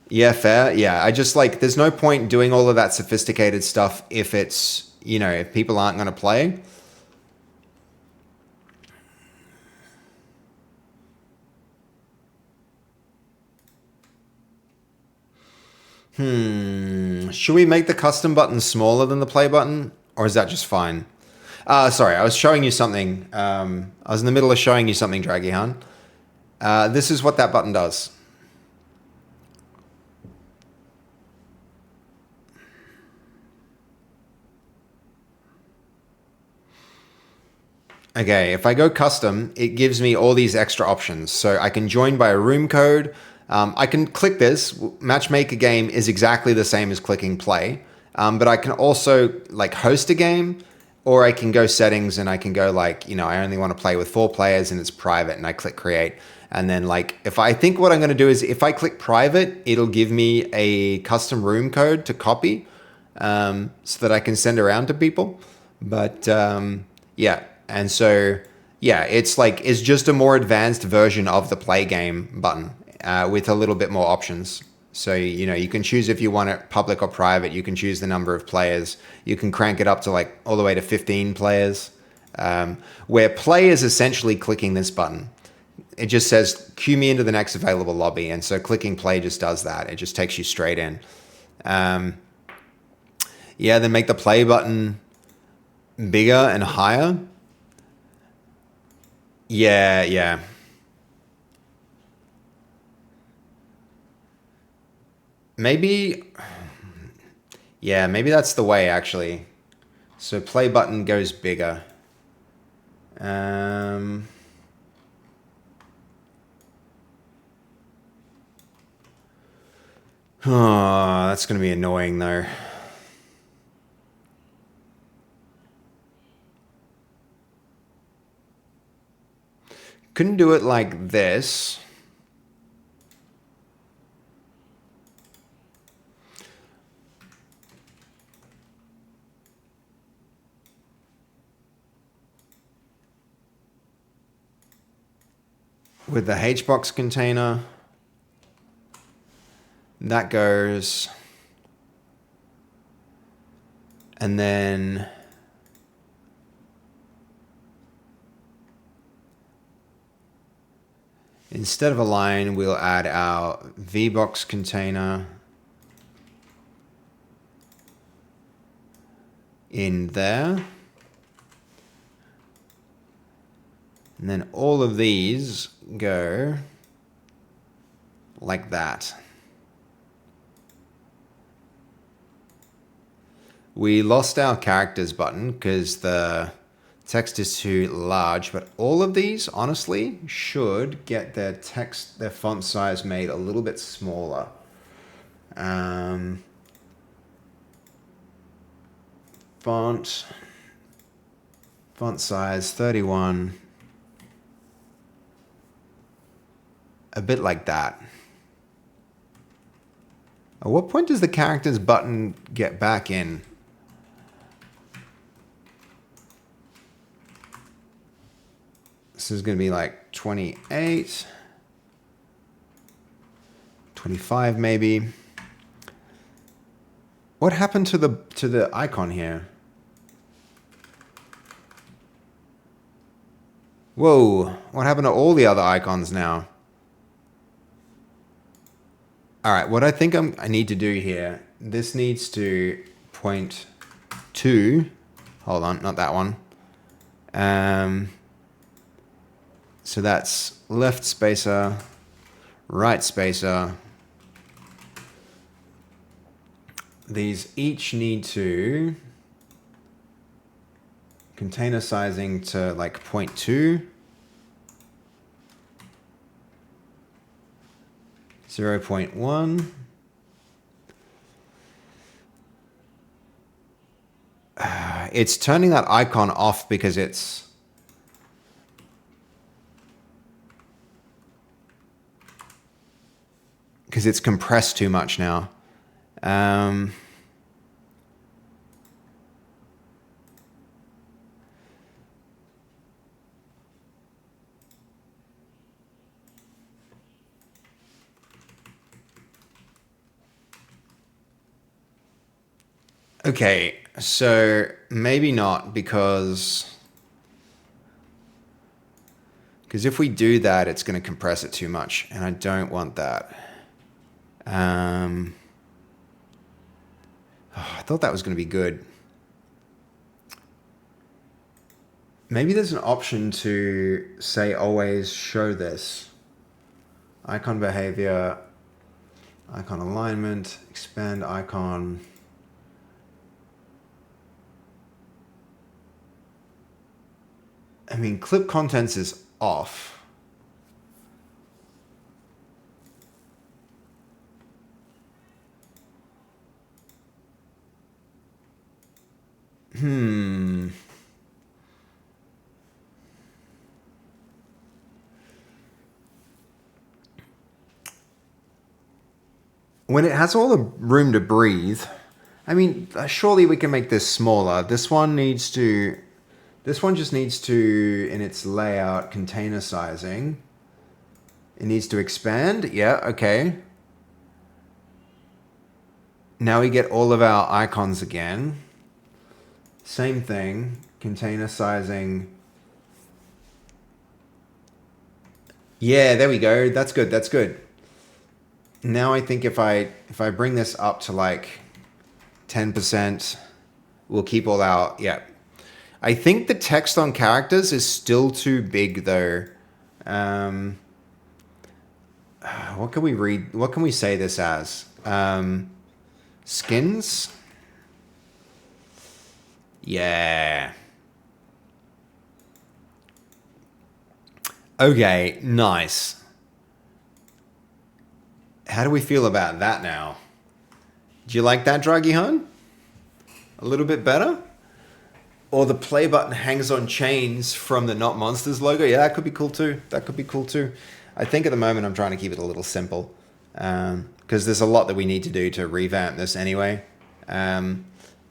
Yeah, fair. Yeah, I just like, there's no point doing all of that sophisticated stuff if it's, you know, if people aren't going to play. Should we make the custom button smaller than the play button? Or is that just fine? Sorry, I was showing you something. I was in the middle of showing you something, Dragihan. This is what that button does. Okay, if I go custom, it gives me all these extra options. So I can join by a room code. I can click this. Matchmake a game is exactly the same as clicking play. But I can also like host a game. Or I can go settings and I can go like, I only want to play with 4 players and it's private, and I click create. And then like, if I think what I'm going to do is if I click private, it'll give me a custom room code to copy, so that I can send around to people. But yeah, and so yeah, it's just a more advanced version of the play game button, with a little bit more options. So you can choose if you want it public or private. You can choose the number of players. You can crank it up to like all the way to 15 players. Where play is essentially clicking this button. It just says queue me into the next available lobby, and so clicking play just does that. It just takes you straight in. Yeah, then make the play button bigger and higher. Yeah. Maybe, yeah, maybe that's the way actually. So play button goes bigger. Oh, that's going to be annoying though. Couldn't do it like this. With the HBox container, that goes, and then instead of a line, we'll add our VBox container in there. And then all of these go like that. We lost our characters button because the text is too large, but all of these, honestly, should get their text, their font size made a little bit smaller. Font size 31. A bit like that. At what point does the characters button get back in? This is going to be like 28, 25 maybe. What happened to the icon here? Whoa, what happened to all the other icons now? All right, what I think I need to do here, this needs to point to, hold on, not that one. So that's left spacer, right spacer. These each need to container sizing to like 0.2. 0.1. It's turning that icon off because it's compressed too much now. Okay, so maybe not because if we do that, it's going to compress it too much, and I don't want that. I thought that was going to be good. Maybe there's an option to say always show this. Icon behavior, icon alignment, expand icon. I mean, clip contents is off. when it has all the room to breathe, I mean, surely we can make this smaller. This one just needs to, in its layout, container sizing, it needs to expand. Yeah, okay. Now we get all of our icons again. Same thing, container sizing. Yeah, there we go. That's good. That's good. Now I think if I bring this up to like 10%, we'll keep all our, yeah. I think the text on characters is still too big though. What can we read? What can we say this as? Skins? Yeah. Okay, nice. How do we feel about that now? Do you like that, Druggy Hun? A little bit better? Or the play button hangs on chains from the Not Monsters logo. Yeah, that could be cool too. That could be cool too. I think at the moment I'm trying to keep it a little simple. Because there's a lot that we need to do to revamp this anyway.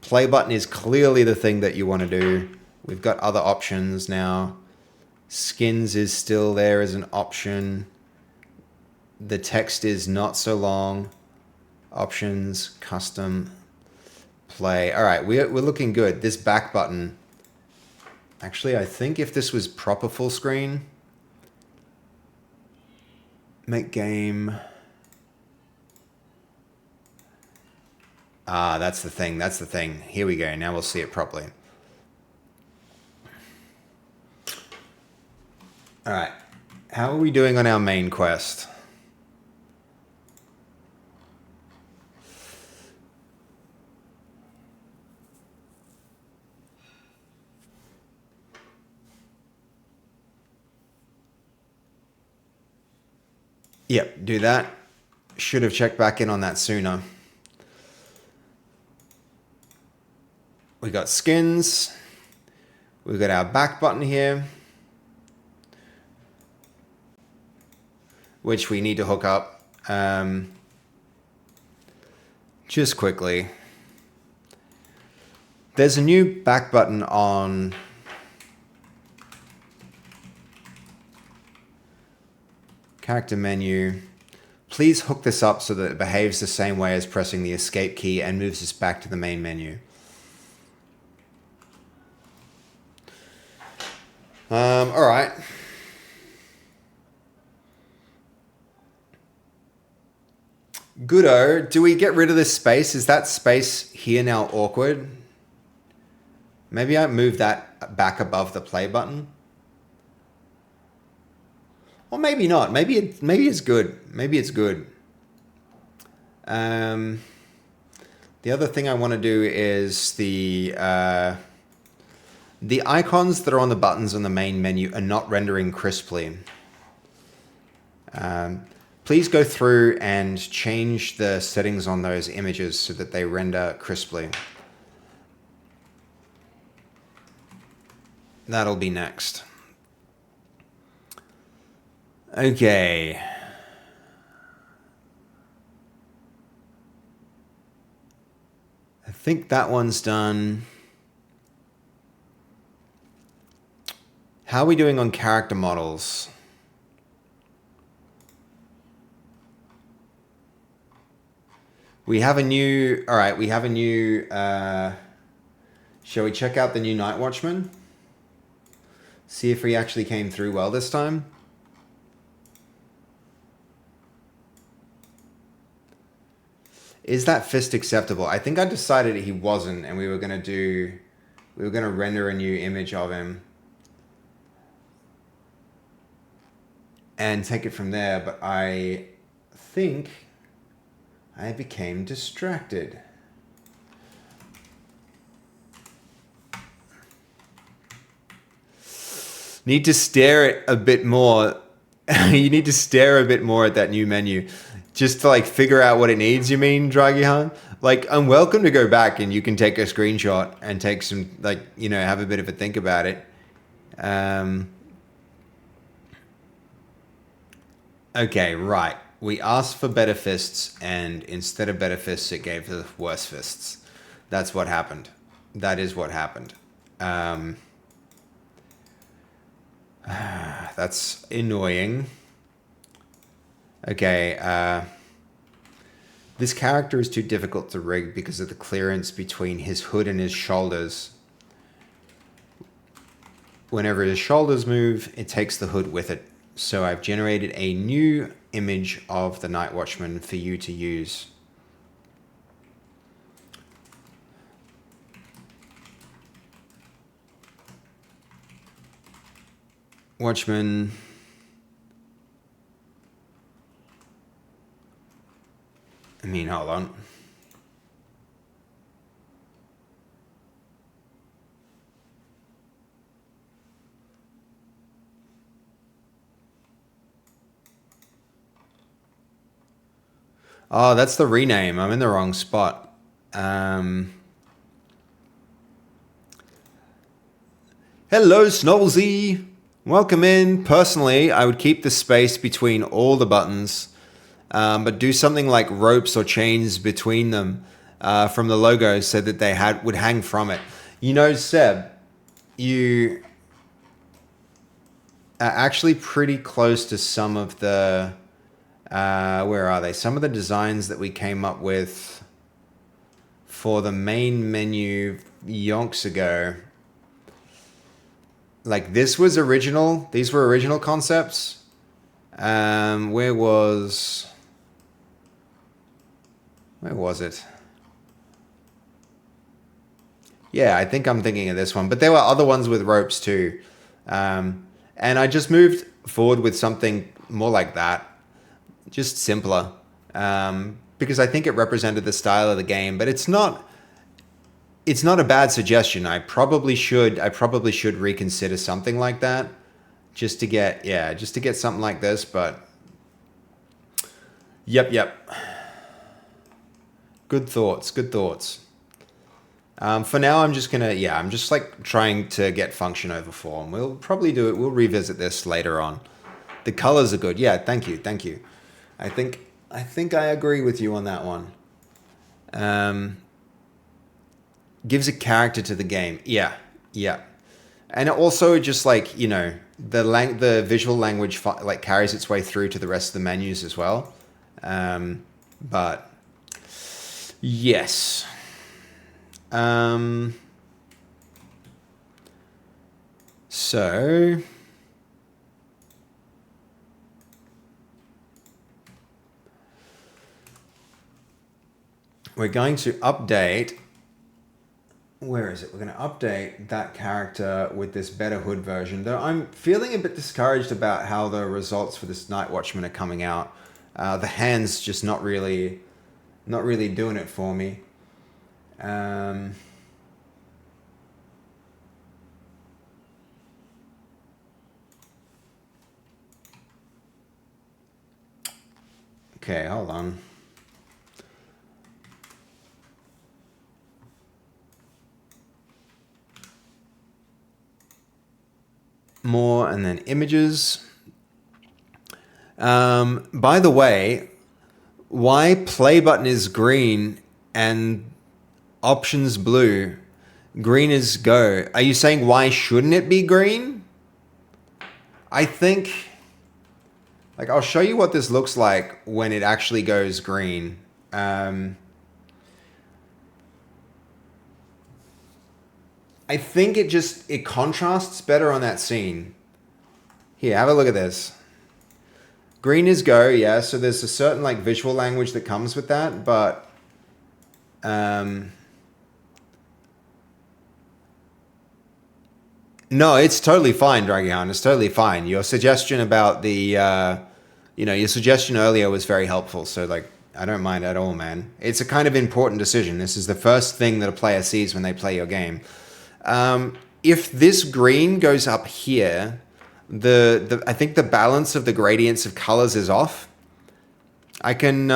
Play button is clearly the thing that you want to do. We've got other options now. Skins is still there as an option. The text is not so long. Options, custom, play. All right, we're looking good. This back button. Actually, I think if this was proper full screen, make game. Ah, that's the thing. That's the thing. Here we go. Now we'll see it properly. All right. How are we doing on our main quest? Yep, do that. Should have checked back in on that sooner. We got skins. We've got our back button here, which we need to hook up. Just quickly. There's a new back button on character menu. Please hook this up so that it behaves the same way as pressing the escape key and moves us back to the main menu. All right. Goodo, do we get rid of this space? Is that space here now awkward? Maybe I move that back above the play button. Or maybe not. Maybe it's good. Maybe it's good. The other thing I want to do is the icons that are on the buttons on the main menu are not rendering crisply. Please go through and change the settings on those images so that they render crisply. That'll be next. Okay. I think that one's done. How are we doing on character models? We have a new, all right, we have a new, shall we check out the new Night Watchman? See if he actually came through well this time. Is that fist acceptable? I think I decided he wasn't, and we were gonna render a new image of him and take it from there, but I think I became distracted. Need to stare at a bit more. You need to stare a bit more at that new menu. Just to like figure out what it needs, you mean, Dragihan? Like, I'm welcome to go back and you can take a screenshot and take some, like, you know, have a bit of a think about it. Okay, right. We asked for better fists, and instead of better fists, it gave us worse fists. That's what happened. That is what happened. That's annoying. Okay, this character is too difficult to rig because of the clearance between his hood and his shoulders. Whenever his shoulders move, it takes the hood with it. So I've generated a new image of the Night Watchman for you to use. Watchman. Hold on. Oh, that's the rename. I'm in the wrong spot. Hello, Snolzy. Welcome in. Personally, I would keep the space between all the buttons, but do something like ropes or chains between them from the logo so that they would hang from it. You know, Seb, you are actually pretty close to some of the... where are they? Some of the designs that we came up with for the main menu yonks ago. Like, this was original. These were original concepts. Where was it? Yeah, I think I'm thinking of this one. But there were other ones with ropes too. And I just moved forward with something more like that. Just simpler. Because I think it represented the style of the game. But it's not a bad suggestion. I probably should reconsider something like that. Just to get something like this. But yep. Good thoughts. For now, I'm just like trying to get function over form. We'll probably do it. We'll revisit this later on. The colors are good. Yeah, thank you. I think I agree with you on that one. Gives a character to the game. Yeah. And also just like, you know, the visual language like carries its way through to the rest of the menus as well. But yes. So we're going to update. Where is it? We're going to update that character with this better hood version. Though I'm feeling a bit discouraged about how the results for this Night Watchman are coming out. The hand's just not really doing it for me. Okay, hold on. More and then images. By the way, why play button is green and options blue? Green is go. Are you saying why shouldn't it be green? I think, like, I'll show you what this looks like when it actually goes green. I think it contrasts better on that scene. Here, have a look at this. Green is go, yeah, so there's a certain like visual language that comes with that, but no, it's totally fine, Dragion. It's totally fine. Your suggestion about the your suggestion earlier was very helpful, so like I don't mind at all, man. It's a kind of important decision. This is the first thing that a player sees when they play your game. If this green goes up here, I think the balance of the gradients of colors is off. I can,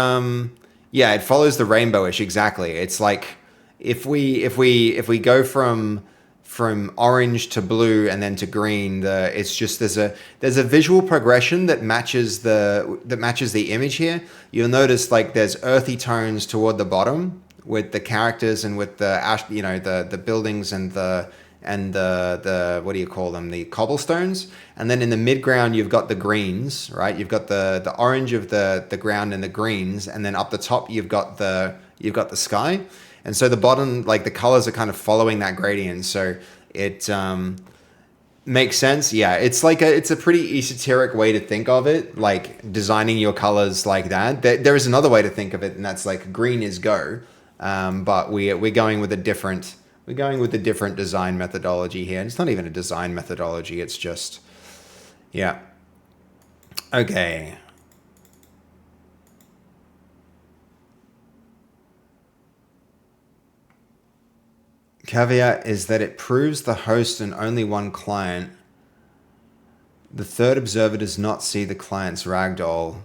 it follows the rainbowish exactly. It's like if we go from from orange to blue and then to green. It's just there's a visual progression that matches the image here. You'll notice like there's earthy tones toward the bottom with the characters and with the the buildings and the what do you call them, the cobblestones, and then in the midground you've got the greens, right? You've got the orange of the ground and the greens, and then up the top you've got the sky. And so the bottom, like the colors are kind of following that gradient. So it makes sense. Yeah, it's a pretty esoteric way to think of it, like designing your colors like that. There is another way to think of it, and that's like green is go. But we're going with a different design methodology here. And it's not even a design methodology. It's just, yeah. Okay. Caveat is that it proves the host and only one client. The third observer does not see the client's ragdoll.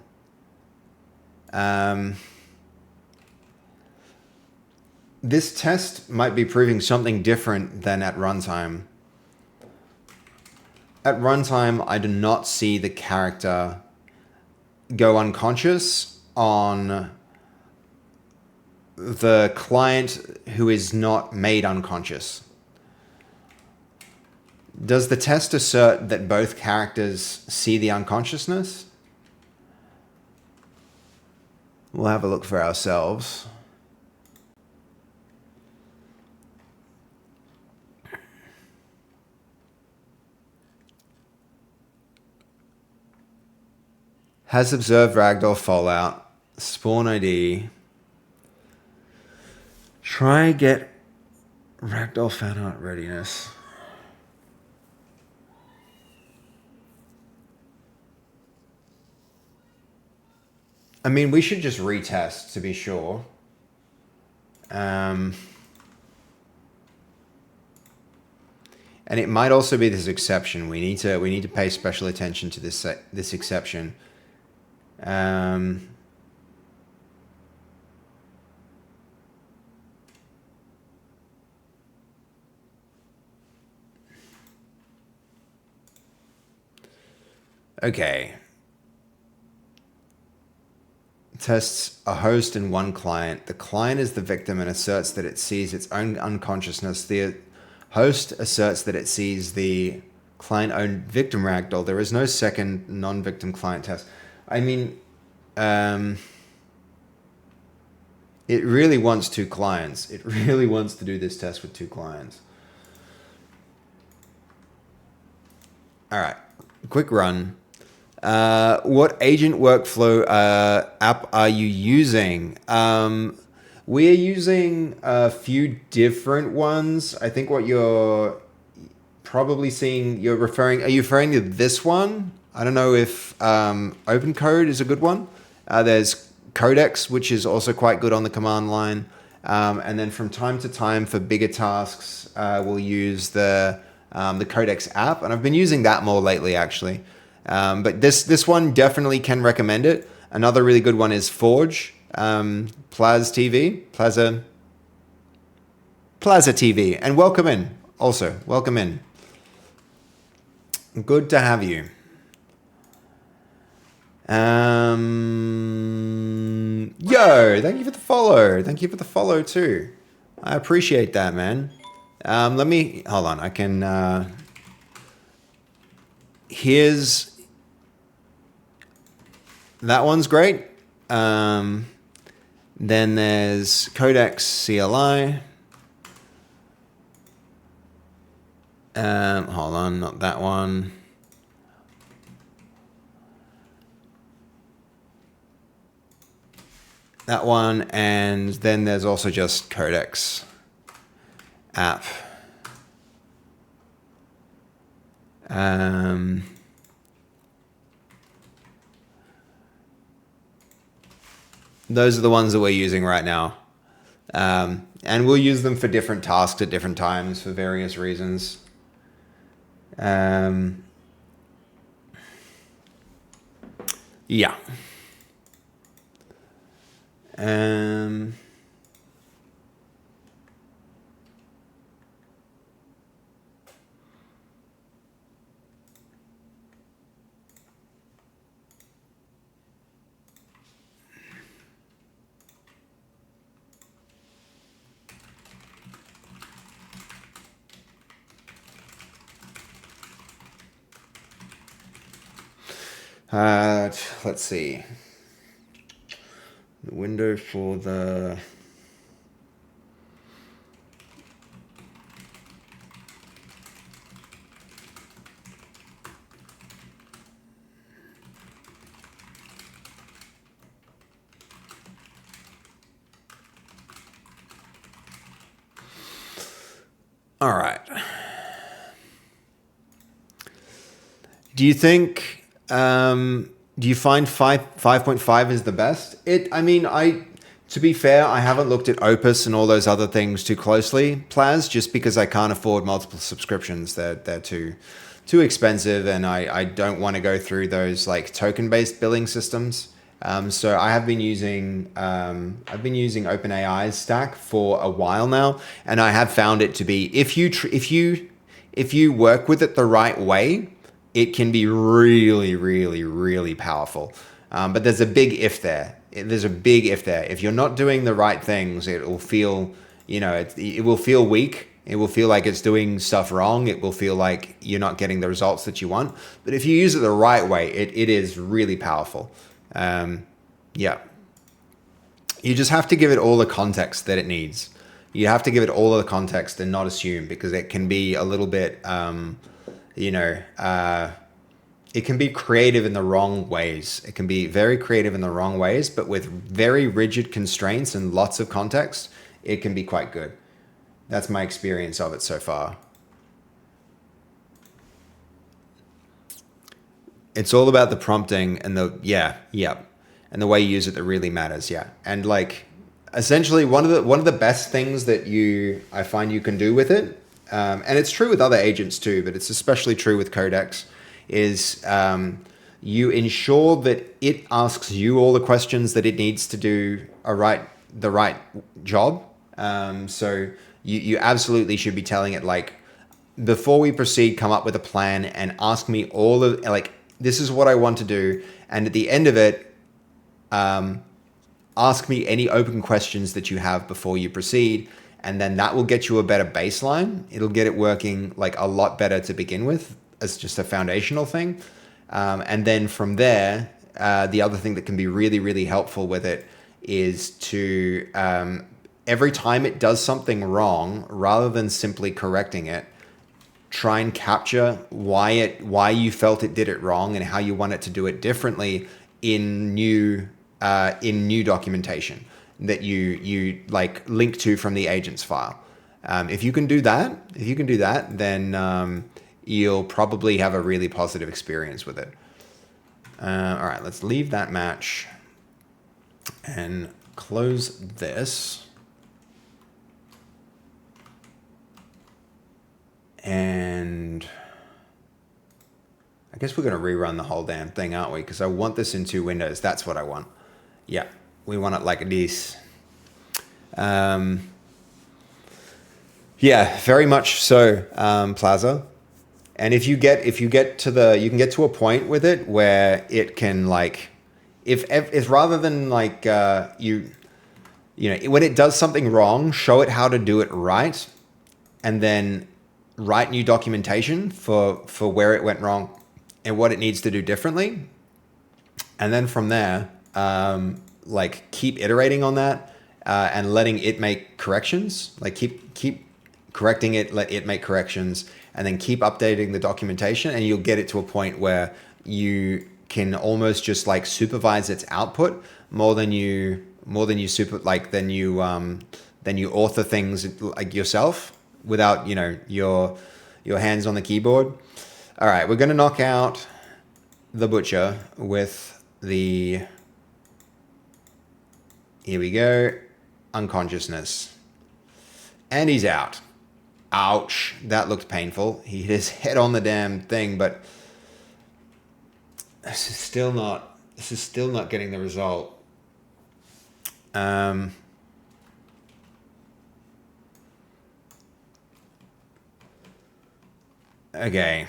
This test might be proving something different than at runtime. At runtime, I do not see the character go unconscious on the client who is not made unconscious. Does the test assert that both characters see the unconsciousness? We'll have a look for ourselves. Has observed ragdoll fallout. Spawn ID. Try get ragdoll fan art readiness. I mean, we should just retest to be sure. And it might also be this exception. We need to pay special attention to this exception. Okay. Tests a host and one client. The client is the victim and asserts that it sees its own unconsciousness. The host asserts that it sees the client-owned victim ragdoll. There is no second non-victim client test. I mean, it really wants two clients. It really wants to do this test with two clients. All right, quick run. What agent workflow app are you using? We're using a few different ones. I think what you're probably seeing, are you referring to this one? I don't know if OpenCode is a good one. There's Codex, which is also quite good on the command line. And then from time to time for bigger tasks, we'll use the Codex app. And I've been using that more lately, actually. But this one definitely can recommend it. Another really good one is Forge, Plaza TV, and welcome in. Also, welcome in. Good to have you. Yo, thank you for the follow. Thank you for the follow too. I appreciate that, man. Let me hold on. I can. Here's. That one's great. Then there's Codex CLI. Hold on, not that one. That one, and then there's also just Codex app. Those are the ones that we're using right now. And we'll use them for different tasks at different times for various reasons. Yeah. Let's see. The window for the... All right. Do you think, do you find 5.5 is the best? To be fair, I haven't looked at Opus and all those other things too closely, Plaz, just because I can't afford multiple subscriptions. They're too expensive, and I don't want to go through those like token-based billing systems. So I have been using OpenAI's stack for a while now, and I have found it to be, if you work with it the right way, it can be really, really, really powerful. But there's a big if there. There's a big if there. If you're not doing the right things, it will feel, it will feel weak. It will feel like it's doing stuff wrong. It will feel like you're not getting the results that you want. But if you use it the right way, it is really powerful. Yeah. You just have to give it all the context that it needs. You have to give it all of the context and not assume, because it can be a little bit, it can be creative in the wrong ways. It can be very creative in the wrong ways, but with very rigid constraints and lots of context, it can be quite good. That's my experience of it so far. It's all about the prompting and and the way you use it that really matters. Yeah. And like, essentially one of the best things that I find you can do with it, and it's true with other agents too, but it's especially true with Codex, is you ensure that it asks you all the questions that it needs to do the right job. So you absolutely should be telling it, like, before we proceed, come up with a plan and ask me all of, like, this is what I want to do. And at the end of it, ask me any open questions that you have before you proceed. And then that will get you a better baseline. It'll get it working like a lot better to begin with as just a foundational thing. And then from there, the other thing that can be really, really helpful with it is to, every time it does something wrong, rather than simply correcting it, try and capture why you felt it did it wrong and how you want it to do it differently in new documentation that you like link to from the agent's file. If you can do that, then you'll probably have a really positive experience with it. All right, let's leave that match and close this. And I guess we're going to rerun the whole damn thing, aren't we? Because I want this in 2 windows. That's what I want. Yeah, we want it like this. Yeah, very much so, Plaza. And if you get to you can get to a point with it where it can, like, if rather than like when it does something wrong, show it how to do it right, and then write new documentation for where it went wrong and what it needs to do differently. And then from there, like, keep iterating on that and letting it make corrections. Like, keep correcting it, let it make corrections, and then keep updating the documentation, and you'll get it to a point where you can almost just like supervise its output more than you author things like yourself without your hands on the keyboard. All right, we're going to knock out the butcher with the, here we go, unconsciousness, and he's out. Ouch, that looked painful. He hit his head on the damn thing, but this is still not getting the result. Okay.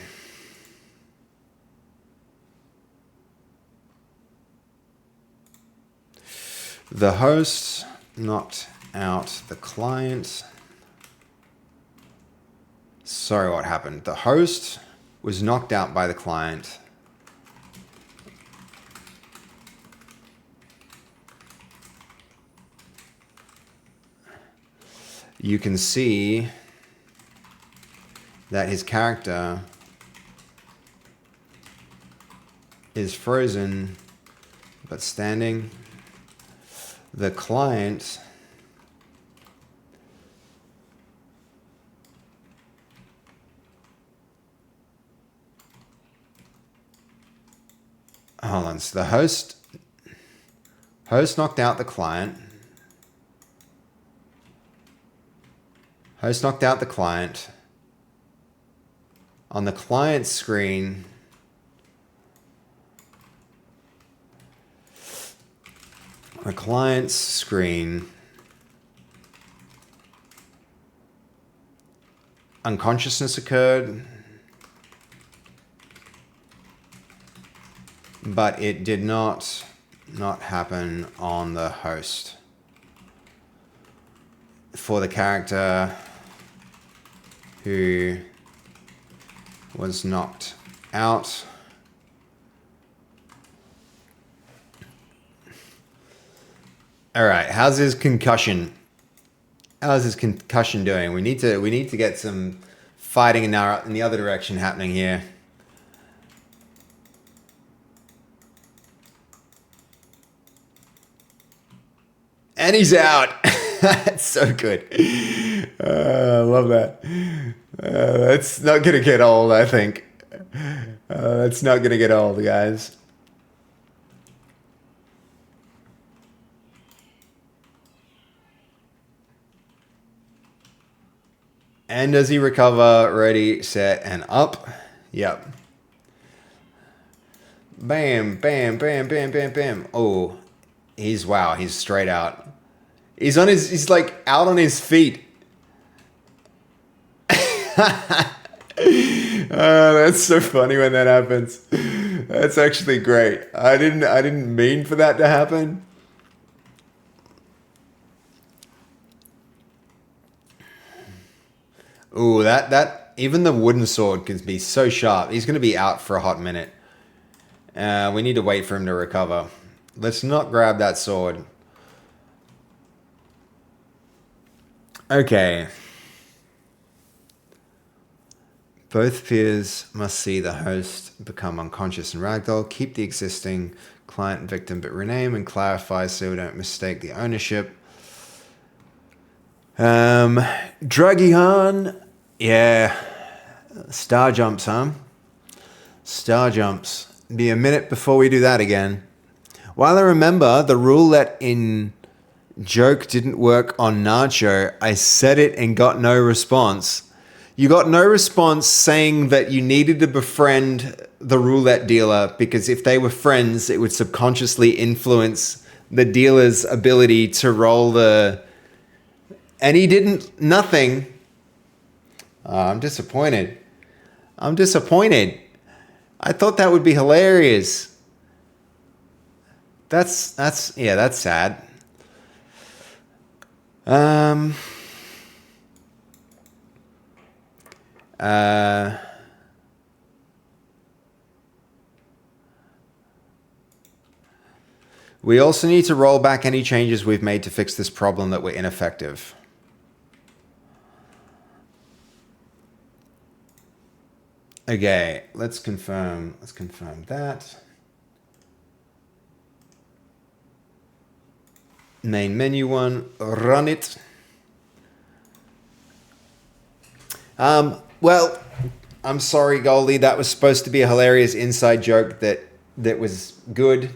The host knocked out the client. Sorry, what happened? The host was knocked out by the client. you can see that his character is frozen but standing. The client hold on, so the host knocked out the client. Host knocked out the client. On the client screen, unconsciousness occurred, but it did not happen on the host. For the character who was knocked out, all right, how's his concussion doing? We need to get some fighting in the other direction happening here. And he's out. That's so good. I love that. That's not going to get old, I think. That's not going to get old, guys. And does he recover? Ready, set, and up. Yep. Bam, bam, bam, bam, bam, bam. Oh, he's straight out. He's like out on his feet. That's so funny when that happens. That's actually great. I didn't mean for that to happen. Ooh, that even the wooden sword can be so sharp. He's going to be out for a hot minute. We need to wait for him to recover. Let's not grab that sword. Okay. Both peers must see the host become unconscious in Ragdoll. Keep the existing client victim, but rename and clarify so we don't mistake the ownership. Dragihan. Yeah. Star jumps, huh? Star jumps. Be a minute before we do that again. While I remember the roulette in joke didn't work on Nacho, I said it and got no response. You got no response saying that you needed to befriend the roulette dealer because if they were friends, it would subconsciously influence the dealer's ability to roll the... And he didn't... Nothing. I'm disappointed. I thought that would be hilarious. That's sad. We also need to roll back any changes we've made to fix this problem that were ineffective. Okay, let's confirm that. Main menu one, run it. Well, I'm sorry, Goldie. That was supposed to be a hilarious inside joke that was good.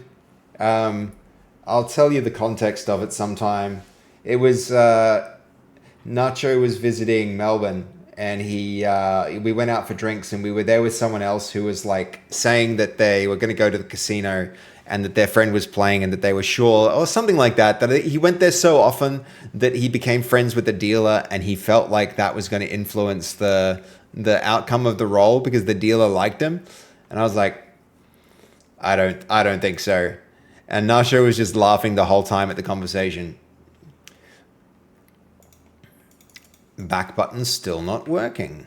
I'll tell you the context of it sometime. It was Nacho was visiting Melbourne, and we went out for drinks, and we were there with someone else who was like saying that they were going to go to the casino and that their friend was playing and that they were sure, or something like that, that he went there so often that he became friends with the dealer, and he felt like that was going to influence the outcome of the roll because the dealer liked him. And I was like, I don't think so. And Nasha was just laughing the whole time at the conversation. Back button still not working.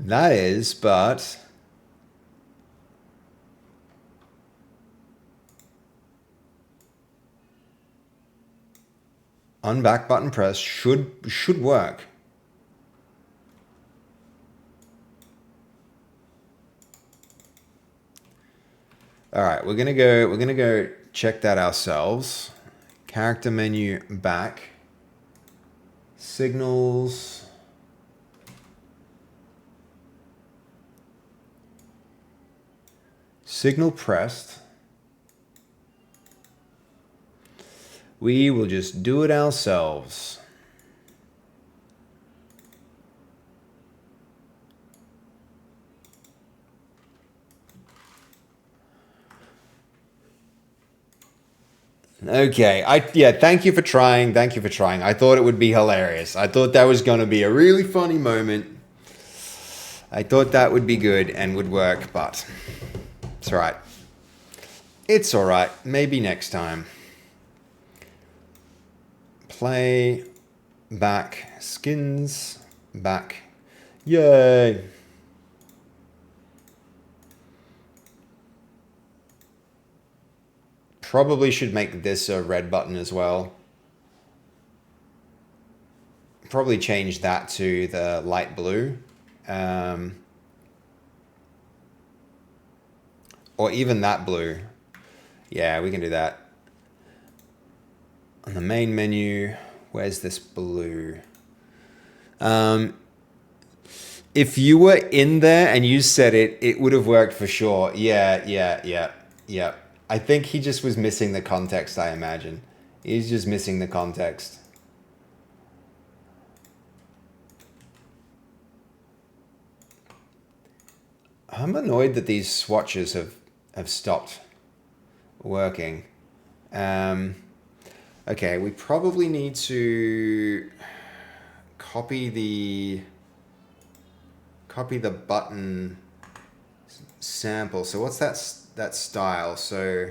That is, but... on back button press should work. All right, we're gonna go check that ourselves. Character menu back. Signals. Signal pressed. We will just do it ourselves. Okay, thank you for trying. Thank you for trying. I thought it would be hilarious. I thought that was going to be a really funny moment. I thought that would be good and would work, but it's all right. It's all right. Maybe next time. Play, back, skins, back. Yay. Probably should make this a red button as well. Probably change that to the light blue. Or even that blue. Yeah, we can do that. On the main menu, where's this blue? If you were in there and you said it, it would have worked for sure. Yeah. I think he just was missing the context, I imagine. He's just missing the context. I'm annoyed that these swatches have stopped working. Okay, we probably need to copy the button sample. So what's that style? So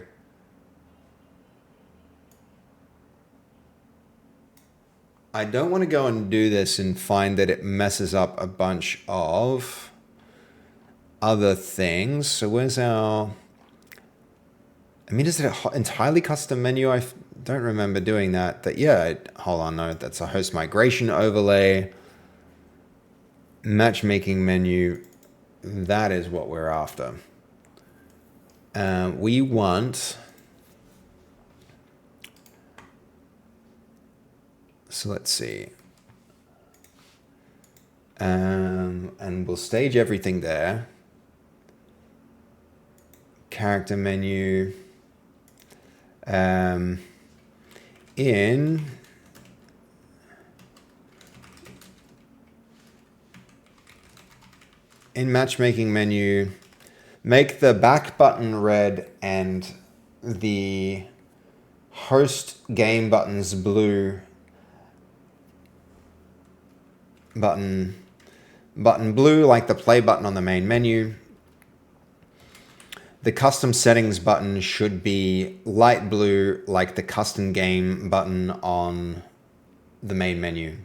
I don't want to go and do this and find that it messes up a bunch of other things. So where's our... I mean, is it an entirely custom menu? I don't remember doing that. Hold on, no, that's a host migration overlay. Matchmaking menu, that is what we're after. We want... So let's see. And we'll stage everything there. Character menu. In matchmaking menu, make the back button red and the host game buttons blue. Button blue like the play button on the main menu. The custom settings button should be light blue like the custom game button on the main menu.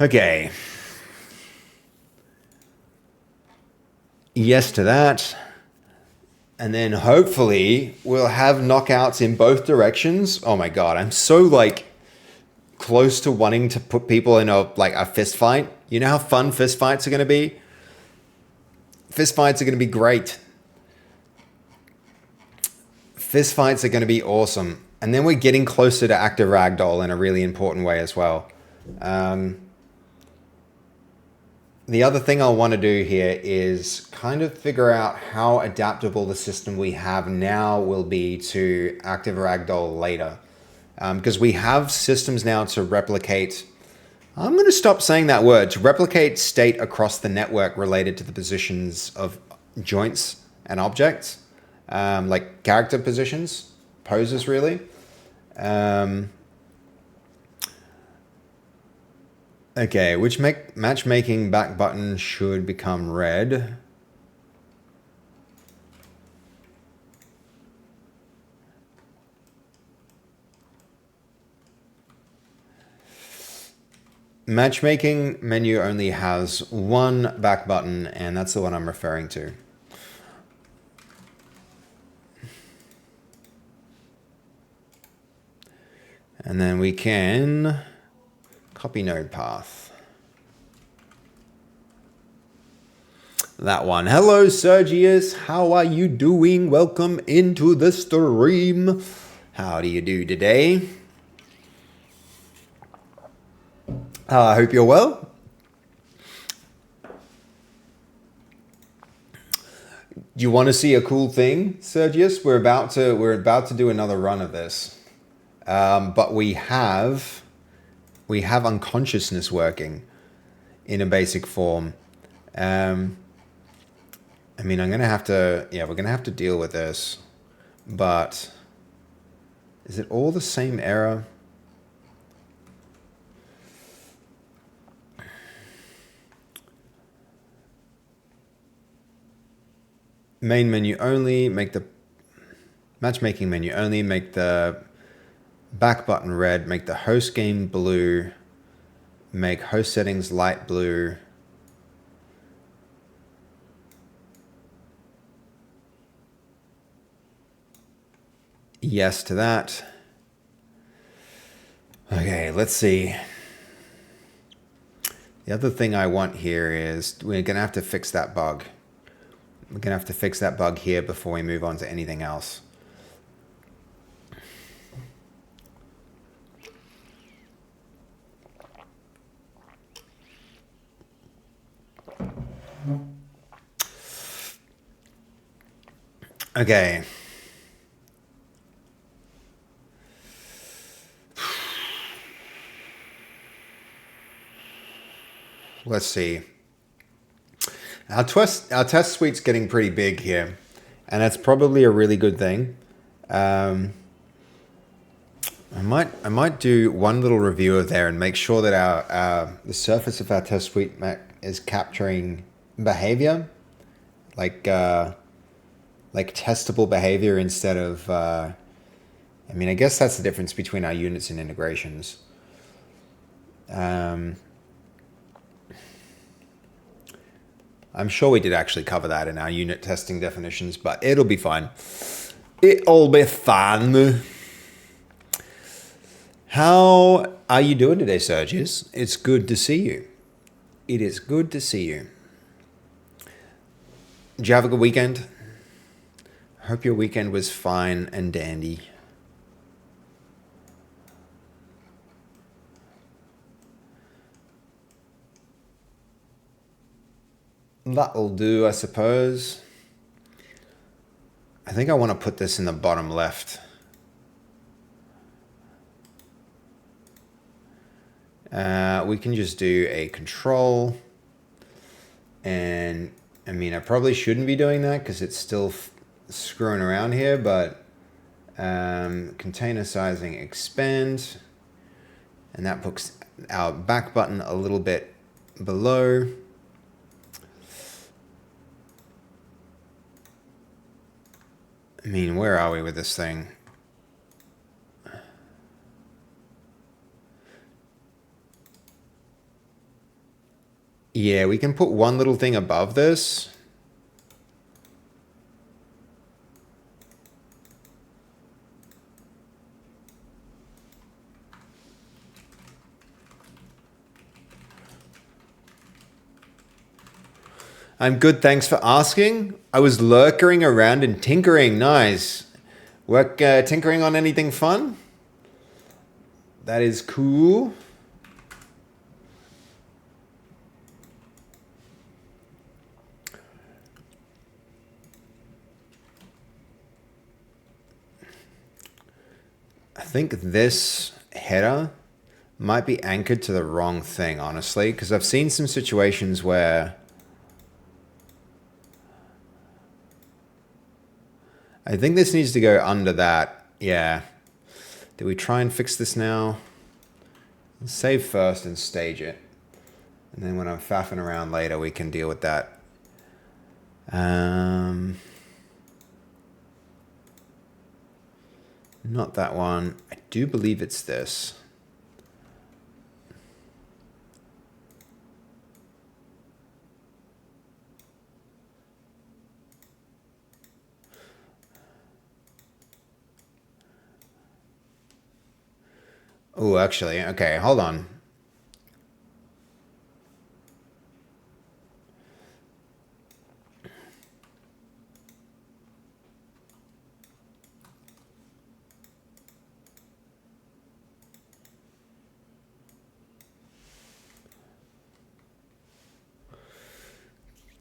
Okay. Yes to that. And then hopefully we'll have knockouts in both directions. Oh my God, I'm so like close to wanting to put people in a fist fight. You know how fun fist fights are going to be? Fist fights are going to be great. Fist fights are going to be awesome. And then we're getting closer to active ragdoll in a really important way as well. The other thing I'll want to do here is kind of figure out how adaptable the system we have now will be to active ragdoll later. Because we have systems now to replicate... I'm going to stop saying that word. To replicate state across the network related to the positions of joints and objects. Like character positions, poses really. Okay, which matchmaking back button should become red? Matchmaking menu only has one back button, and that's the one I'm referring to. And then we can copy node path. That one. Hello, Sergius. How are you doing? Welcome into the stream. How do you do today? I hope you're well. Do you want to see a cool thing, Sergius? We're about to do another run of this, but we have unconsciousness working in a basic form. I mean, we're gonna have to deal with this, but is it all the same error? Main menu only, make the matchmaking menu only, make the back button red, make the host game blue, make host settings light blue. Yes to that. Okay, let's see. The other thing I want here is we're gonna have to fix that bug. We're gonna have to fix that bug here before we move on to anything else. Okay. Let's see. Our test suite's getting pretty big here, and that's probably a really good thing. I might do one little review of there and make sure that the surface of our test suite is capturing behavior, like testable behavior instead of. I mean, I guess that's the difference between our units and integrations. I'm sure we did actually cover that in our unit testing definitions, but it'll be fine. It'll be fun. How are you doing today, Sergius? It's good to see you. It is good to see you. Did you have a good weekend? I hope your weekend was fine and dandy. That'll do, I suppose. I think I want to put this in the bottom left. We can just do a control. And I mean, I probably shouldn't be doing that because it's still screwing around here, but container sizing expand. And that puts our back button a little bit below. I mean, where are we with this thing? Yeah, we can put one little thing above this. I'm good, thanks for asking. I was lurkering around and tinkering. Nice. Work tinkering on anything fun? That is cool. I think this header might be anchored to the wrong thing, honestly, because I've seen some situations where I think this needs to go under that. Yeah. Do we try and fix this now? Save first and stage it. And then when I'm faffing around later, we can deal with that. Not that one. I do believe it's this. Oh, actually, okay, hold on.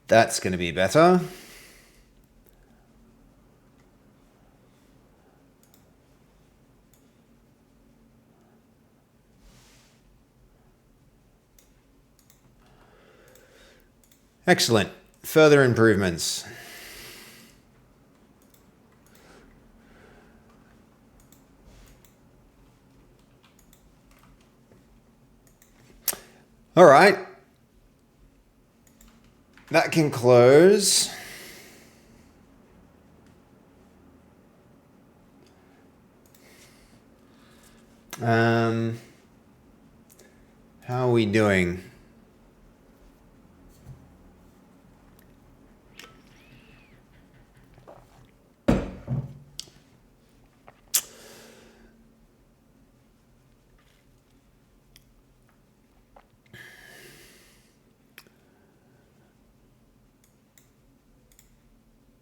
That's going to be better. Excellent. Further improvements. All right. That can close. How are we doing?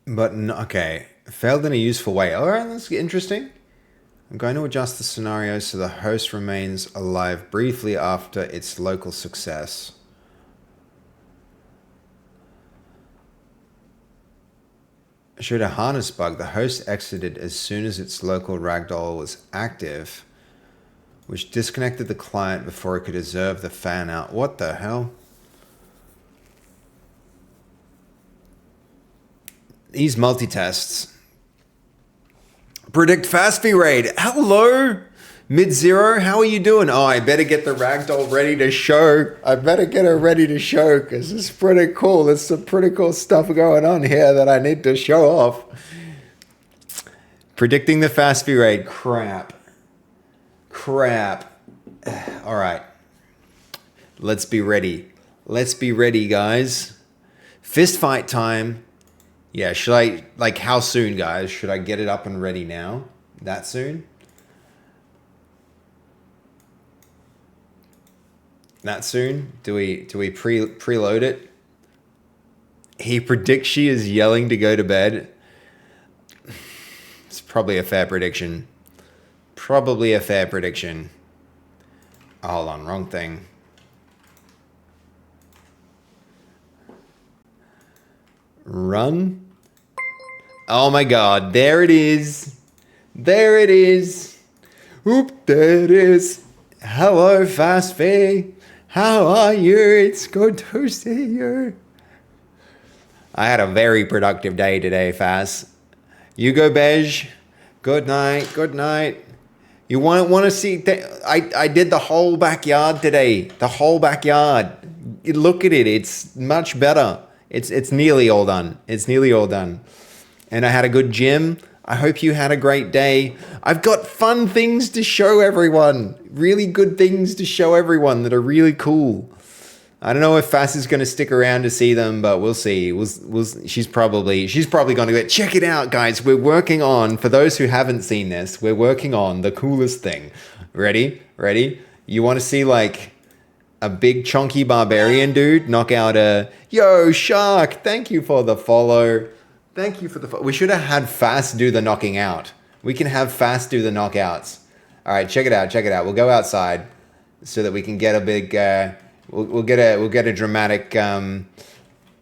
Button, okay. Failed in a useful way. All right, that's interesting. I'm going to adjust the scenario so the host remains alive briefly after its local success. Showed a harness bug. The host exited as soon as its local ragdoll was active, which disconnected the client before it could observe the fan out. What the hell? These multi-tests. Predict fast fee rate. Hello? Mid-zero, how are you doing? Oh, I better get the ragdoll ready to show. I better get her ready to show because it's pretty cool. There's some pretty cool stuff going on here that I need to show off. Predicting the fast fee rate. Crap. All right. Let's be ready. Let's be ready, guys. Fist fight time. Yeah, should I, like, how soon, guys? Should I get it up and ready now? That soon? That soon? Do we preload it? He predicts she is yelling to go to bed. It's probably a fair prediction. Probably a fair prediction. Oh, hold on, wrong thing. Run. Oh my god, there it is. There it is. Oop, there it is. Hello, Fast Fee. How are you? It's good to see you. I had a very productive day today, Fast. You go, Beige. Good night. Good night. You want to see? I did the whole backyard today. The whole backyard. Look at it. It's much better. It's nearly all done. It's nearly all done. And I had a good gym. I hope you had a great day. I've got fun things to show everyone. Really good things to show everyone that are really cool. I don't know if Fass is going to stick around to see them, but we'll see. She's probably going to go, check it out, guys. We're working on, for those who haven't seen this, we're working on the coolest thing. Ready? You want to see like a big chunky barbarian dude knock out a... Yo, Shark, thank you for the follow. Thank you for the follow. We should have had Fast do the knocking out. We can have Fast do the knockouts. All right, check it out. We'll go outside so that we can get a big... We'll get a dramatic... All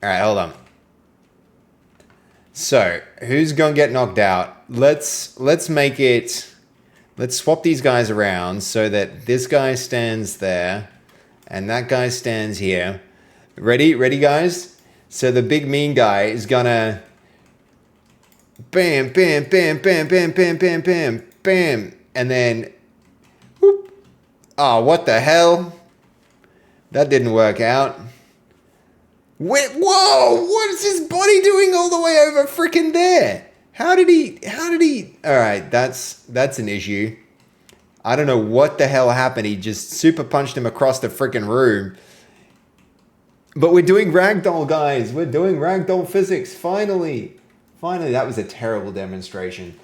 right, hold on. So, who's going to get knocked out? Let's make it... Let's swap these guys around so that this guy stands there and that guy stands here. Ready, guys? So the big mean guy is gonna bam, bam, bam, bam, bam, bam, bam, bam, bam, and then whoop. Oh, what the hell? That didn't work out. Wait, whoa! What is his body doing all the way over freaking there? How did he? All right, that's an issue. I don't know what the hell happened. He just super punched him across the freaking room. But we're doing ragdoll, guys. We're doing ragdoll physics. Finally, that was a terrible demonstration.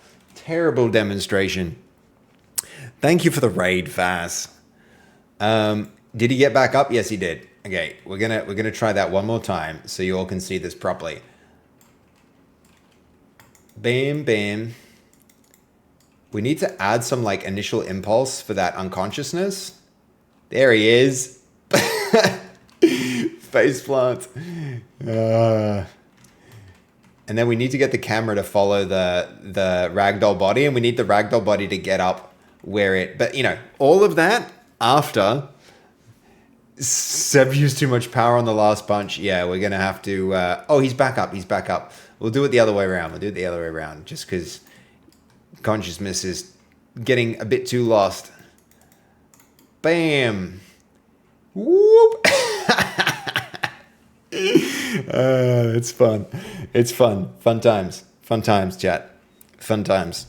That Thank you for the raid, Vaz. Did he get back up? Yes, he did. Okay, we're gonna try that one more time so you all can see this properly. Bam, bam. We need to add some like initial impulse for that unconsciousness. There he is. Face plant. And then we need to get the camera to follow the ragdoll body, and we need the ragdoll body to get up where it... But, you know, all of that after Seb used too much power on the last punch. Yeah, we're going to have to... oh, he's back up. He's back up. We'll do it the other way around. We'll do it the other way around just because consciousness is getting a bit too lost. Bam. Whoop. It's fun. It's fun. Fun times. Fun times, chat. Fun times.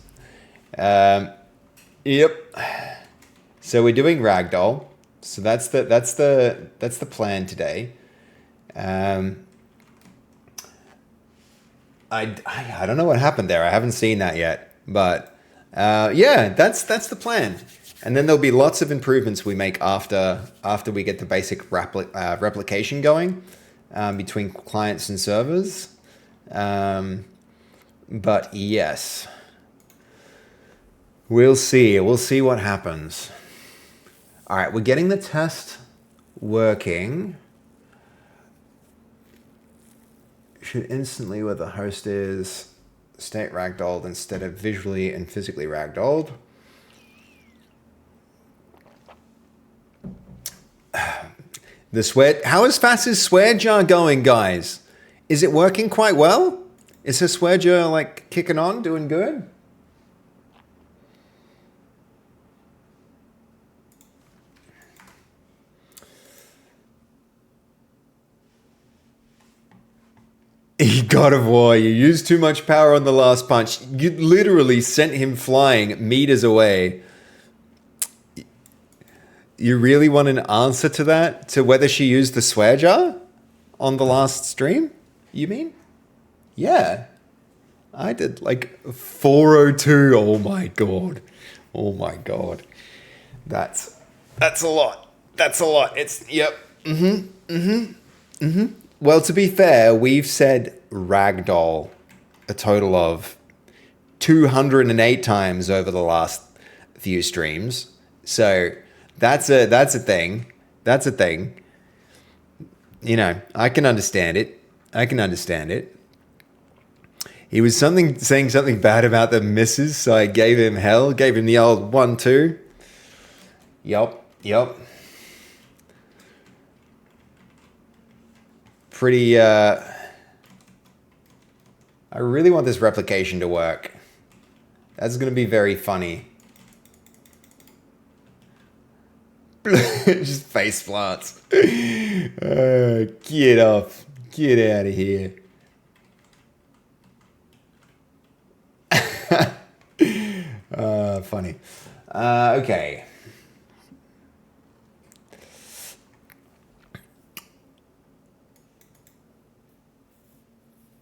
Yep. So we're doing Ragdoll. So that's the plan today. I don't know what happened there. I haven't seen that yet. But yeah, that's the plan. And then there'll be lots of improvements we make after we get the basic replication going between clients and servers. But yes, we'll see. We'll see what happens. All right, we're getting the test working. Should instantly where the host is state ragdolled instead of visually and physically ragdolled. The swear. How is Fass's swear jar going, guys? Is it working quite well? Is her swear jar like kicking on, doing good? God of War, you used too much power on the last punch. You literally sent him flying meters away. You really want an answer to that? To whether she used the swear jar on the last stream? You mean? Yeah. I did like 402. Oh my god. Oh my god. That's a lot. That's a lot. It's yep. Well, to be fair, we've said ragdoll a total of 208 times over the last few streams. So that's a thing. That's a thing. You know, I can understand it. I can understand it. He was saying something bad about the misses, so I gave him hell, gave him the old 1-2. Yup. Pretty, I really want this replication to work. That's going to be very funny. Just face plants. Get off. Get out of here. Funny. Okay.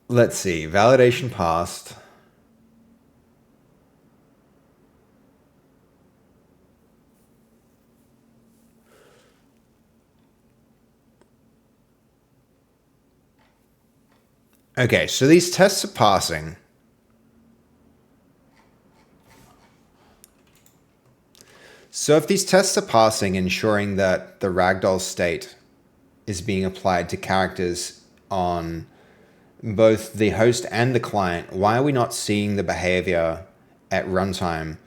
Let's see. Validation passed. Okay, so these tests are passing. So if these tests are passing, ensuring that the ragdoll state is being applied to characters on both the host and the client, why are we not seeing the behavior at runtime?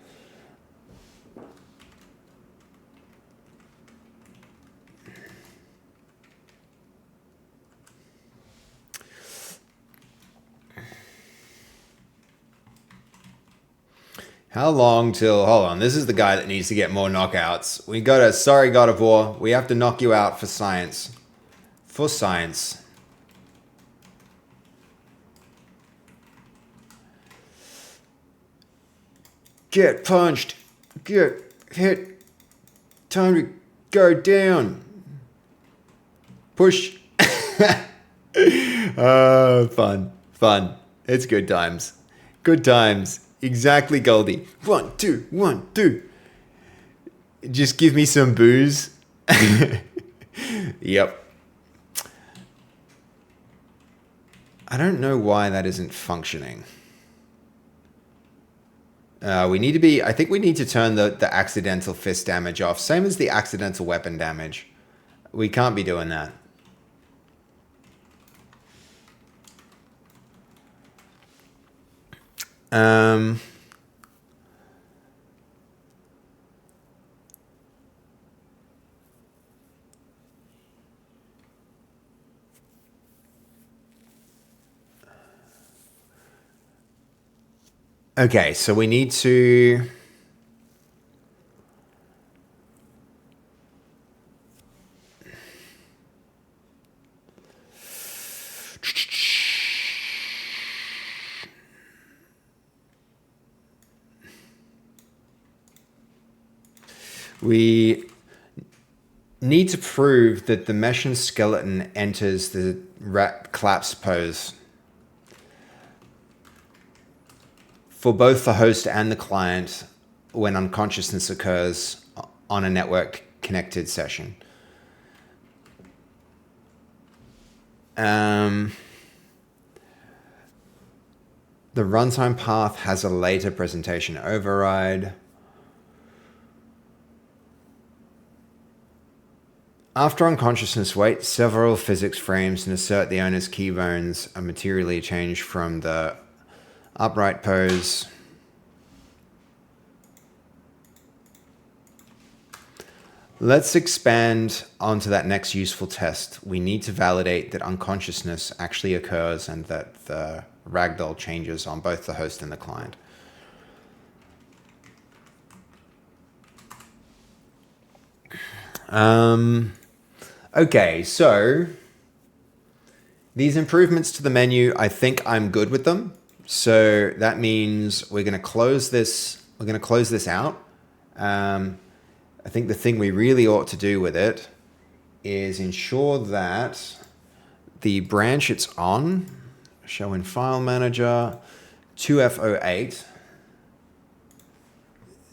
How long till... Hold on, this is the guy that needs to get more knockouts. We got a... Sorry, God of War. We have to knock you out for science. For science. Get punched. Get hit. Time to go down. Push. Fun. Fun. It's good times. Good times. Exactly, Goldie. 1, 2, 1, 2. Just give me some booze. Yep. I don't know why that isn't functioning. We need to be... I think we need to turn the accidental fist damage off. Same as the accidental weapon damage. We can't be doing that. Okay, so we need to... We need to prove that the mesh and skeleton enters the rat collapse pose for both the host and the client when unconsciousness occurs on a network connected session. The runtime path has a later presentation override. After unconsciousness, wait several physics frames and assert the owner's key bones are materially changed from the upright pose. Let's expand onto that next useful test. We need to validate that unconsciousness actually occurs and that the ragdoll changes on both the host and the client. Okay, so these improvements to the menu, I think I'm good with them. So that means we're going to close this. We're going to close this out. I think the thing we really ought to do with it is ensure that the branch it's on, show in file manager, 2F08,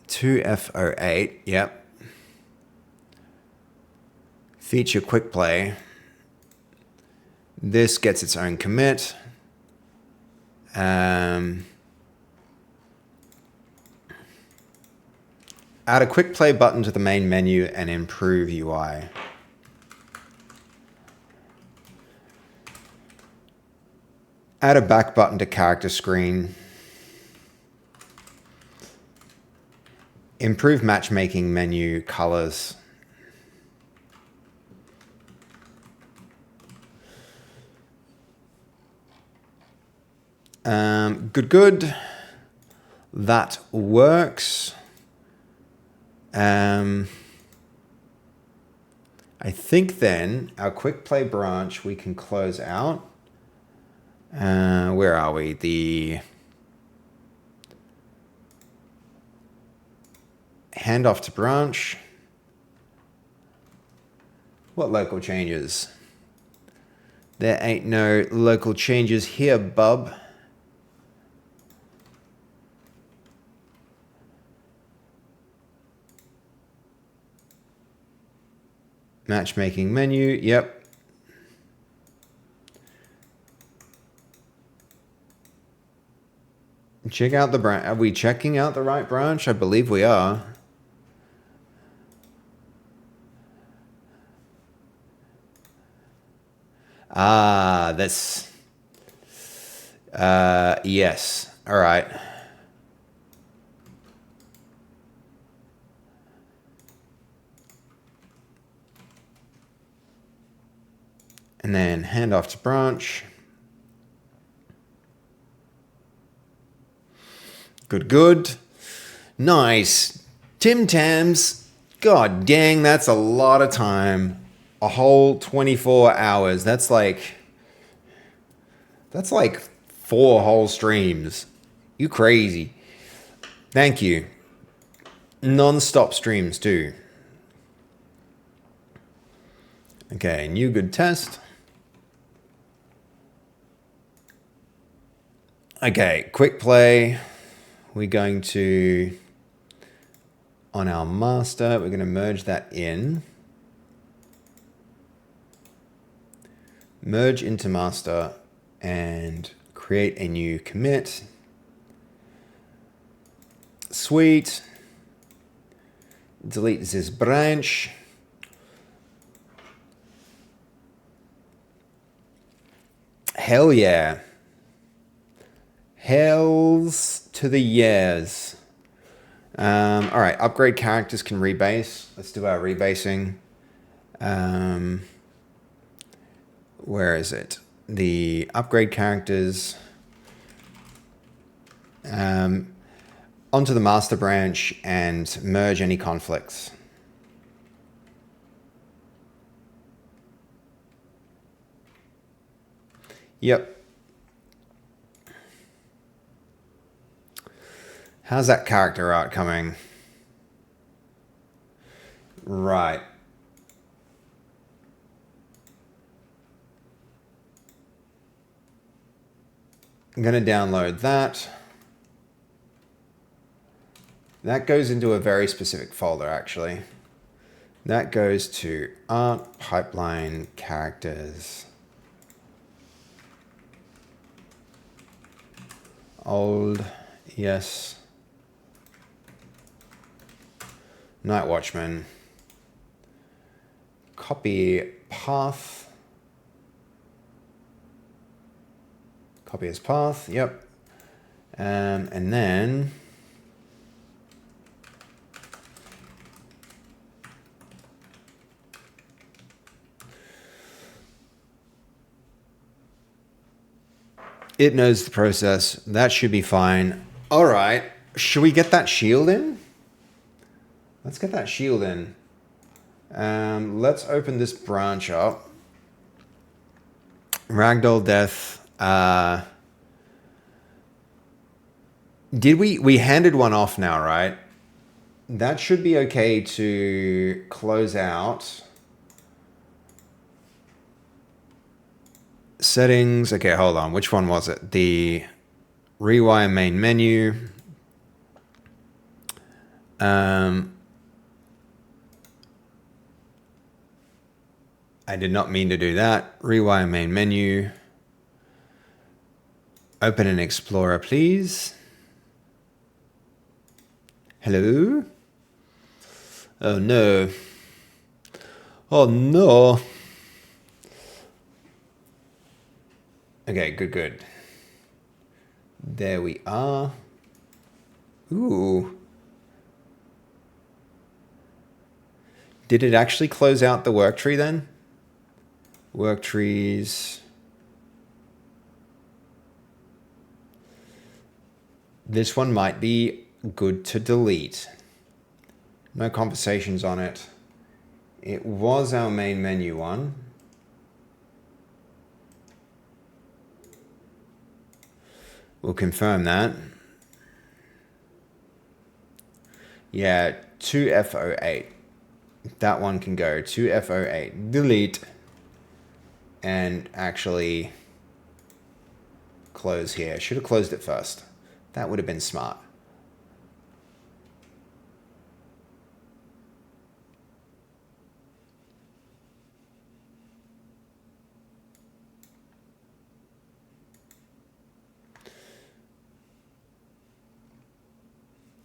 2F08, yep. Feature quick play. This gets its own commit. Add a quick play button to the main menu and improve UI. Add a back button to character screen. Improve matchmaking menu colors. Good. That works. I think then our quick play branch we can close out. Where are we? The handoff to branch. What local changes? There ain't no local changes here, bub. Matchmaking menu, yep. Check out the branch. Are we checking out the right branch? I believe we are. Ah, that's... yes. All right. And then handoff to branch. Good. Nice. Tim Tams. God dang, that's a lot of time. A whole 24 hours. That's like 4 whole streams. You crazy. Thank you. Non-stop streams too. Okay, new good test. Okay, quick play. We're going to on our master. We're going to merge that in. Merge into master and create a new commit. Sweet. Delete this branch. Hell yeah. Hells to the years. All right, upgrade characters can rebase. Let's do our rebasing. Where is it? The upgrade characters. Onto the master branch and merge any conflicts. Yep. How's that character art coming? Right. I'm going to download that. That goes into a very specific folder, actually. That goes to art, pipeline, characters. Old, yes. Night Watchman. Copy path. Copy as path, yep. And then it knows the process. That should be fine. All right. Should we get that shield in? Let's get that shield in. Let's open this branch up. Ragdoll death. We handed one off now, right? That should be okay to close out. Settings. Okay, hold on. Which one was it? The rewire main menu. I did not mean to do that. Rewire main menu. Open an Explorer, please. Hello? Oh no. Oh no. Okay, good. There we are. Ooh. Did it actually close out the work tree then? Work trees. This one might be good to delete. No conversations on it. It was our main menu one. We'll confirm that. Yeah, 2F08. That one can go 2F08. Delete. And actually close here. Should have closed it first. That would have been smart.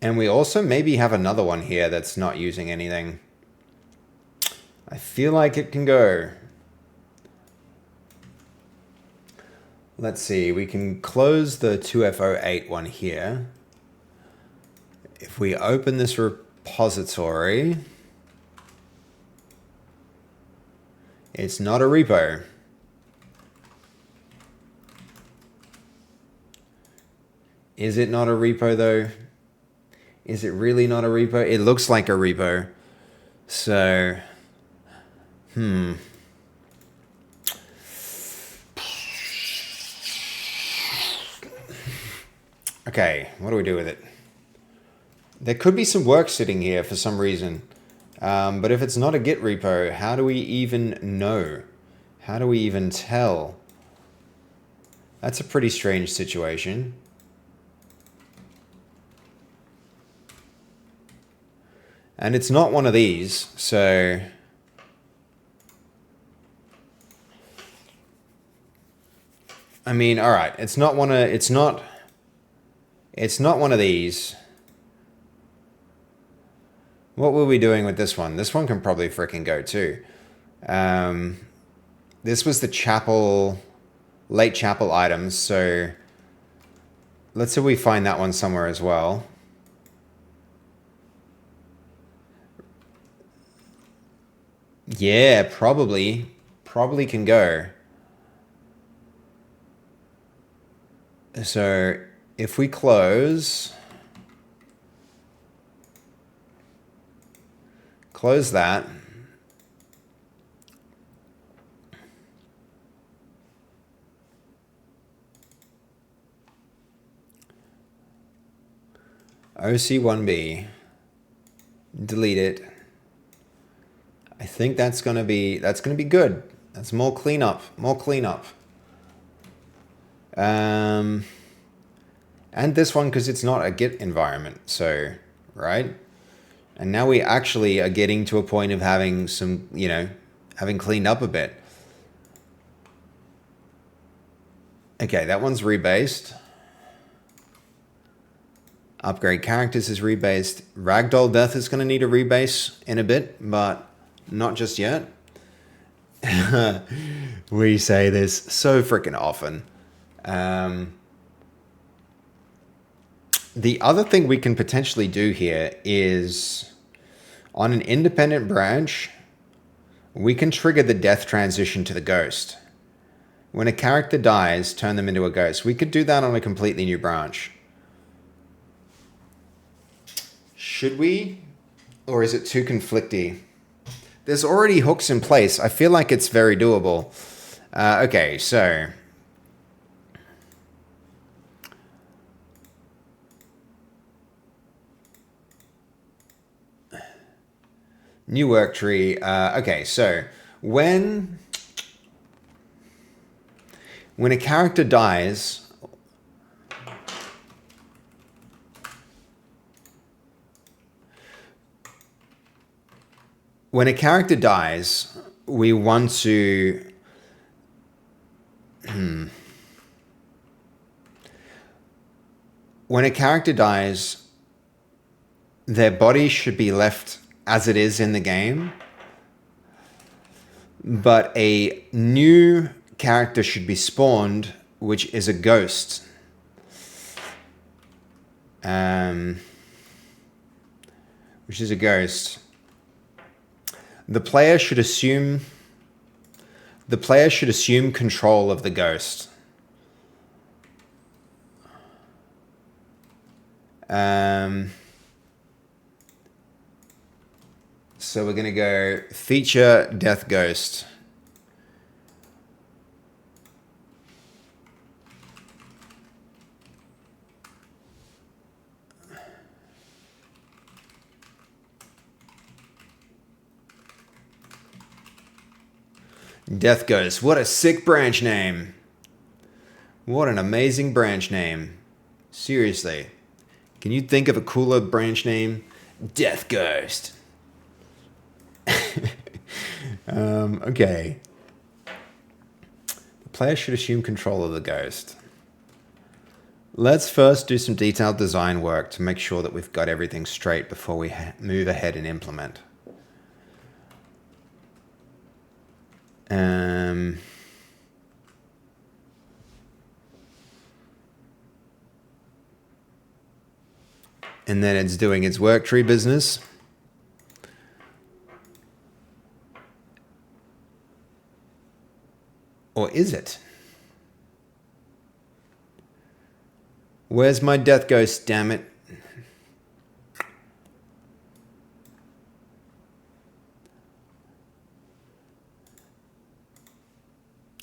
And we also maybe have another one here that's not using anything. I feel like it can go. Let's see, we can close the 2F08 one here. If we open this repository, it's not a repo. Is it not a repo though? Is it really not a repo? It looks like a repo. So, Okay, what do we do with it? There could be some work sitting here for some reason. But if it's not a Git repo, how do we even know? How do we even tell? That's a pretty strange situation. And it's not one of these, so... I mean, all right, it's not one of these. What were we doing with this one? This one can probably freaking go too. This was the chapel, late chapel items, so let's say we find that one somewhere as well. Yeah, probably can go. So if we close that. OC1B. Delete it. I think that's gonna be good. That's more cleanup. And this one because it's not a Git environment, so right. And now we actually are getting to a point of having some, having cleaned up a bit. Okay, that one's rebased. Upgrade characters is rebased. Ragdoll Death is going to need a rebase in a bit, but not just yet. We say this so freaking often. The other thing we can potentially do here is on an independent branch, we can trigger the death transition to the ghost. When a character dies, turn them into a ghost. We could do that on a completely new branch. Should we? Or is it too conflicty? There's already hooks in place. I feel like it's very doable. Okay, so... New work tree. Okay, so when a character dies... When a character dies, we want to... When a character dies, their body should be left as it is in the game, but a new character should be spawned, which is a ghost. Which is a ghost. The player should assume control of the ghost. So we're going to go feature Death Ghost. Death Ghost. What a sick branch name. What an amazing branch name. Seriously. Can you think of a cooler branch name? Death Ghost. Okay. The player should assume control of the ghost. Let's first do some detailed design work to make sure that we've got everything straight before we move ahead and implement. And then it's doing its work tree business. Or is it? Where's my death ghost, damn it?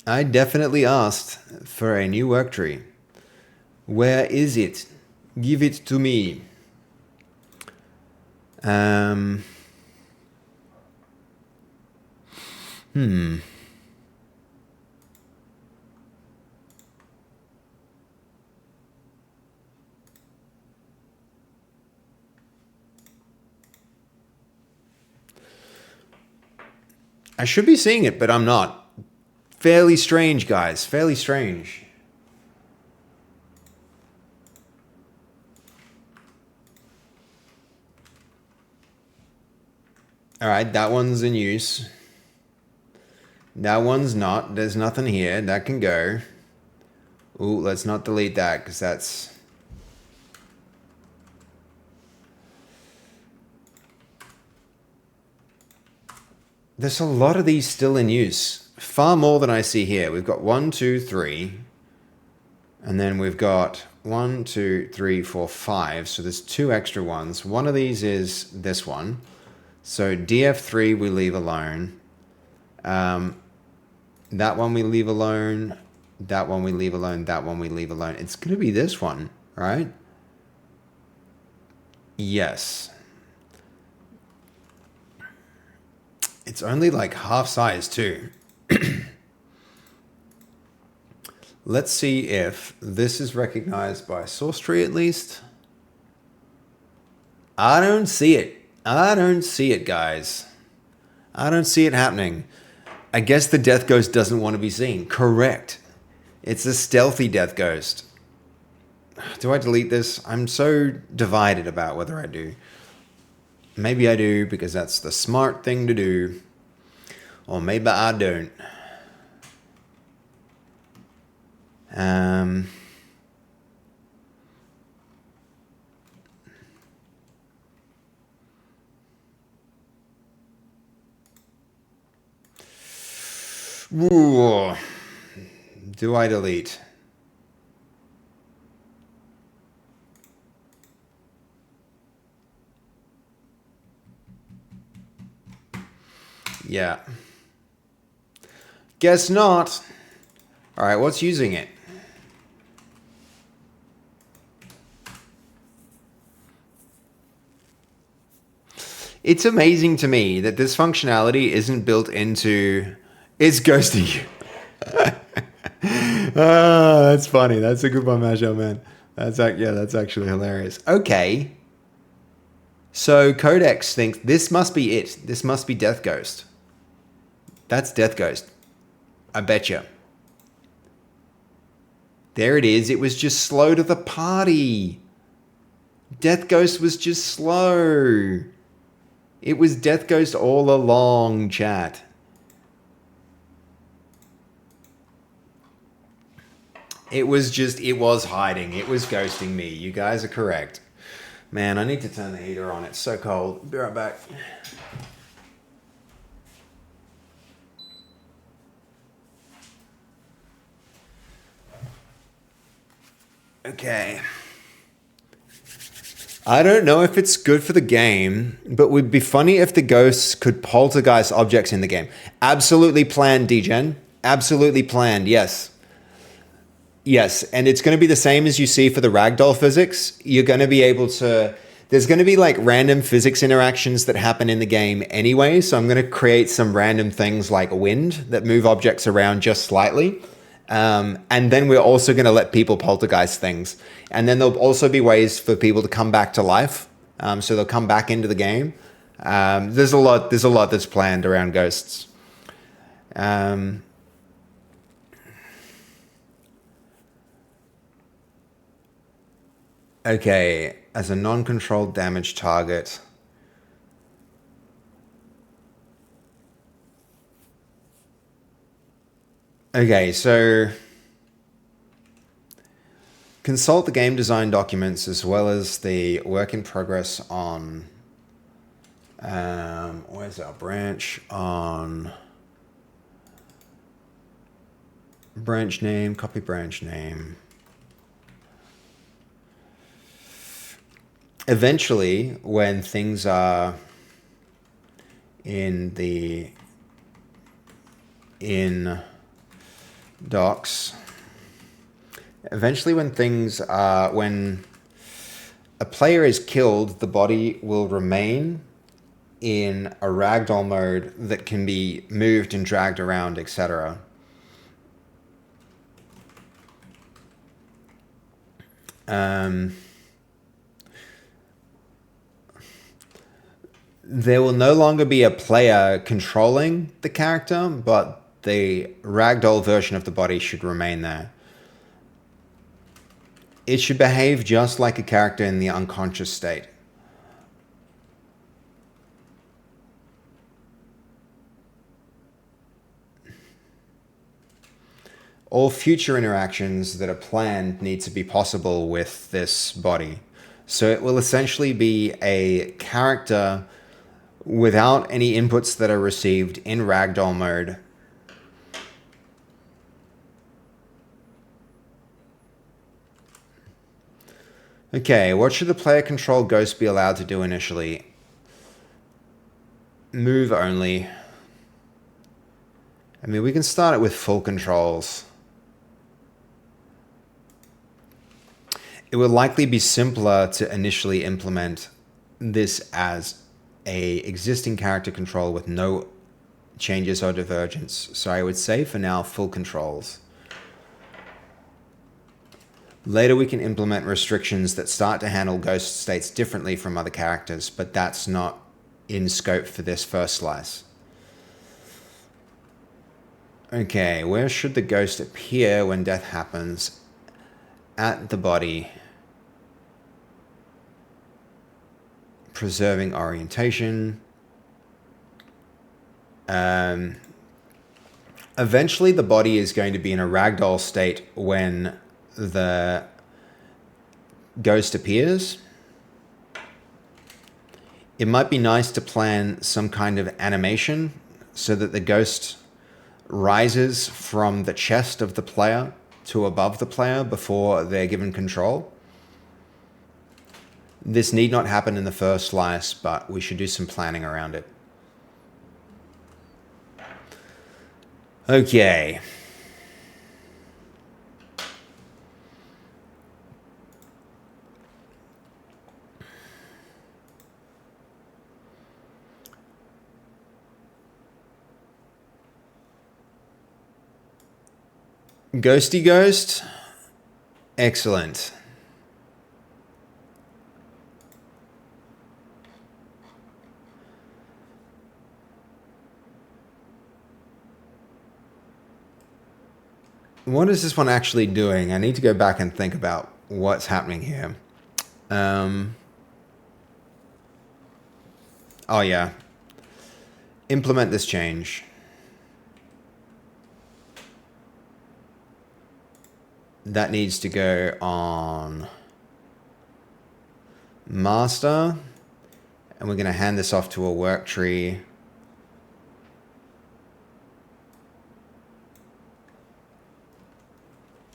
I definitely asked for a new work tree. Where is it? Give it to me. I should be seeing it, but I'm not. Fairly strange, guys. Fairly strange. All right, that one's in use. That one's not. There's nothing here. That can go. Ooh, let's not delete that because that's... There's a lot of these still in use. Far more than I see here. We've got 1, 2, 3. And then we've got 1, 2, 3, 4, 5. So there's 2 extra ones. One of these is this one. So DF3 we leave alone. That one we leave alone. That one we leave alone. That one we leave alone. It's going to be this one, right? Yes. It's only like half size too. Let's see if this is recognized by source tree at least. I don't see it. I don't see it, guys. I don't see it happening. I guess the death ghost doesn't want to be seen. Correct. It's a stealthy death ghost. Do I delete this? I'm so divided about whether I do. Maybe I do because that's the smart thing to do. Or maybe I don't. Ooh. Do I delete? Yeah. Guess not. All right, what's using it? It's amazing to me that this functionality isn't built into... It's ghosting you. That's funny. That's a good one, Masho, man. That's actually hilarious. Okay. So Codex thinks this must be it. This must be Death Ghost. That's Death Ghost. I betcha. There it is. It was just slow to the party. Death Ghost was just slow. It was Death Ghost all along, chat. It was hiding. It was ghosting me. You guys are correct. Man, I need to turn the heater on. It's so cold. Be right back. Okay. I don't know if it's good for the game, but it would be funny if the ghosts could poltergeist objects in the game. Absolutely planned, DGen. Absolutely planned, yes. Yes, and it's going to be the same as you see for the ragdoll physics. You're going to be able to... There's going to be like random physics interactions that happen in the game anyway, so I'm going to create some random things like wind that move objects around just slightly. And then we're also going to let people poltergeist things. And then there'll also be ways for people to come back to life. So they'll come back into the game. There's a lot that's planned around ghosts. Okay, as a non-controlled damage target. Okay, so consult the game design documents as well as the work in progress on, where's our branch? On branch name, copy branch name. Eventually, when things are in docs, eventually when a player is killed, the body will remain in a ragdoll mode that can be moved and dragged around, etc. There will no longer be a player controlling the character, but the ragdoll version of the body should remain there. It should behave just like a character in the unconscious state. All future interactions that are planned need to be possible with this body. So it will essentially be a character without any inputs that are received in ragdoll mode. Okay, what should the player control ghost be allowed to do initially? Move only. I mean, we can start it with full controls. It would likely be simpler to initially implement this as a existing character control with no changes or divergence. So I would say for now, full controls. Later we can implement restrictions that start to handle ghost states differently from other characters, but that's not in scope for this first slice. Okay, where should the ghost appear when death happens? At the body. Preserving orientation. Eventually the body is going to be in a ragdoll state when the ghost appears. It might be nice to plan some kind of animation so that the ghost rises from the chest of the player to above the player before they're given control. This need not happen in the first slice, but we should do some planning around it. Okay. Ghosty Ghost. Excellent. What is this one actually doing? I need to go back and think about what's happening here. Oh yeah. Implement this change. That needs to go on master. And we're going to hand this off to a work tree.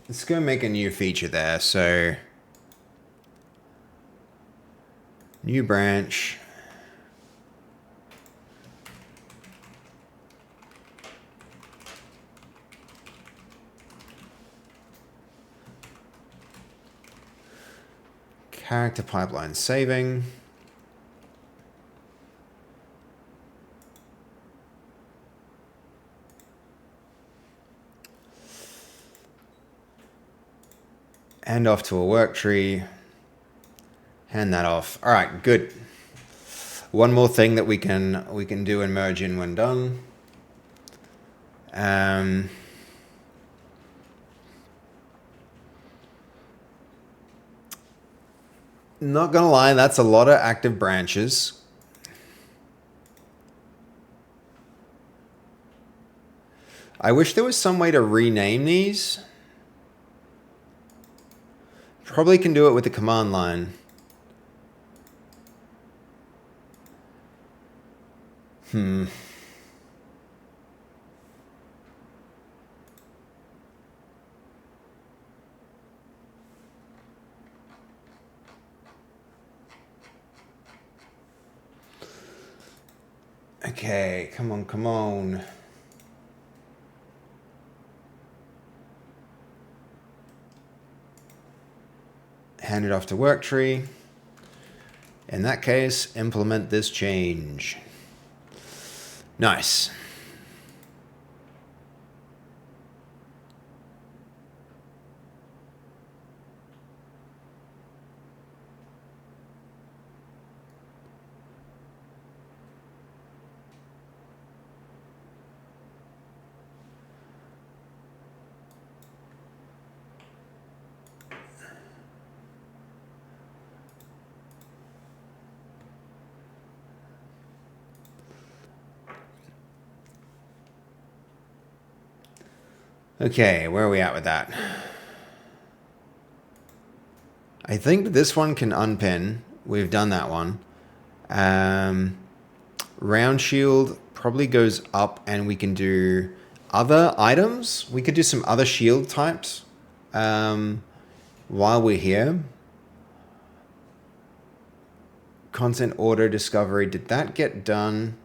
Let's go make a new feature there. So, new branch. Character pipeline saving. Hand off to a work tree. Hand that off. All right, good. One more thing that we can do and merge in when done. Not gonna lie, that's a lot of active branches. I wish there was some way to rename these. Probably can do it with the command line. Okay, come on, come on. Hand it off to work tree. In that case, implement this change. Nice. Okay, where are we at with that? I think this one can unpin. We've done that one. Round shield probably goes up, and we can do other items. We could do some other shield types while we're here. Content order discovery. Did that get done?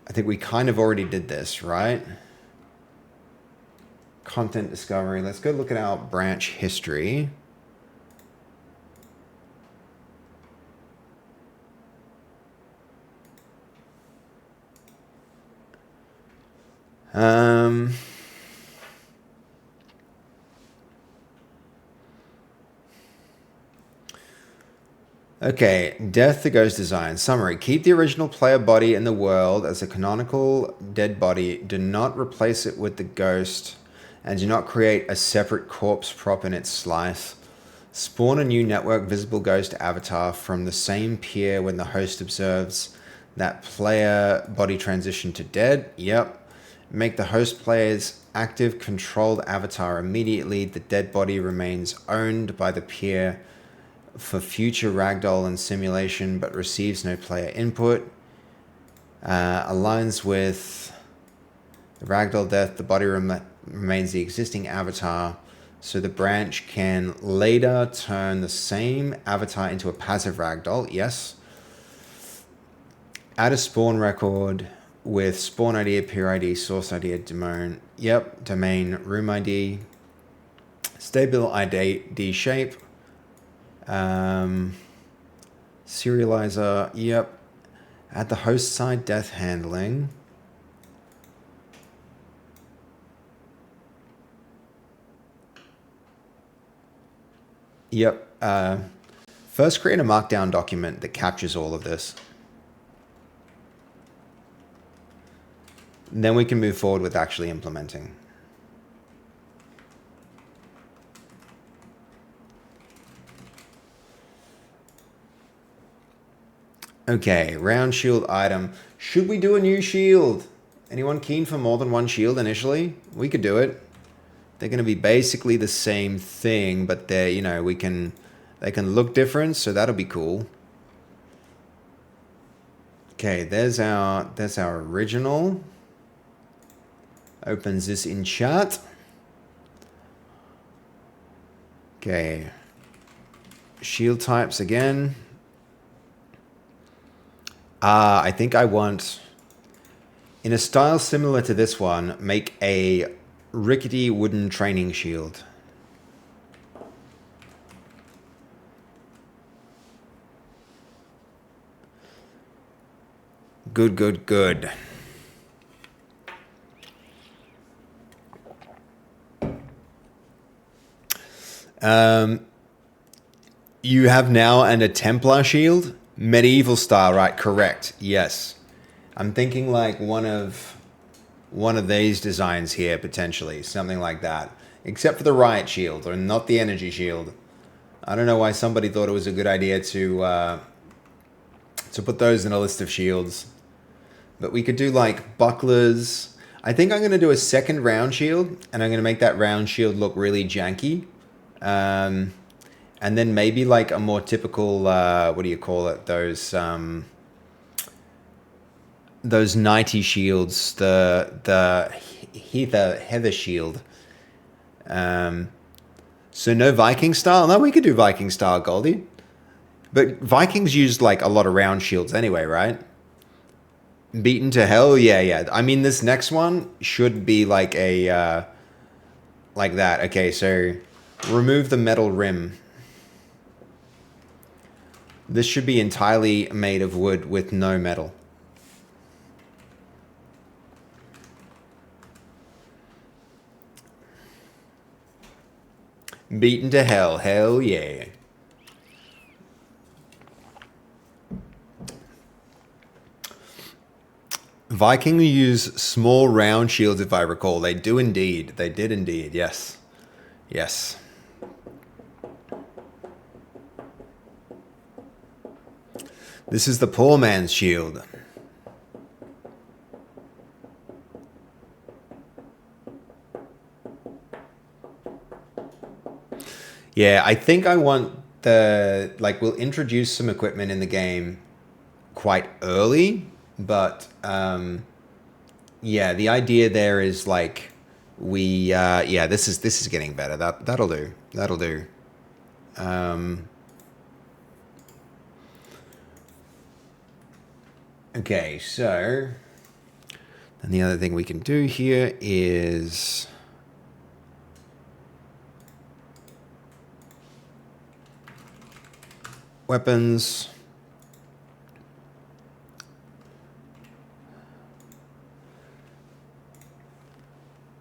I think we kind of already did this, right? Content discovery. Let's go look at our branch history. Okay, Death the Ghost Design. Summary. Keep the original player body in the world as a canonical dead body. Do not replace it with the ghost, and do not create a separate corpse prop in its slice. Spawn a new network visible ghost avatar from the same peer when the host observes that player body transition to dead. Yep. Make the host player's active controlled avatar immediately. The dead body remains owned by the peer for future ragdoll and simulation, but receives no player input. Aligns with the ragdoll death. The body remains the existing avatar, so the branch can later turn the same avatar into a passive ragdoll. Yes. Add a spawn record with spawn ID, peer ID, source ID, domain. Yep. Domain, room ID, stable ID shape. Serializer, yep. Add the host side death handling. Yep. First create a markdown document that captures all of this. And then we can move forward with actually implementing. Okay, round shield item. Should we do a new shield? Anyone keen for more than one shield initially? We could do it. They're going to be basically the same thing, but they're, you know, they can look different, so that'll be cool. Okay, there's our original. Opens this in chat. Okay. Shield types again. I think I want, in a style similar to this one, make a rickety wooden training shield. Good, good, good. You have now a Templar shield? Medieval style, right? Correct. Yes. I'm thinking like one of these designs here, potentially. Something like that. Except for the riot shield, or not the energy shield. I don't know why somebody thought it was a good idea to put those in a list of shields. But we could do like bucklers. I think I'm going to do a second round shield, and I'm going to make that round shield look really janky. And then maybe like a more typical, what do you call it? Those knighty shields, the heather shield. So no Viking style? No, we could do Viking style, Goldie. But Vikings used like a lot of round shields anyway, right? Beaten to hell? Yeah. I mean, this next one should be like a, like that. Okay, so remove the metal rim. This should be entirely made of wood with no metal. Beaten to hell. Hell yeah. Viking use small round shields, if I recall. They do indeed. They did indeed. Yes. Yes. This is the poor man's shield. Yeah, I think I want the like we'll introduce some equipment in the game quite early, but yeah, the idea there is like we yeah, this is getting better. That'll do. That'll do. Um, okay, so and the other thing we can do here is weapons.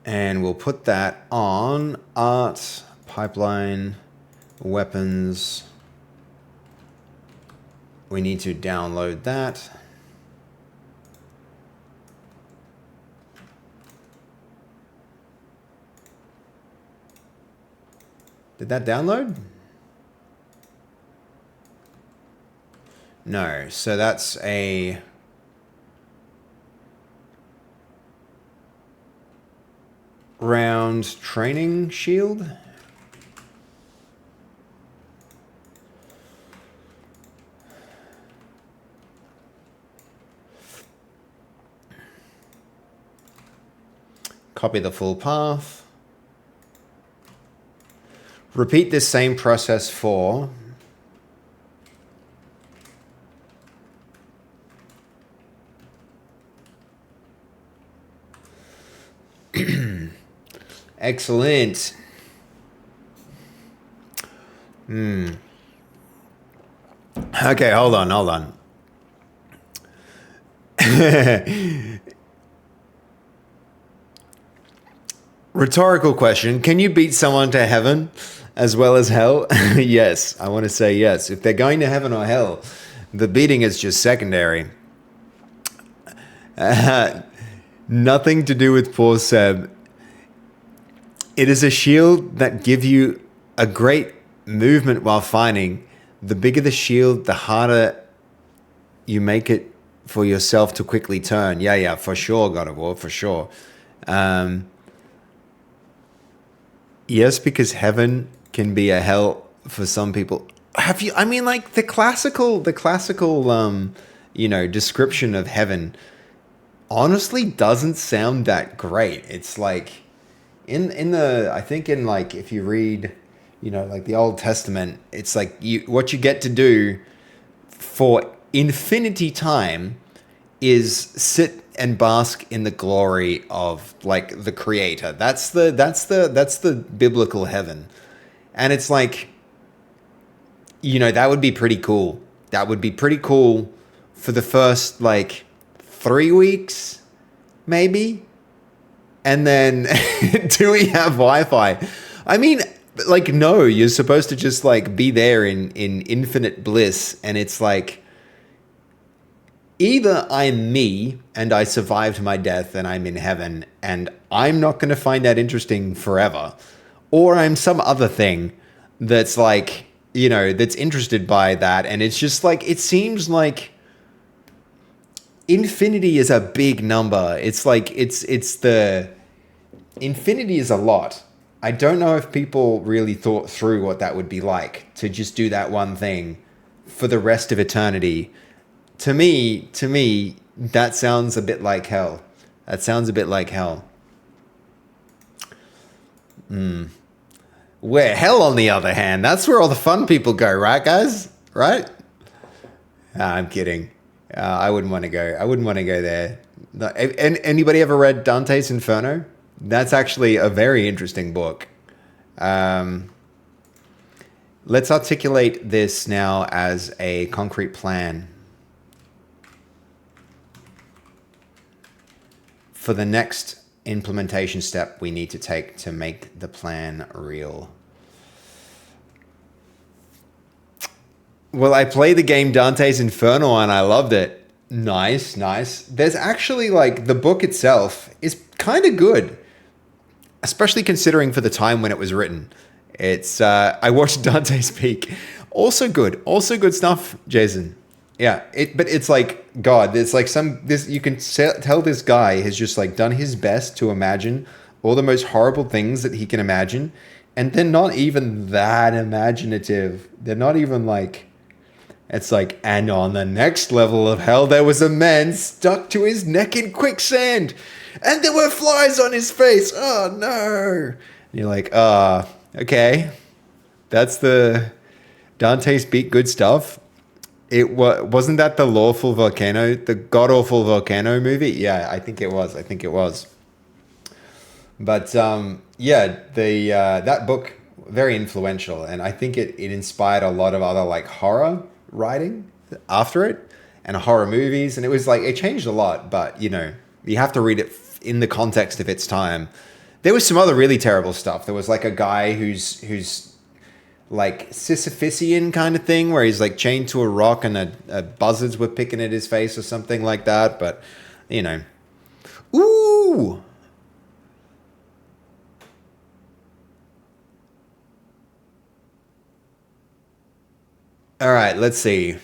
And we'll put that on art, pipeline, weapons. We need to download that. Did that download? No, so that's a round training shield. Copy the full path. Repeat this same process for excellent. Okay, hold on. Rhetorical question. Can you beat someone to heaven as well as hell? Yes, I want to say yes. If they're going to heaven or hell, the beating is just secondary. Nothing to do with poor Seb. It is a shield that gives you a great movement while fighting. The bigger the shield, the harder you make it for yourself to quickly turn. Yeah, for sure, God of War, for sure. Yes, because heaven can be a hell for some people. Have you? I mean, like the classical, description of heaven. Honestly, doesn't sound that great. It's like I think in like if you read, like the Old Testament, it's like what you get to do for infinity time is sit and bask in the glory of like the creator. That's the biblical heaven. And it's like that would be pretty cool. That would be pretty cool for the first like 3 weeks maybe. And then do we have Wi-Fi? I mean, like no, you're supposed to just like be there in infinite bliss, and it's like either I'm me and I survived my death and I'm in heaven and I'm not going to find that interesting forever, or I'm some other thing that's like, that's interested by that. And it's just like, it seems like infinity is a big number. It's like, infinity is a lot. I don't know if people really thought through what that would be like to just do that one thing for the rest of eternity. To me, that sounds a bit like hell. That sounds a bit like hell. Where hell, on the other hand, that's where all the fun people go, right, guys? Right? I'm kidding. I wouldn't want to go. I wouldn't want to go there. No, anybody ever read Dante's Inferno? That's actually a very interesting book. Let's articulate this now as a concrete plan for the next implementation step we need to take to make the plan real. Well, I played the game Dante's Inferno and I loved it. Nice. There's actually like the book itself is kind of good, especially considering for the time when it was written. It's I watched Dante's Peak. Also good stuff, Jason. Yeah, but it's like God. It's like you can tell this guy has just like done his best to imagine all the most horrible things that he can imagine, And they're not even that imaginative. They're not even like, it's like, and on the next level of hell, there was a man stuck to his neck in quicksand, and there were flies on his face. Oh no! And you're like, okay, that's the Dante's beat good stuff. Wasn't that the lawful volcano, the god awful volcano movie? Yeah, I think it was. I think it was. But yeah, the that book very influential, and I think it inspired a lot of other like horror writing after it, and horror movies, and it was like it changed a lot. But you know, you have to read it in the context of its time. There was some other really terrible stuff. There was like a guy who's like Sisyphusian kind of thing, where he's like chained to a rock and buzzards were picking at his face or something like that. But you know, ooh. All right, let's see.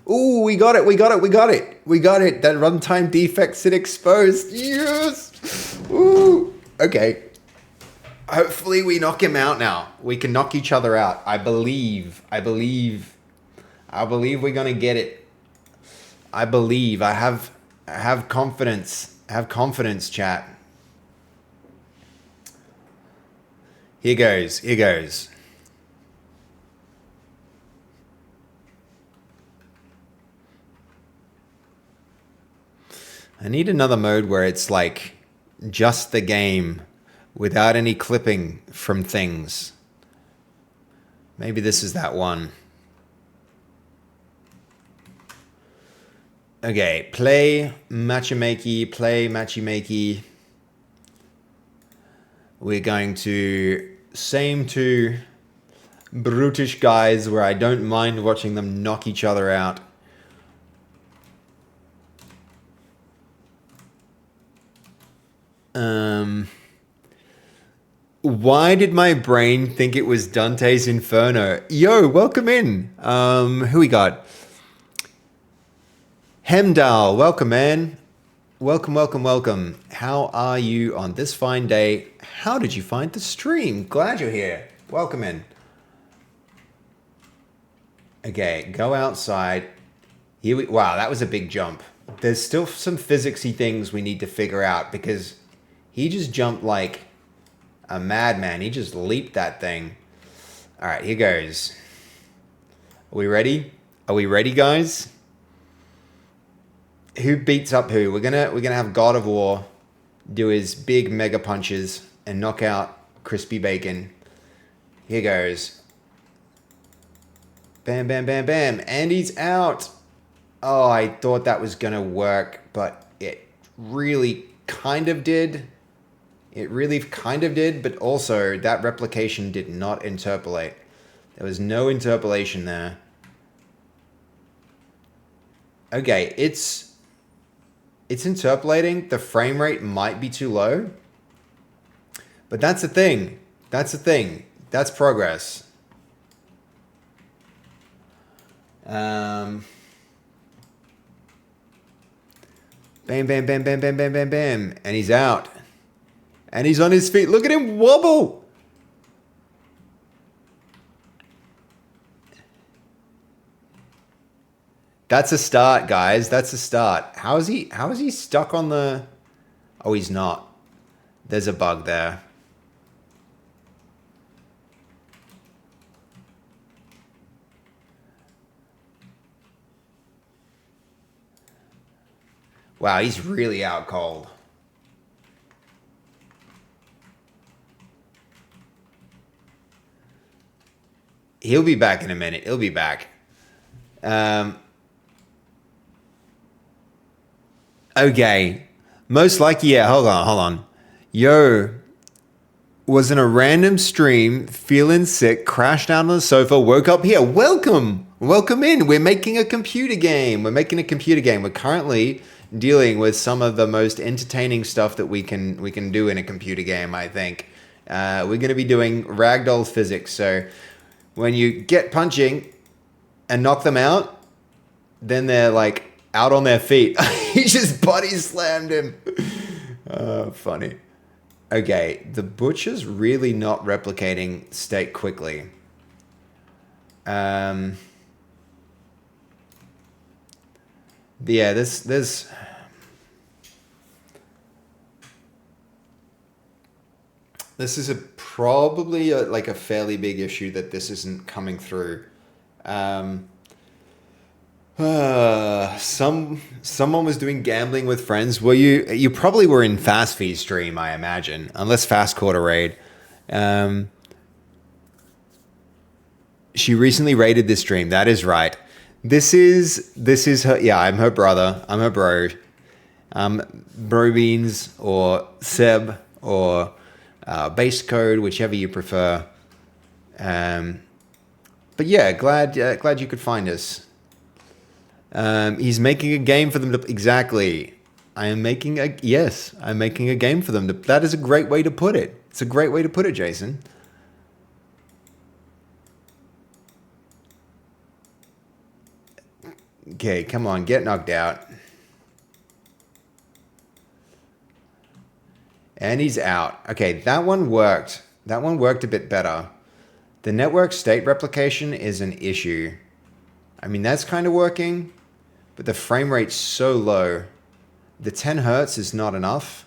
Ooh, we got it, we got it, we got it. We got it. That runtime defects it exposed. Yes. Ooh. Okay. Hopefully we knock him out now. We can knock each other out. I believe we're gonna get it. I believe. I have confidence. Have confidence, chat. Here goes. Here goes. I need another mode where it's like just the game without any clipping from things. Maybe this is that one. Okay, play matchy-makey, play matchy-makey. We're going to same two brutish guys where I don't mind watching them knock each other out. Why did my brain think it was Dante's Inferno? Yo, welcome in. Who we got? Hemdal, welcome, man. Welcome, welcome, welcome. How are you on this fine day? How did you find the stream? Glad you're here. Welcome in. Okay, go outside. Wow, that was a big jump. There's still some physicsy things we need to figure out because he just jumped like a madman. He just leaped that thing. All right, here goes. Are we ready? Are we ready, guys? Who beats up who? We're gonna have God of War do his big mega punches and knock out Crispy Bacon. Here goes. Bam, bam, bam, bam. And he's out. Oh, I thought that was gonna work, but it really kind of did. It really kind of did, but also that replication did not interpolate. There was no interpolation there. Okay, it's interpolating. The frame rate might be too low. But that's the thing. That's the thing. That's progress. Bam, bam, bam, bam, bam, bam, bam, bam. And he's out. And he's on his feet. Look at him wobble. That's a start, guys. That's a start. How is he stuck on the... Oh, he's not. There's a bug there. Wow, he's really out cold. He'll be back in a minute. He'll be back. Okay. Most likely, yeah, hold on. Yo, was in a random stream, feeling sick, crashed out on the sofa, woke up here. Welcome in. We're making a computer game. We're currently dealing with some of the most entertaining stuff that we can do in a computer game, I think. We're going to be doing Ragdolls physics, so... When you get punching and knock them out, then they're like out on their feet. He just body slammed him. Funny. Okay, the butcher's really not replicating state quickly. Yeah, this is probably like a fairly big issue that this isn't coming through. Um, someone was doing gambling with friends. Were you? You probably were in Fast Fee stream, I imagine, unless Fast caught a raid. Um, she recently raided this stream. That is right. This is her. Yeah, I'm her brother. I'm her bro. Bro Beans or Seb or Base Code, whichever you prefer. Um, but yeah, glad you could find us. He's making a game for them to exactly. I'm making a game for them to. That is a great way to put it. It's a great way to put it, Jason. Okay, come on, get knocked out. And he's out. Okay, that one worked. That one worked a bit better. The network state replication is an issue. I mean, that's kind of working, but the frame rate's so low. The 10 hertz is not enough,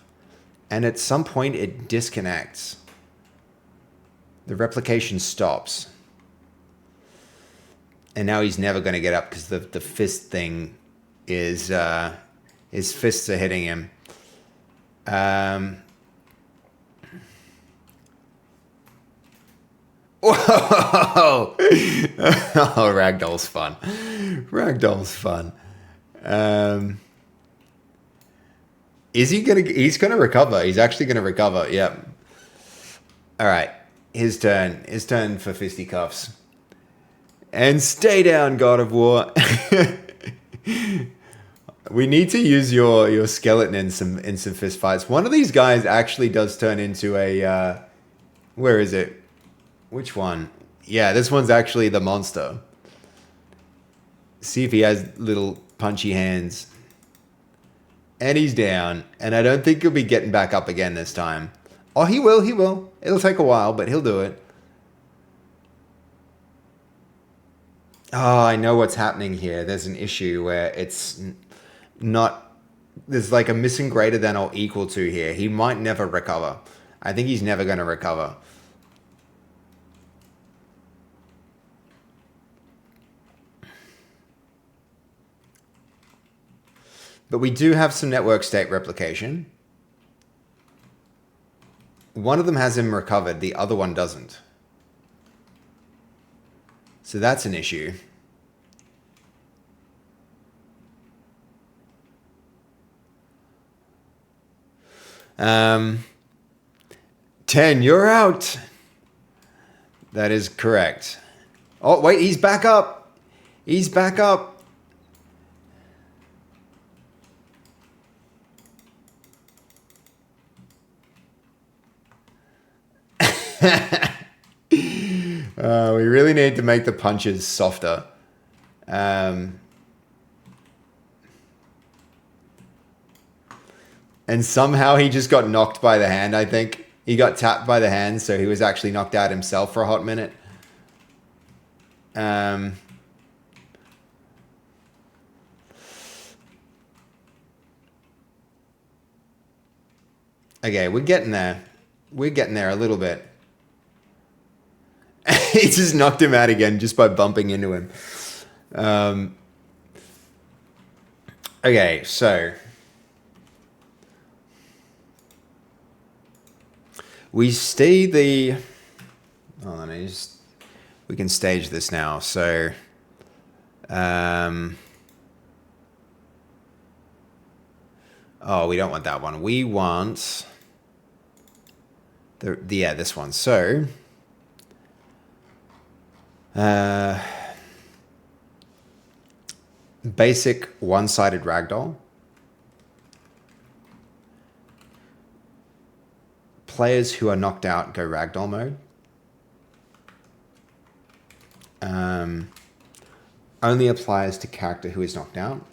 and at some point it disconnects. The replication stops. And now he's never going to get up because the fist thing is, his fists are hitting him. Whoa! Oh, Ragdoll's fun. Ragdoll's fun. Is he gonna? He's gonna recover. He's actually gonna recover. Yep. All right. His turn. His turn for fisticuffs. And stay down, God of War. We need to use your skeleton in some fist fights. One of these guys actually does turn into a. Where is it? Which one? Yeah, this one's actually the monster. See if he has little punchy hands. And he's down. And I don't think he'll be getting back up again this time. Oh, he will. He will. It'll take a while, but he'll do it. Oh, I know what's happening here. There's an issue where it's not... There's like a missing greater than or equal to here. He might never recover. I think he's never going to recover. But we do have some network state replication. One of them has him recovered, the other one doesn't. So that's an issue. Um, 10, you're out. That is correct. Oh, wait, he's back up. He's back up. We really need to make the punches softer. And somehow he just got knocked by the hand, I think. He got tapped by the hand, so he was actually knocked out himself for a hot minute. Okay, we're getting there. We're getting there a little bit. He just knocked him out again just by bumping into him. Okay, so we stay the... Hold on, we can stage this now. So, oh, we don't want that one. We want this one. So, basic one-sided ragdoll. Players who are knocked out go ragdoll mode. Only applies to character who is knocked out.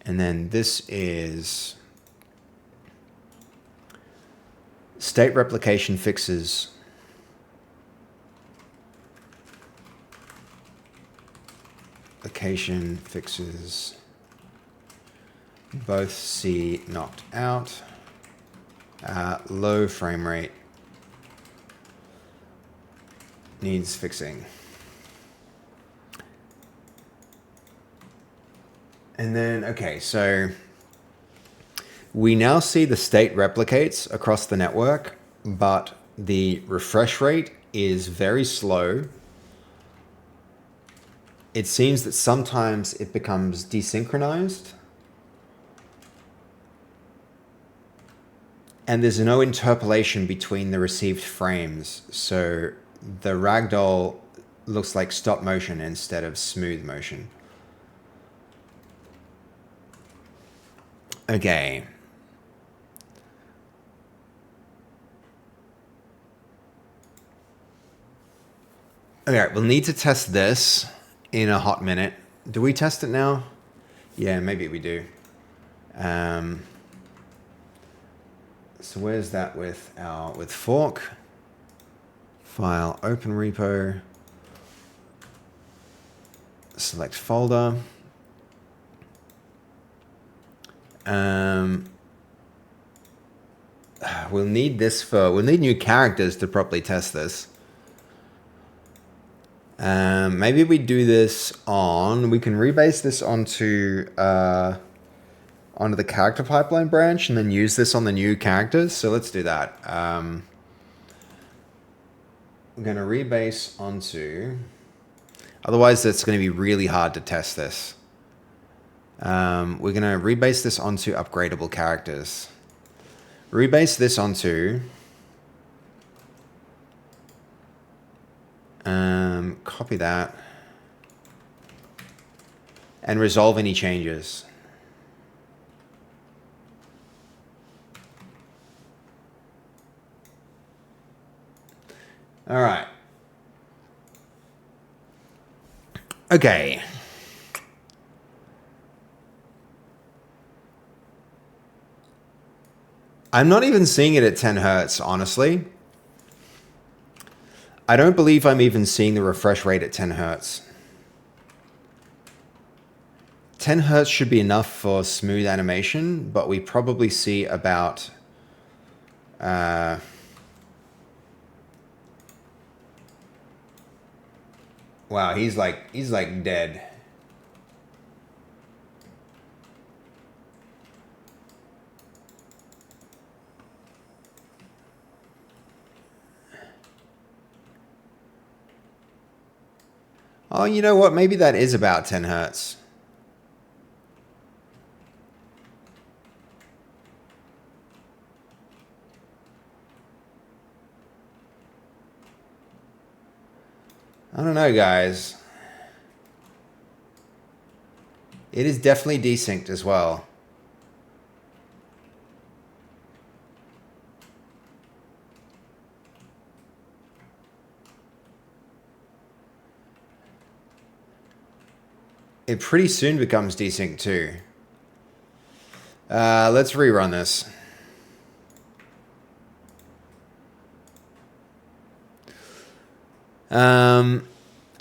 And then this is state replication fixes application fixes both C knocked out, low frame rate needs fixing. And then, okay, so we now see the state replicates across the network, but the refresh rate is very slow. It seems that sometimes it becomes desynchronized. And there's no interpolation between the received frames. So the ragdoll looks like stop motion instead of smooth motion. Okay. Okay, we'll need to test this in a hot minute. Do we test it now? Yeah, maybe we do. So where's that with fork? File, open repo. Select folder. We'll need new characters to properly test this. Maybe we do this we can rebase this onto the character pipeline branch and then use this on the new characters. So let's do that. We're going to rebase onto, otherwise it's going to be really hard to test this. We're going to rebase this onto upgradable characters. Rebase this onto copy that and resolve any changes. All right. Okay. I'm not even seeing it at 10 hertz, honestly. I don't believe I'm even seeing the refresh rate at 10 hertz. 10 hertz should be enough for smooth animation, but we probably see about wow, he's like dead. Oh, you know what? Maybe that is about 10 hertz. I don't know, guys. It is definitely desynced as well. It pretty soon becomes desynced too. Let's rerun this.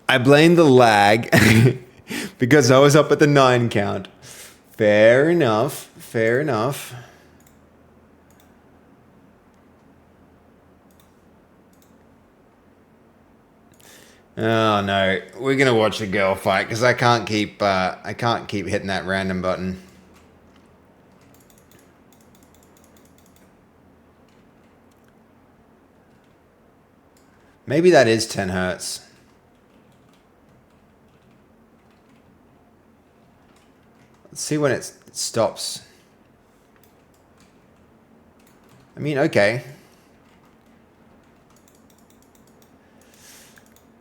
I blame the lag because I was up at the 9 count. Fair enough. Fair enough. Oh no, we're gonna watch a girl fight because I can't keep hitting that random button. Maybe that is 10 hertz. Let's see when it stops. I mean, okay.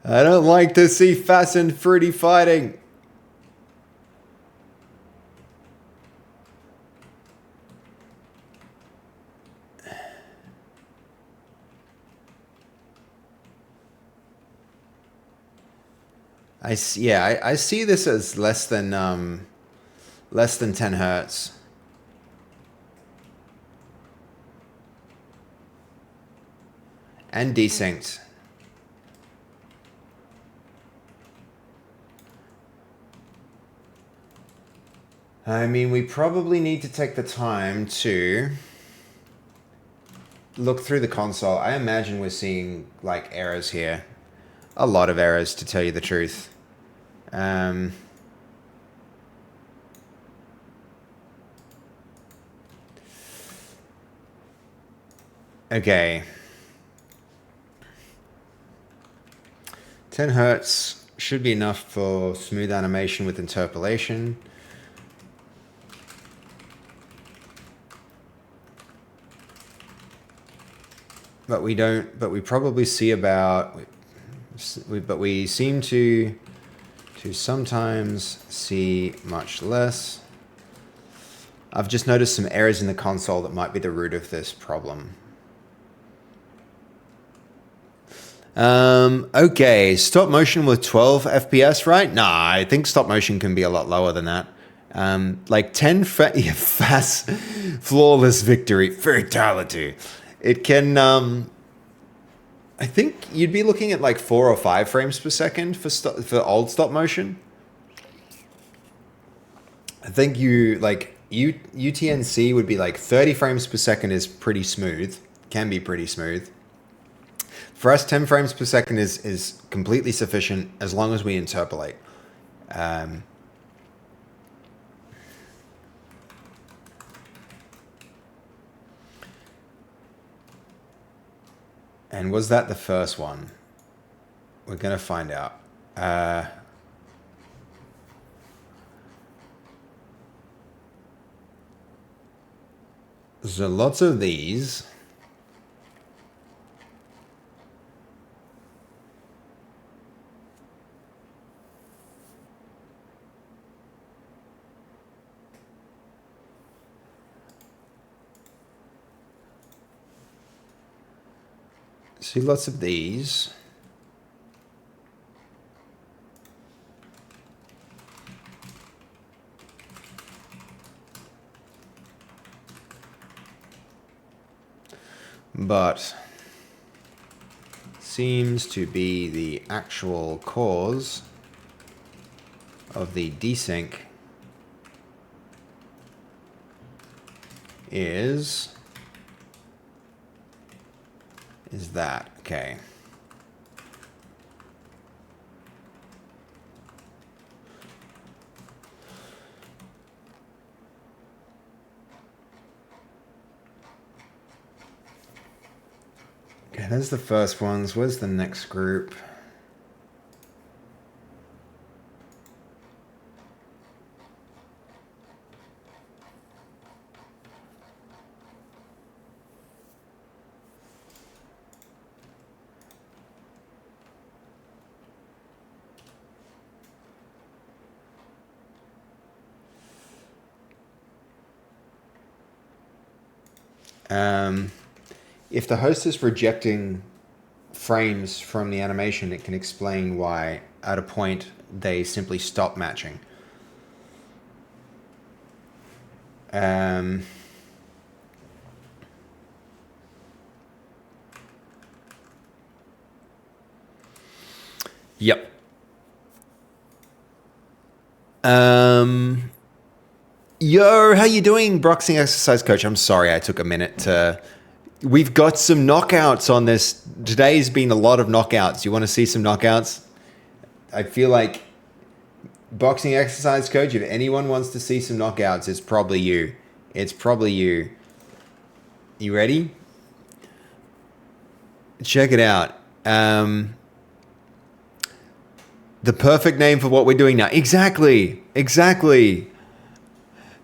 I don't like to see fast and fruity fighting. I see this as less than Less than 10 hertz. And desynced. I mean, we probably need to take the time to look through the console. I imagine we're seeing like errors here. A lot of errors, to tell you the truth. Okay. 10 hertz should be enough for smooth animation with interpolation. But we don't, but we probably see about, but we seem to sometimes see much less. I've just noticed some errors in the console that might be the root of this problem. Okay, stop motion with 12 FPS, right? Nah, I think stop motion can be a lot lower than that. Like 10 fast, flawless victory, fatality. It can, I think you'd be looking at like 4 or 5 frames per second for old stop motion. I think UTNC would be like 30 frames per second is pretty smooth, can be pretty smooth. For us, 10 frames per second is completely sufficient as long as we interpolate. And was that the first one? We're going to find out. So lots of these. See lots of these. But seems to be the actual cause of the desync is that, okay. Okay, there's the first ones. Where's the next group? If the host is rejecting frames from the animation, it can explain why at a point they simply stop matching. Yep. Yo, how you doing, boxing exercise coach? I'm sorry I took a minute to... We've got some knockouts on this. Today's been a lot of knockouts. You want to see some knockouts? I feel like boxing exercise coach, if anyone wants to see some knockouts, it's probably you. It's probably you. You ready? Check it out. The perfect name for what we're doing now. Exactly.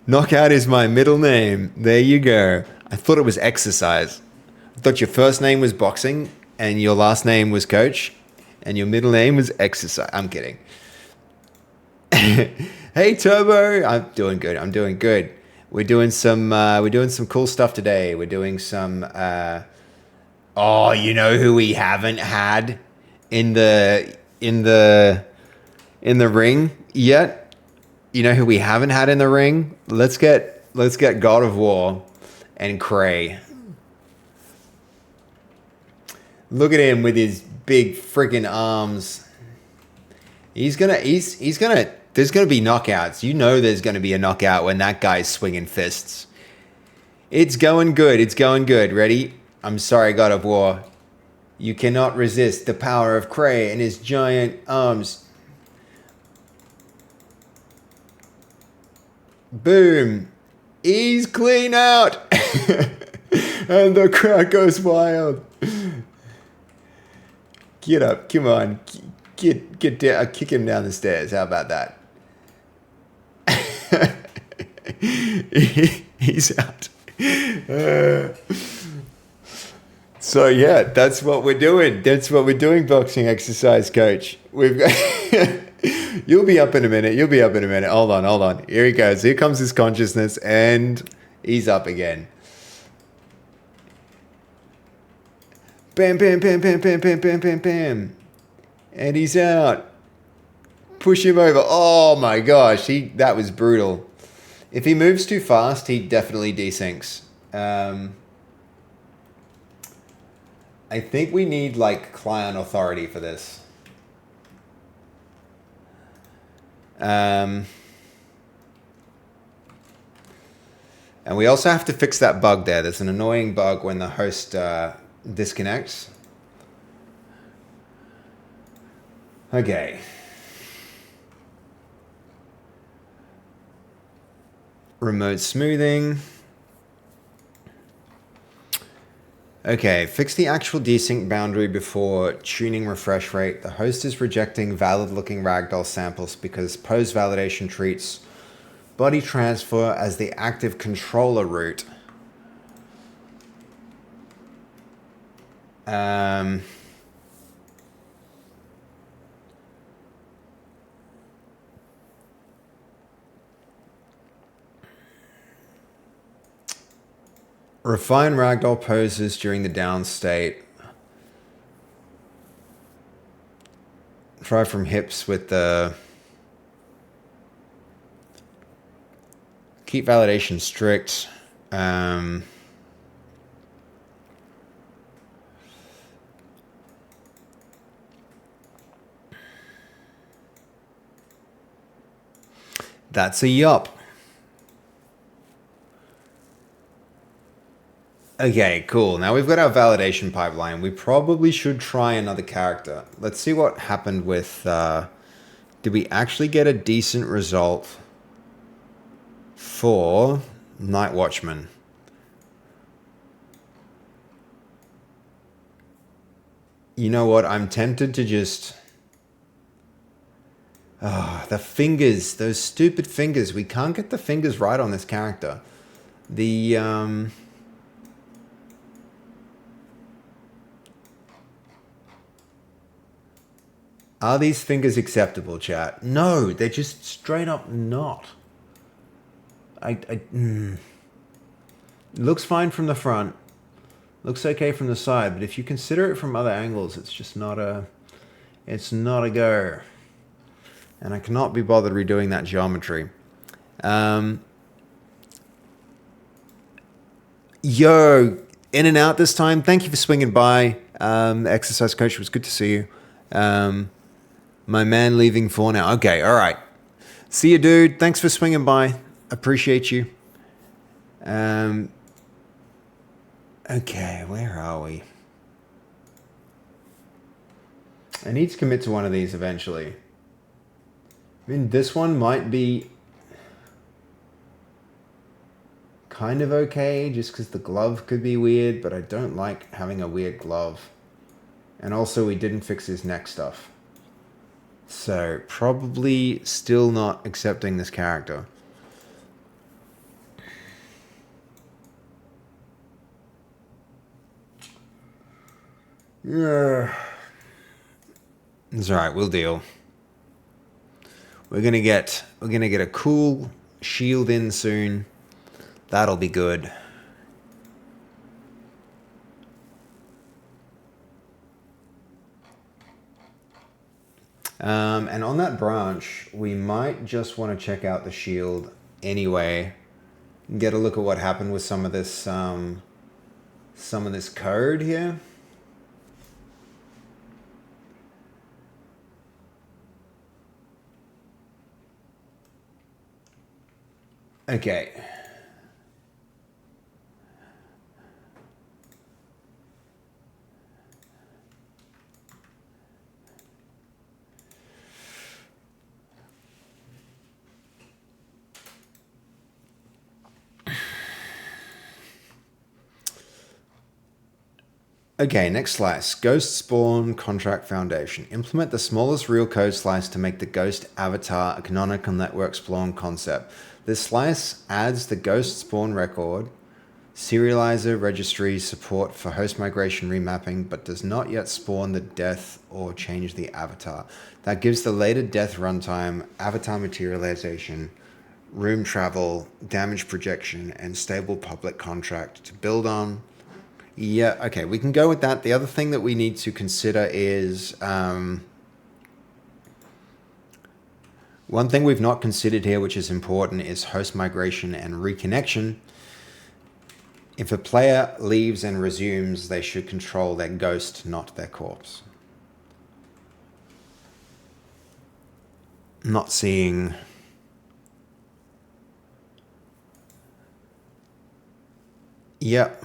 Knockout is my middle name. There you go. I thought it was exercise. I thought your first name was boxing and your last name was coach and your middle name was exercise. I'm kidding. Hey Turbo, I'm doing good. We're doing some cool stuff today. We're doing some oh, you know who we haven't had in the ring yet? You know who we haven't had in the ring? Let's get God of War and Cray. Look at him with his big freaking arms. He's gonna there's gonna be knockouts. You know there's gonna be a knockout when that guy's swinging fists. It's going good. It's going good. Ready? I'm sorry, God of War. You cannot resist the power of Cray and his giant arms. Boom. He's clean out. And the crowd goes wild. Get up. Come on. Get down. Kick him down the stairs. How about that? He's out. So yeah, that's what we're doing. That's what we're doing, boxing exercise coach. We've got You'll be up in a minute. You'll be up in a minute. Hold on. Here he goes. Here comes his consciousness and he's up again. Bam, bam, bam, bam, bam, bam, bam, bam, bam. And he's out. Push him over. Oh my gosh, that was brutal. If he moves too fast, he definitely desyncs. I think we need like client authority for this. And we also have to fix that bug there. There's an annoying bug when the host disconnects. Okay. Remote smoothing. Okay, fix the actual desync boundary before tuning refresh rate. The host is rejecting valid-looking Ragdoll samples because post-validation treats body transfer as the active controller route. Refine Ragdoll poses during the down state. Try from hips with the... Keep validation strict. That's a yup. Okay, cool. Now we've got our validation pipeline. We probably should try another character. Let's see what happened with... did we actually get a decent result for Night Watchman? You know what? I'm tempted to just... the fingers. Those stupid fingers. We can't get the fingers right on this character. The... Are these fingers acceptable, chat? No, they're just straight up not. Looks fine from the front. Looks okay from the side, but if you consider it from other angles, it's just not a... It's not a go. And I cannot be bothered redoing that geometry. Yo, in and out this time. Thank you for swinging by. Exercise coach, it was good to see you. My man leaving for now. Okay, all right. See you, dude. Thanks for swinging by. Appreciate you. Okay, where are we? I need to commit to one of these eventually. I mean, this one might be kind of okay, just because the glove could be weird, but I don't like having a weird glove. And also, we didn't fix his neck stuff. So, probably still not accepting this character. Yeah. It's alright, we'll deal. We're gonna get a cool shield in soon. That'll be good. And on that branch, we might just want to check out the shield anyway. Get a look at what happened with some of this code here. Okay. Okay, next slice. Ghost Spawn Contract Foundation. Implement the smallest real code slice to make the Ghost Avatar a canonical network spawn concept. This slice adds the Ghost Spawn record, serializer registry support for host migration remapping, but does not yet spawn the death or change the avatar. That gives the later death runtime, avatar materialization, room travel, damage projection, and stable public contract to build on. Yeah, okay, we can go with that. The other thing that we need to consider is one thing we've not considered here, which is important, is host migration and reconnection. If a player leaves and resumes, they should control their ghost, not their corpse. Not seeing... Yep.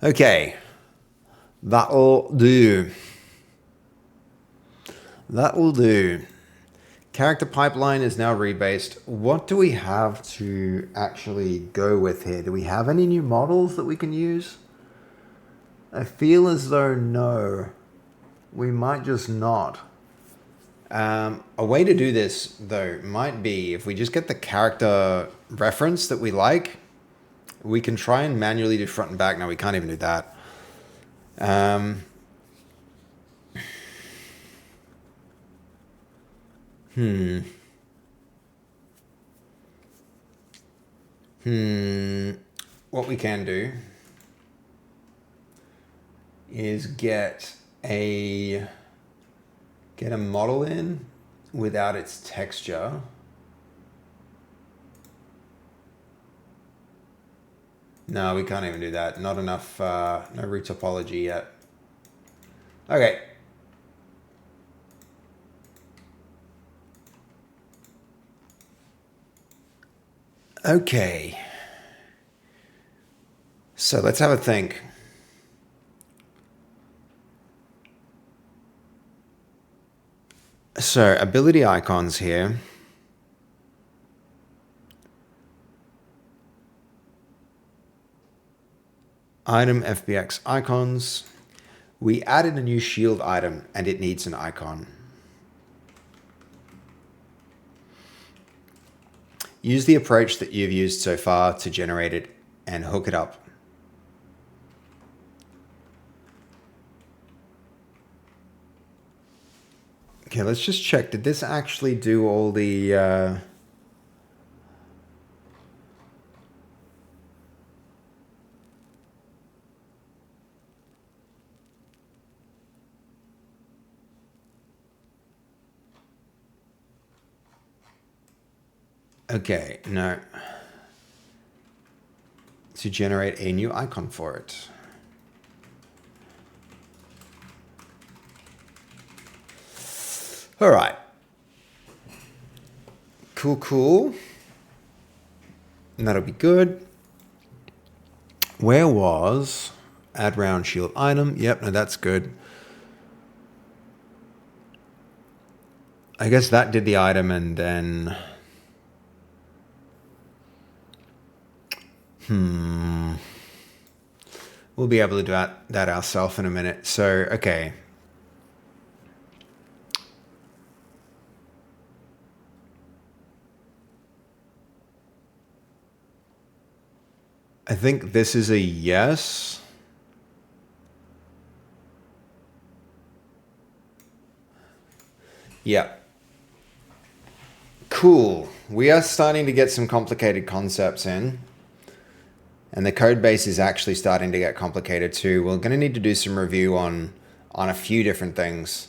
Okay. That'll do. That'll do. Character pipeline is now rebased. What do we have to actually go with here? Do we have any new models that we can use? I feel as though no. We might just not. A way to do this, though, might be if we just get the character reference that we like, we can try and manually do front and back. Now, we can't even do that. What we can do is get a model in without its texture. No, we can't even do that. Not enough, no retopology yet. Okay. Okay. So let's have a think. So ability icons here. Item FBX icons. We added a new shield item and it needs an icon. Use the approach that you've used so far to generate it and hook it up. Okay, let's just check. Did this actually do all the... Okay, no. To generate a new icon for it. All right. Cool, cool. And that'll be good. Where was add round shield item? Yep, no, that's good. I guess that did the item and then... We'll be able to do that ourselves in a minute. So, okay. I think this is a yes. Yeah. Cool. We are starting to get some complicated concepts in. And the code base is actually starting to get complicated too. We're going to need to do some review on a few different things.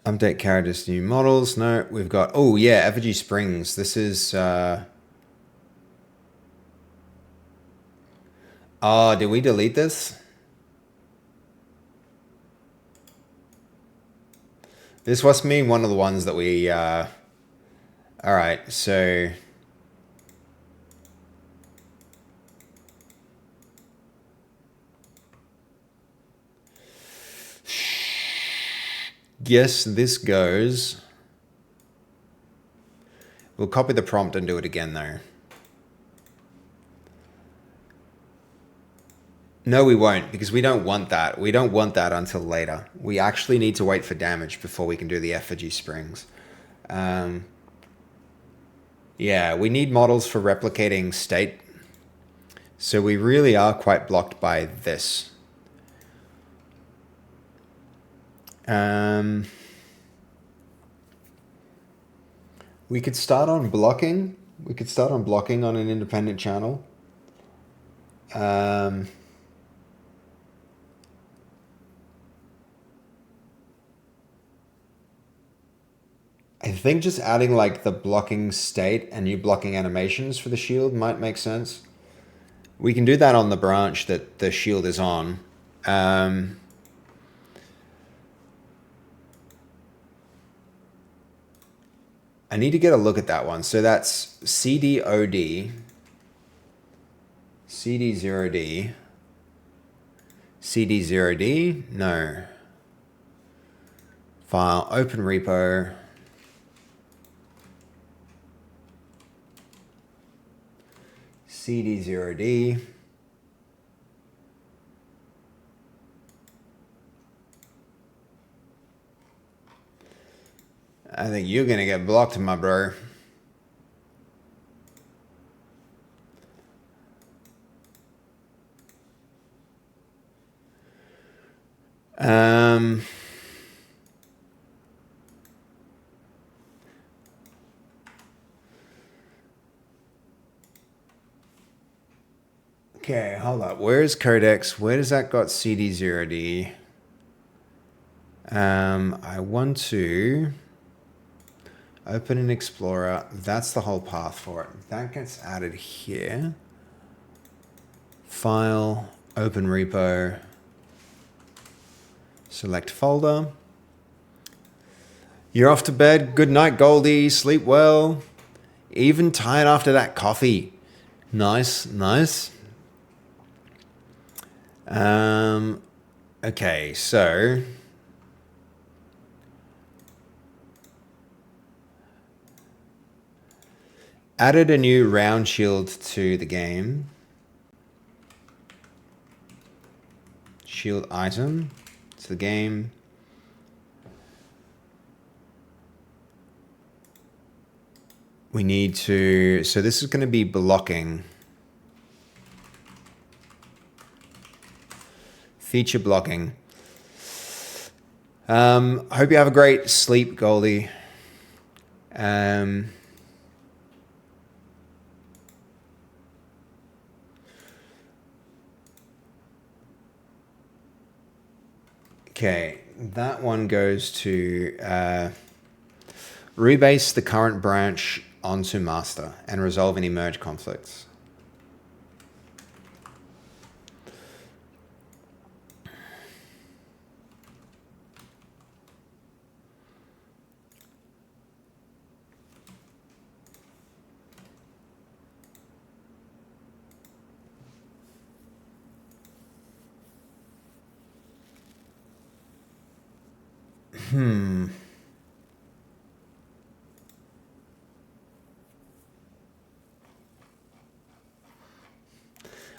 Update characters to new models. No, we've got... Oh, yeah, Effigy Springs. This is... Oh, did we delete this? This must mean one of the ones that we... Alright, so... Yes, this goes. We'll copy the prompt and do it again, though. No, we won't, because we don't want that. We don't want that until later. We actually need to wait for damage before we can do the effigy springs. Yeah, we need models for replicating state. So we really are quite blocked by this. We could start on blocking. We could start on blocking on an independent channel. I think just adding like the blocking state and new blocking animations for the shield might make sense. We can do that on the branch that the shield is on. I need to get a look at that one. So that's CDOD, CD0D, CD0D, no. File, open repo. CD0D. I think you're gonna get blocked, my bro. Okay, hold up. Where's Codex? Where does that got CD0D? I want to open an Explorer. That's the whole path for it. That gets added here. File, open repo, select folder. You're off to bed. Good night, Goldie. Sleep well. Even tired after that coffee. Nice, nice. Okay, so added a new round shield to the game. Shield item to the game. We need to, so this is going to be blocking. Feature blocking. Hope you have a great sleep, Goldie. Okay, that one goes to rebase the current branch onto master and resolve any merge conflicts.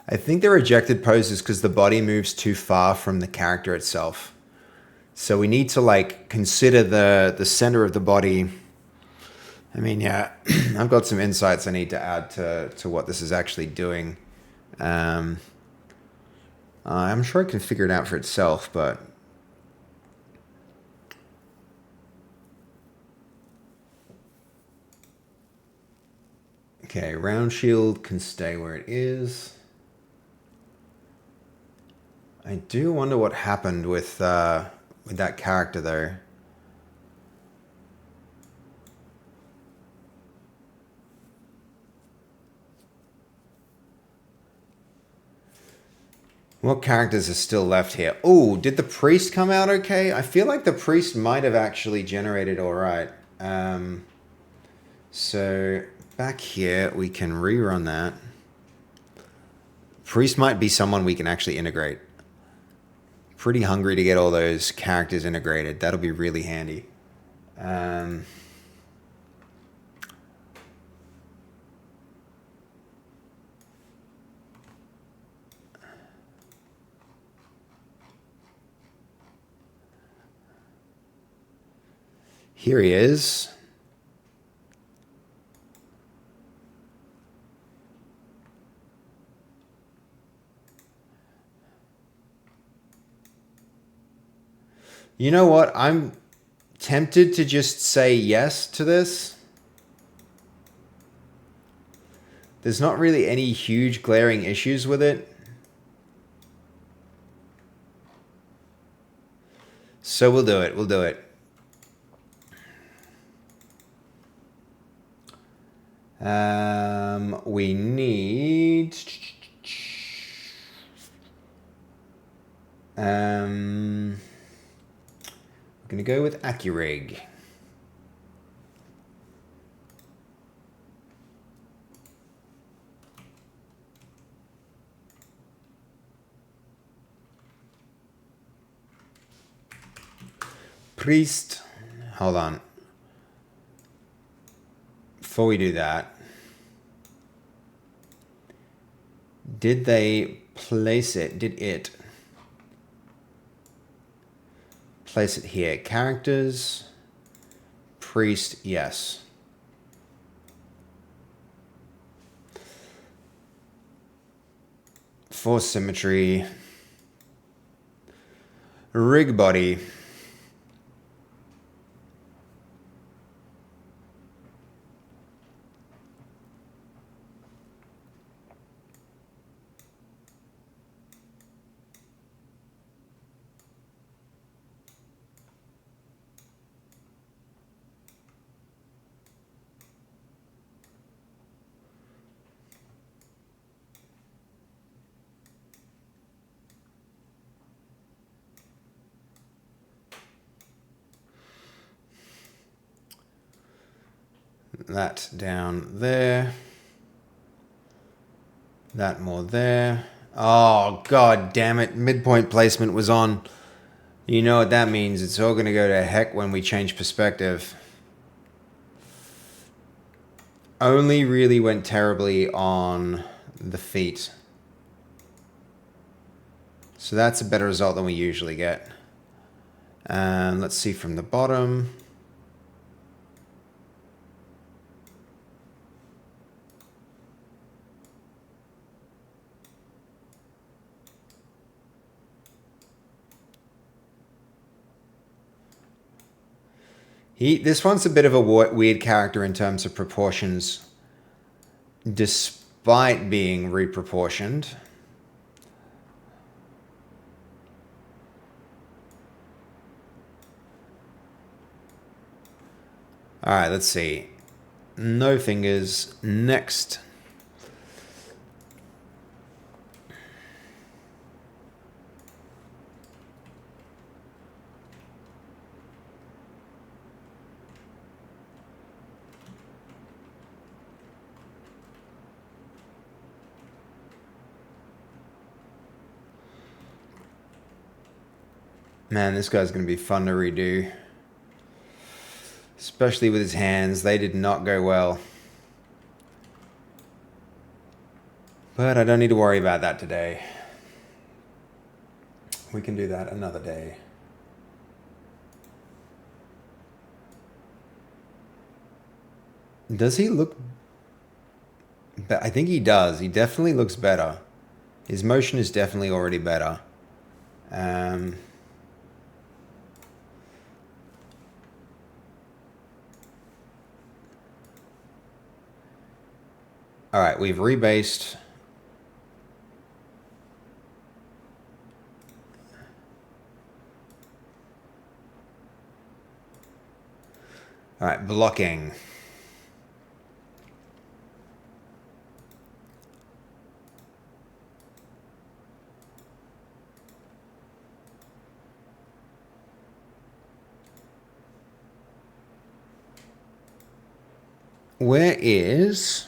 I think the rejected pose is because the body moves too far from the character itself. So we need to like consider the center of the body. I mean, yeah, I've got some insights I need to add to what this is actually doing. I'm sure it can figure it out for itself, but... Okay, round shield can stay where it is. I do wonder what happened with that character, though. What characters are still left here? Oh, did the priest come out okay? I feel like the priest might have actually generated all right. So back here, we can rerun that. Priest might be someone we can actually integrate. Pretty hungry to get all those characters integrated. That'll be really handy. Here he is. You know what? I'm tempted to just say yes to this. There's not really any huge glaring issues with it. So we'll do it. We'll do it. We need... I'm going to go with Accurig. Priest. Hold on. Before we do that, did they place it? Did it place it here? Characters. Priest, yes. Force symmetry. Rig body. That down there. That more there. Oh, god damn it. Midpoint placement was on. You know what that means. It's all going to go to heck when we change perspective. Only really went terribly on the feet. So that's a better result than we usually get. And let's see from the bottom. This one's a bit of a weird character in terms of proportions, despite being reproportioned. All right, let's see. No fingers. Next. Man, this guy's going to be fun to redo. Especially with his hands. They did not go well. But I don't need to worry about that today. We can do that another day. Does he look... I think he does. He definitely looks better. His motion is definitely already better. Um, all right, we've rebased. All right, blocking. Where is...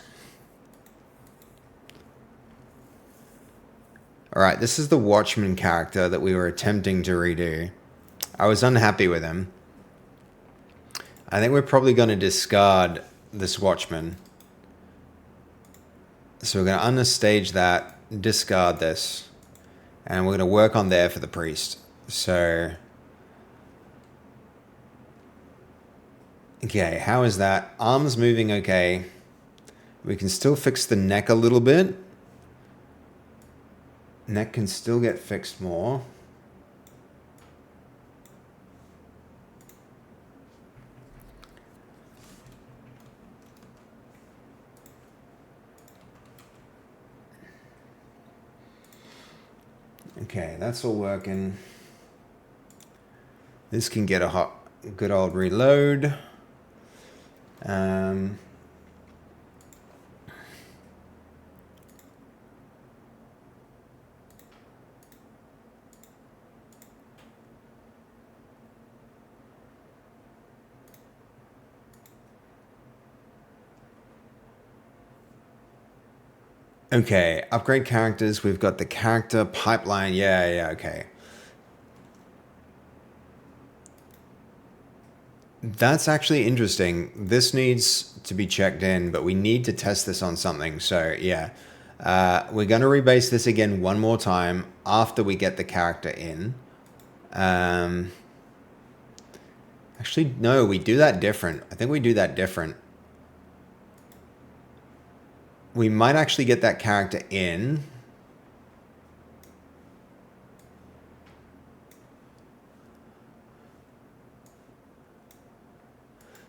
Alright, this is the Watchman character that we were attempting to redo. I was unhappy with him. I think we're probably going to discard this Watchman. So we're going to unstage that, discard this, and we're going to work on there for the priest. So... Okay, how is that? Arms moving okay. We can still fix the neck a little bit. Neck can still get fixed more. Okay, that's all working. This can get a good old reload. Okay, upgrade characters. We've got the character pipeline. Yeah, okay. That's actually interesting. This needs to be checked in, but we need to test this on something. So, yeah. We're going to rebase this again one more time after we get the character in. Actually, no, we do that different. I think we do that different. We might actually get that character in.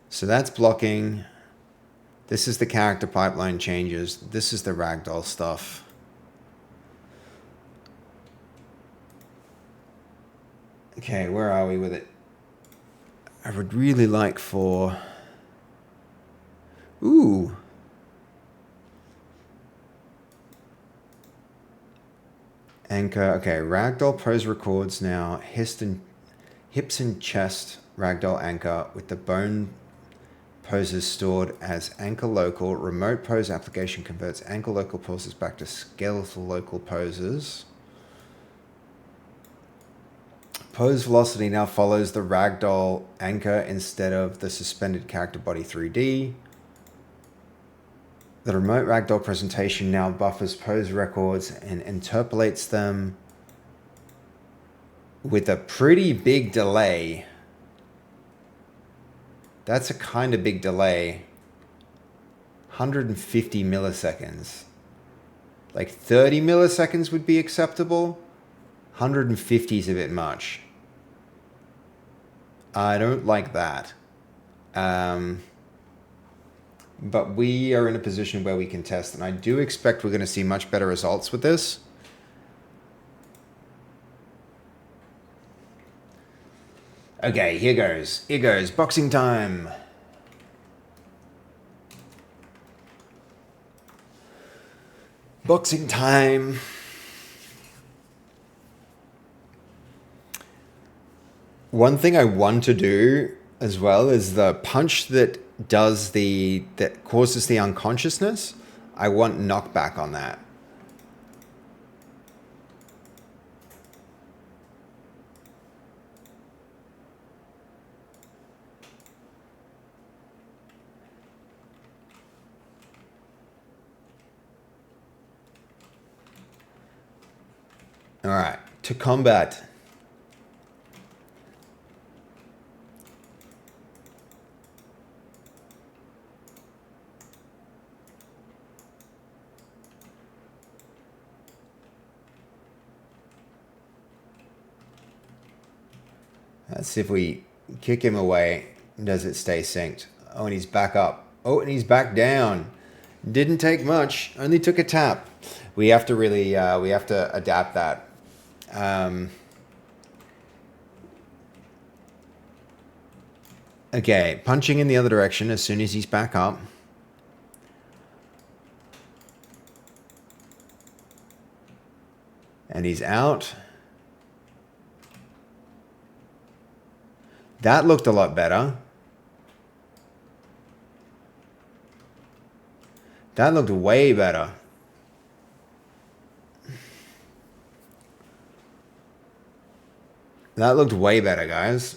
So that's blocking. This is the character pipeline changes. This is the Ragdoll stuff. Okay, where are we with it? I would really like for... Ooh. Anchor. Okay, Ragdoll pose records now. Hips and chest Ragdoll anchor with the bone poses stored as anchor local. Remote pose application converts anchor local poses back to skeletal local poses. Pose velocity now follows the Ragdoll anchor instead of the suspended character body 3D. The remote Ragdoll presentation now buffers pose records and interpolates them with a pretty big delay. That's a kind of big delay. 150 milliseconds. Like 30 milliseconds would be acceptable. 150 is a bit much. I don't like that. But we are in a position where we can test, and I do expect we're going to see much better results with this. Okay, here goes. Here goes. Boxing time. Boxing time. One thing I want to do as well is the punch that causes the unconsciousness. I want knockback on that. All right, to combat. Let's see if we kick him away. Does it stay synced? Oh, and he's back up. Oh, and he's back down. Didn't take much. Only took a tap. We have to really, we have to adapt that. Okay, punching in the other direction as soon as he's back up. And he's out. That looked a lot better. That looked way better. That looked way better, guys.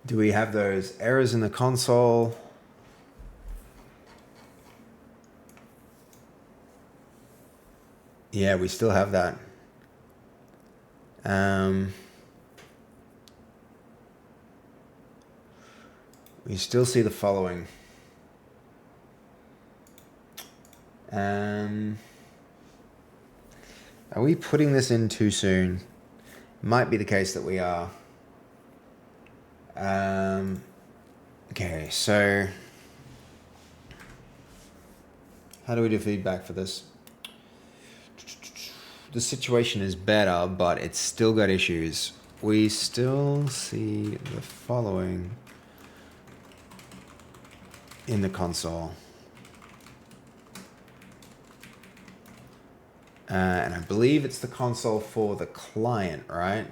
Do we have those errors in the console? Yeah, we still have that. We still see the following. Are we putting this in too soon? Might be the case that we are. Okay, so how do we do feedback for this? The situation is better, but it's still got issues. We still see the following in the console. And I believe it's the console for the client, right?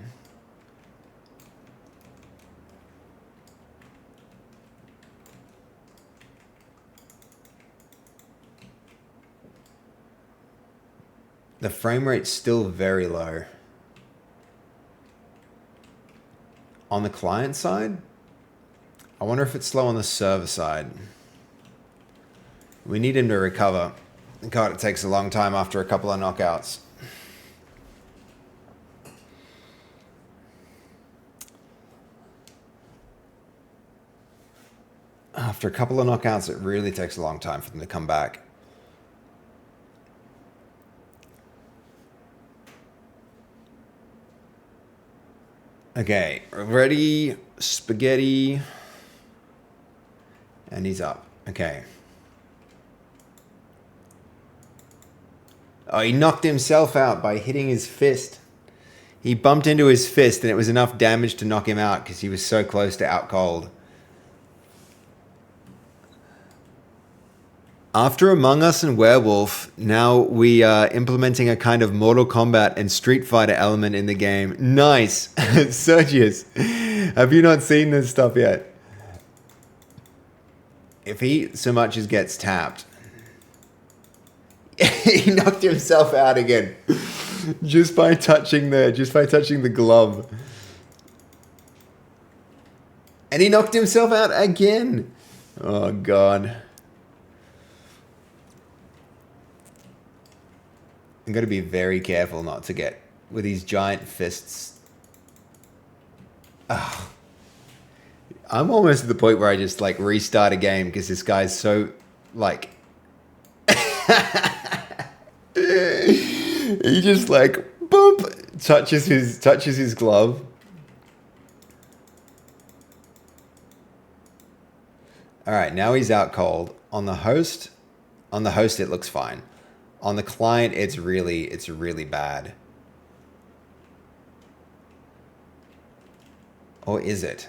The frame rate's still very low. On the client side, I wonder if it's slow on the server side. We need him to recover. God, it takes a long time after a couple of knockouts. After a couple of knockouts, it really takes a long time for them to come back. Okay, ready, spaghetti, and he's up. Okay. Oh, he knocked himself out by hitting his fist. He bumped into his fist and it was enough damage to knock him out because he was so close to out cold. After Among Us and Werewolf, now we are implementing a kind of Mortal Kombat and Street Fighter element in the game. Nice! Sergius, have you not seen this stuff yet? If he so much as gets tapped, he knocked himself out again. just by touching the glove. And he knocked himself out again. Oh, God. I'm going to be very careful not to get with these giant fists. Oh. I'm almost at the point where I just like restart a game because this guy's so like he just like bump touches his glove. All right, now he's out cold. On the host it looks fine. On the client it's really bad. Or is it?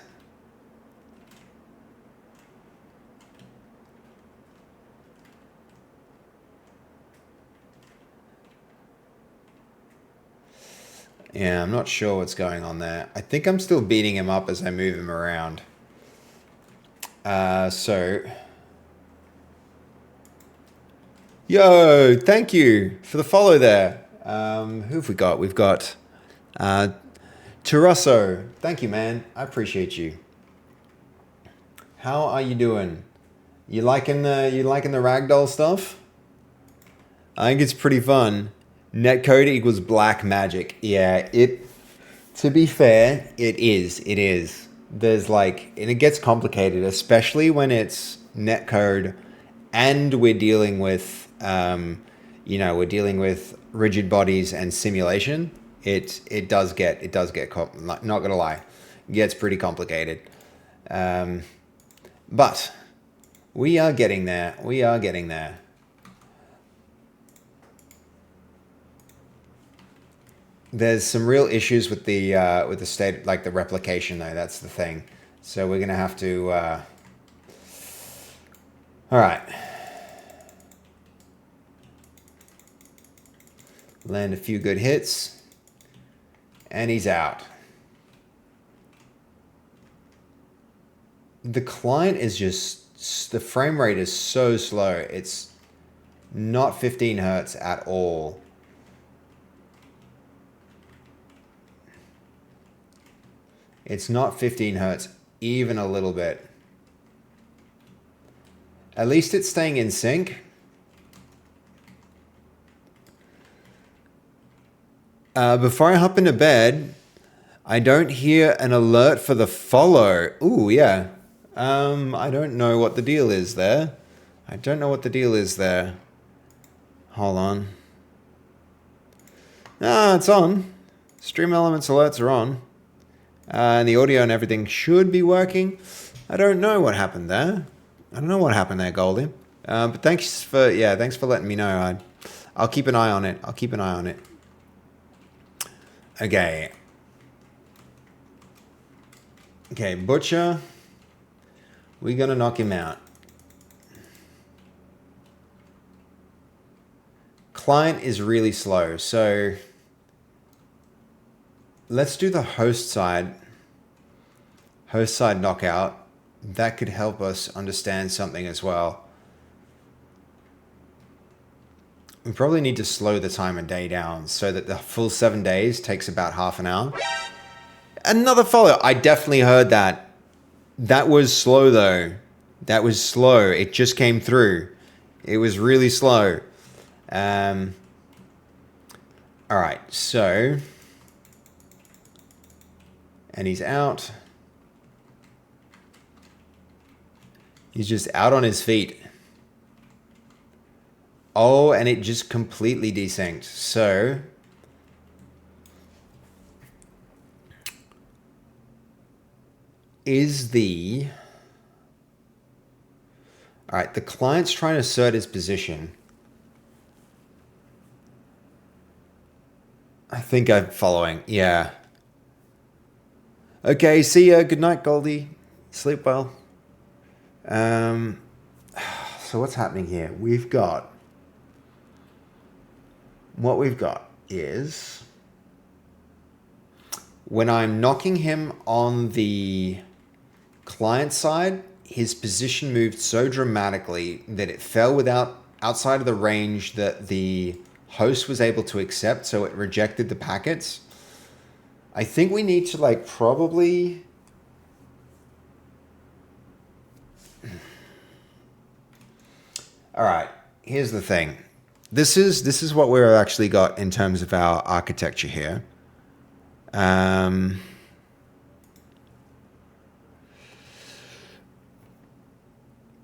Yeah, I'm not sure what's going on there. I think I'm still beating him up as I move him around. Yo, thank you for the follow there. Who have we got? We've got Tarasso. Thank you, man. I appreciate you. How are you doing? You liking the Ragdoll stuff? I think it's pretty fun. Netcode equals black magic. Yeah, it. To be fair, it is. It is. There's like, and it gets complicated, especially when it's netcode, and we're dealing with, we're dealing with rigid bodies and simulation. It does get not gonna lie, it gets pretty complicated. Um, but we are getting there. We are getting there. There's some real issues with the state, like the replication, though. That's the thing. So we're gonna have to. All right. Land a few good hits, and he's out. The client is just, the frame rate is so slow. It's not 15 hertz at all. It's not 15 hertz even a little bit. At least it's staying in sync. Before I hop into bed, I don't hear an alert for the follow. Ooh, yeah. I don't know what the deal is there. I don't know what the deal is there. Hold on. Ah, it's on. Stream Elements alerts are on. And the audio and everything should be working. I don't know what happened there. I don't know what happened there, Goldie. But thanks for letting me know. I'll keep an eye on it. I'll keep an eye on it. Okay. Okay, Butcher. We're gonna knock him out. Client is really slow, so let's do the host side knockout. That could help us understand something as well. We probably need to slow the time of day down so that the full 7 days takes about half an hour. Another follow. I definitely heard that. That was slow though. That was slow. It just came through. It was really slow. All right, so, and he's out. He's just out on his feet. Oh, and it just completely desynced. So, all right, the client's trying to assert his position. I think I'm following. Yeah. Okay, see ya. Good night, Goldie. Sleep well. So what's happening here? What we've got is, when I'm knocking him on the client side, his position moved so dramatically that it fell outside of the range that the host was able to accept, so it rejected the packets. I think we need to probably... All right, here's the thing. This is what we've actually got in terms of our architecture here.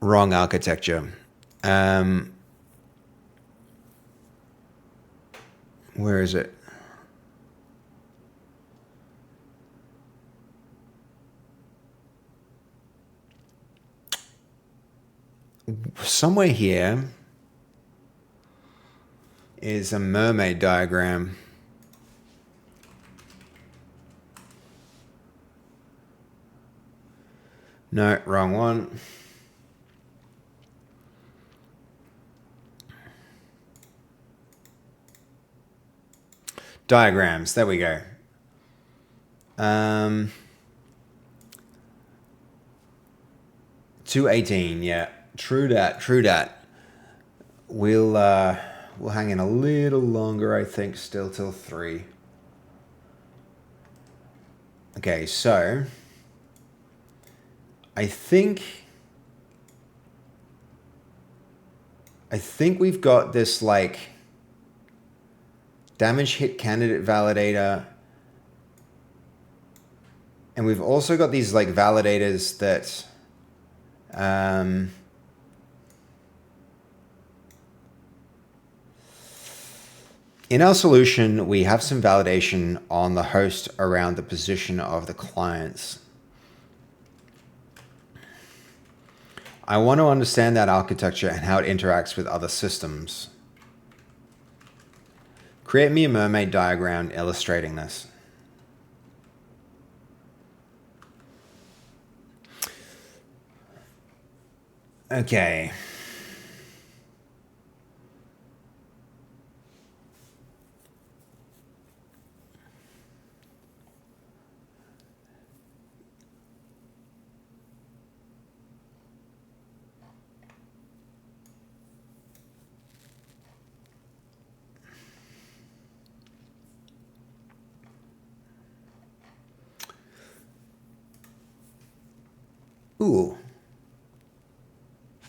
Wrong architecture. Where is it? Somewhere here is a mermaid diagram. No, wrong one. Diagrams, there we go. 218, yeah. True dat. We'll hang in a little longer, I think, still till 3. Okay, so I think we've got this Damage hit candidate validator. And we've also got these like validators that in our solution, we have some validation on the host around the position of the clients. I want to understand that architecture and how it interacts with other systems. Create me a mermaid diagram illustrating this. Okay. Ooh.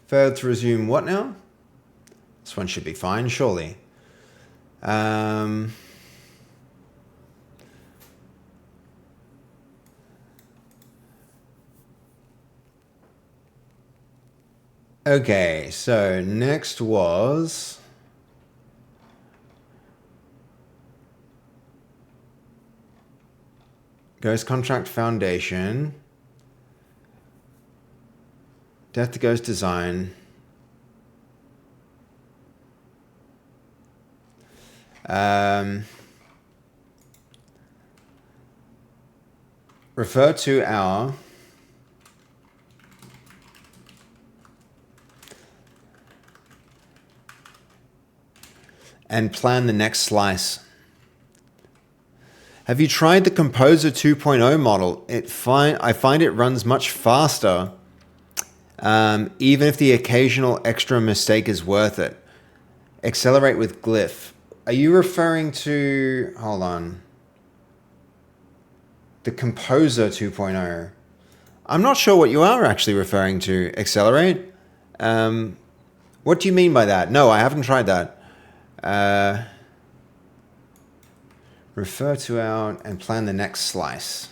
Failed to resume what now? This one should be fine, surely. Okay, so next was... Ghost Contract Foundation. Death to Ghost Design. Refer to our and plan the next slice. Have you tried the Composer 2.0 model? I find it runs much faster, even if the occasional extra mistake is worth it. Accelerate with Glyph. Are you referring to... Hold on. The Composer 2.0. I'm not sure what you are actually referring to. Accelerate? What do you mean by that? No, I haven't tried that. Refer to our and plan the next slice.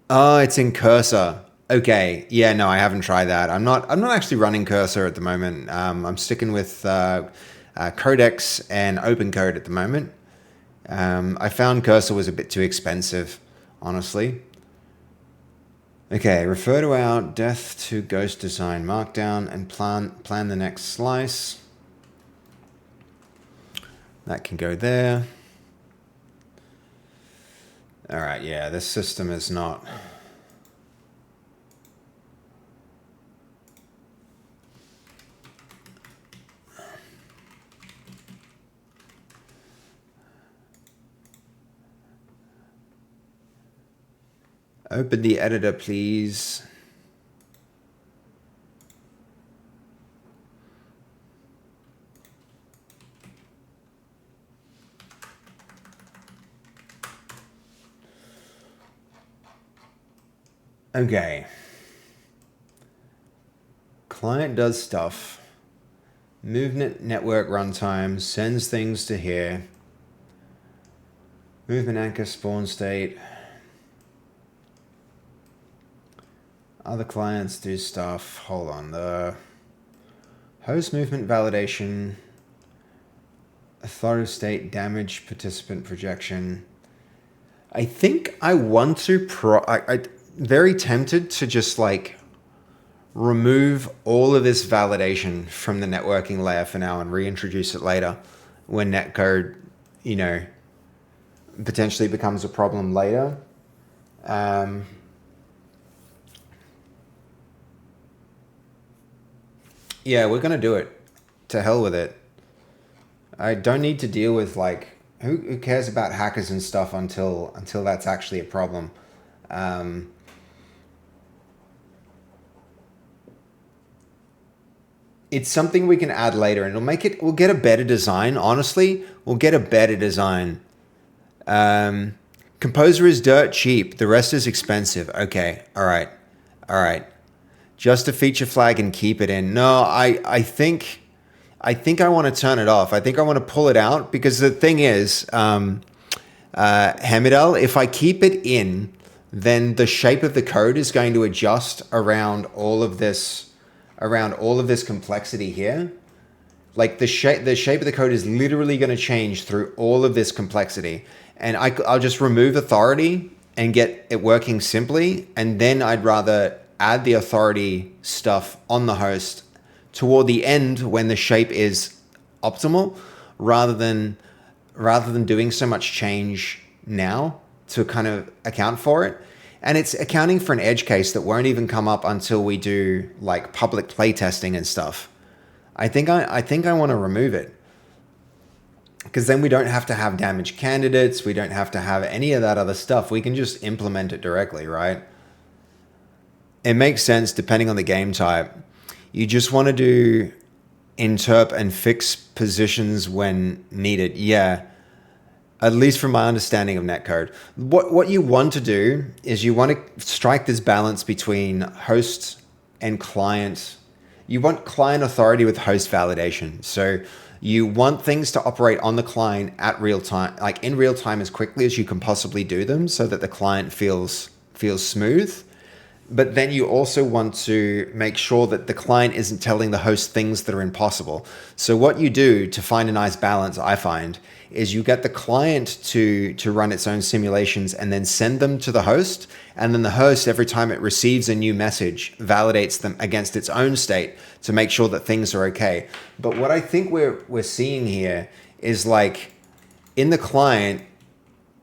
Oh, it's in Cursor. Okay, yeah, no, I haven't tried that. I'm not actually running Cursor at the moment. I'm sticking with Codex and OpenCode at the moment. I found Cursor was a bit too expensive, honestly. Okay, refer to our Death to Ghost Design Markdown and plan the next slice. That can go there. All right, yeah, this system is not... Open the editor, please. Okay. Client does stuff. Movement network runtime sends things to here. Movement anchor spawn state. Other clients do stuff. Hold on. The host movement validation. Authoritative state damage participant projection. I think I want to I very tempted to just like remove all of this validation from the networking layer for now and reintroduce it later when netcode, you know, potentially becomes a problem later. Yeah, we're going to do it. To hell with it. I don't need to deal with like, who cares about hackers and stuff until that's actually a problem. It's something we can add later and we'll get a better design. Honestly, we'll get a better design. Composer is dirt cheap. The rest is expensive. Okay. All right. Just a feature flag and keep it in. No, I think I think I want to turn it off. I think I want to pull it out because the thing is, Hamidal, if I keep it in, then the shape of the code is going to adjust around all of this complexity here. Like the shape of the code is literally going to change through all of this complexity. And I'll just remove authority and get it working simply. And then I'd rather add the authority stuff on the host toward the end when the shape is optimal, rather than doing so much change now to kind of account for it. And it's accounting for an edge case that won't even come up until we do like public playtesting and stuff. I think I want to remove it, because then we don't have to have damaged candidates. We don't have to have any of that other stuff. We can just implement it directly, right? It makes sense depending on the game type. You just want to do interp and fix positions when needed. Yeah, at least from my understanding of netcode. What you want to do is you want to strike this balance between host and client. You want client authority with host validation. So you want things to operate on the client at real time, like in real time as quickly as you can possibly do them, so that the client feels smooth. But then you also want to make sure that the client isn't telling the host things that are impossible. So what you do to find a nice balance, I find, is you get the client to run its own simulations and then send them to the host. And then the host, every time it receives a new message, validates them against its own state to make sure that things are okay. But what I think we're seeing here is, like, in the client,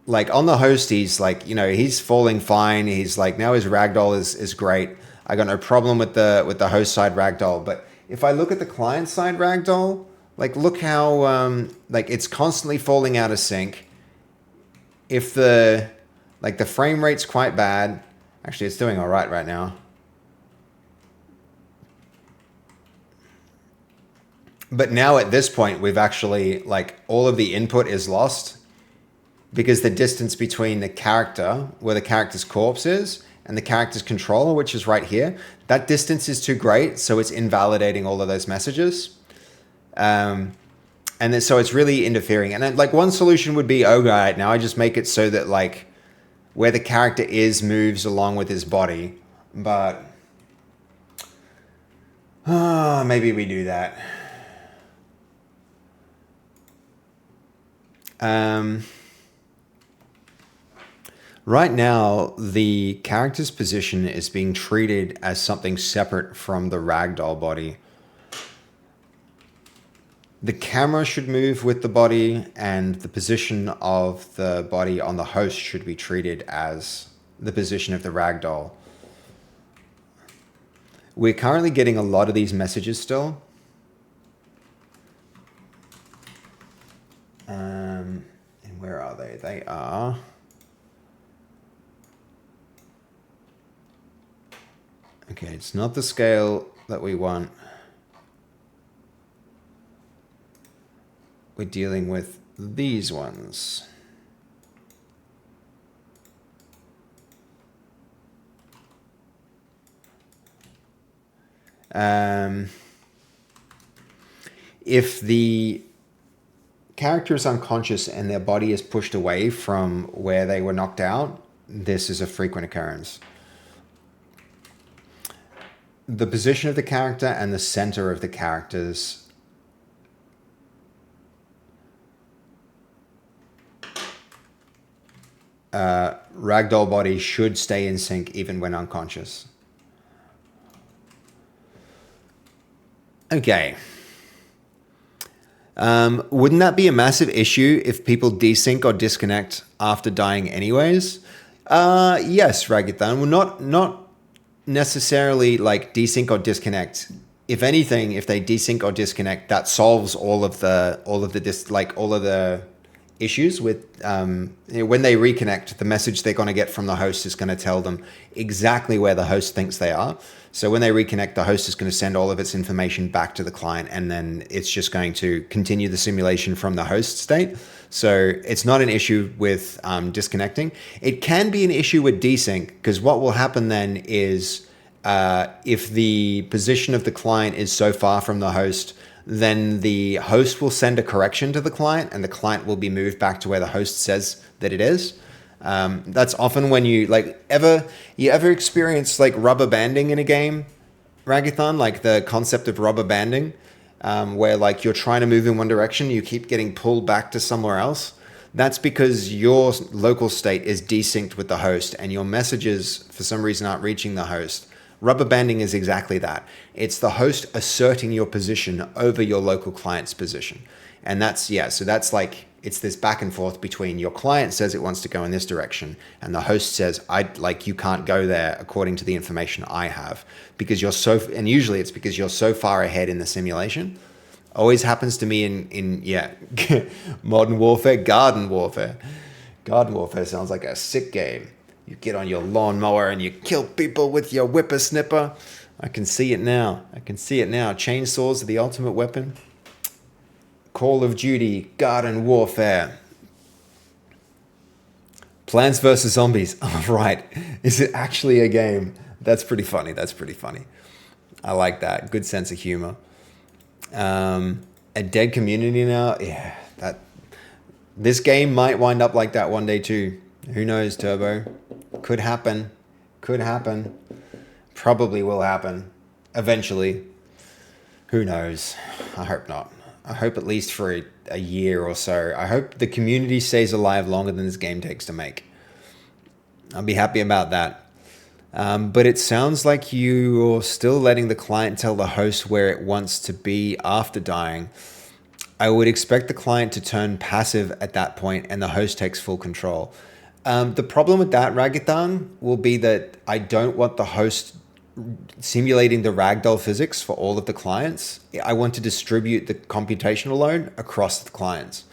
like on the host, he's like, he's falling fine. He's like, now his ragdoll is great. I got no problem with the host side ragdoll. But if I look at the client side ragdoll, like, look how like it's constantly falling out of sync. If the frame rate's quite bad, actually it's doing all right now. But now at this point, we've actually, like, all of the input is lost, because the distance between the character, where the character's corpse is, and the character's controller, which is right here, that distance is too great, so it's invalidating all of those messages. And then, so it's really interfering. And then, like, one solution would be, right, now I just make it so that, like, where the character is moves along with his body. But maybe we do that. Right now, the character's position is being treated as something separate from the ragdoll body. The camera should move with the body, and the position of the body on the host should be treated as the position of the ragdoll. We're currently getting a lot of these messages still. And where are they? They are... Okay, it's not the scale that we want. We're dealing with these ones. If the character is unconscious and their body is pushed away from where they were knocked out, this is a frequent occurrence. The position of the character and the center of the character's ragdoll body should stay in sync even when unconscious. Okay. Wouldn't that be a massive issue if people desync or disconnect after dying anyways? Yes, Ragithan. Well, not necessarily like desync or disconnect. If anything, if they desync or disconnect, that solves all of the issues with when they reconnect. The message they're going to get from the host is going to tell them exactly where the host thinks they are. So when they reconnect, the host is going to send all of its information back to the client, and then it's just going to continue the simulation from the host state. So it's not an issue with disconnecting. It can be an issue with desync, because what will happen then is if the position of the client is so far from the host then the host will send a correction to the client, and the client will be moved back to where the host says that it is. That's often when you ever experience like rubber banding in a game, Ragathon, like the concept of rubber banding, where like you're trying to move in one direction, you keep getting pulled back to somewhere else. That's because your local state is desynced with the host and your messages for some reason aren't reaching the host. Rubber banding is exactly that. It's the host asserting your position over your local client's position. And so that's like, it's this back and forth between your client says it wants to go in this direction and the host says, you can't go there according to the information I have, because and usually it's because you're so far ahead in the simulation. Always happens to me in Modern Warfare, Garden Warfare. Garden Warfare sounds like a sick game. You get on your lawnmower and you kill people with your whippersnipper. I can see it now. Chainsaws are the ultimate weapon. Call of Duty, Garden Warfare. Plants vs. Zombies. Oh, right. Is it actually a game? That's pretty funny. I like that. Good sense of humor. A dead community now. Yeah, this game might wind up like that one day too. Who knows, Turbo? Could happen. Probably will happen. Eventually. Who knows? I hope not. I hope at least for a year or so. I hope the community stays alive longer than this game takes to make. I'll be happy about that. But it sounds like you're still letting the client tell the host where it wants to be after dying. I would expect the client to turn passive at that point and the host takes full control. The problem with that, Ragathon, will be that I don't want the host simulating the ragdoll physics for all of the clients. I want to distribute the computational load across the clients.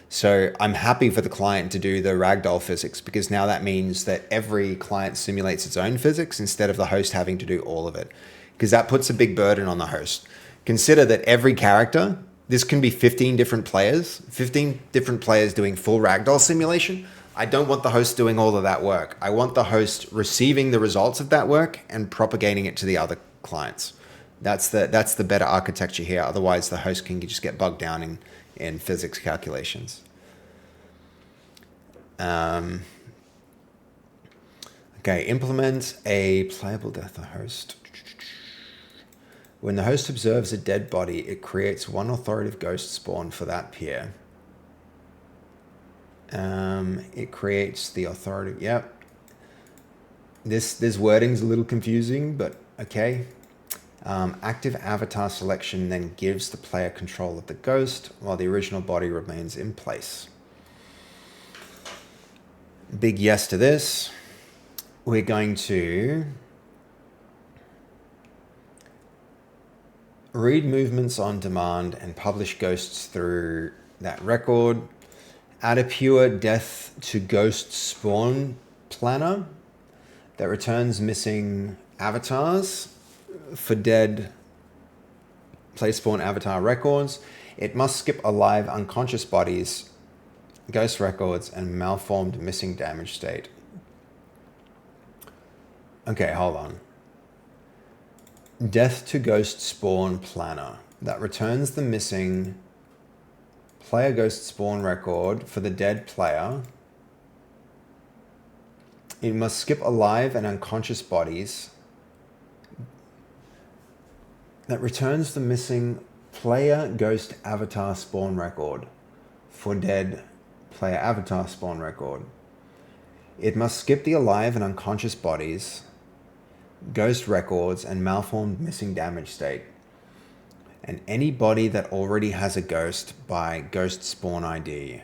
So I'm happy for the client to do the ragdoll physics, because now that means that every client simulates its own physics instead of the host having to do all of it, because that puts a big burden on the host. Consider that every character, this can be 15 different players doing full ragdoll simulation. I don't want the host doing all of that work. I want the host receiving the results of that work and propagating it to the other clients. That's the better architecture here. Otherwise, the host can just get bogged down in physics calculations. Okay, implement a playable death of host. When the host observes a dead body, it creates one authoritative ghost spawn for that peer. It creates the authority. Yep. This wording's a little confusing, but okay. Active avatar selection then gives the player control of the ghost while the original body remains in place. Big yes to this. We're going to read movements on demand and publish ghosts through that record. Add a pure death to ghost spawn planner that returns missing avatars for dead play spawn avatar records. It must skip alive unconscious bodies, ghost records, and malformed missing damage state. Okay, hold on. Death to ghost spawn planner that returns the missing player ghost spawn record for the dead player. It must skip alive and unconscious bodies. That returns the missing player ghost avatar spawn record for dead player avatar spawn record. It must skip the alive and unconscious bodies, ghost records, and malformed missing damage state, and any body that already has a ghost by ghost spawn ID.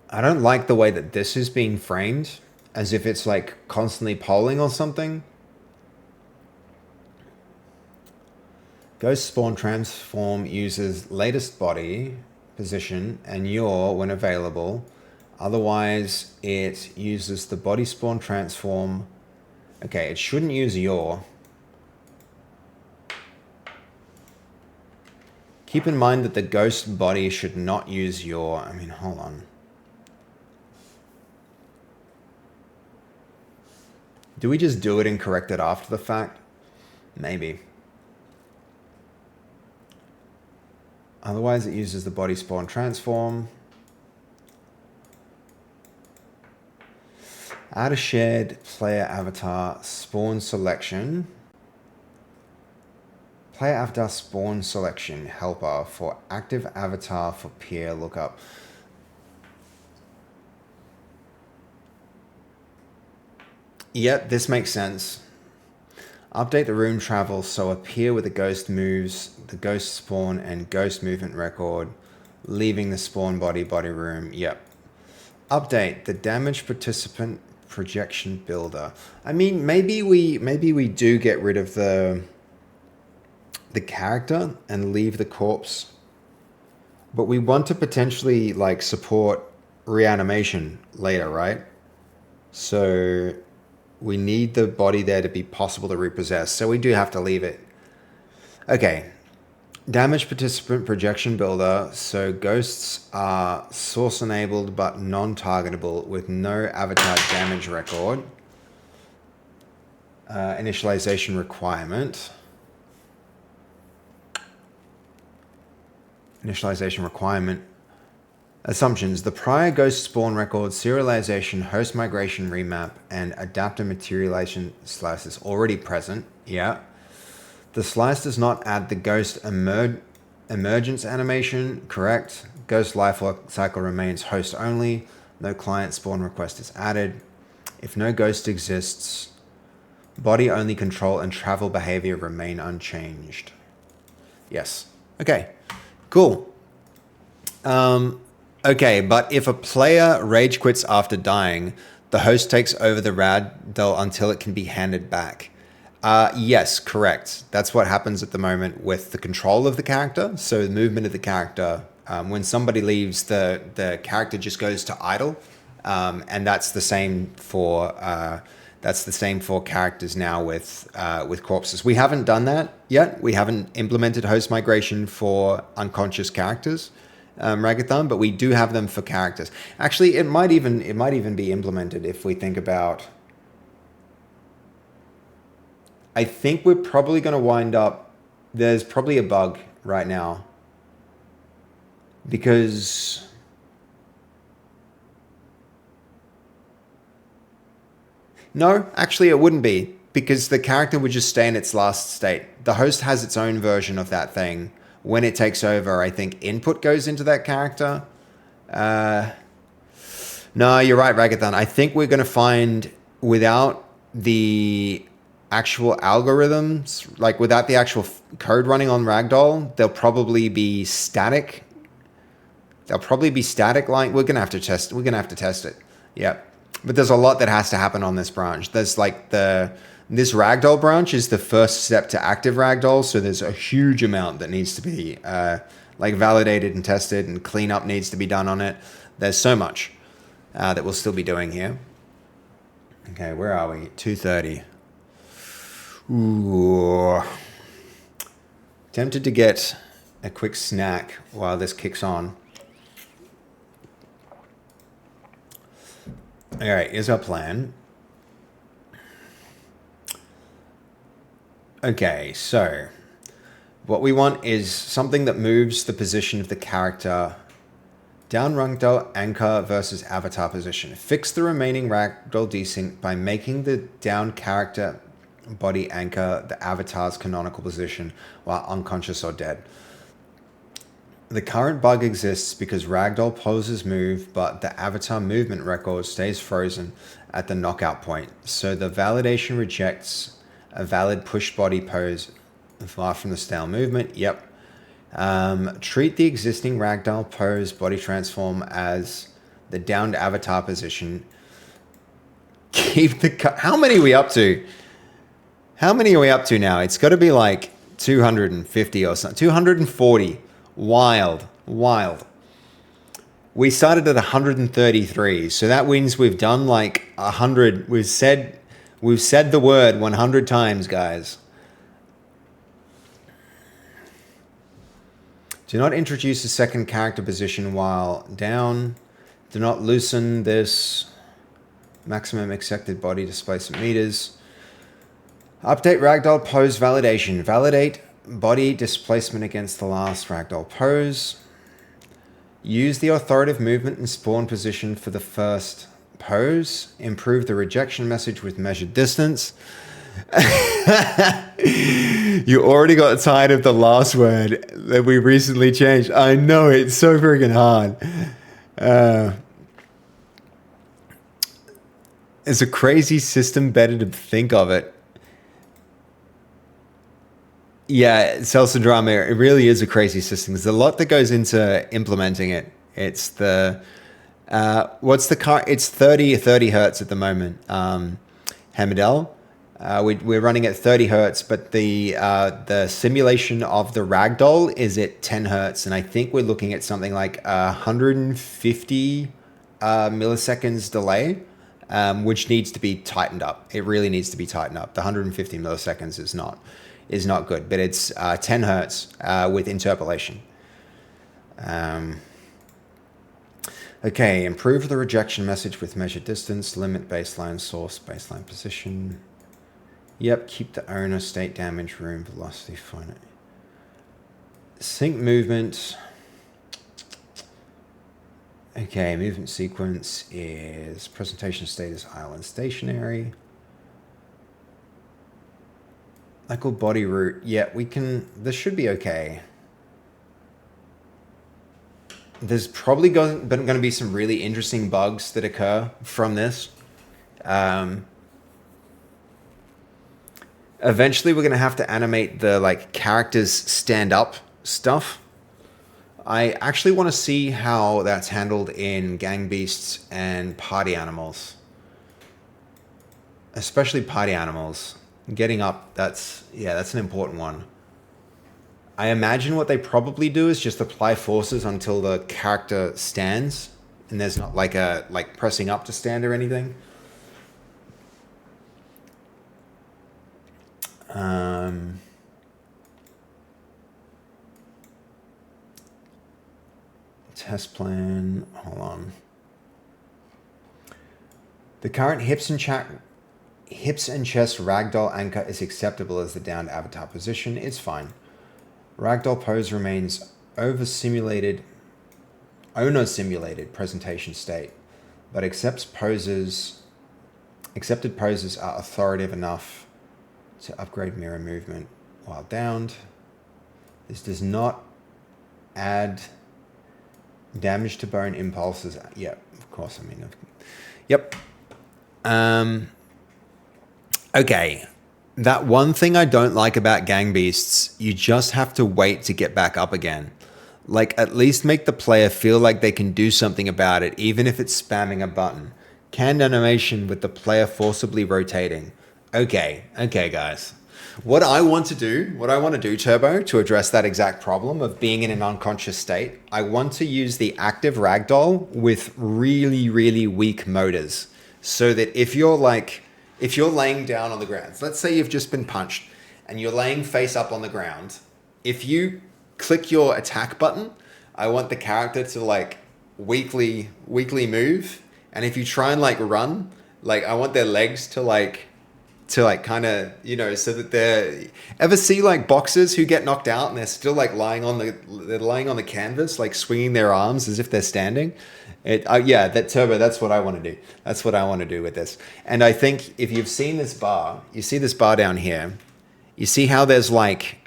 I don't like the way that this is being framed, as if it's like constantly polling or something. Ghost spawn transform uses latest body position and yaw when available. Otherwise, it uses the body spawn transform. Okay, it shouldn't use yaw. Keep in mind that the ghost body should not use yaw. I mean, hold on. Do we just do it and correct it after the fact? Maybe. Otherwise, it uses the body spawn transform. Add a shared player avatar spawn selection. Player avatar spawn selection helper for active avatar for peer lookup. Yep, this makes sense. Update the room travel so a peer with a ghost moves the ghost spawn and ghost movement record, leaving the spawn body room. Yep. Update the damaged participant projection builder. I mean, maybe we do get rid of the character and leave the corpse, but we want to potentially like support reanimation later, right? So we need the body there to be possible to repossess, so we do have to leave it. Okay. Damaged participant projection builder. So ghosts are source enabled but non-targetable with no avatar damage record. Initialization requirement. Initialization requirement. Assumptions. The prior ghost spawn record, serialization, host migration remap, and adapter materialization slice is already present. Yeah. The slice does not add the ghost emergence animation. Correct. Ghost life cycle remains host only. No client spawn request is added. If no ghost exists, body only control and travel behavior remain unchanged. Yes. Okay. Cool. Okay, but if a player rage quits after dying, the host takes over the ragdoll until it can be handed back. Yes, correct. That's what happens at the moment with the control of the character. So the movement of the character, when somebody leaves, the character just goes to idle, and that's the same for characters now with corpses. We haven't done that yet. We haven't implemented host migration for unconscious characters, Ragathon, but we do have them for characters. Actually, it might even be implemented if we think about. I think we're probably going to wind up. There's probably a bug right now because no, actually it wouldn't be, because the character would just stay in its last state. The host has its own version of that thing. When it takes over, I think input goes into that character. No, you're right, Ragathon. I think we're going to find without the actual algorithms, like without the actual code running on Ragdoll, they'll probably be static. Like we're going to have to test it. Yep. But there's a lot that has to happen on this branch. There's like this Ragdoll branch is the first step to active Ragdoll, so there's a huge amount that needs to be like validated and tested, and cleanup needs to be done on it. There's so much that we'll still be doing here. Okay, where are we? 2:30. Ooh. Tempted to get a quick snack while this kicks on. All right, here's our plan. Okay, so what we want is something that moves the position of the character down ragdoll anchor versus avatar position. Fix the remaining ragdoll desync by making the down character body anchor the avatar's canonical position while unconscious or dead. The current bug exists because ragdoll poses move, but the avatar movement record stays frozen at the knockout point. So the validation rejects a valid push body pose far from the stale movement. Yep. Treat the existing ragdoll pose body transform as the downed avatar position. Keep the how many are we up to? How many are we up to now? It's got to be like 250 or something. 240. Wild. We started at 133, so that means we've done like 100. We've said the word 100 times, guys. Do not introduce a second character position while down. Do not loosen this maximum accepted body displacement meters. Update ragdoll pose validation. Validate Body displacement against the last ragdoll pose. Use the authoritative movement and spawn position for the first pose. Improve the rejection message with measured distance. You already got tired of the last word that we recently changed. I know, it's so friggin' hard. It's a crazy system, better to think of it. Yeah, Celsa Drama, it really is a crazy system. There's a lot that goes into implementing it. It's the, what's the car? It's 30 hertz at the moment. Hamadel, we're running at 30 hertz, but the simulation of the Ragdoll is at 10 hertz. And I think we're looking at something like 150 milliseconds delay, which needs to be tightened up. It really needs to be tightened up. The 150 milliseconds is not good, but it's 10 hertz with interpolation. Okay, improve the rejection message with measured distance, limit baseline source, baseline position. Yep, keep the owner, state damage, room, velocity, finite. Sync movement. Okay, movement sequence is presentation status, island stationary. Michael body root. Yeah, we can. This should be okay. There's probably going to be some really interesting bugs that occur from this. Eventually, we're going to have to animate the like characters stand up stuff. I actually want to see how that's handled in Gang Beasts and Party Animals, especially Party Animals. Getting up, that's an important one. I imagine what they probably do is just apply forces until the character stands, and there's not like pressing up to stand or anything. Test plan. Hold on. The current hips and chest ragdoll anchor is acceptable as the downed avatar position. It's fine. Ragdoll pose remains owner-simulated presentation state, but accepted poses are authoritative enough to upgrade mirror movement while downed. This does not add damage to bone impulses. Yeah, of course. I mean, yep. Okay. That one thing I don't like about Gang Beasts, you just have to wait to get back up again. Like, at least make the player feel like they can do something about it, even if it's spamming a button. Canned animation with the player forcibly rotating. Okay, guys. What I want to do, Turbo, to address that exact problem of being in an unconscious state, I want to use the active ragdoll with really, really weak motors. So that if you're laying down on the ground, so let's say you've just been punched and you're laying face up on the ground, if you click your attack button, I want the character to like weakly move. And if you try and like run, like I want their legs to kind of, so that they're, ever see like boxers who get knocked out and they're still like lying on the canvas, like swinging their arms as if they're standing. That Turbo, that's what I want to do. That's what I want to do with this. And I think if you've seen this bar, you see this bar down here, you see how there's like,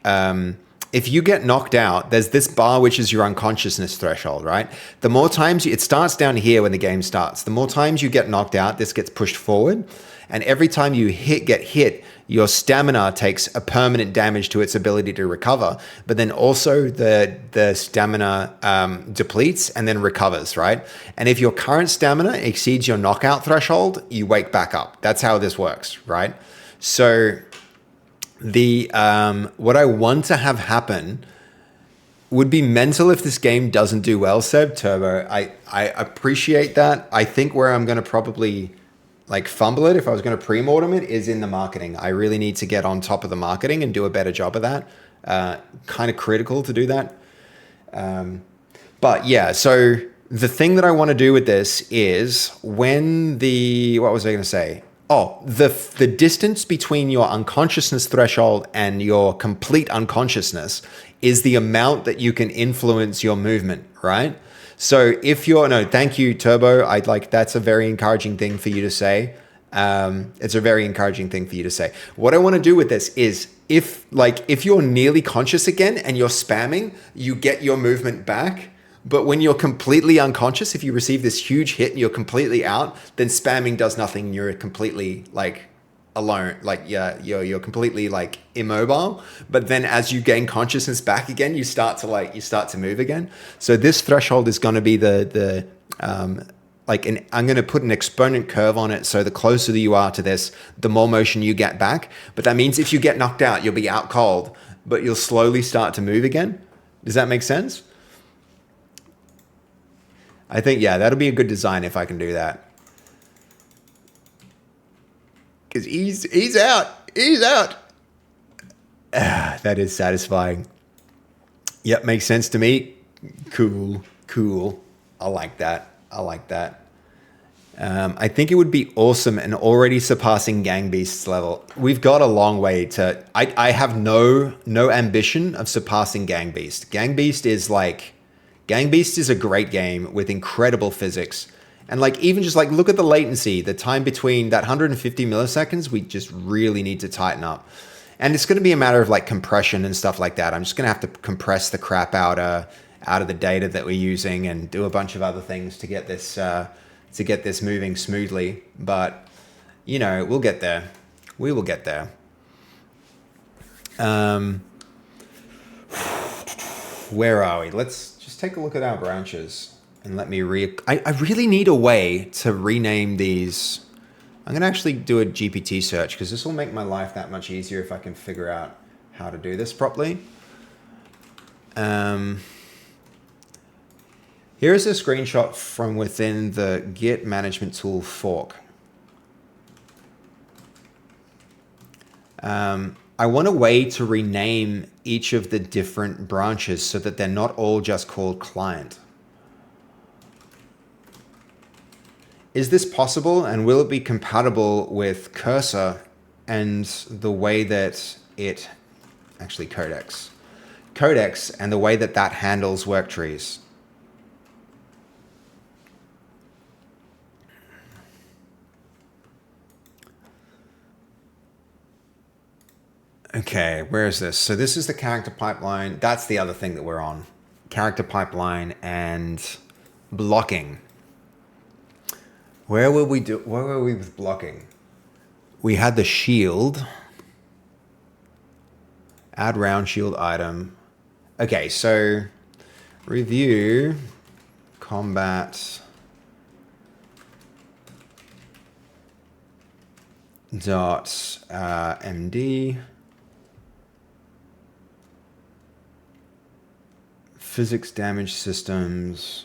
if you get knocked out, there's this bar, which is your unconsciousness threshold, right? The more times it starts down here when the game starts, the more times you get knocked out, this gets pushed forward. And every time you get hit, your stamina takes a permanent damage to its ability to recover. But then also the stamina depletes and then recovers, right? And if your current stamina exceeds your knockout threshold, you wake back up. That's how this works, right? So what I want to have happen would be mental if this game doesn't do well, Seb. Turbo, I appreciate that. I think where I'm going to probably like fumble it, if I was going to pre-mortem it, is in the marketing. I really need to get on top of the marketing and do a better job of that. Kind of critical to do that. But yeah, so the thing that I want to do with this is what was I going to say? Oh, the distance between your unconsciousness threshold and your complete unconsciousness is the amount that you can influence your movement, right? So if you're no, thank you, Turbo. I'd like that's a very encouraging thing for you to say. It's a very encouraging thing for you to say. What I want to do with this is if you're nearly conscious again and you're spamming, you get your movement back. But when you're completely unconscious, if you receive this huge hit and you're completely out, then spamming does nothing. You're completely like alone, like you're completely like immobile. But then as you gain consciousness back again, you start to move again. So this threshold is going to be I'm going to put an exponent curve on it. So the closer that you are to this, the more motion you get back. But that means if you get knocked out, you'll be out cold, but you'll slowly start to move again. Does that make sense? I think, yeah, that'll be a good design if I can do that. Because he's out. He's out. That is satisfying. Yep, makes sense to me. Cool. I like that. I think it would be awesome and already surpassing Gang Beast's level. We've got a long way to... I have no ambition of surpassing Gang Beast. Gang Beast is a great game with incredible physics. And like even just like look at the latency, the time between that 150 milliseconds, we just really need to tighten up. And it's going to be a matter of like compression and stuff like that. I'm just going to have to compress the crap out of the data that we're using and do a bunch of other things to get this moving smoothly. But you know, we'll get there. We will get there. Where are we? Let's just take a look at our branches and let me I really need a way to rename these. I'm going to actually do a GPT search because this will make my life that much easier if I can figure out how to do this properly. Here's a screenshot from within the Git management tool fork. I want a way to rename each of the different branches so that they're not all just called client. Is this possible, and will it be compatible with Cursor and the way that it actually Codex and the way that handles work trees? Okay, where is this? So this is the character pipeline. That's the other thing that we're on. Character pipeline and blocking. Where were we with blocking? We had the shield. Add round shield item. Okay, so review combat dot md physics damage systems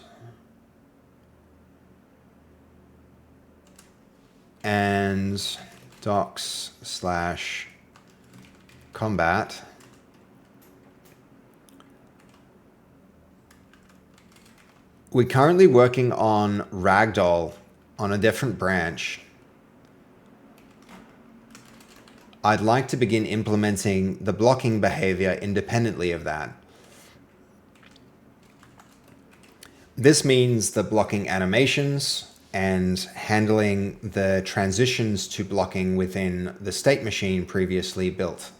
and docs / combat. We're currently working on Ragdoll on a different branch. I'd like to begin implementing the blocking behavior independently of that. This means the blocking animations and handling the transitions to blocking within the state machine previously built.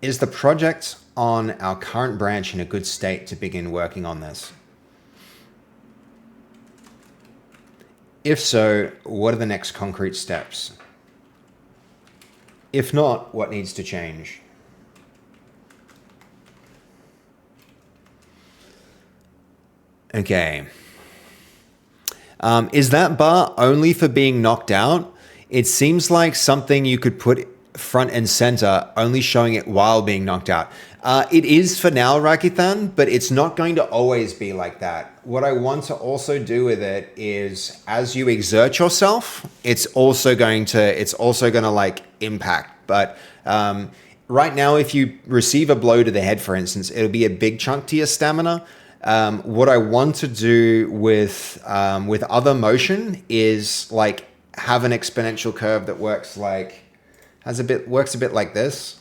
Is the project on our current branch in a good state to begin working on this? If so, what are the next concrete steps? If not, what needs to change? Okay. Is that bar only for being knocked out? It seems like something you could put front and center, only showing it while being knocked out. It is for now, Rakithan, but it's not going to always be like that. What I want to also do with it is, as you exert yourself, it's also going to like impact. But right now, if you receive a blow to the head, for instance, it'll be a big chunk to your stamina. What I want to do with other motion is like have an exponential curve that works works a bit like this.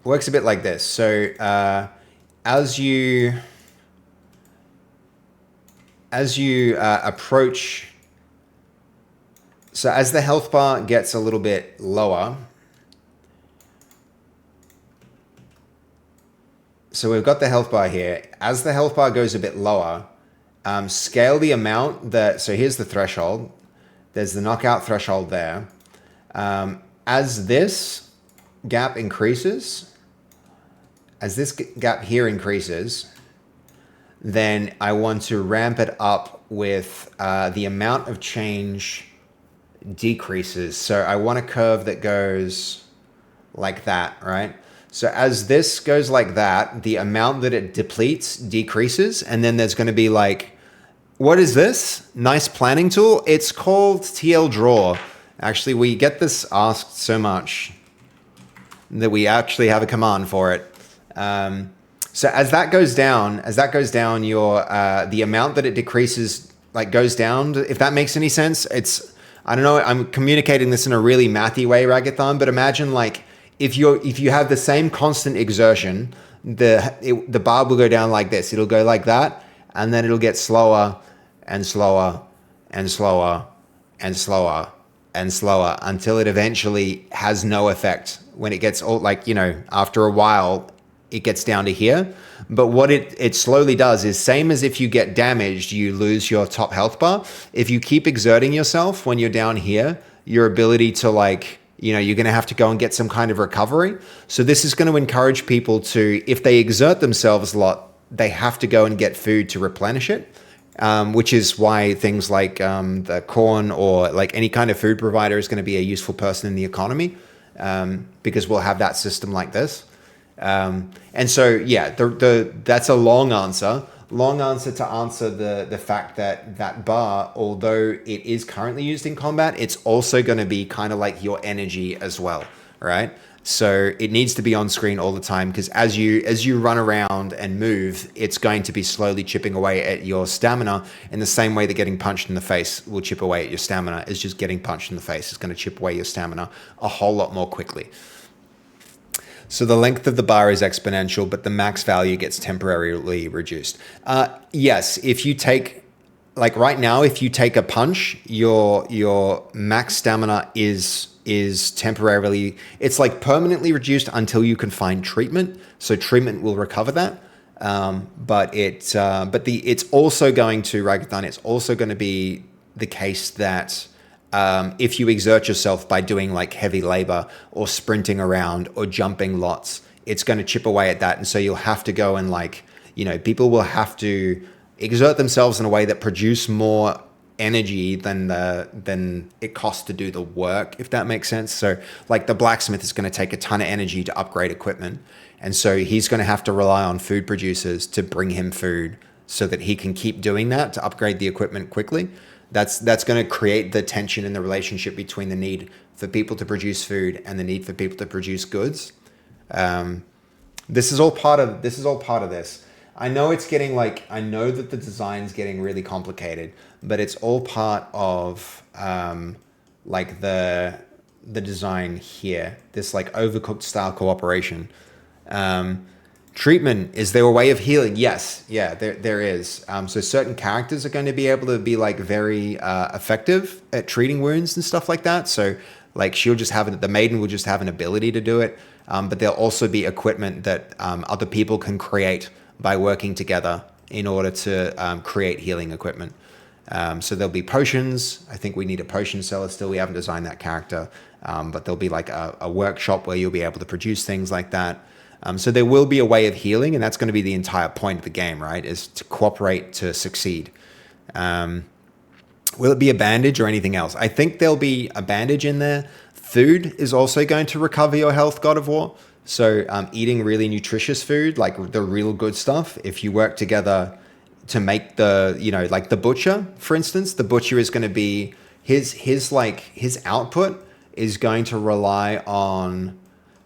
Works a bit like this. So as you approach, so as the health bar gets a little bit lower, so we've got the health bar here. As the health bar goes a bit lower, scale the amount that, so here's the threshold. There's the knockout threshold there. As this gap increases, as this gap here increases, then I want to ramp it up with the amount of change decreases. So I want a curve that goes like that, right? So as this goes like that, the amount that it depletes decreases. And then there's going to be like, what is this? Nice planning tool. It's called TL Draw. Actually, we get this asked so much that we actually have a command for it. So as that goes down, your the amount that it decreases like goes down. If that makes any sense, I don't know. I'm communicating this in a really mathy way, Ragathon. But imagine like if you have the same constant exertion, the bar will go down like this. It'll go like that, and then it'll get slower and slower and slower and slower and slower until it eventually has no effect. When it gets all like, after a while, it gets down to here. But what it slowly does is same as if you get damaged, you lose your top health bar. If you keep exerting yourself when you're down here, your ability to you're going to have to go and get some kind of recovery. So this is going to encourage people to, if they exert themselves a lot, they have to go and get food to replenish it. Which is why things like the corn or like any kind of food provider is going to be a useful person in the economy, because we'll have that system like this. And so, yeah, that's a long answer to answer the fact that that bar, although it is currently used in combat, it's also going to be kind of like your energy as well, right? So it needs to be on screen all the time, because as you run around and move, it's going to be slowly chipping away at your stamina in the same way that getting punched in the face will chip away at your stamina. Is just getting punched in the face is going to chip away your stamina a whole lot more quickly. So the length of the bar is exponential, but the max value gets temporarily reduced. Yes, if you take, like right now, if you take a punch, your max stamina is temporarily, it's like permanently reduced until you can find treatment. So treatment will recover that. But it's also going to, Ragathon, it's also going to be the case that if you exert yourself by doing like heavy labor or sprinting around or jumping lots, it's going to chip away at that. And so you'll have to go and people will have to exert themselves in a way that produce more energy than it costs to do the work, if that makes sense. So like the blacksmith is going to take a ton of energy to upgrade equipment. And so he's going to have to rely on food producers to bring him food so that he can keep doing that to upgrade the equipment quickly. That's going to create the tension in the relationship between the need for people to produce food and the need for people to produce goods. This is all part of this. I know it's getting I know that the design's getting really complicated, but it's all part of the design here. This overcooked style cooperation. Treatment, is there a way of healing? Yes, yeah, there is. So certain characters are going to be able to be very effective at treating wounds and stuff like that. So the maiden will just have an ability to do it, but there'll also be equipment that other people can create by working together in order to create healing equipment. So there'll be potions. I think we need a potion seller still. We haven't designed that character, but there'll be a workshop where you'll be able to produce things like that. So there will be a way of healing, and that's going to be the entire point of the game, right? Is to cooperate to succeed. Will it be a bandage or anything else? I think there'll be a bandage in there. Food is also going to recover your health, God of War. So eating really nutritious food, like the real good stuff, if you work together to make the butcher, for instance, the butcher is going to be, his output is going to rely on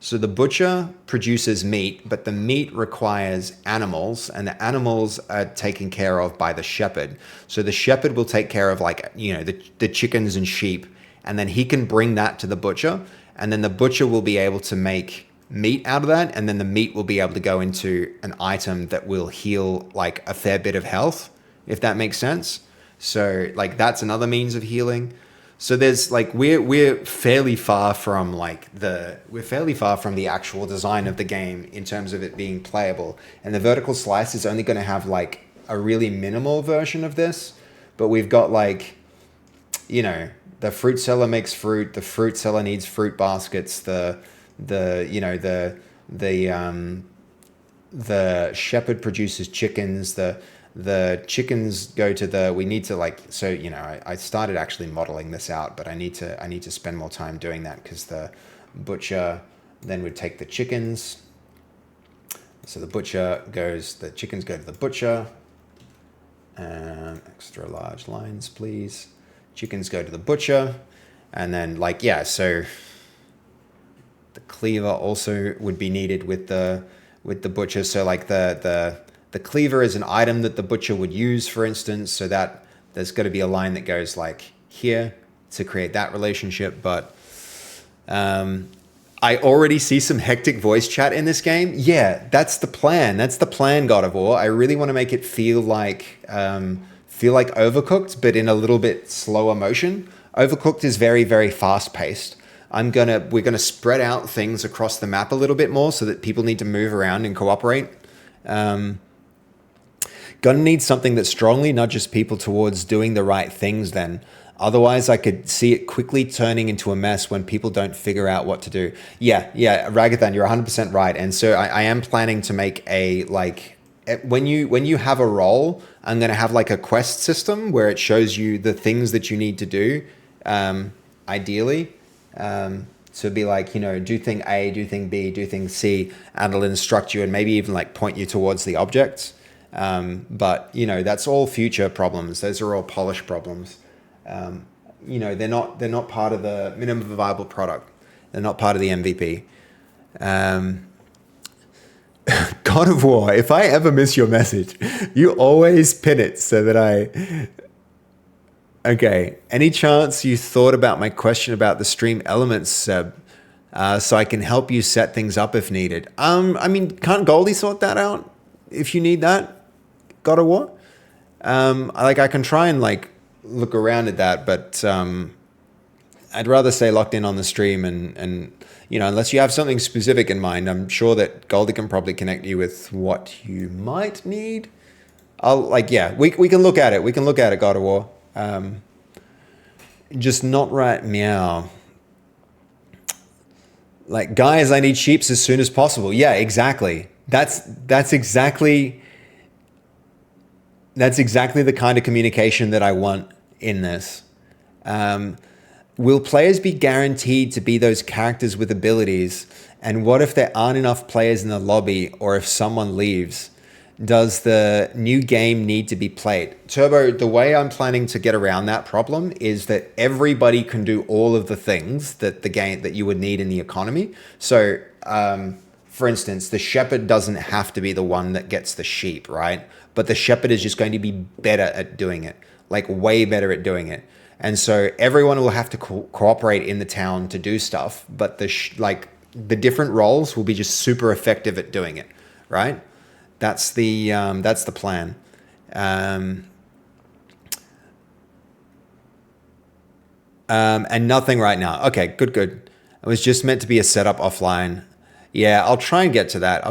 So the butcher produces meat, but the meat requires animals, and the animals are taken care of by the shepherd. So the shepherd will take care of, like, the chickens and sheep, and then he can bring that to the butcher, and then the butcher will be able to make meat out of that, and then the meat will be able to go into an item that will heal like a fair bit of health, if that makes sense. So like that's another means of healing. So there's like we're fairly far from the actual design of the game in terms of it being playable. And the vertical slice is only going to have like a really minimal version of this, but we've got like, the fruit seller makes fruit, the fruit seller needs fruit baskets, the shepherd produces chickens, the chickens go to we need to like, so I started actually modeling this out, but I need to spend more time doing that, because the butcher then would take the chickens. So the chickens go to the butcher. Extra large lines, please. Chickens go to the butcher, and then so the cleaver also would be needed with the butcher. So like the cleaver is an item that the butcher would use, for instance, so that there's got to be a line that goes like here to create that relationship. But I already see some hectic voice chat in this game. Yeah, that's the plan. That's the plan, God of War. I really want to make it feel like Overcooked, but in a little bit slower motion. Overcooked is very, very fast paced. We're gonna spread out things across the map a little bit more so that people need to move around and cooperate. Gonna need something that strongly nudges people towards doing the right things then. Otherwise, I could see it quickly turning into a mess when people don't figure out what to do. Yeah, Ragathan, you're 100% right. And so I am planning to make when you have a role, I'm going to have like a quest system where it shows you the things that you need to do, ideally. So be like, do thing A, do thing B, do thing C, and it'll instruct you and maybe even like point you towards the objects. But that's all future problems. Those are all polished problems. They're not part of the minimum viable product. They're not part of the MVP. God of War, if I ever miss your message, you always pin it so that Okay. Any chance you thought about my question about the stream elements, Seb? So I can help you set things up if needed. Can't Goldie sort that out if you need that? God of War? I can try and look around at that, but I'd rather stay locked in on the stream and unless you have something specific in mind, I'm sure that Goldie can probably connect you with what you might need. We can look at it. We can look at it, God of War. Just not right meow. Like, guys, I need sheeps as soon as possible. Yeah, exactly. That's exactly the kind of communication that I want in this. Will players be guaranteed to be those characters with abilities? And what if there aren't enough players in the lobby, or if someone leaves? Does the new game need to be played? Turbo, the way I'm planning to get around that problem is that everybody can do all of the things that you would need in the economy. So, for instance, the shepherd doesn't have to be the one that gets the sheep, right? But the shepherd is just going to be better at doing it, like way better at doing it. And so everyone will have to cooperate in the town to do stuff, but the different roles will be just super effective at doing it, right? That's the plan. And nothing right now. Okay, good. It was just meant to be a setup offline. Yeah, I'll try and get to that.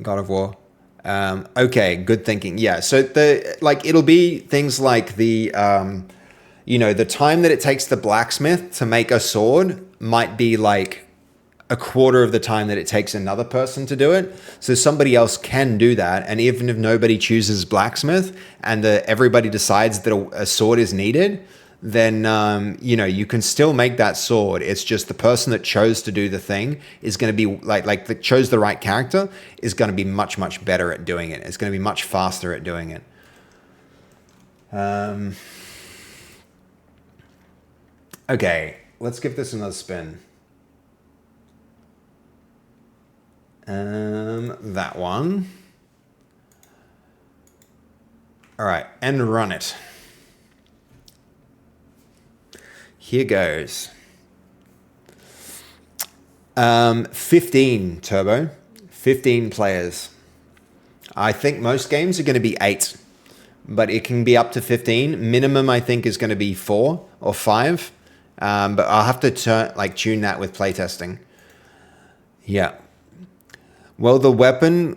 God of War. Okay, good thinking. Yeah, so it'll be things like the time that it takes the blacksmith to make a sword might be like a quarter of the time that it takes another person to do it. So somebody else can do that. And even if nobody chooses blacksmith and everybody decides that a sword is needed, then, you can still make that sword. It's just the person that chose to do the thing is going to be that chose the right character is going to be much, much better at doing it. It's going to be much faster at doing it. Okay, let's give this another spin. That one. All right, and run it. Here goes. 15 turbo, 15 players. I think most games are going to be 8, but it can be up to 15. Minimum, I think, is going to be 4 or 5. But I'll have to tune that with playtesting. Yeah. Will the weapon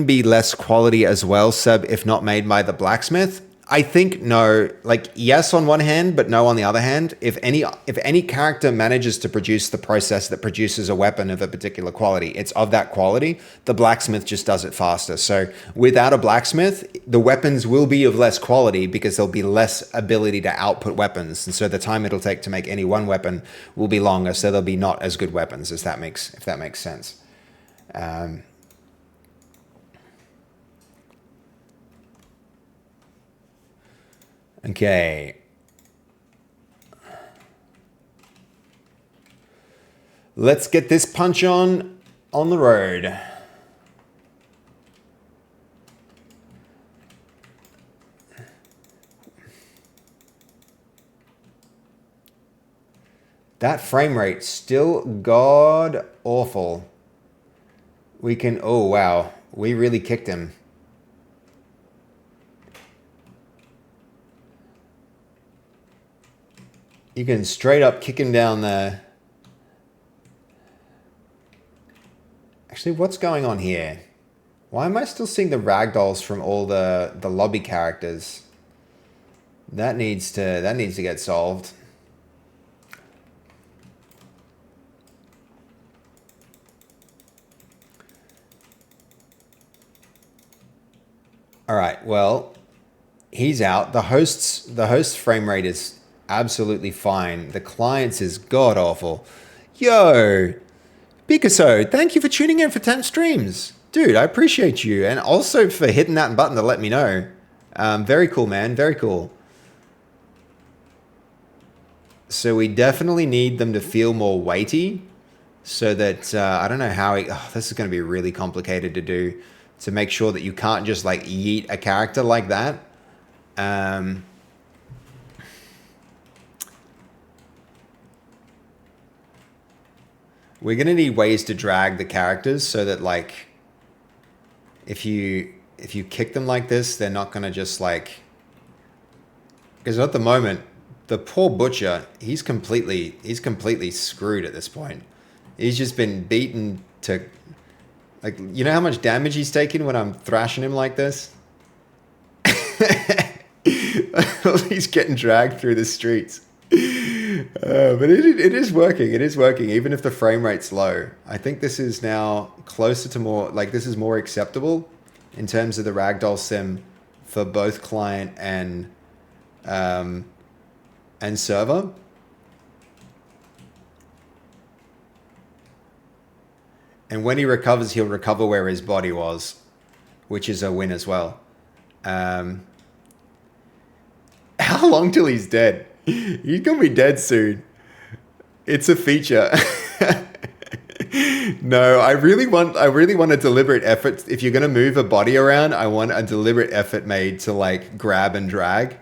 be less quality as well, Seb, if not made by the blacksmith? I think no. Like, yes on one hand, but no on the other hand. If any character manages to produce the process that produces a weapon of a particular quality, it's of that quality. The blacksmith just does it faster. So without a blacksmith, the weapons will be of less quality because there'll be less ability to output weapons, and so the time it'll take to make any one weapon will be longer. So they'll be not as good weapons, if that makes sense. Okay. Let's get this punch on the road. That frame rate still god awful. We can, oh wow, we really kicked him. You can straight up kick him down there. Actually, what's going on here? Why am I still seeing the ragdolls from all the lobby characters? That needs to get solved. All right, well, he's out. The host's frame rate is absolutely fine. The client's is god awful. Yo, Picasso, thank you for tuning in for 10 streams. Dude, I appreciate you. And also for hitting that button to let me know. Very cool, man. Very cool. So we definitely need them to feel more weighty so that, I don't know how, this is going to be really complicated to do, to make sure that you can't just like yeet a character like that. We're going to need ways to drag the characters so that like if you kick them like this, they're not going to just like, because at the moment the poor butcher, he's completely screwed at this point. He's just been beaten to, like, you know how much damage he's taken when I'm thrashing him like this? He's getting dragged through the streets. But it is working. It is working, even if the frame rate's low. I think this is now closer to more, like, this is more acceptable in terms of the ragdoll sim for both client and server. And when he recovers, he'll recover where his body was, which is a win as well. How long till he's dead? He's gonna be dead soon. It's a feature. No, I really want a deliberate effort. If you're gonna move a body around, I want a deliberate effort made to like grab and drag.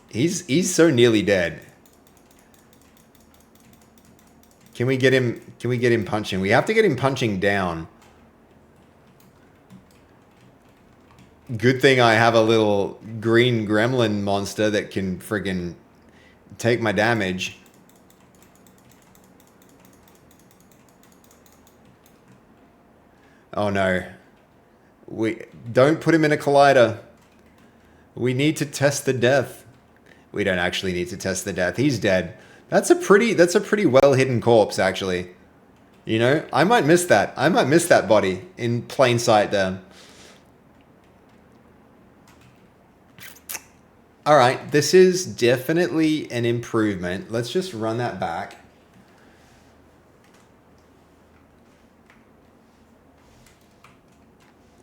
He's so nearly dead. Can we get him punching? We have to get him punching down. Good thing I have a little green gremlin monster that can friggin' take my damage. Oh no. We don't put him in a collider. We need to test the death. We don't actually need to test the death. He's dead. That's a pretty well hidden corpse, actually. You know, I might miss that. I might miss that body in plain sight there. All right, this is definitely an improvement. Let's just run that back.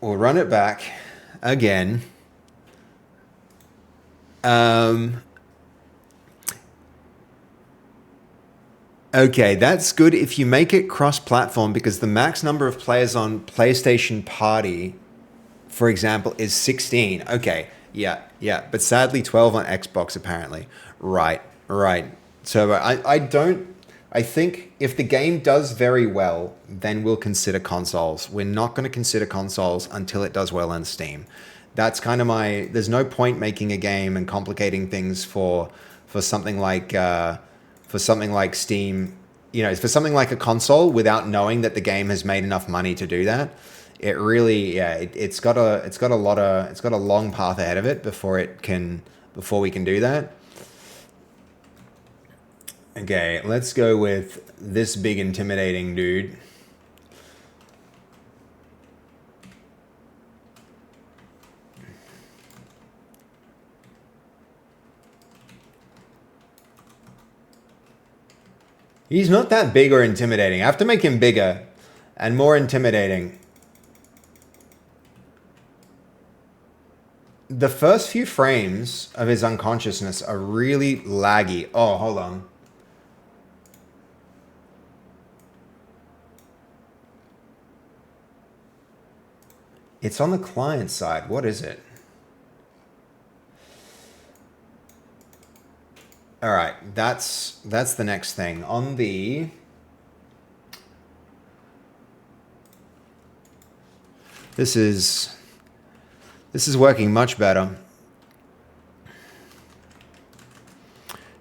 We'll run it back again. Okay, that's good if you make it cross-platform because the max number of players on PlayStation Party, for example, is 16. Okay, yeah. But sadly, 12 on Xbox, apparently. Right. So I don't... I think if the game does very well, then we'll consider consoles. We're not going to consider consoles until it does well on Steam. That's kind of my... There's no point making a game and complicating things for something like... for something like Steam, for something like a console without knowing that the game has made enough money to do that. It really, it's got a long path ahead of it before we can do that. Okay, let's go with this big intimidating dude. He's not that big or intimidating. I have to make him bigger and more intimidating. The first few frames of his unconsciousness are really laggy. Oh, hold on. It's on the client side. What is it? All right, that's the next thing. On the... This is working much better.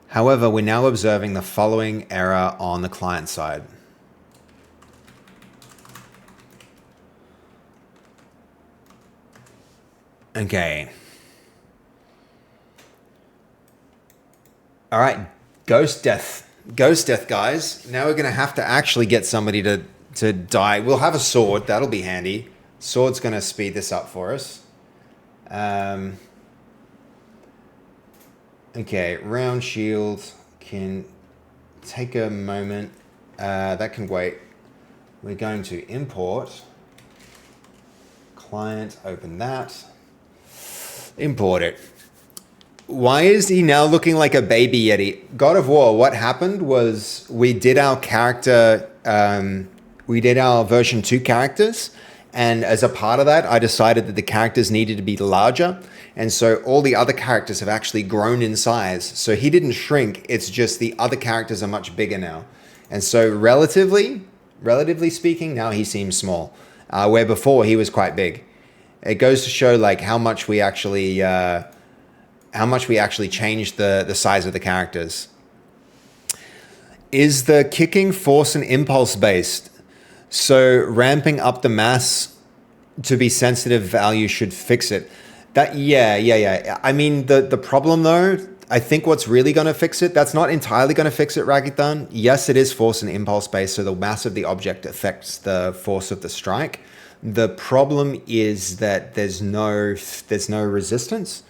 However, we're now observing the following error on the client side. Okay. All right, Ghost Death, guys. Now we're going to have to actually get somebody to die. We'll have a sword. That'll be handy. Sword's going to speed this up for us. Okay, round shield can take a moment. That can wait. We're going to import. Client, open that. Import it. Why is he now looking like a baby Yeti? God of War, what happened was we did our character, we did our version 2 characters, and as a part of that, I decided that the characters needed to be larger, and so all the other characters have actually grown in size. So he didn't shrink, it's just the other characters are much bigger now. And so relatively speaking, now he seems small, where before he was quite big. It goes to show like how much we actually changed the size of the characters. Is the kicking force and impulse based? So ramping up the mass to be sensitive value should fix it. Yeah. I mean, the problem though, I think what's really going to fix it, that's not entirely going to fix it, Ragdolls. Yes, it is force and impulse based, so the mass of the object affects the force of the strike. The problem is that there's no resistance.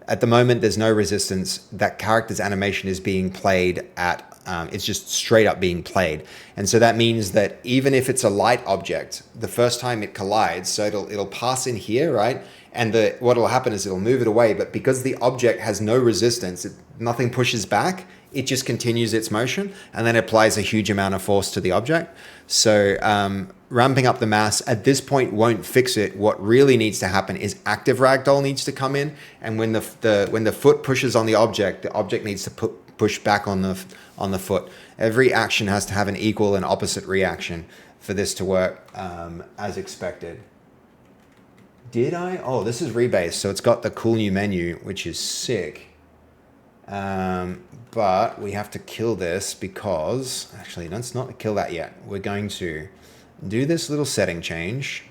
At the moment, there's no resistance. That character's animation is being played at, it's just straight up being played. And so that means that even if it's a light object, the first time it collides, so it'll pass in here, right? And what'll happen is it'll move it away, but because the object has no resistance, nothing pushes back, it just continues its motion, and then applies a huge amount of force to the object. So ramping up the mass at this point won't fix it. What really needs to happen is active ragdoll needs to come in, and when the foot pushes on the object needs to push back on the foot. Every action has to have an equal and opposite reaction for this to work as expected. Did I? Oh, this is rebase, so it's got the cool new menu, which is sick. But we have to kill this because... Actually, let's not kill that yet. We're going to do this little setting change.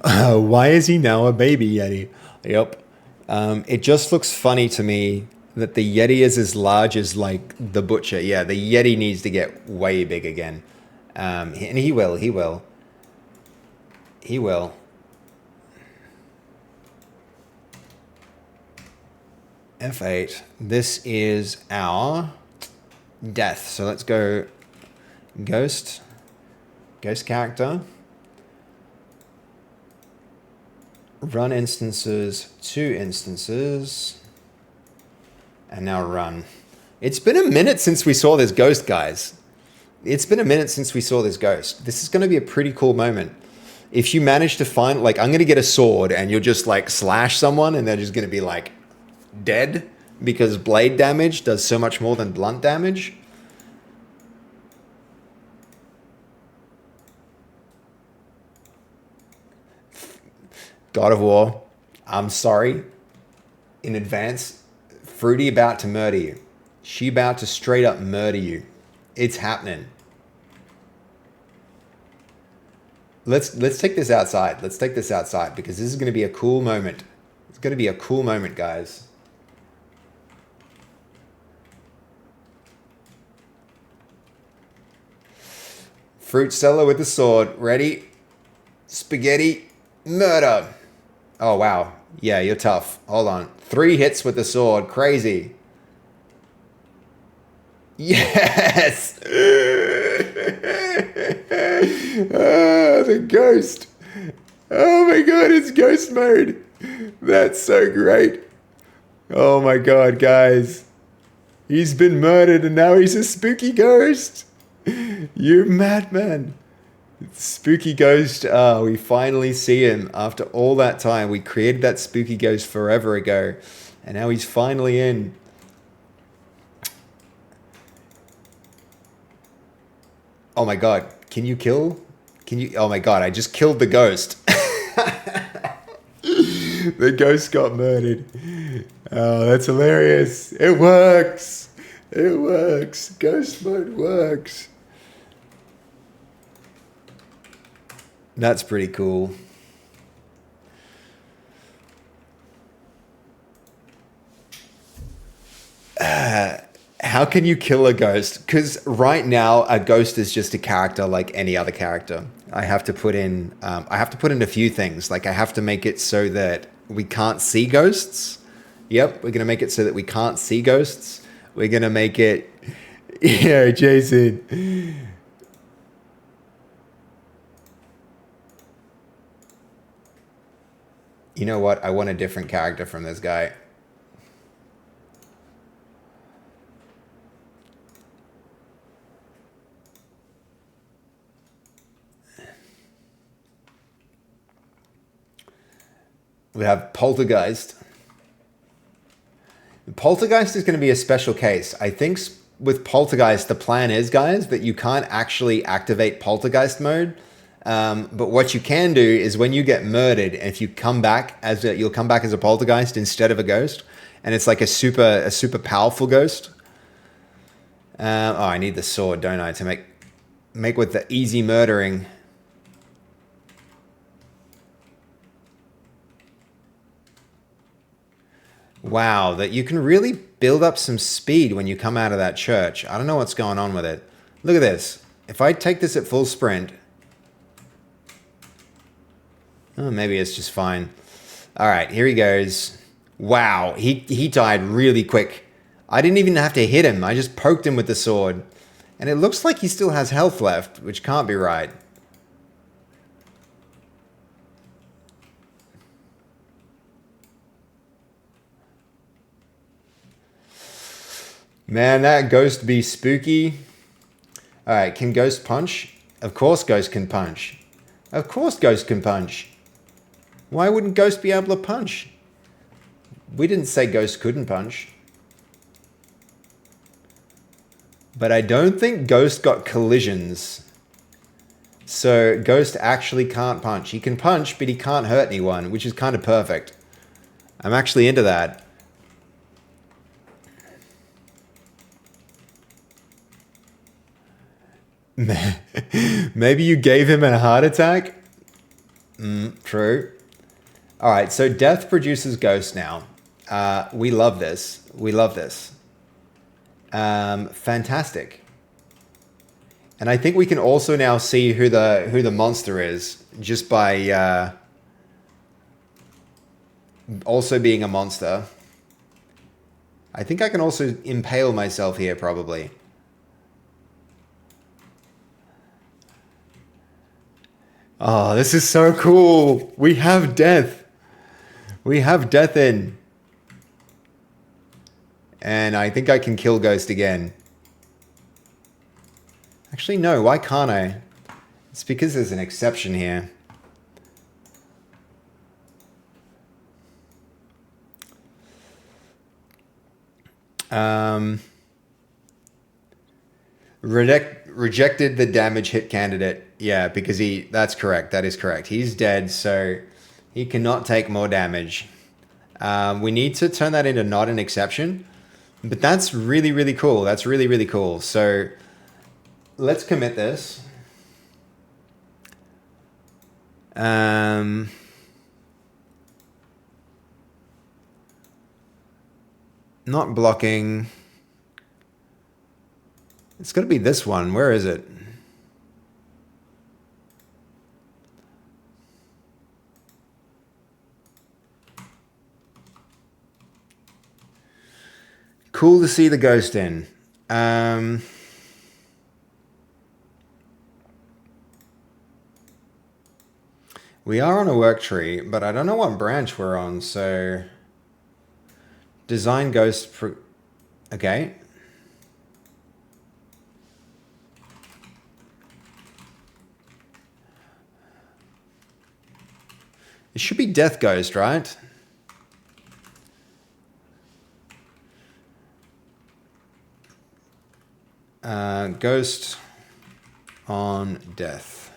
Why is he now a baby Yeti? Yep. It just looks funny to me that the Yeti is as large as, like, the Butcher. Yeah, the Yeti needs to get way big again. And he will. F8. This is our death. So let's go ghost character. Run instances, 2 instances. And now run. It's been a minute since we saw this ghost, guys. It's been a minute since we saw this ghost. This is going to be a pretty cool moment. If you manage to find, like, I'm going to get a sword and you'll just, like, slash someone and they're just going to be, like, dead because blade damage does so much more than blunt damage. God of War, I'm sorry in advance. Fruity about to murder you. She about to straight up murder you. It's happening. Let's take this outside. Let's take this outside because this is going to be a cool moment. It's going to be a cool moment, guys. Fruit seller with the sword. Ready? Spaghetti. Murder. Oh, wow. Yeah, you're tough. Hold on. 3 hits with the sword. Crazy. Yes! The ghost. Oh my god, it's ghost mode. That's so great. Oh my god, guys. He's been murdered and now he's a spooky ghost. You madman. Spooky ghost. Oh, we finally see him after all that time. We created that spooky ghost forever ago. And now he's finally in. Oh my god. Can you kill? Can you? Oh my god, I just killed the ghost. The ghost got murdered. Oh, that's hilarious. It works. It works. Ghost mode works. That's pretty cool. How can you kill a ghost? Because right now a ghost is just a character like any other character. I have to put in a few things. Like I have to make it so that we can't see ghosts. Yep, we're gonna make it so that we can't see ghosts. We're gonna make it, yeah, Jason. You know what? I want a different character from this guy. We have Poltergeist. Poltergeist is going to be a special case. I think with Poltergeist, the plan is, guys, that you can't actually activate Poltergeist mode. But what you can do is when you get murdered, if you come back you'll come back as a Poltergeist instead of a ghost, and it's like a super powerful ghost. Oh, I need the sword, don't I, to make with the easy murdering. Wow, that you can really build up some speed when you come out of that church. I don't know what's going on with it. Look at this. If I take this at full sprint... Oh, maybe it's just fine. All right, here he goes. Wow, he died really quick. I didn't even have to hit him. I just poked him with the sword. And it looks like he still has health left, which can't be right. Man, that ghost be spooky. All right, can Ghost punch? Of course Ghost can punch. Of course Ghost can punch. Why wouldn't Ghost be able to punch? We didn't say Ghost couldn't punch. But I don't think Ghost got collisions. So Ghost actually can't punch. He can punch, but he can't hurt anyone, which is kind of perfect. I'm actually into that. Maybe you gave him a heart attack? True. All right, so death produces ghosts now. We love this. We love this. Fantastic. And I think we can also now see who the monster is just by also being a monster. I think I can also impale myself here probably. Oh, this is so cool. We have death. We have death in. And I think I can kill Ghost again. Actually, no, why can't I? It's because there's an exception here. Rejected the damage hit candidate. Yeah, because that's correct. That is correct. He's dead, so he cannot take more damage. We need to turn that into not an exception. But that's really, really cool. That's really, really cool. So let's commit this. Not blocking. It's got to be this one. Where is it? Cool to see the Ghost in. We are on a work tree, but I don't know what branch we're on, so... Design Ghost... Okay. It should be Death Ghost, right? Ghost on Death.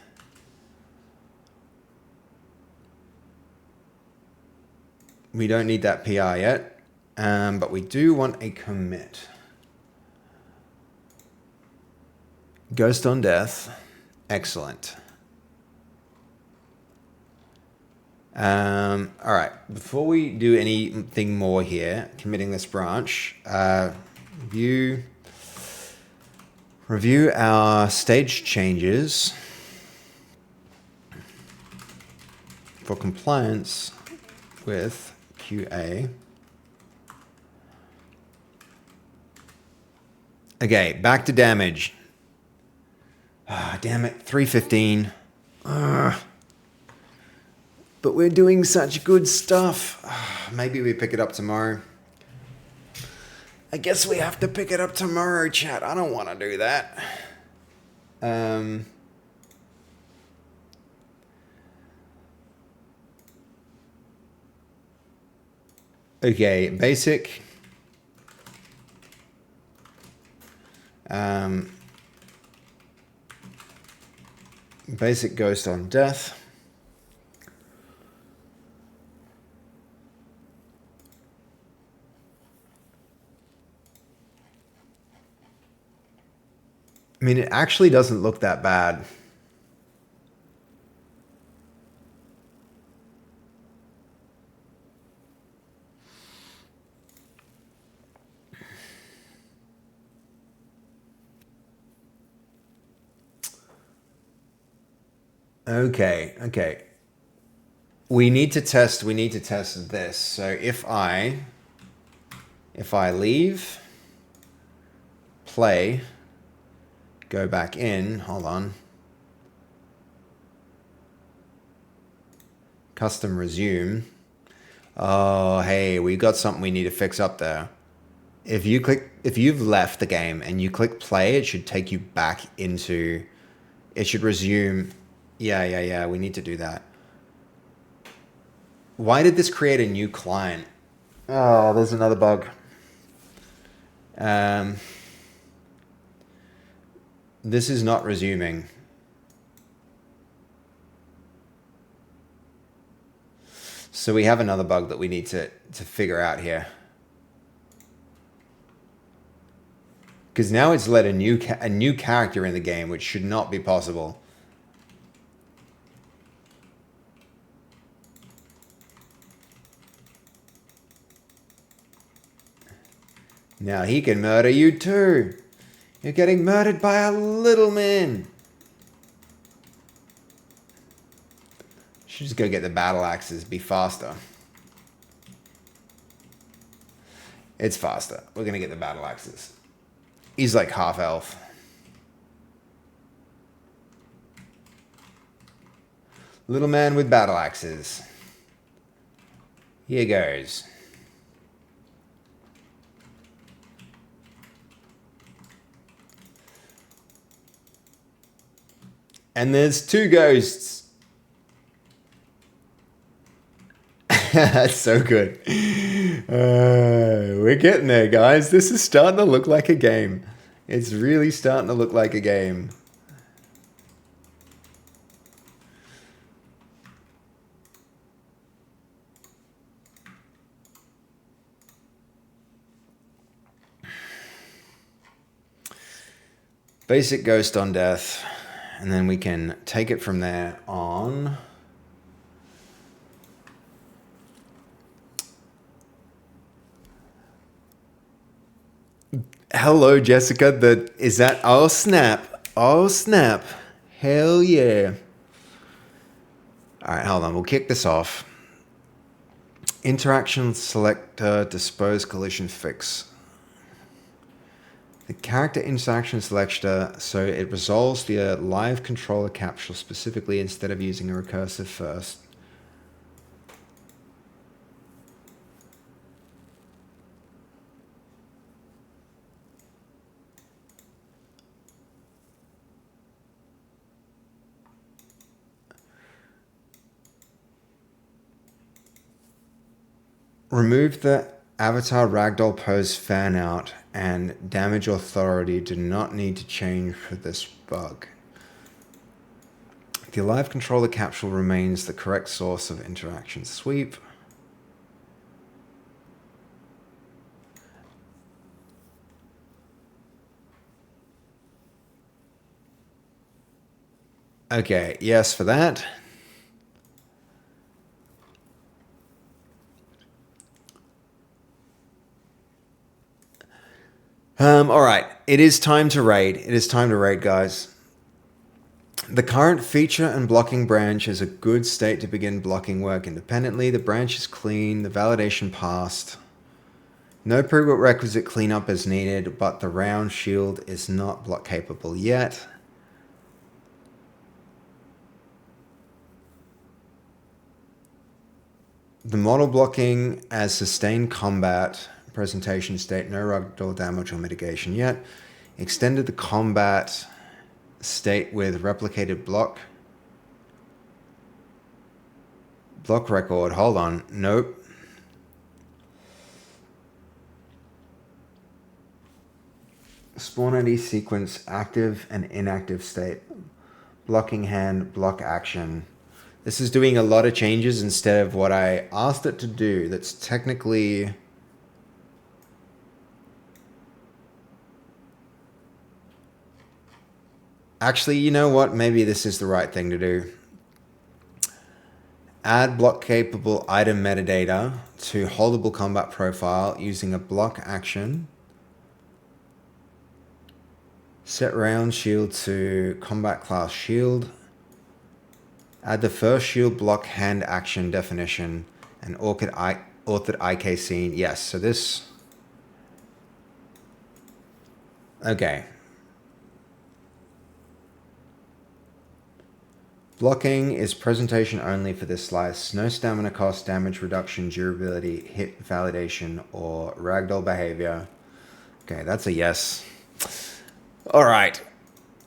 We don't need that PR yet, but we do want a commit. Ghost on Death. Excellent. All right. Before we do anything more here, committing this branch, review our stage changes for compliance with QA. Okay, back to damage. Ah, damn it, 315. But we're doing such good stuff. Maybe we pick it up tomorrow. I guess we have to pick it up tomorrow, chat. I don't want to do that. Okay, basic. Basic Ghost on Death. I mean, it actually doesn't look that bad. Okay. We need to test this. So if I leave, play, go back in, hold on. Custom resume. Oh, hey, we got something we need to fix up there. If you've left the game and you click play, it should take you back into, it should resume. Yeah, we need to do that. Why did this create a new client? Oh, there's another bug. This is not resuming. So we have another bug that we need to figure out here. Because now it's let a new character in the game, which should not be possible. Now he can murder you too. You're getting murdered by a little man. Should just go get the battle axes. Be faster. It's faster. We're gonna get the battle axes. He's like half elf. Little man with battle axes. Here goes. And there's 2 ghosts. That's so good. We're getting there, guys. This is starting to look like a game. It's really starting to look like a game. Basic ghost on death. And then we can take it from there on. Hello, Jessica. Is that? Oh, snap. Oh, snap. Hell yeah. All right, hold on. We'll kick this off. Interaction selector, dispose collision fix. The character interaction selector, so it resolves via live controller capture specifically instead of using a recursive first. Remove the avatar ragdoll pose fan out and damage authority do not need to change for this bug. The live controller capsule remains the correct source of interaction sweep. Okay, yes for that. All right, it is time to raid. It is time to raid, guys. The current feature and blocking branch is a good state to begin blocking work independently. The branch is clean, the validation passed. No prerequisite cleanup is needed, but the round shield is not block capable yet. The model blocking as sustained combat presentation state, no ragdoll damage or mitigation yet. Extended the combat state with replicated block. Block record, hold on, nope. Spawn ID sequence active and inactive state. Blocking hand, block action. This is doing a lot of changes instead of what I asked it to do. That's technically... Actually, you know what? Maybe this is the right thing to do. Add block capable item metadata to holdable combat profile using a block action. Set round shield to combat class shield. Add the first shield block hand action definition and authored IK scene. Yes, so this... Okay. Blocking is presentation only for this slice. No stamina cost, damage reduction, durability, hit validation, or ragdoll behavior. Okay, that's a yes. All right,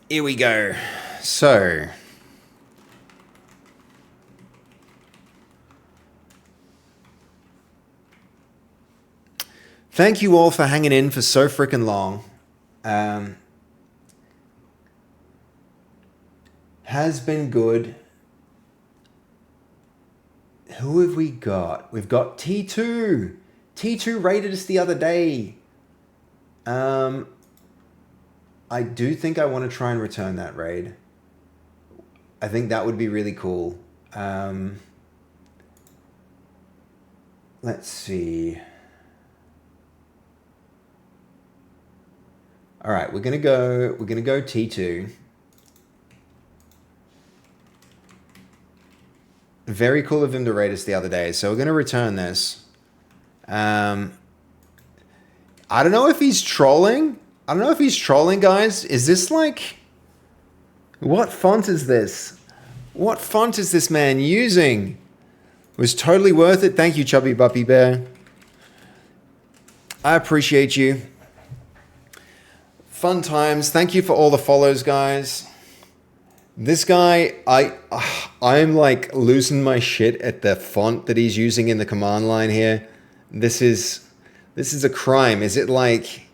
here we go. So, thank you all for hanging in for so freaking long. Has been good. Who have we got? We've got T2. T2 rated us the other day. I do think I want to try and return that raid. I think that would be really cool. Let's see. All right, we're gonna go T2. Very cool of him to raid us the other day. So we're going to return this. I don't know if he's trolling. I don't know if he's trolling, guys. Is this like... What font is this? What font is this man using? It was totally worth it. Thank you, Chubby Buppy Bear. I appreciate you. Fun times. Thank you for all the follows, guys. This guy, I'm like losing my shit at the font that he's using in the command line here. This is this is a crime. Is it like,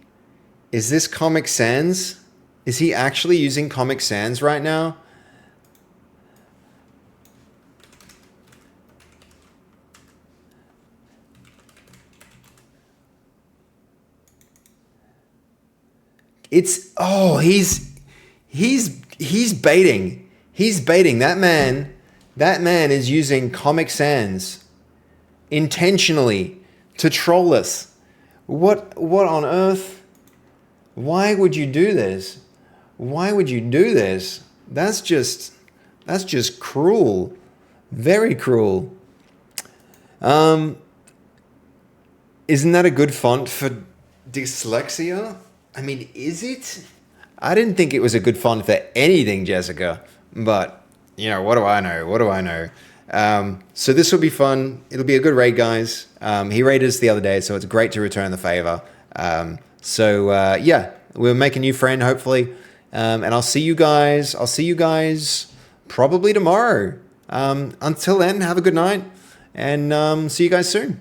is this Comic Sans? Is he actually using Comic Sans right now? It's oh, he's baiting. He's baiting. That man is using Comic Sans intentionally to troll us. What on earth? Why would you do this? Why would you do this? That's just cruel. Very cruel. Um isn't that a good font for dyslexia? I mean, is it? I didn't think it was a good font for anything, Jessica. But, what do I know? What do I know? So this will be fun. It'll be a good raid, guys. He raided us the other day, so it's great to return the favor. Yeah, we'll make a new friend, hopefully. And I'll see you guys. I'll see you guys probably tomorrow. Until then, have a good night. And see you guys soon.